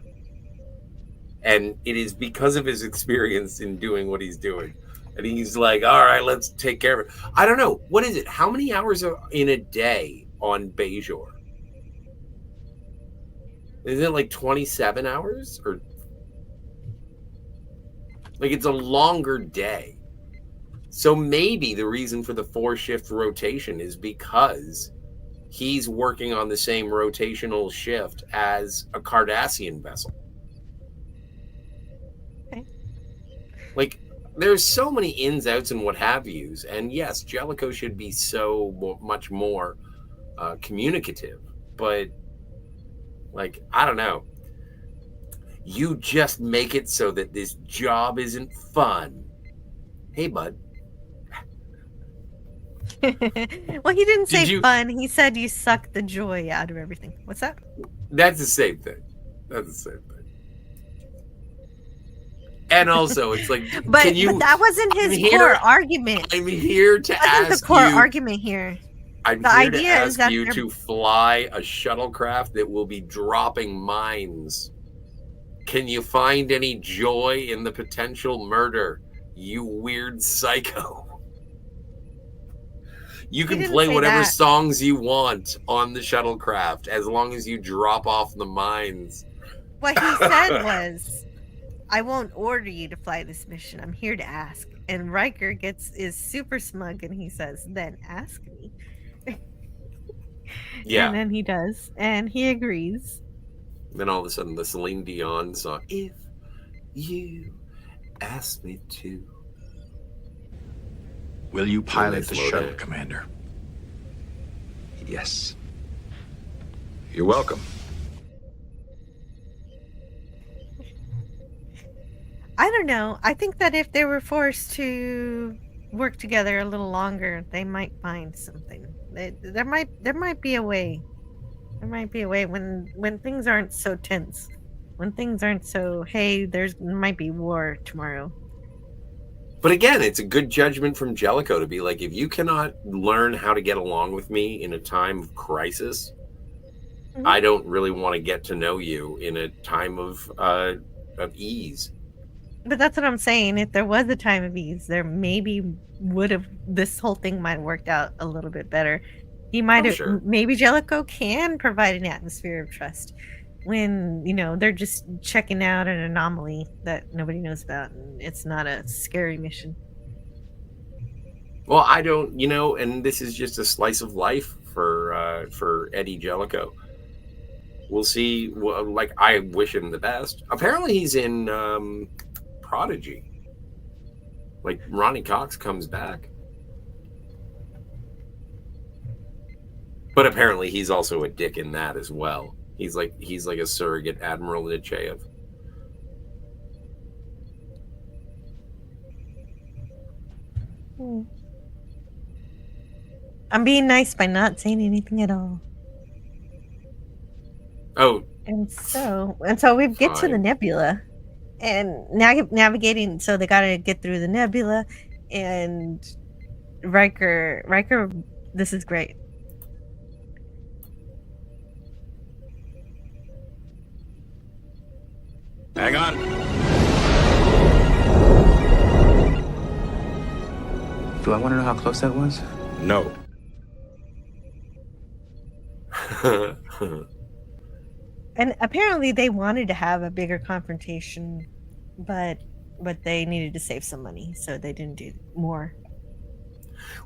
And it is because of his experience in doing what he's doing. And he's like, all right, let's take care of it. I don't know. What is it? How many hours are in a day on Bajor? Is it like 27 hours? Or like, it's a longer day. So maybe the reason for the 4-shift rotation is because he's working on the same rotational shift as a Cardassian vessel. Like, there's so many ins, outs, and what have yous. And yes, Jellico should be so much more communicative. But, like, I don't know. You just make it so that this job isn't fun. Hey, bud. Well, he didn't say fun. He said you suck the joy out of everything. What's that? That's the same thing. And also, it's like, but that wasn't his core argument. I'm here to ask you. The core argument here. I'm here to ask you to fly a shuttlecraft that will be dropping mines. Can you find any joy in the potential murder, you weird psycho? You can play whatever songs you want on the shuttlecraft as long as you drop off the mines. What he said was, I won't order you to fly this mission. I'm here to ask. And Riker is super smug and he says, then ask me. Yeah. And then he does. And he agrees. Then all of a sudden the Celine Dion song, if you ask me to. Will you pilot the shuttle, Commander? Yes. You're welcome. I don't know. I think that if they were forced to work together a little longer, they might find something. There might be a way. There might be a way when things aren't so tense. When things aren't so, hey, might be war tomorrow. But again, it's a good judgment from Jellico to be like, if you cannot learn how to get along with me in a time of crisis, I don't really want to get to know you in a time of ease. But that's what I'm saying. If there was a time of ease, there maybe this whole thing might have worked out a little bit better. He might have, maybe Jellico can provide an atmosphere of trust when, they're just checking out an anomaly that nobody knows about and it's not a scary mission. Well, I don't, and this is just a slice of life for Eddie Jellico. We'll see. Like, I wish him the best. Apparently, he's in Prodigy. Like, Ronnie Cox comes back. But apparently, he's also a dick in that as well. He's like a surrogate Admiral Nechayev. I'm being nice by not saying anything at all. Oh. And so we get to the nebula, and navigating. So they got to get through the nebula, and Riker. This is great. Hang on. Do I want to know how close that was? No. And apparently they wanted to have a bigger confrontation, but they needed to save some money, so they didn't do more.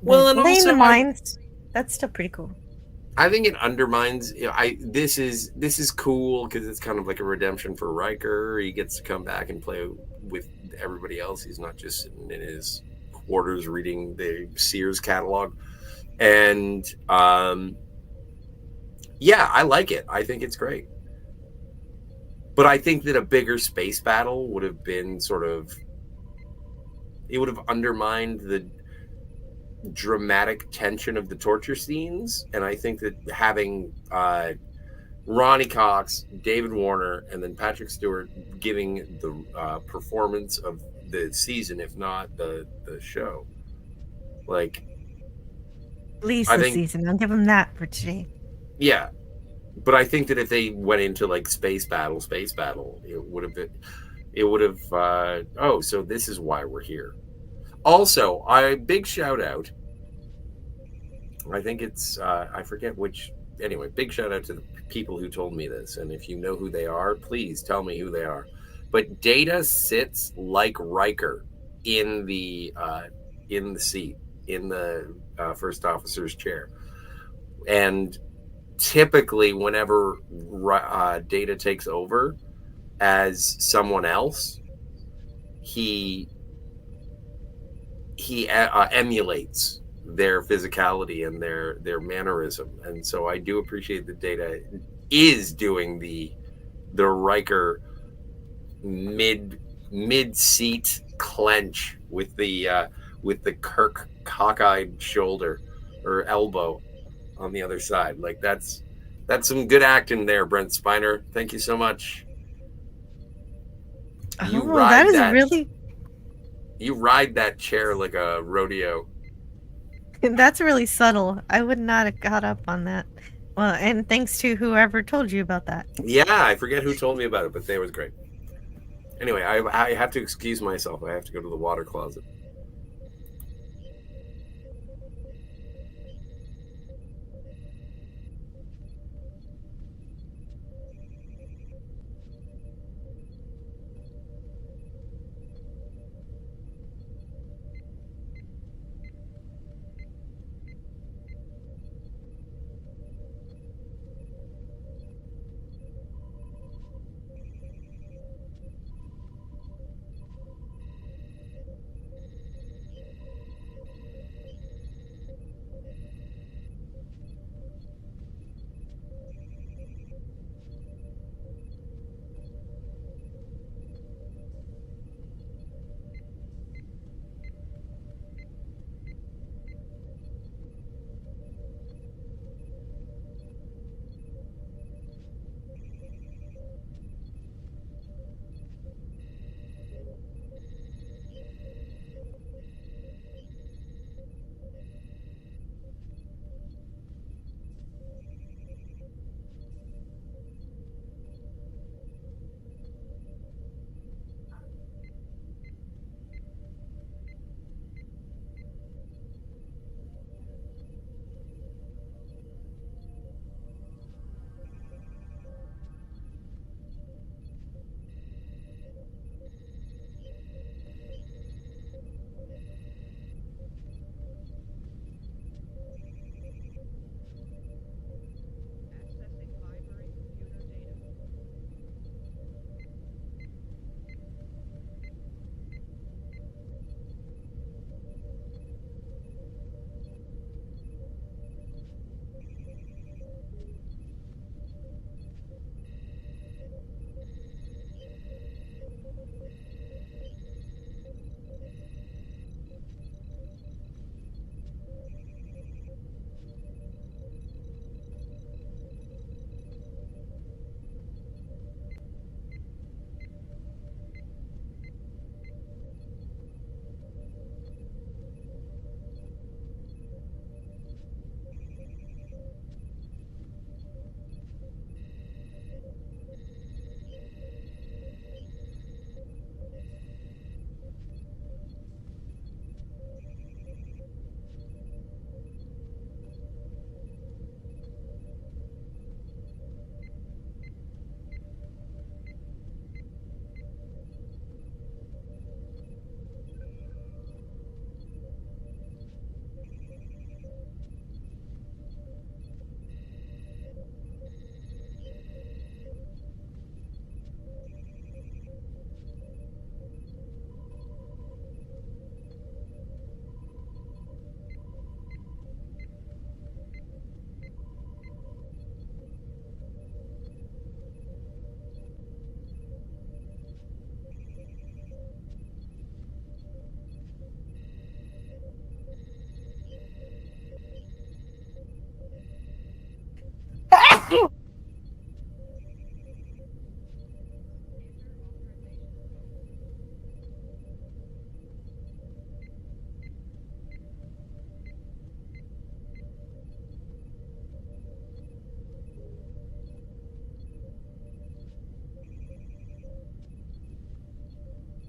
Well, and playing also the minds, that's still pretty cool. I think it undermines. This is cool because it's kind of like a redemption for Riker. He gets to come back and play with everybody else. He's not just sitting in his quarters reading the Sears catalog. And yeah, I like it. I think it's great. But I think that a bigger space battle would have been it would have undermined the dramatic tension of the torture scenes. And I think that having Ronnie Cox, David Warner, and then Patrick Stewart giving the performance of the season, if not the show, like, at least the season. I'll give them that for today. Yeah. But I think that if they went into like space battle, it would have oh, so this is why we're here. Also, big shout out. I think it's I forget which. Anyway, big shout out to the people who told me this, and if you know who they are, please tell me who they are. But Data sits like Riker in the seat, in the first officer's chair, and typically whenever Data takes over as someone else, he emulates their physicality and their mannerism. And so I do appreciate that Data is doing the Riker mid seat clench with the Kirk cockeyed shoulder or elbow on the other side. Like, that's some good acting there, Brent Spiner. Thank you so much. You ride that chair like a rodeo. That's really subtle. I would not have got up on that. Well, and thanks to whoever told you about that. Yeah, I forget who told me about it, but they was great. Anyway, I have to excuse myself. I have to go to the water closet.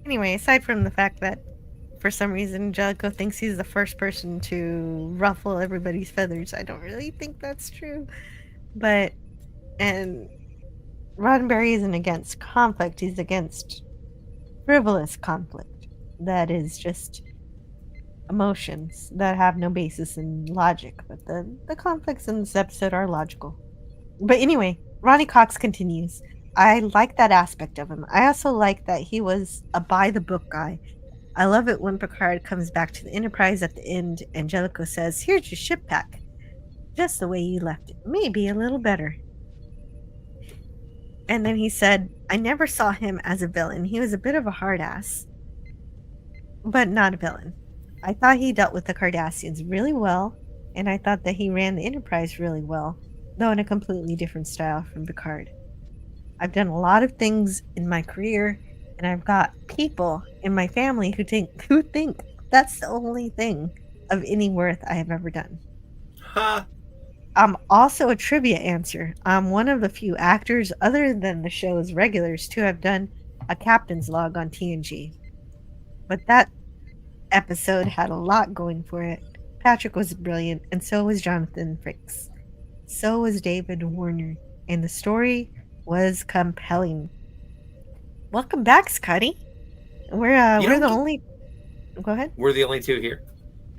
Anyway, aside from the fact that for some reason Jellico thinks he's the first person to ruffle everybody's feathers, I don't really think that's true. But, and Roddenberry isn't against conflict, he's against frivolous conflict. That is just emotions that have no basis in logic. But the conflicts in this episode are logical. But anyway, Ronnie Cox continues. I like that aspect of him. I also like that he was a by-the-book guy. I love it when Picard comes back to the Enterprise at the end and Jellico says, "Here's your ship pack. Just the way you left it. Maybe a little better." And then he said, "I never saw him as a villain. He was a bit of a hard ass, but not a villain. I thought he dealt with the Cardassians really well, and I thought that he ran the Enterprise really well, though in a completely different style from Picard. I've done a lot of things in my career, and I've got people in my family who think that's the only thing of any worth I have ever done." Ha! I'm also a trivia answer. I'm one of the few actors other than the show's regulars to have done a captain's log on TNG. But that episode had a lot going for it. Patrick was brilliant, and so was Jonathan Frakes. So was David Warner, and the story was compelling. Welcome back, Scotty. We're the only. Go ahead. We're the only two here.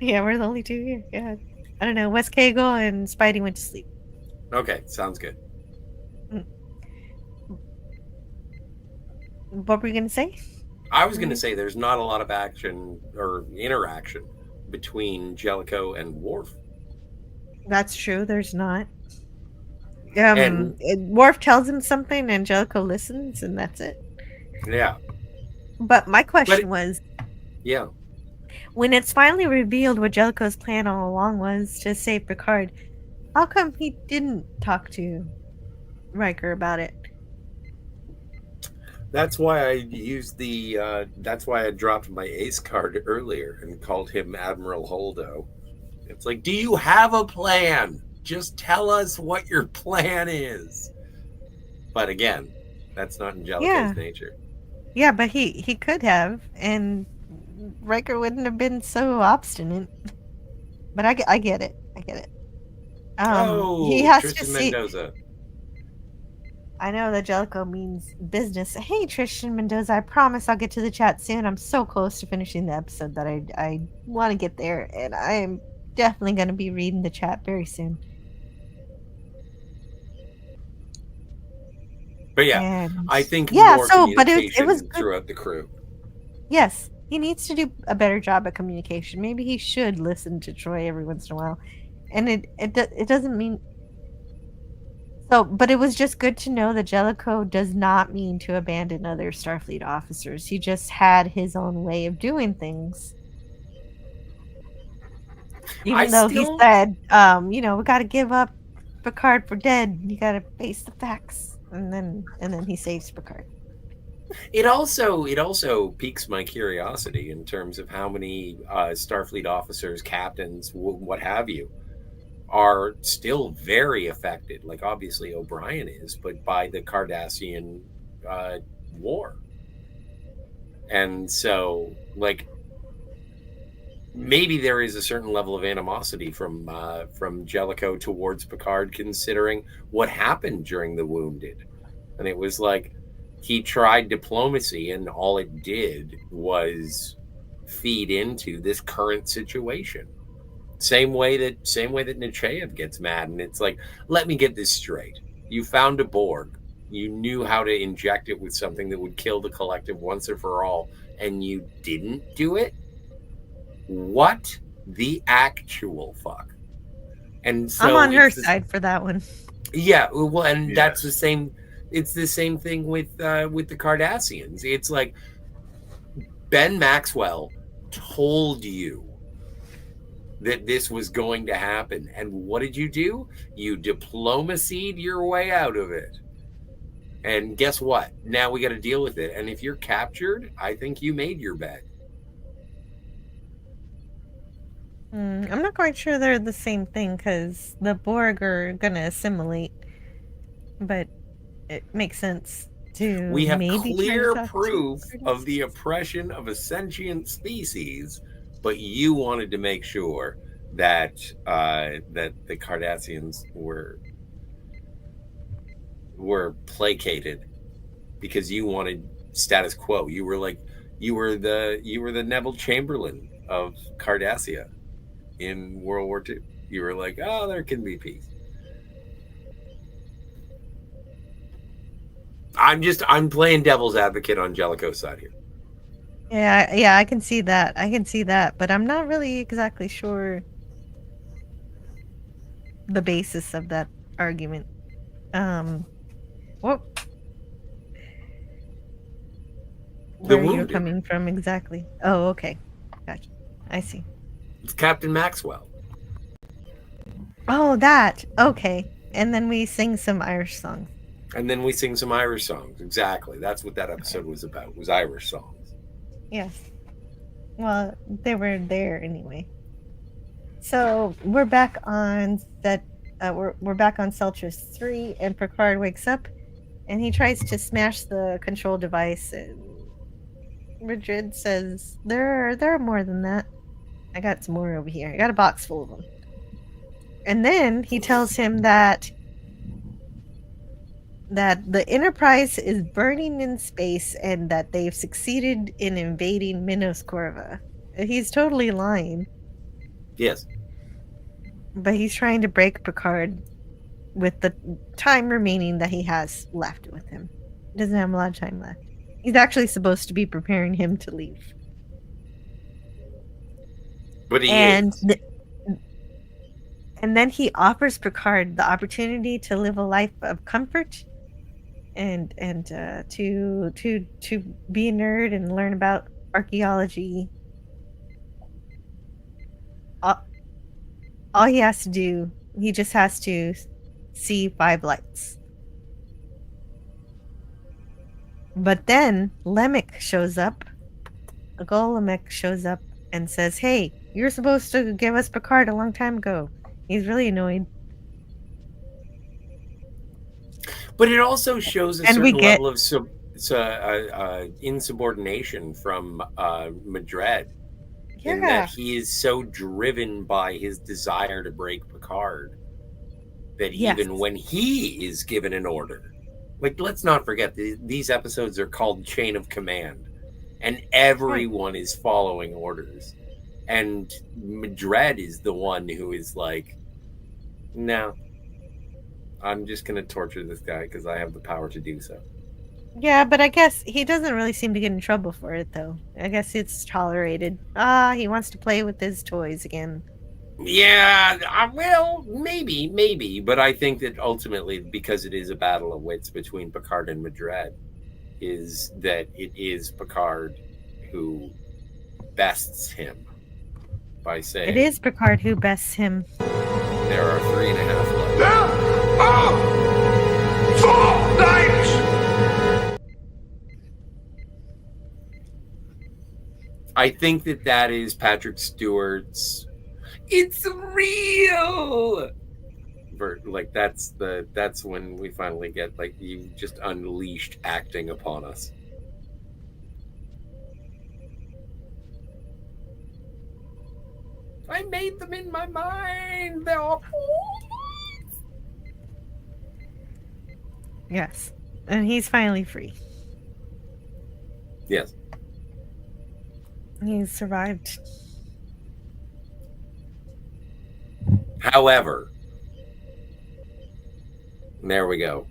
Yeah, we're the only two here. Yeah, I don't know. Wes Cagle and Spidey went to sleep. Okay, sounds good. What were you gonna say? I was gonna say there's not a lot of action or interaction between Jellico and Worf. That's true. There's not. And Worf tells him something, and Jellico listens, and that's it. yeah, But my question was, yeah. when it's finally revealed what Jellico's plan all along was to save Picard, how come he didn't talk to Riker about it? That's why I used the. That's why I dropped my ace card earlier and called him Admiral Holdo. It's like, do you have a plan? Just tell us what your plan is. But again, that's not in Jellico's nature. Yeah, but he could have, and Riker wouldn't have been so obstinate. But I get it. I get it. He has Tristan to see. Mendoza. I know that Jellico means business. Hey, Tristan Mendoza, I promise I'll get to the chat soon. I'm so close to finishing the episode that I want to get there, and I am definitely going to be reading the chat very soon. But yeah, And I think yeah, more so but communication it was good. throughout the crew. Yes, he needs to do a better job at communication. Maybe he should listen to Troy every once in a while. And it doesn't mean so, but it was just good to know that Jellico does not mean to abandon other Starfleet officers. He just had his own way of doing things. Even though he said, we got to give up Picard for dead. You got to face the facts, and then he saves Picard. It also piques my curiosity in terms of how many Starfleet officers, captains, what have you, are still very affected. Like obviously O'Brien is, but by the Cardassian war, and so like maybe there is a certain level of animosity from Jellico towards Picard, considering what happened during the Wounded, and it was like he tried diplomacy, and all it did was feed into this current situation. Same way that Nechayev gets mad, and it's like, let me get this straight. You found a Borg. You knew how to inject it with something that would kill the collective once and for all, and you didn't do it? What the actual fuck? And so I'm on her side for that one. Yeah, well, and that's the same. It's the same thing with the Cardassians. It's like Ben Maxwell told you that this was going to happen. And what did you do? You diplomacied your way out of it. And guess what? Now we got to deal with it. And if you're captured, I think you made your bed. I'm not quite sure they're the same thing because the Borg are going to assimilate. But it makes sense to We have maybe clear try to talk proof to of the oppression of a sentient species, but you wanted to make sure that that the Cardassians were placated because you wanted status quo. You were the Neville Chamberlain of Cardassia in World War II. You were like, oh, there can be peace. I'm playing devil's advocate on Jellico's side here. Yeah, I can see that. But I'm not really exactly sure the basis of that argument. Where are you coming from exactly? Oh, okay. Gotcha. I see. It's Captain Maxwell. Oh, that. Okay. And then we sing some Irish songs. Exactly. That's what that episode was about. Was Irish songs. Yes. Well, they were there anyway. So we're back on that. We're back on Celtris 3, and Picard wakes up, and he tries to smash the control device. And Madred says, "There are more than that. I got some more over here. I got a box full of them." And then he tells him that the Enterprise is burning in space and that they've succeeded in invading Minos Corva. He's totally lying. Yes. But he's trying to break Picard with the time remaining that he has left with him. He doesn't have a lot of time left. He's actually supposed to be preparing him to leave. But he is. And then he offers Picard the opportunity to live a life of comfort and to be a nerd and learn about archaeology. All he has to do, he just has to see 5 lights. But then Gul shows up and says, "Hey, you're supposed to give us Picard a long time ago." He's really annoyed. But it also shows a certain level of insubordination from Madred. Yeah. In that he is so driven by his desire to break Picard that even when he is given an order, like, let's not forget, these episodes are called Chain of Command, and everyone is following orders. And Madred is the one who is like, no, I'm just going to torture this guy because I have the power to do so. Yeah, but I guess he doesn't really seem to get in trouble for it, though. I guess it's tolerated. He wants to play with his toys again. Yeah, well, maybe. But I think that ultimately, because it is a battle of wits between Picard and Madred, is that it is Picard who bests him by saying... It is Picard who bests him. There are 3.5 left. There are 4 lights! I think that is Patrick Stewart's "it's real." Like that's when we finally get, like, you just unleashed acting upon us. I made them in my mind. They're all... Yes. And he's finally free. Yes. He's survived. However, there we go.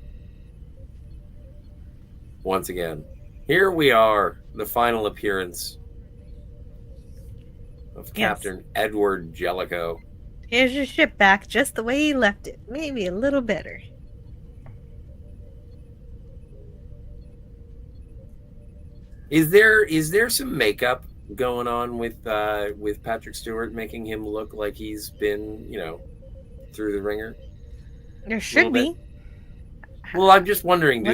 Once again, here we are, the final appearance of Captain Edward Jellico. Here's your ship back just the way you left it. Maybe a little better. Is there some makeup going on with Patrick Stewart, making him look like he's been, through the ringer? There should be. Well, I'm just wondering, are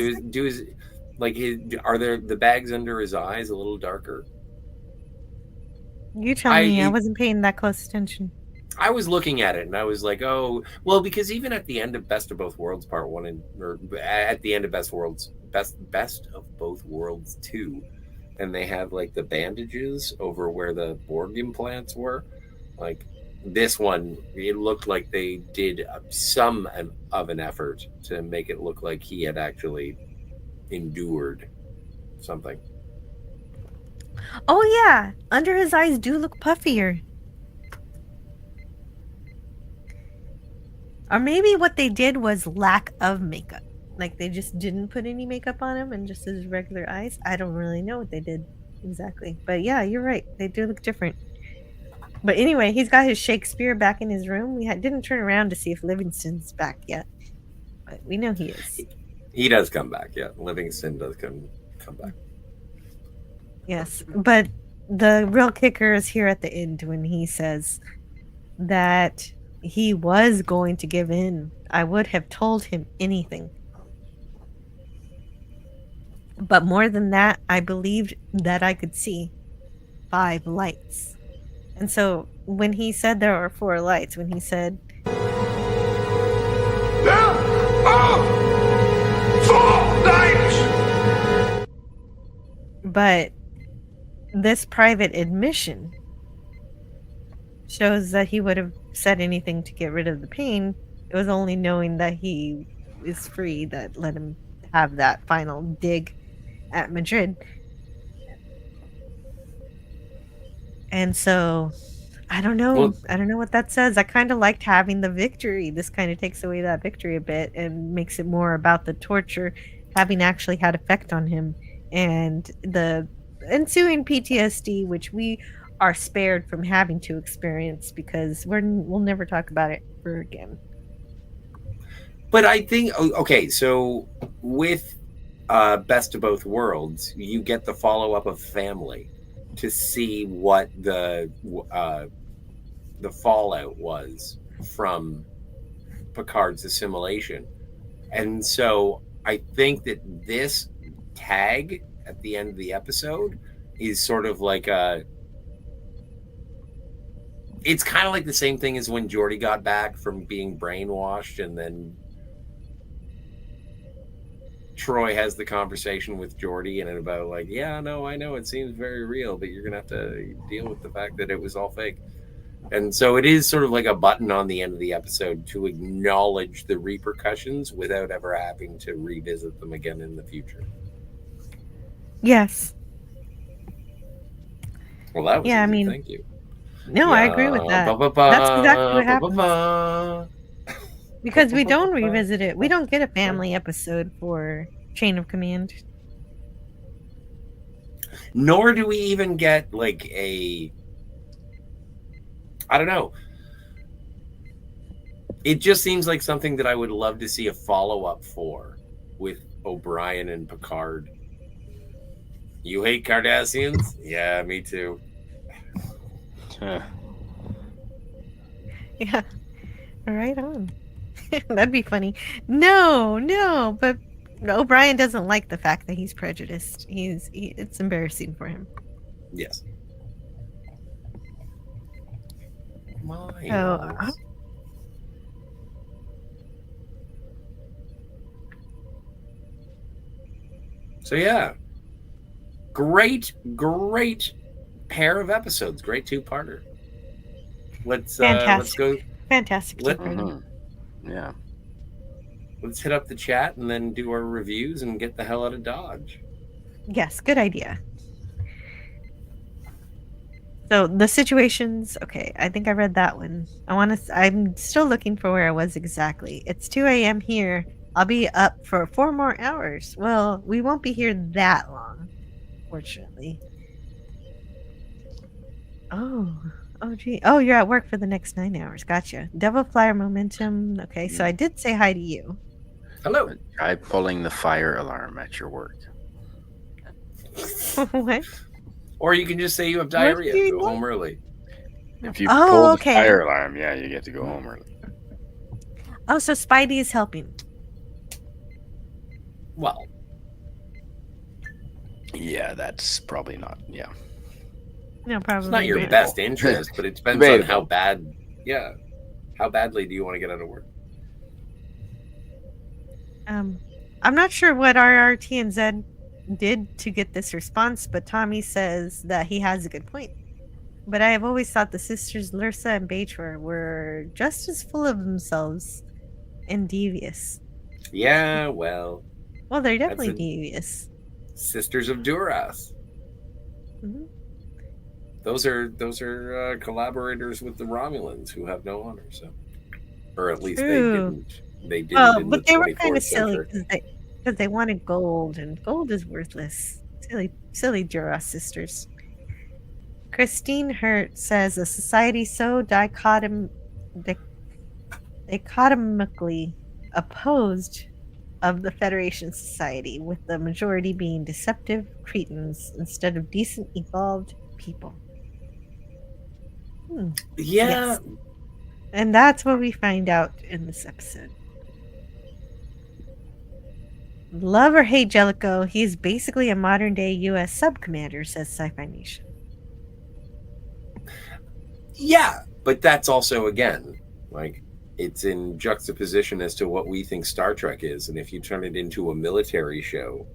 there the bags under his eyes a little darker? You tell me. I wasn't paying that close attention. I was looking at it and I was like, oh, well, because even at the end of Best of Both Worlds Part 1 or at the end of Best of Both Worlds 2, and they have like the bandages over where the Borg implants were, like this one, it looked like they did some of an effort to make it look like he had actually endured something. Oh yeah, under his eyes do look puffier. Or maybe what they did was lack of makeup. Like they just didn't put any makeup on him and just his regular eyes. I don't really know what they did exactly. But yeah, you're right. They do look different. But anyway, he's got his Shakespeare back in his room. We didn't turn around to see if Livingston's back yet. But we know he is. He does come back, yeah. Livingston does come back. Yes, but the real kicker is here at the end when he says that he was going to give in. I would have told him anything. But more than that, I believed that I could see 5 lights. And so when he said there are 4 lights, when he said, There are 4 lights! But this private admission shows that he would have said anything to get rid of the pain. It was only knowing that he is free that let him have that final dig at Madrid. And so I don't know. Well, I don't know what that says. I kind of liked having the victory. This kind of takes away that victory a bit and makes it more about the torture having actually had effect on him and the ensuing PTSD, which we are spared from having to experience because we'll never talk about it ever again. But I think, okay, so with Best of Both Worlds, you get the follow-up of Family to see what the fallout was from Picard's assimilation. And so I think that this tag at the end of the episode is sort of like it's kind of like the same thing as when Geordi got back from being brainwashed and then Troy has the conversation with Geordi and about like, yeah, no, I know it seems very real, but you're going to have to deal with the fact that it was all fake. And so it is sort of like a button on the end of the episode to acknowledge the repercussions without ever having to revisit them again in the future. Yes. Well, that was easy. Thank you. No, I agree with that. That's exactly what happens. Because we don't revisit it. We don't get a family episode for Chain of Command. Nor do we even get like I don't know. It just seems like something that I would love to see a follow-up for with O'Brien and Picard. You hate Cardassians? Yeah, me too. Yeah. Right on. That'd be funny. No, but O'Brien doesn't like the fact that he's prejudiced. It's embarrassing for him. Yes. So yeah, great pair of episodes. Great 2-parter. Let's go. Fantastic. Yeah. Let's hit up the chat and then do our reviews and get the hell out of Dodge. Yes, good idea. So the situations, okay, I think I read that one. I'm still looking for where I was exactly. It's 2 a.m. here. I'll be up for 4 more hours. Well, we won't be here that long, fortunately. Oh, gee. Oh, you're at work for the next 9 hours. Gotcha. Devil Flyer Momentum. Okay, so I did say hi to you. Hello. Try pulling the fire alarm at your work. What? Or you can just say you have What diarrhea. do you Go do? home early. If you Oh, pull the okay. fire alarm, yeah, you get to go home early. Oh, so Spidey is helping. Well, yeah, that's probably not. Yeah, No, probably it's not your not. best interest, but it depends on Debatable. how bad. Yeah, how badly do you want to get out of work? I'm not sure what RRT and Zed did to get this response, but Tommy says that he has a good point. But I have always thought the sisters Lursa and Bajor were just as full of themselves and devious. Yeah, well. Well, they're that's definitely a- devious. Sisters of Duras. Mhm. Those are collaborators with the Romulans who have no honor. So, or at least True. they didn't. They didn't Well, in but the they were kind 24th of silly century. because they wanted gold, and gold is worthless. Silly Duras sisters. Christine Hurt says a society so dichotomically opposed of the Federation Society, with the majority being deceptive cretins instead of decent, evolved people. Yeah. Yes. And that's what we find out in this episode. Love or hate Jellico, he's basically a modern day U.S. sub-commander, says Sci-Fi Nation. Yeah, but that's also, again, like, it's in juxtaposition as to what we think Star Trek is. And if you turn it into a military show,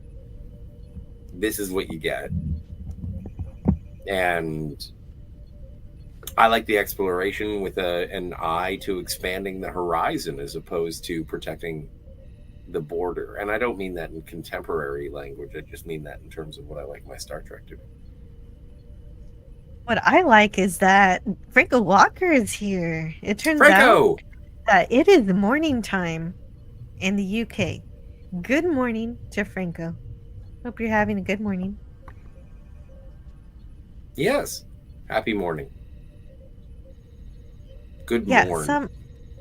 this is what you get. And I like the exploration with an eye to expanding the horizon as opposed to protecting the border. And I don't mean that in contemporary language. I just mean that in terms of what I like my Star Trek to be. What I like is that Franco Walker is here. It turns Franco! out that it is morning time in the UK. Good morning to Franco. Hope you're having a good morning. Yes. Happy morning. Good Yeah, morning.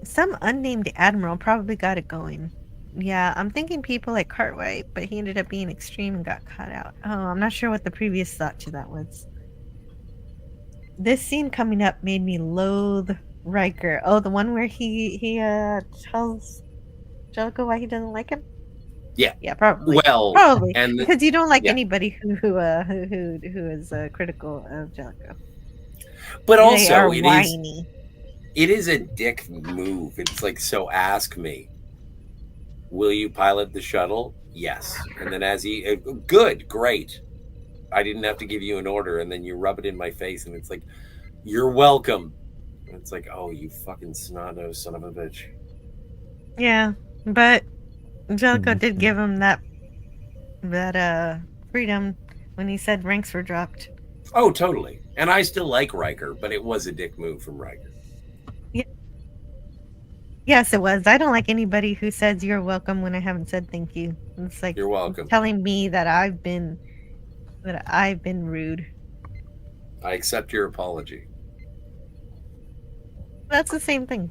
some unnamed admiral probably got it going. Yeah, I'm thinking people like Cartwright, but he ended up being extreme and got caught out. Oh, I'm not sure what the previous thought to that was. This scene coming up made me loathe Riker. Oh, the one where he tells Jellico why he doesn't like him? Yeah. Yeah, probably. Well, probably and because you don't like yeah. anybody who is critical of Jellico. But They also, are it whiny. is a dick move. It's like, so ask me, will you pilot the shuttle? Yes. And then as he, good, great. I didn't have to give you an order, and then you rub it in my face, and it's like, you're welcome. And it's like, oh, you fucking snot-nosed son of a bitch. Yeah, but Jellico did give him that freedom when he said ranks were dropped. Oh, totally. And I still like Riker, but it was a dick move from Riker. Yeah. Yes, it was. I don't like anybody who says you're welcome when I haven't said thank you. It's like You're welcome. telling me that I've been rude. I accept your apology. That's the same thing.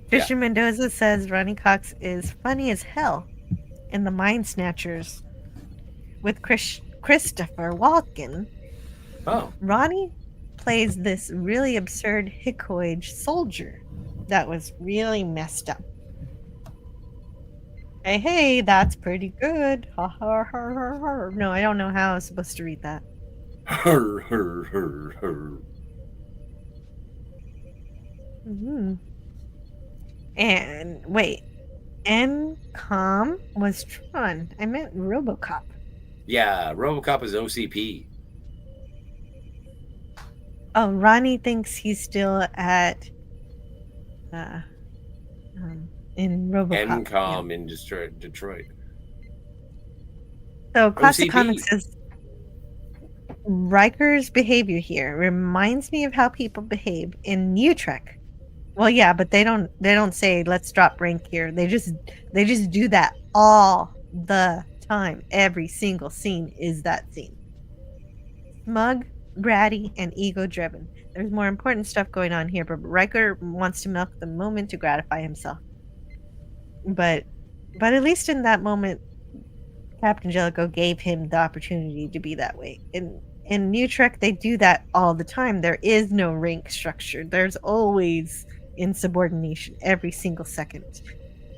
Fisher Mendoza says Ronnie Cox is funny as hell in The Mind Snatchers with Christopher Walken. Oh. Ronnie plays this really absurd Hickoid soldier that was really messed up. Hey, that's pretty good. Ha ha ha ha ha. No, I don't know how I was supposed to read that. Her, her, her, her. Mm-hmm. And wait, NCOM was Tron. I meant RoboCop. Yeah, RoboCop is OCP. Oh, Ronnie thinks he's still at in RoboCop. NCOM in Detroit. So Classic OCP. Comics says Riker's behavior here reminds me of how people behave in New Trek. Well, yeah, but they don't say let's drop rank here. They just do that all the time. Every single scene is that scene. Smug, bratty, and ego-driven. There's more important stuff going on here, but Riker wants to milk the moment to gratify himself. But at least in that moment, Captain Jellico gave him the opportunity to be that way. And in New Trek, they do that all the time. There is no rank structure. There's always insubordination every single second.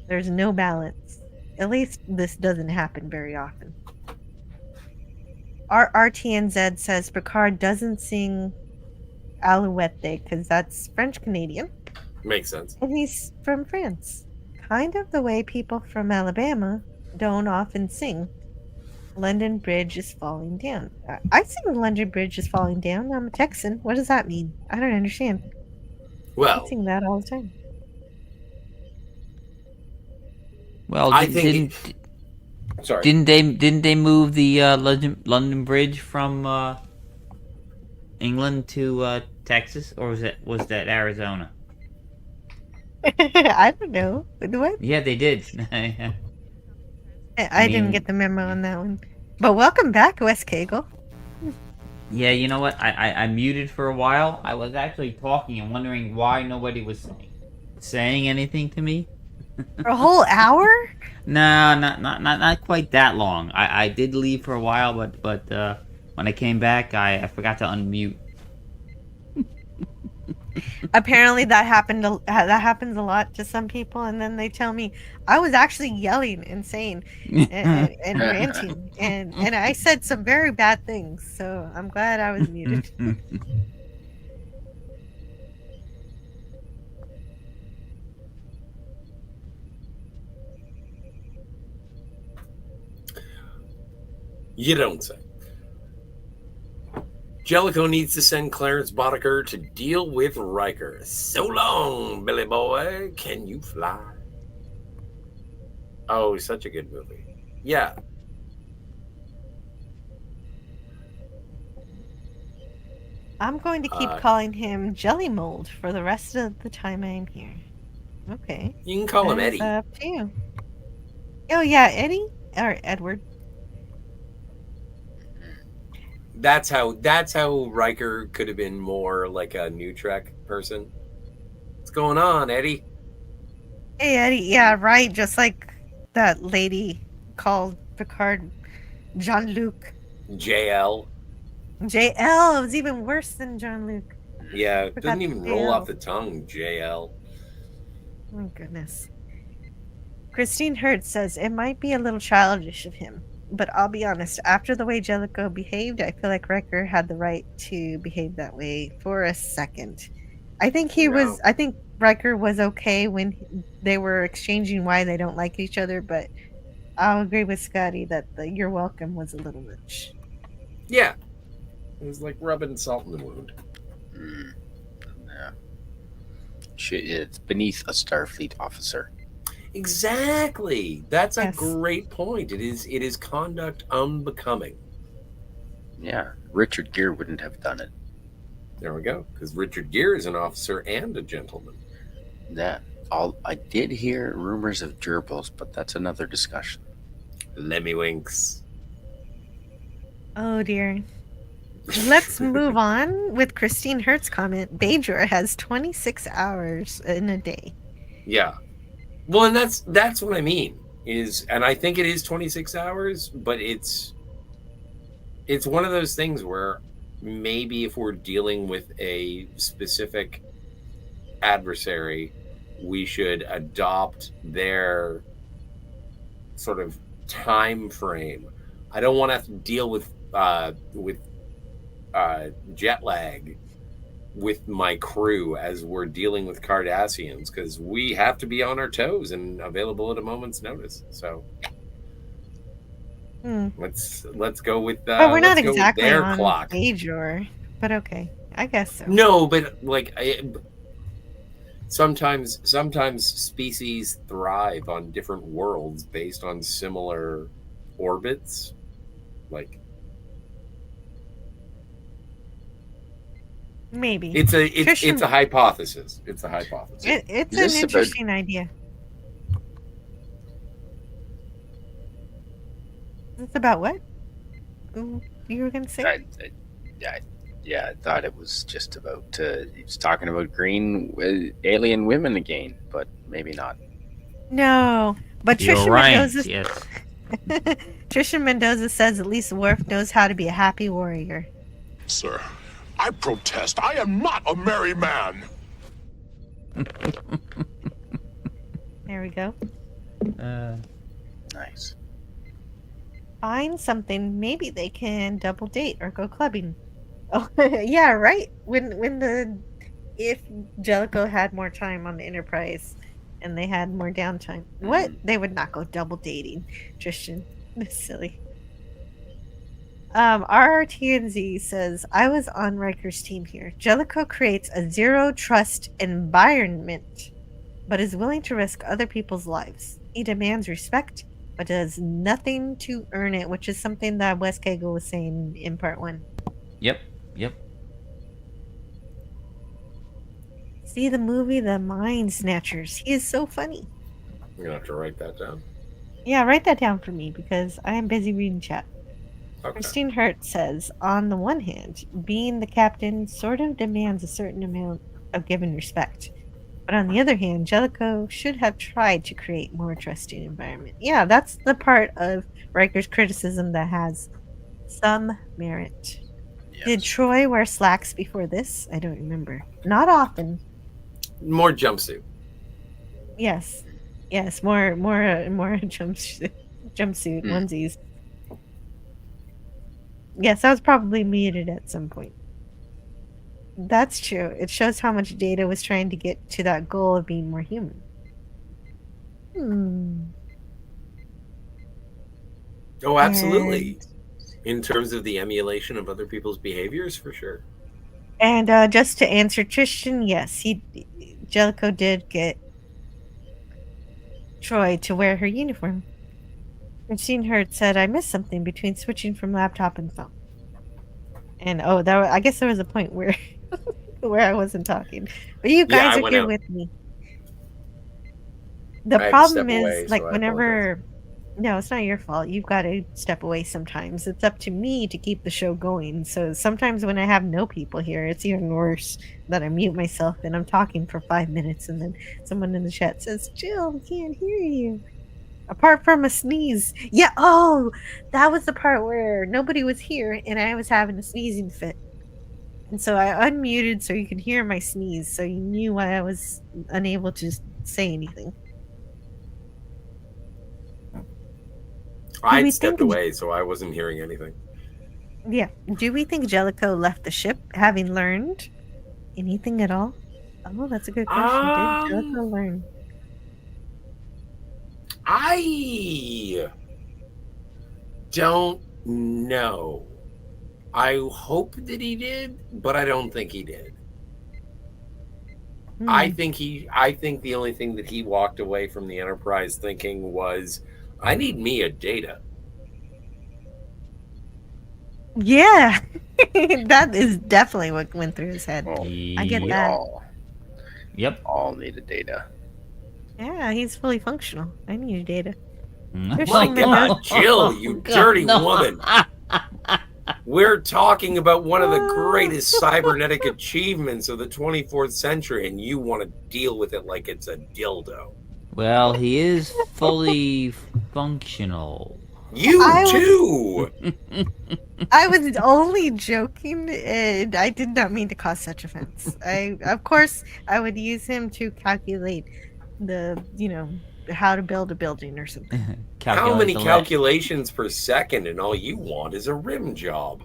There's no balance. At least this doesn't happen very often. Our RTNZ says Picard doesn't sing Alouette because that's French Canadian. Makes sense. And he's from France. Kind of the way people from Alabama don't often sing London Bridge is falling down. I sing London Bridge is falling down. I'm a Texan. What does that mean? I don't understand. Well, I sing that all the time. Well, I think sorry. Didn't they move the London Bridge from England to Texas, or was that Arizona? I don't know. What? Yeah, they did. I didn't get the memo on that one. But welcome back, Wes Cagle. Yeah, you know what? I muted for a while. I was actually talking and wondering why nobody was saying anything to me. For a whole hour? No, not quite that long. I did leave for a while, but when I came back, I forgot to unmute. Apparently that happens a lot to some people, and then they tell me I was actually yelling and saying and ranting, and I said some very bad things. So I'm glad I was muted. You don't say. Jellico needs to send Clarence Boddicker to deal with Riker. So long, Billy boy. Can you fly? Oh, such a good movie. Yeah. I'm going to keep calling him Jelly Mold for the rest of the time I'm here. Okay. You can call him Eddie. Up to you. Oh yeah, Eddie or Edward. That's how Riker could have been more like a New Trek person. What's going on, Eddie? Hey, Eddie. Yeah, right. Just like that lady called Picard Jean-Luc. JL. JL. It was even worse than Jean-Luc. Yeah, it doesn't even roll off the tongue, JL. Oh, goodness. Christine Hertz says, it might be a little childish of him, but I'll be honest, after the way Jellico behaved, I feel like Riker had the right to behave that way for a second. I think I think Riker was okay when they were exchanging why they don't like each other, but I'll agree with Scotty that the "you're welcome" was a little much. Yeah. It was like rubbing salt in the wound. Yeah. It's beneath a Starfleet officer. Exactly. That's a great point. It is conduct unbecoming. Yeah. Richard Gere wouldn't have done it. There we go. Because Richard Gere is an officer and a gentleman. Yeah. I did hear rumors of gerbils, but that's another discussion. Lemmy winks. Oh dear. Let's move on with Christine Hertz's comment. Bajor has 26 hours in a day. Yeah. Well, and that's what I mean. And I think it is 26 hours, but it's one of those things where maybe if we're dealing with a specific adversary, we should adopt their sort of time frame. I don't want to have to deal with jet lag with my crew as we're dealing with Cardassians, because we have to be on our toes and available at a moment's notice. So let's go with but we're not let's go with exactly their on clock. Bajor, but okay, I guess so. No, but like sometimes species thrive on different worlds based on similar orbits, like. Maybe It's a hypothesis. It's a hypothesis. It's an interesting idea. It's about what? You were going to say? I thought it was just about he was talking about green alien women again, but maybe not. No, but You're Trisha right. Mendoza. Yes. Trisha Mendoza says at least Worf knows how to be a happy warrior. Sir, I protest. I am not a merry man. There we go. Nice. Find something. Maybe they can double date or go clubbing. Oh, yeah, right. If Jellico had more time on the Enterprise and they had more downtime, what? They would not go double dating, Tristan. That's silly. RRTNZ says, I was on Riker's team here. Jellico creates a zero trust environment, but is willing to risk other people's lives. He demands respect, but does nothing to earn it, which is something that Wes Cagle was saying in part 1. Yep. See the movie The Mind Snatchers. He is so funny. You're going to have to write that down. Yeah, write that down for me because I am busy reading chat. Okay. Christine Hurt says, on the one hand, being the captain sort of demands a certain amount of given respect. But on the other hand, Jellico should have tried to create more trusting environment. Yeah, that's the part of Riker's criticism that has some merit. Yes. Did Troy wear slacks before this? I don't remember. Not often. More jumpsuit. Yes, more jumpsuit onesies. Yes, I was probably muted at some point. That's true. It shows how much Data was trying to get to that goal of being more human. Oh, absolutely. In terms of the emulation of other people's behaviors, for sure. And just to answer Tristan, yes, Jellico did get Troy to wear her uniform. Christine Hurt said, I missed something between switching from laptop and phone. And I guess there was a point where I wasn't talking. But you guys are here with me. The problem is, like, whenever... No, it's not your fault. You've got to step away sometimes. It's up to me to keep the show going. So sometimes when I have no people here, it's even worse that I mute myself and I'm talking for 5 minutes and then someone in the chat says, Jill, I can't hear you. Apart from a sneeze. Yeah, that was the part where nobody was here and I was having a sneezing fit. And so I unmuted so you could hear my sneeze, so you knew why I was unable to say anything. I stepped away, so I wasn't hearing anything. Yeah. Do we think Jellico left the ship having learned anything at all? Oh, that's a good question. Did Jellico learn? I don't know. I hope that he did, but I don't think he did. I think the only thing that he walked away from the Enterprise thinking was, I need me a Data. Yeah. That is definitely what went through his head. I get that. All need a Data. Yeah, he's fully functional. I need a Data. My God, Jill, you dirty woman. We're talking about one of the greatest cybernetic achievements of the 24th century, and you want to deal with it like it's a dildo. Well, he is fully functional. Too! I was only joking, and I did not mean to cause such offense. Of course, I would use him to calculate how to build a building or something. How many calculations per second, and all you want is a rim job?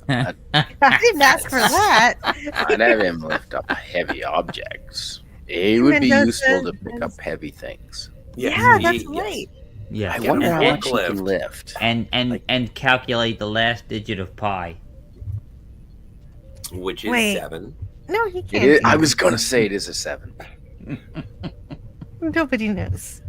I didn't ask for that. I'd have him lift up heavy objects. It would be useful to pick up heavy things. Yeah, that's right. Yeah, I wonder how much he can lift. And calculate the last digit of pi. Which is 7. No, he can't. I was going to say it is a 7. Nobody knows.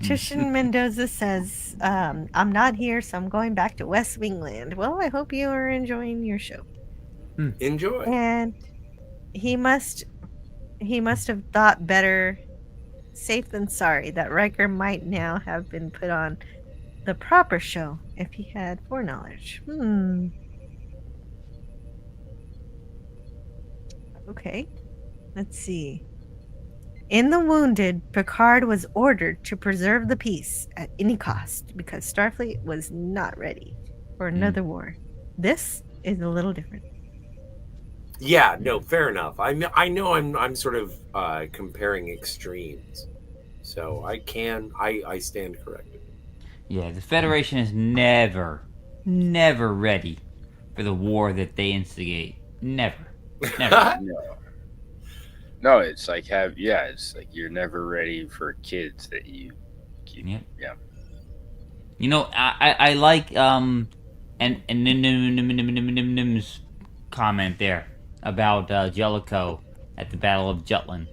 Trishan Mendoza says, I'm not here, so I'm going back to West Wingland. Well, I hope you are enjoying your show. Enjoy. And he must have thought better, safe than sorry, that Riker might now have been put on the proper show if he had foreknowledge. Okay. Let's see. In The Wounded, Picard was ordered to preserve the peace at any cost because Starfleet was not ready for another war. This is a little different. Yeah, no, fair enough. I know I'm sort of comparing extremes, so I stand corrected. Yeah, the Federation is never ready for the war that they instigate. Never. No, it's like it's like you're never ready for kids that you keep. Yep. Yeah. You know, I like and Nim's comment there about Jellico at the Battle of Jutland.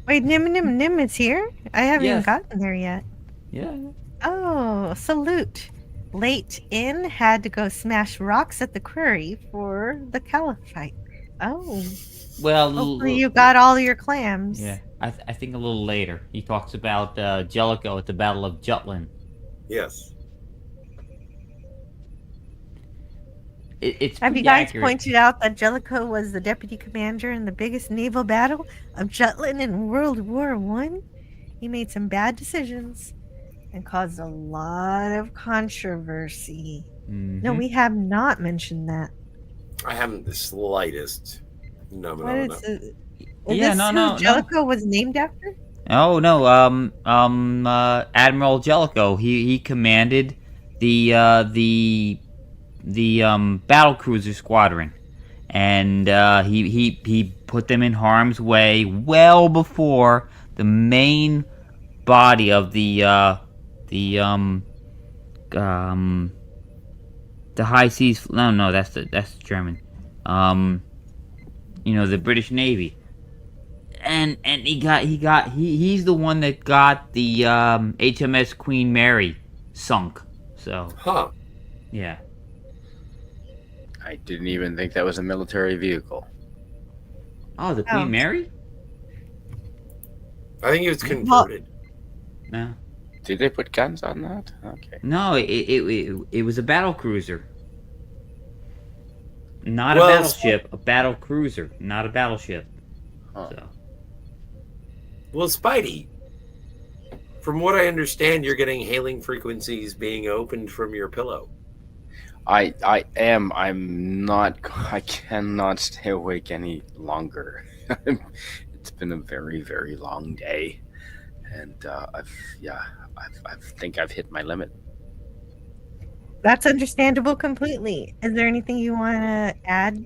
Wait, Nim is here? I haven't even Yes. gotten there yet. Yeah. Oh, salute. Late in had to go smash rocks at the quarry for the Caliphate. Oh. Well, hopefully you got all your clams. Yeah, I think a little later he talks about Jellico at the Battle of Jutland. Yes. It's Have you pretty guys accurate. pointed out that Jellico was the deputy commander in the biggest naval battle of Jutland in World War I? He made some bad decisions and caused a lot of controversy. No, we have not mentioned that. I haven't the slightest. No. Is Yeah, this no. who Jellico was named after? Oh no, Admiral Jellico. He commanded the battle cruiser squadron, and he put them in harm's way well before the main body of the high seas. No, that's German. The British Navy. And he's the one that got the HMS Queen Mary sunk. So. Huh. Yeah. I didn't even think that was a military vehicle. Oh, the Queen Mary? I think it was converted. No. Did they put guns on that? Okay. No, it was a battle cruiser. Not a battleship, a battle cruiser, not a battleship. Huh. So. Well, Spidey, from what I understand, you're getting hailing frequencies being opened from your pillow. I am. I'm not. I cannot stay awake any longer. It's been a very, very long day, and I think I've hit my limit. That's understandable completely. Is there anything you want to add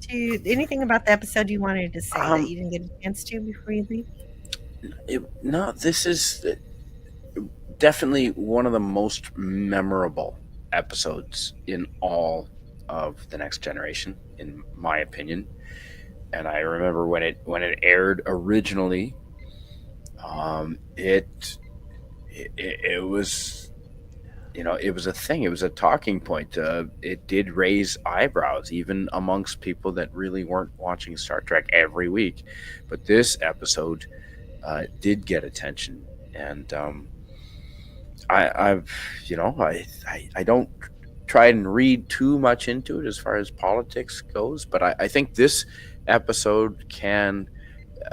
to anything about the episode you wanted to say that you didn't get a chance to before you leave? No, this is definitely one of the most memorable episodes in all of The Next Generation, in my opinion. And I remember when it aired originally, it was, it was a thing. It was a talking point. It did raise eyebrows, even amongst people that really weren't watching Star Trek every week. But this episode did get attention, and I don't try and read too much into it as far as politics goes, but I think this episode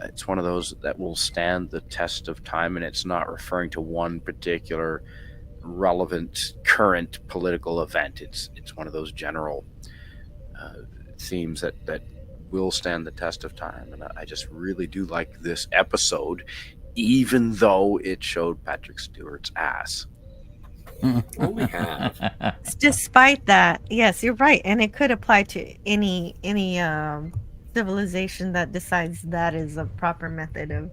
it's one of those that will stand the test of time, and it's not referring to one particular relevant current political event. It's one of those general themes that will stand the test of time, and I just really do like this episode, even though it showed Patrick Stewart's ass. We have. Despite that, yes, you're right, and it could apply to any civilization that decides that is a proper method of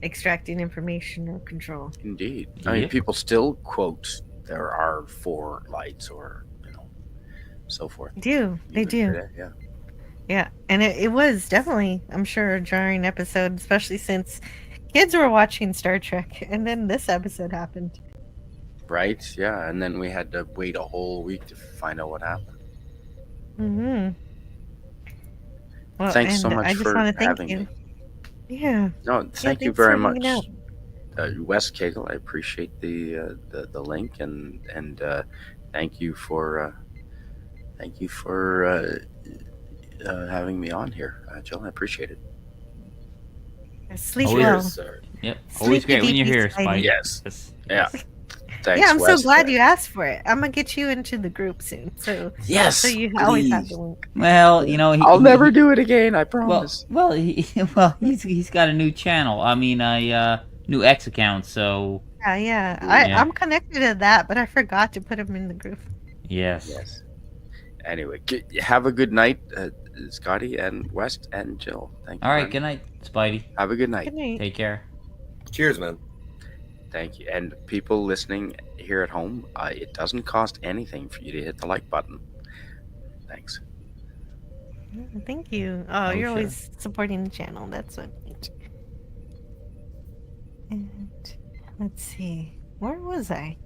extracting information or control. Indeed. I mean, people still quote there are 4 lights, or so forth. They do. Today, Yeah, and it was definitely, I'm sure, a jarring episode, especially since kids were watching Star Trek, and then this episode happened. Right, yeah, and then we had to wait a whole week to find out what happened. Mm-hmm. Well, Thanks so much I just for want to thank having you. me. Yeah. No, thank you thanks very for much, hanging out. Wes Cagle. I appreciate the link, and thank you for having me on here, Jill. I appreciate it. Sleep always, well. Sir. Yep. Sleep Always great when deeply, you're here, Spidey. Spidey. Yes. Yeah. Thanks, Yeah, I'm so Wes. glad you asked for it. I'm gonna get you into the group soon. So Yes, you always have please. the link. Well, I'll never do it again. I promise. Well, he's got a new channel. I mean, a new X account. So Yeah. Yeah. I'm connected to that, but I forgot to put him in the group. yes. Anyway, have a good night, Scotty and West and Jill. Thank you. All right. very Good night, Spidey. Have a good night. Good night. Take care. Cheers, man. Thank you. And people listening here at home, it doesn't cost anything for you to hit the like button. Thanks. Thank you. Oh, you're sure. always supporting the channel. That's what. And let's see, where was I?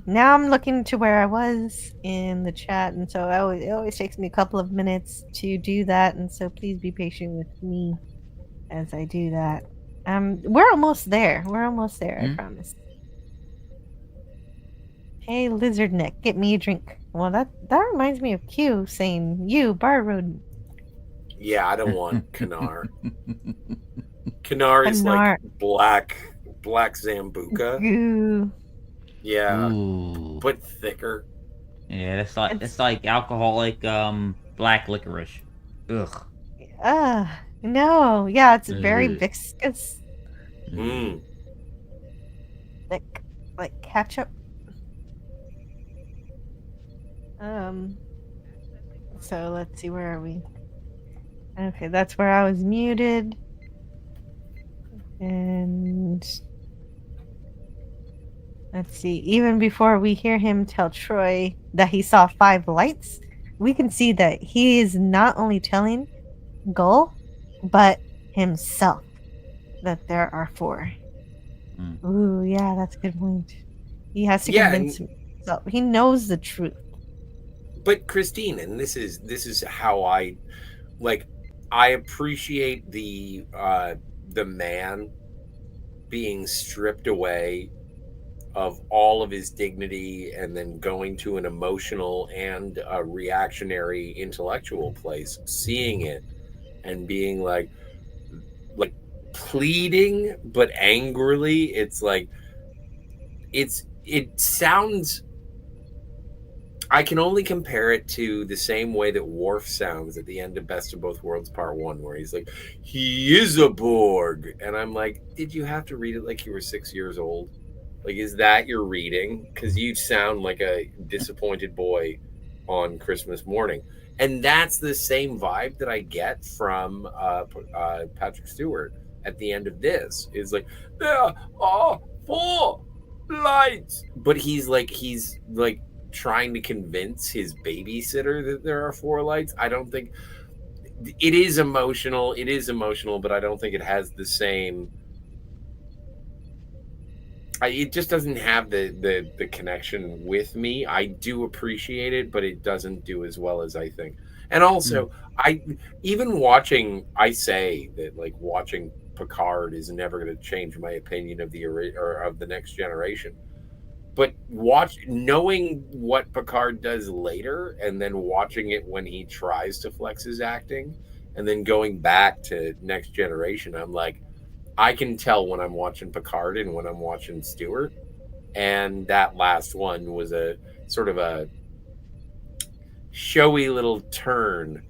Now I'm looking to where I was in the chat, and so it always takes me a couple of minutes to do that, and so please be patient with me as I do that. We're almost there. I promise. Hey, Lizard Neck, get me a drink. Well, that reminds me of Q saying, "You bar rodent." Yeah, I don't want Kanar. Kanar is like black Zambuca. Ooh. Yeah, Ooh. but thicker. Yeah, that's like alcoholic black licorice. Ugh. No. Yeah, it's very viscous. Mm. Like ketchup. So let's see, where are we? Okay, that's where I was muted. And let's see, even before we hear him tell Troy that he saw 5 lights, we can see that he is not only telling Gul, but himself that there are 4. Ooh, yeah, that's a good point. He has to convince himself. He knows the truth. But Christine, and this is how I appreciate the man being stripped away of all of his dignity and then going to an emotional and a reactionary intellectual place, seeing it and being like pleading but angrily. It's like it sounds, I can only compare it to the same way that Worf sounds at the end of Best of Both Worlds Part 1, where he's like, "He is a Borg." And I'm like, did you have to read it like you were 6 years old? Like, is that your reading? Because you sound like a disappointed boy on Christmas morning. And that's the same vibe that I get from Patrick Stewart at the end of this. Is like, there are 4 lights. But he's like trying to convince his babysitter that there are 4 lights. I don't think it is emotional. It is emotional, but I don't think it has the same. It just doesn't have the connection with me. I do appreciate it, but it doesn't do as well as I think. And also, I say that like watching Picard is never going to change my opinion of the Next Generation. But knowing what Picard does later, and then watching it when he tries to flex his acting, and then going back to Next Generation, I'm like, I can tell when I'm watching Picard and when I'm watching Stewart. And that last one was a sort of a showy little turn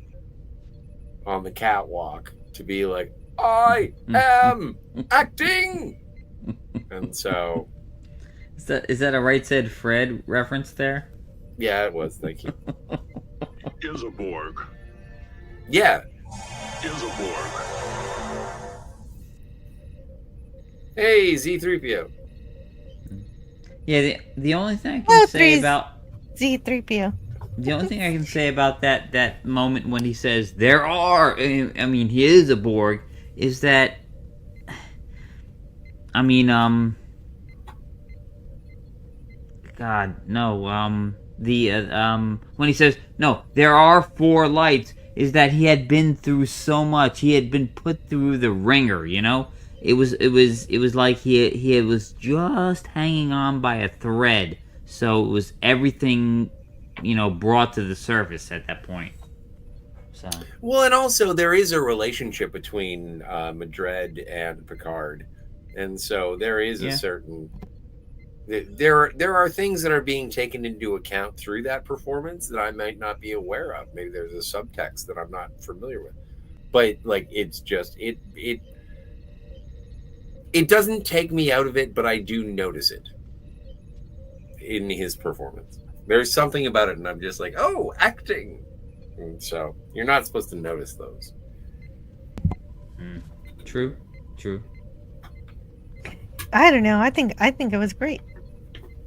on the catwalk to be like, I am acting. And so... Is that a Right Said Fred reference there? Yeah, it was. Thank you. Is a Borg. Yeah. Is a Borg. Hey, Z3PO. Yeah, the only thing I can say about Z3PO. The only thing I can say about that moment when he says there are, I mean, he is a Borg, is that, I mean, God, no, when he says, no, there are 4 lights, is that he had been through so much. He had been put through the ringer, you know? It was like he was just hanging on by a thread. So it was everything, you know, brought to the surface at that point. So. Well, and also there is a relationship between Madred and Picard. And so there is a certain There are things that are being taken into account through that performance that I might not be aware of. Maybe there's a subtext that I'm not familiar with. But like, it's just it doesn't take me out of it, but I do notice it in his performance. There's something about it, and I'm just like, oh, acting. And so you're not supposed to notice those. True. I don't know. I think it was great.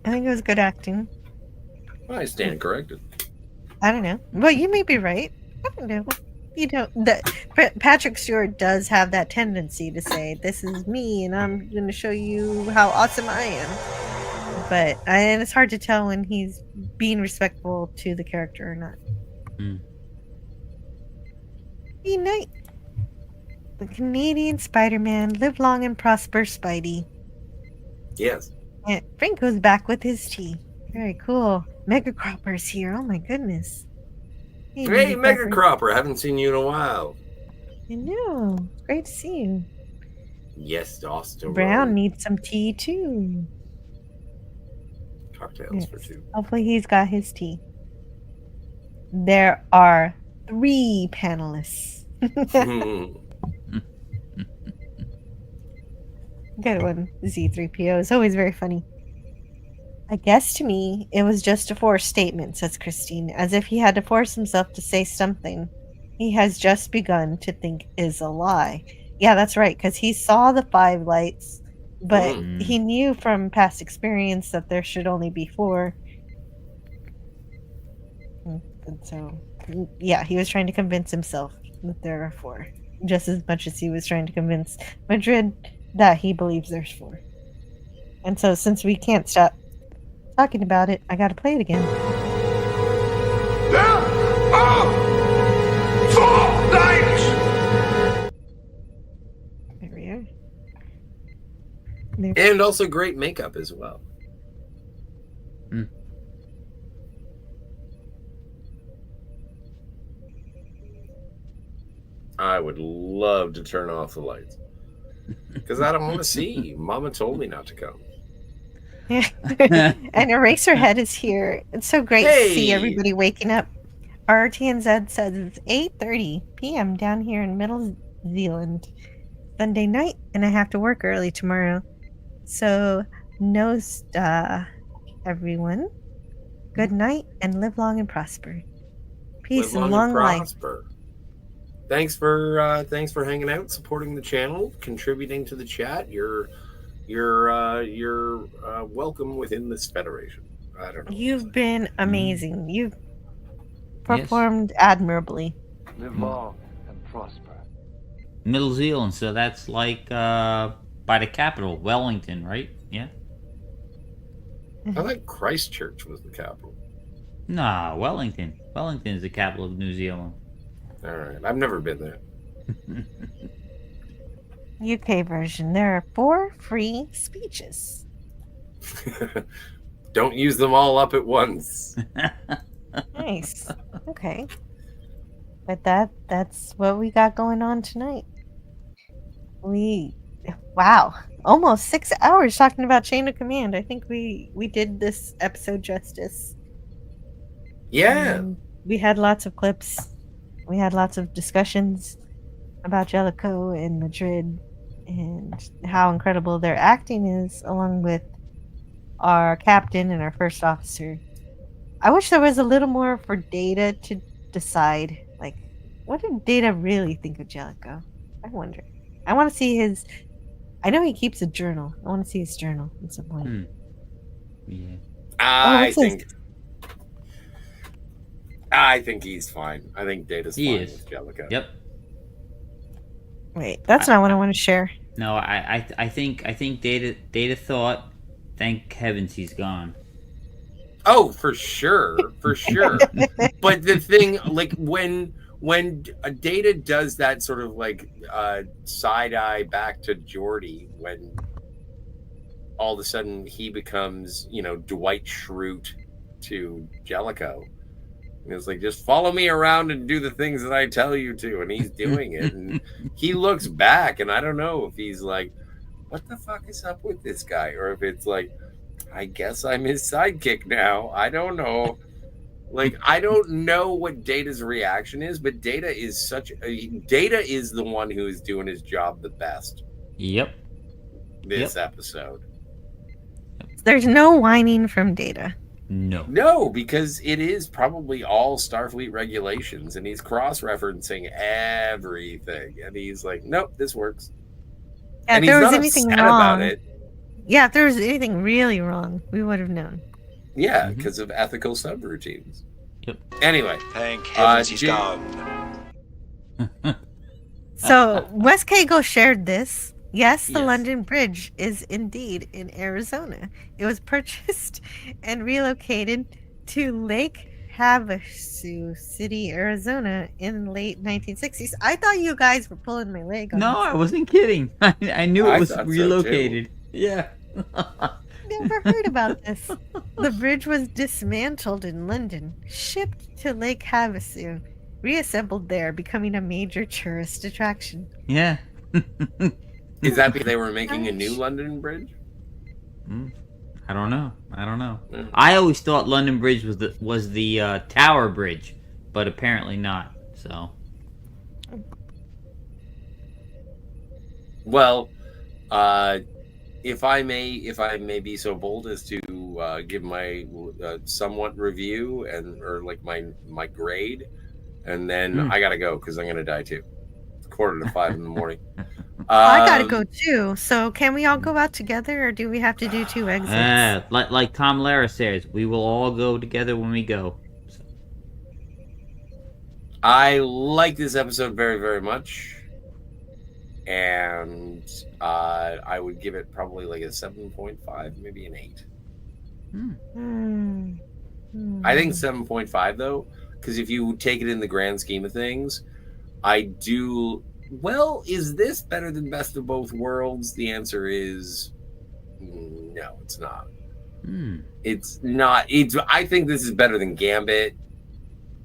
I think it was good acting. I stand corrected. I don't know. Well, you may be right. I don't know. You know, Patrick Stewart does have that tendency to say, "This is me, and I'm going to show you how awesome I am." And it's hard to tell when he's being respectful to the character or not. Good night. The Canadian Spider-Man, live long and prosper, Spidey. Yes. And Frank goes back with his tea. Very cool. Mega Cropper's here. Oh my goodness. Hey, Mega Cropper. Haven't seen you in a while. I know. It's great to see you. Yes, Austin. Brown needs some tea too. Cocktails for two. Hopefully he's got his tea. There are 3 panelists. Good one. Z3PO is always very funny. I guess to me, it was just a forced statement, says Christine, as if he had to force himself to say something he has just begun to think is a lie. Yeah, that's right, because he saw the 5 lights, but he knew from past experience that there should only be 4. And so, yeah, he was trying to convince himself that there are 4, just as much as he was trying to convince Madrid that he believes there's 4. And so, since we can't stop talking about it, I gotta play it again. There are 4 lights! There we are. And also great makeup as well. I would love to turn off the lights. Because I don't want to see. Mama told me not to come. And Eraserhead is here. It's so great to see everybody waking up. RTNZ says it's 8:30 p.m. down here in Middle Zealand. Sunday night, and I have to work early tomorrow. So, everyone. Good night, and live long and prosper. Peace and long life. Thanks for hanging out, supporting the channel, contributing to the chat. You're welcome within this federation. I don't know. You've been amazing. You've performed admirably. Live long and prosper. Middle Zealand, so that's like by the capital, Wellington, right? Yeah. I thought Christchurch was the capital. Nah, Wellington. Wellington is the capital of New Zealand. All right, I've never been there. UK version. There are 4 free speeches. Don't use them all up at once. Nice. Okay. But that's what we got going on tonight. Wow, almost 6 hours talking about Chain of Command. I think we did this episode justice. Yeah. We had lots of clips. We had lots of discussions about Jellico and Madrid and how incredible their acting is, along with our captain and our first officer. I wish there was a little more for Data to decide. Like, what did Data really think of Jellico? I wonder. I want to see his... I know he keeps a journal. I want to see his journal at some point. Yeah. I think he's fine. I think Data's fine with Jellico. Yep. Wait, that's not what I want to share. No, I think Data thought, thank heavens he's gone. Oh, for sure. But the thing, like, when Data does that sort of like side eye back to Geordi, when all of a sudden he becomes, Dwight Schrute to Jellico. And it's like, just follow me around and do the things that I tell you to. And he's doing it. And he looks back, and I don't know if he's like, what the fuck is up with this guy? Or if it's like, I guess I'm his sidekick now. I don't know. Like, I don't know what Data's reaction is, but Data is the one who is doing his job the best. Yep. This episode. There's no whining from Data. No, because it is probably all Starfleet regulations, and he's cross-referencing everything, and he's like, "Nope, this works." Yeah, and if there he's was not anything upset wrong, about it. yeah, if there was anything really wrong, we would have known. Yeah, because of ethical subroutines. Yep. Anyway, thank heavens he's gone. So Wes Kago shared this. Yes, the London Bridge is indeed in Arizona. It was purchased and relocated to Lake Havasu City, Arizona in the late 1960s. I thought you guys were pulling my leg on No, this. I wasn't kidding. I knew I it was thought so, relocated. too. Yeah. Never heard about this. The bridge was dismantled in London, shipped to Lake Havasu, reassembled there, becoming a major tourist attraction. Yeah. Is that because they were making a new London Bridge? I don't know. I always thought London Bridge was the Tower Bridge, but apparently not. So. Well, if I may be so bold as to give my somewhat review or like my grade, and then I gotta go because I'm gonna die too. It's 4:45 in the morning. I gotta go too. So can we all go out together, or do we have to do two exits? Like Tom Lara says, we will all go together when we go. So. I like this episode very, very much. And I would give it probably like a 7.5, maybe an 8. I think 7.5 though, because if you take it in the grand scheme of things, I do. Well, is this better than Best of Both Worlds? The answer is no, it's not. It's not. I think this is better than Gambit.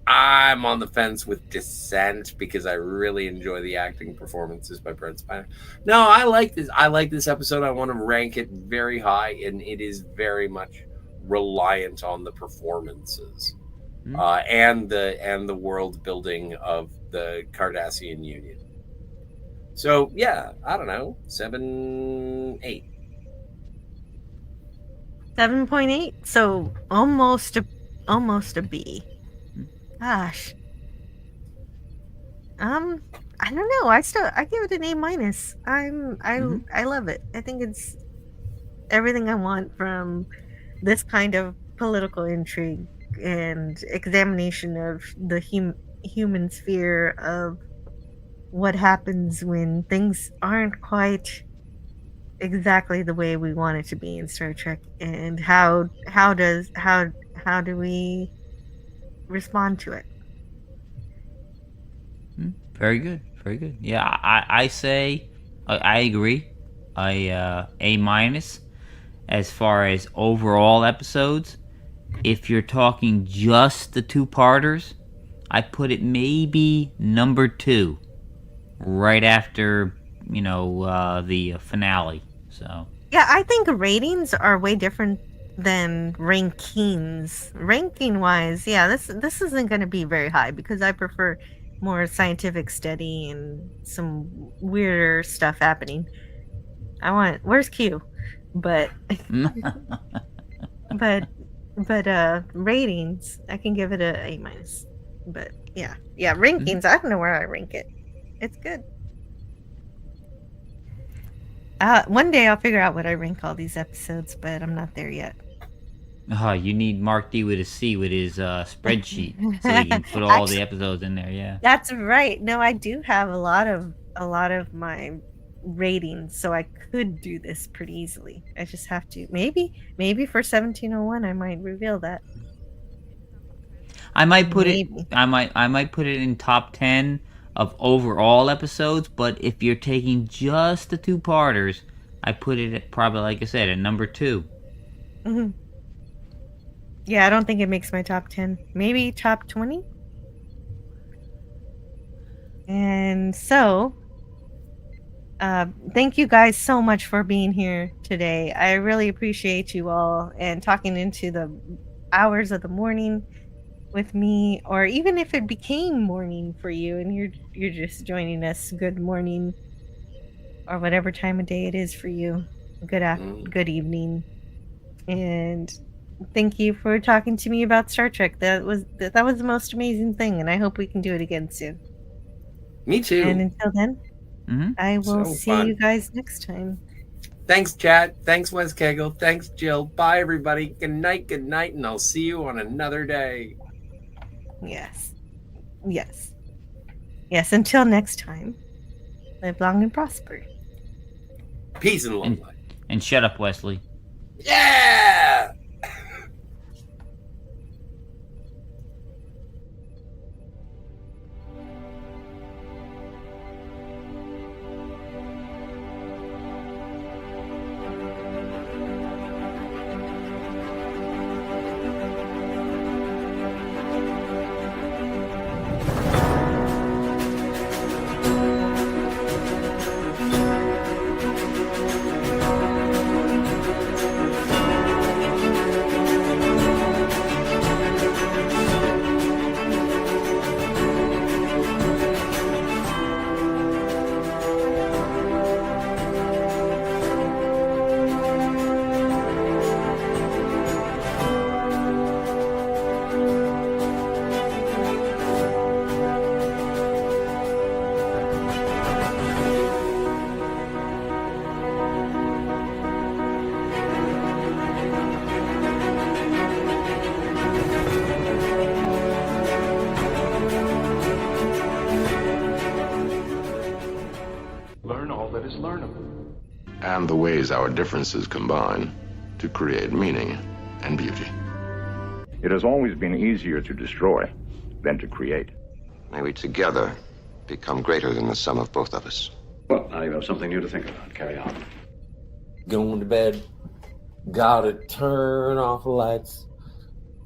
I'm on the fence with Descent because I really enjoy the acting performances by Brent Spiner. No, I like this. I like this episode. I want to rank it very high, and it is very much reliant on the performances and the world building of the Cardassian Union. So yeah, I don't know, 7, 8. 7.8, so almost a B. Gosh. I don't know. I give it an A minus. I love it. I think it's everything I want from this kind of political intrigue and examination of the human sphere of what happens when things aren't quite exactly the way we want it to be in Star Trek, and how do we respond to it. Very good. Yeah, I say I agree. A minus as far as overall episodes. If you're talking just the two-parters, I put it maybe number 2, right after the finale. So yeah, I think ratings are way different than rankings. Ranking wise, yeah, this isn't going to be very high because I prefer more scientific study and some weirder stuff happening. Where's Q? But ratings, I can give it a minus. But yeah, rankings, I don't know where I rank it. It's good. One day I'll figure out what I rank all these episodes, but I'm not there yet. You need Mark D with a C with his spreadsheet so he can put all the episodes in there. Yeah, that's right. No, I do have a lot of my ratings, so I could do this pretty easily. I just have to maybe for 1701 I might reveal that. I might put it. I might put it in top 10 of overall episodes. But if you're taking just the two-parters, I put it at probably, like I said, at number 2. Mm-hmm. Yeah, I don't think it makes my top 10. Maybe top 20. And so, Thank you guys so much for being here today. I really appreciate you all and talking into the hours of the morning with me, or even if it became morning for you and you're just joining us. Good morning, or whatever time of day it is for you. Good evening, and thank you for talking to me about Star Trek. That was the most amazing thing, and I hope we can do it again soon. Me too. And until then, I will see you guys next time. Thanks, chat. Thanks, Wes Kegel. Thanks, Jill. Bye, everybody. Good night, and I'll see you on another day. Yes. Until next time, live long and prosper. Peace and love. And shut up, Wesley. Yeah! And the ways our differences combine to create meaning and beauty. It has always been easier to destroy than to create. May we together become greater than the sum of both of us. Well, now you have something new to think about. Carry on. Going to bed. Gotta turn off the lights.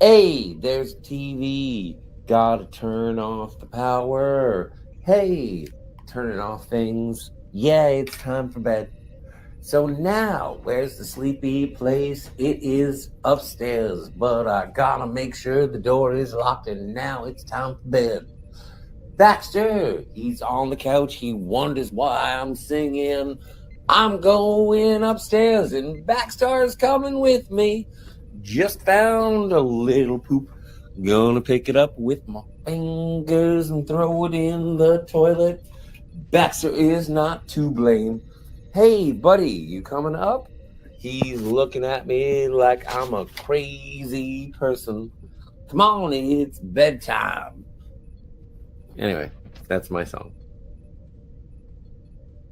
Hey, there's TV. Gotta turn off the power. Hey, turning off things. Yeah, it's time for bed. So now, where's the sleepy place? It is upstairs, but I gotta make sure the door is locked, and now it's time for bed. Baxter, he's on the couch. He wonders why I'm singing. I'm going upstairs, and Baxter's coming with me. Just found a little poop. Gonna pick it up with my fingers and throw it in the toilet. Baxter is not to blame. Hey, buddy, you coming up? He's looking at me like I'm a crazy person. Come on, it's bedtime. Anyway, that's my song.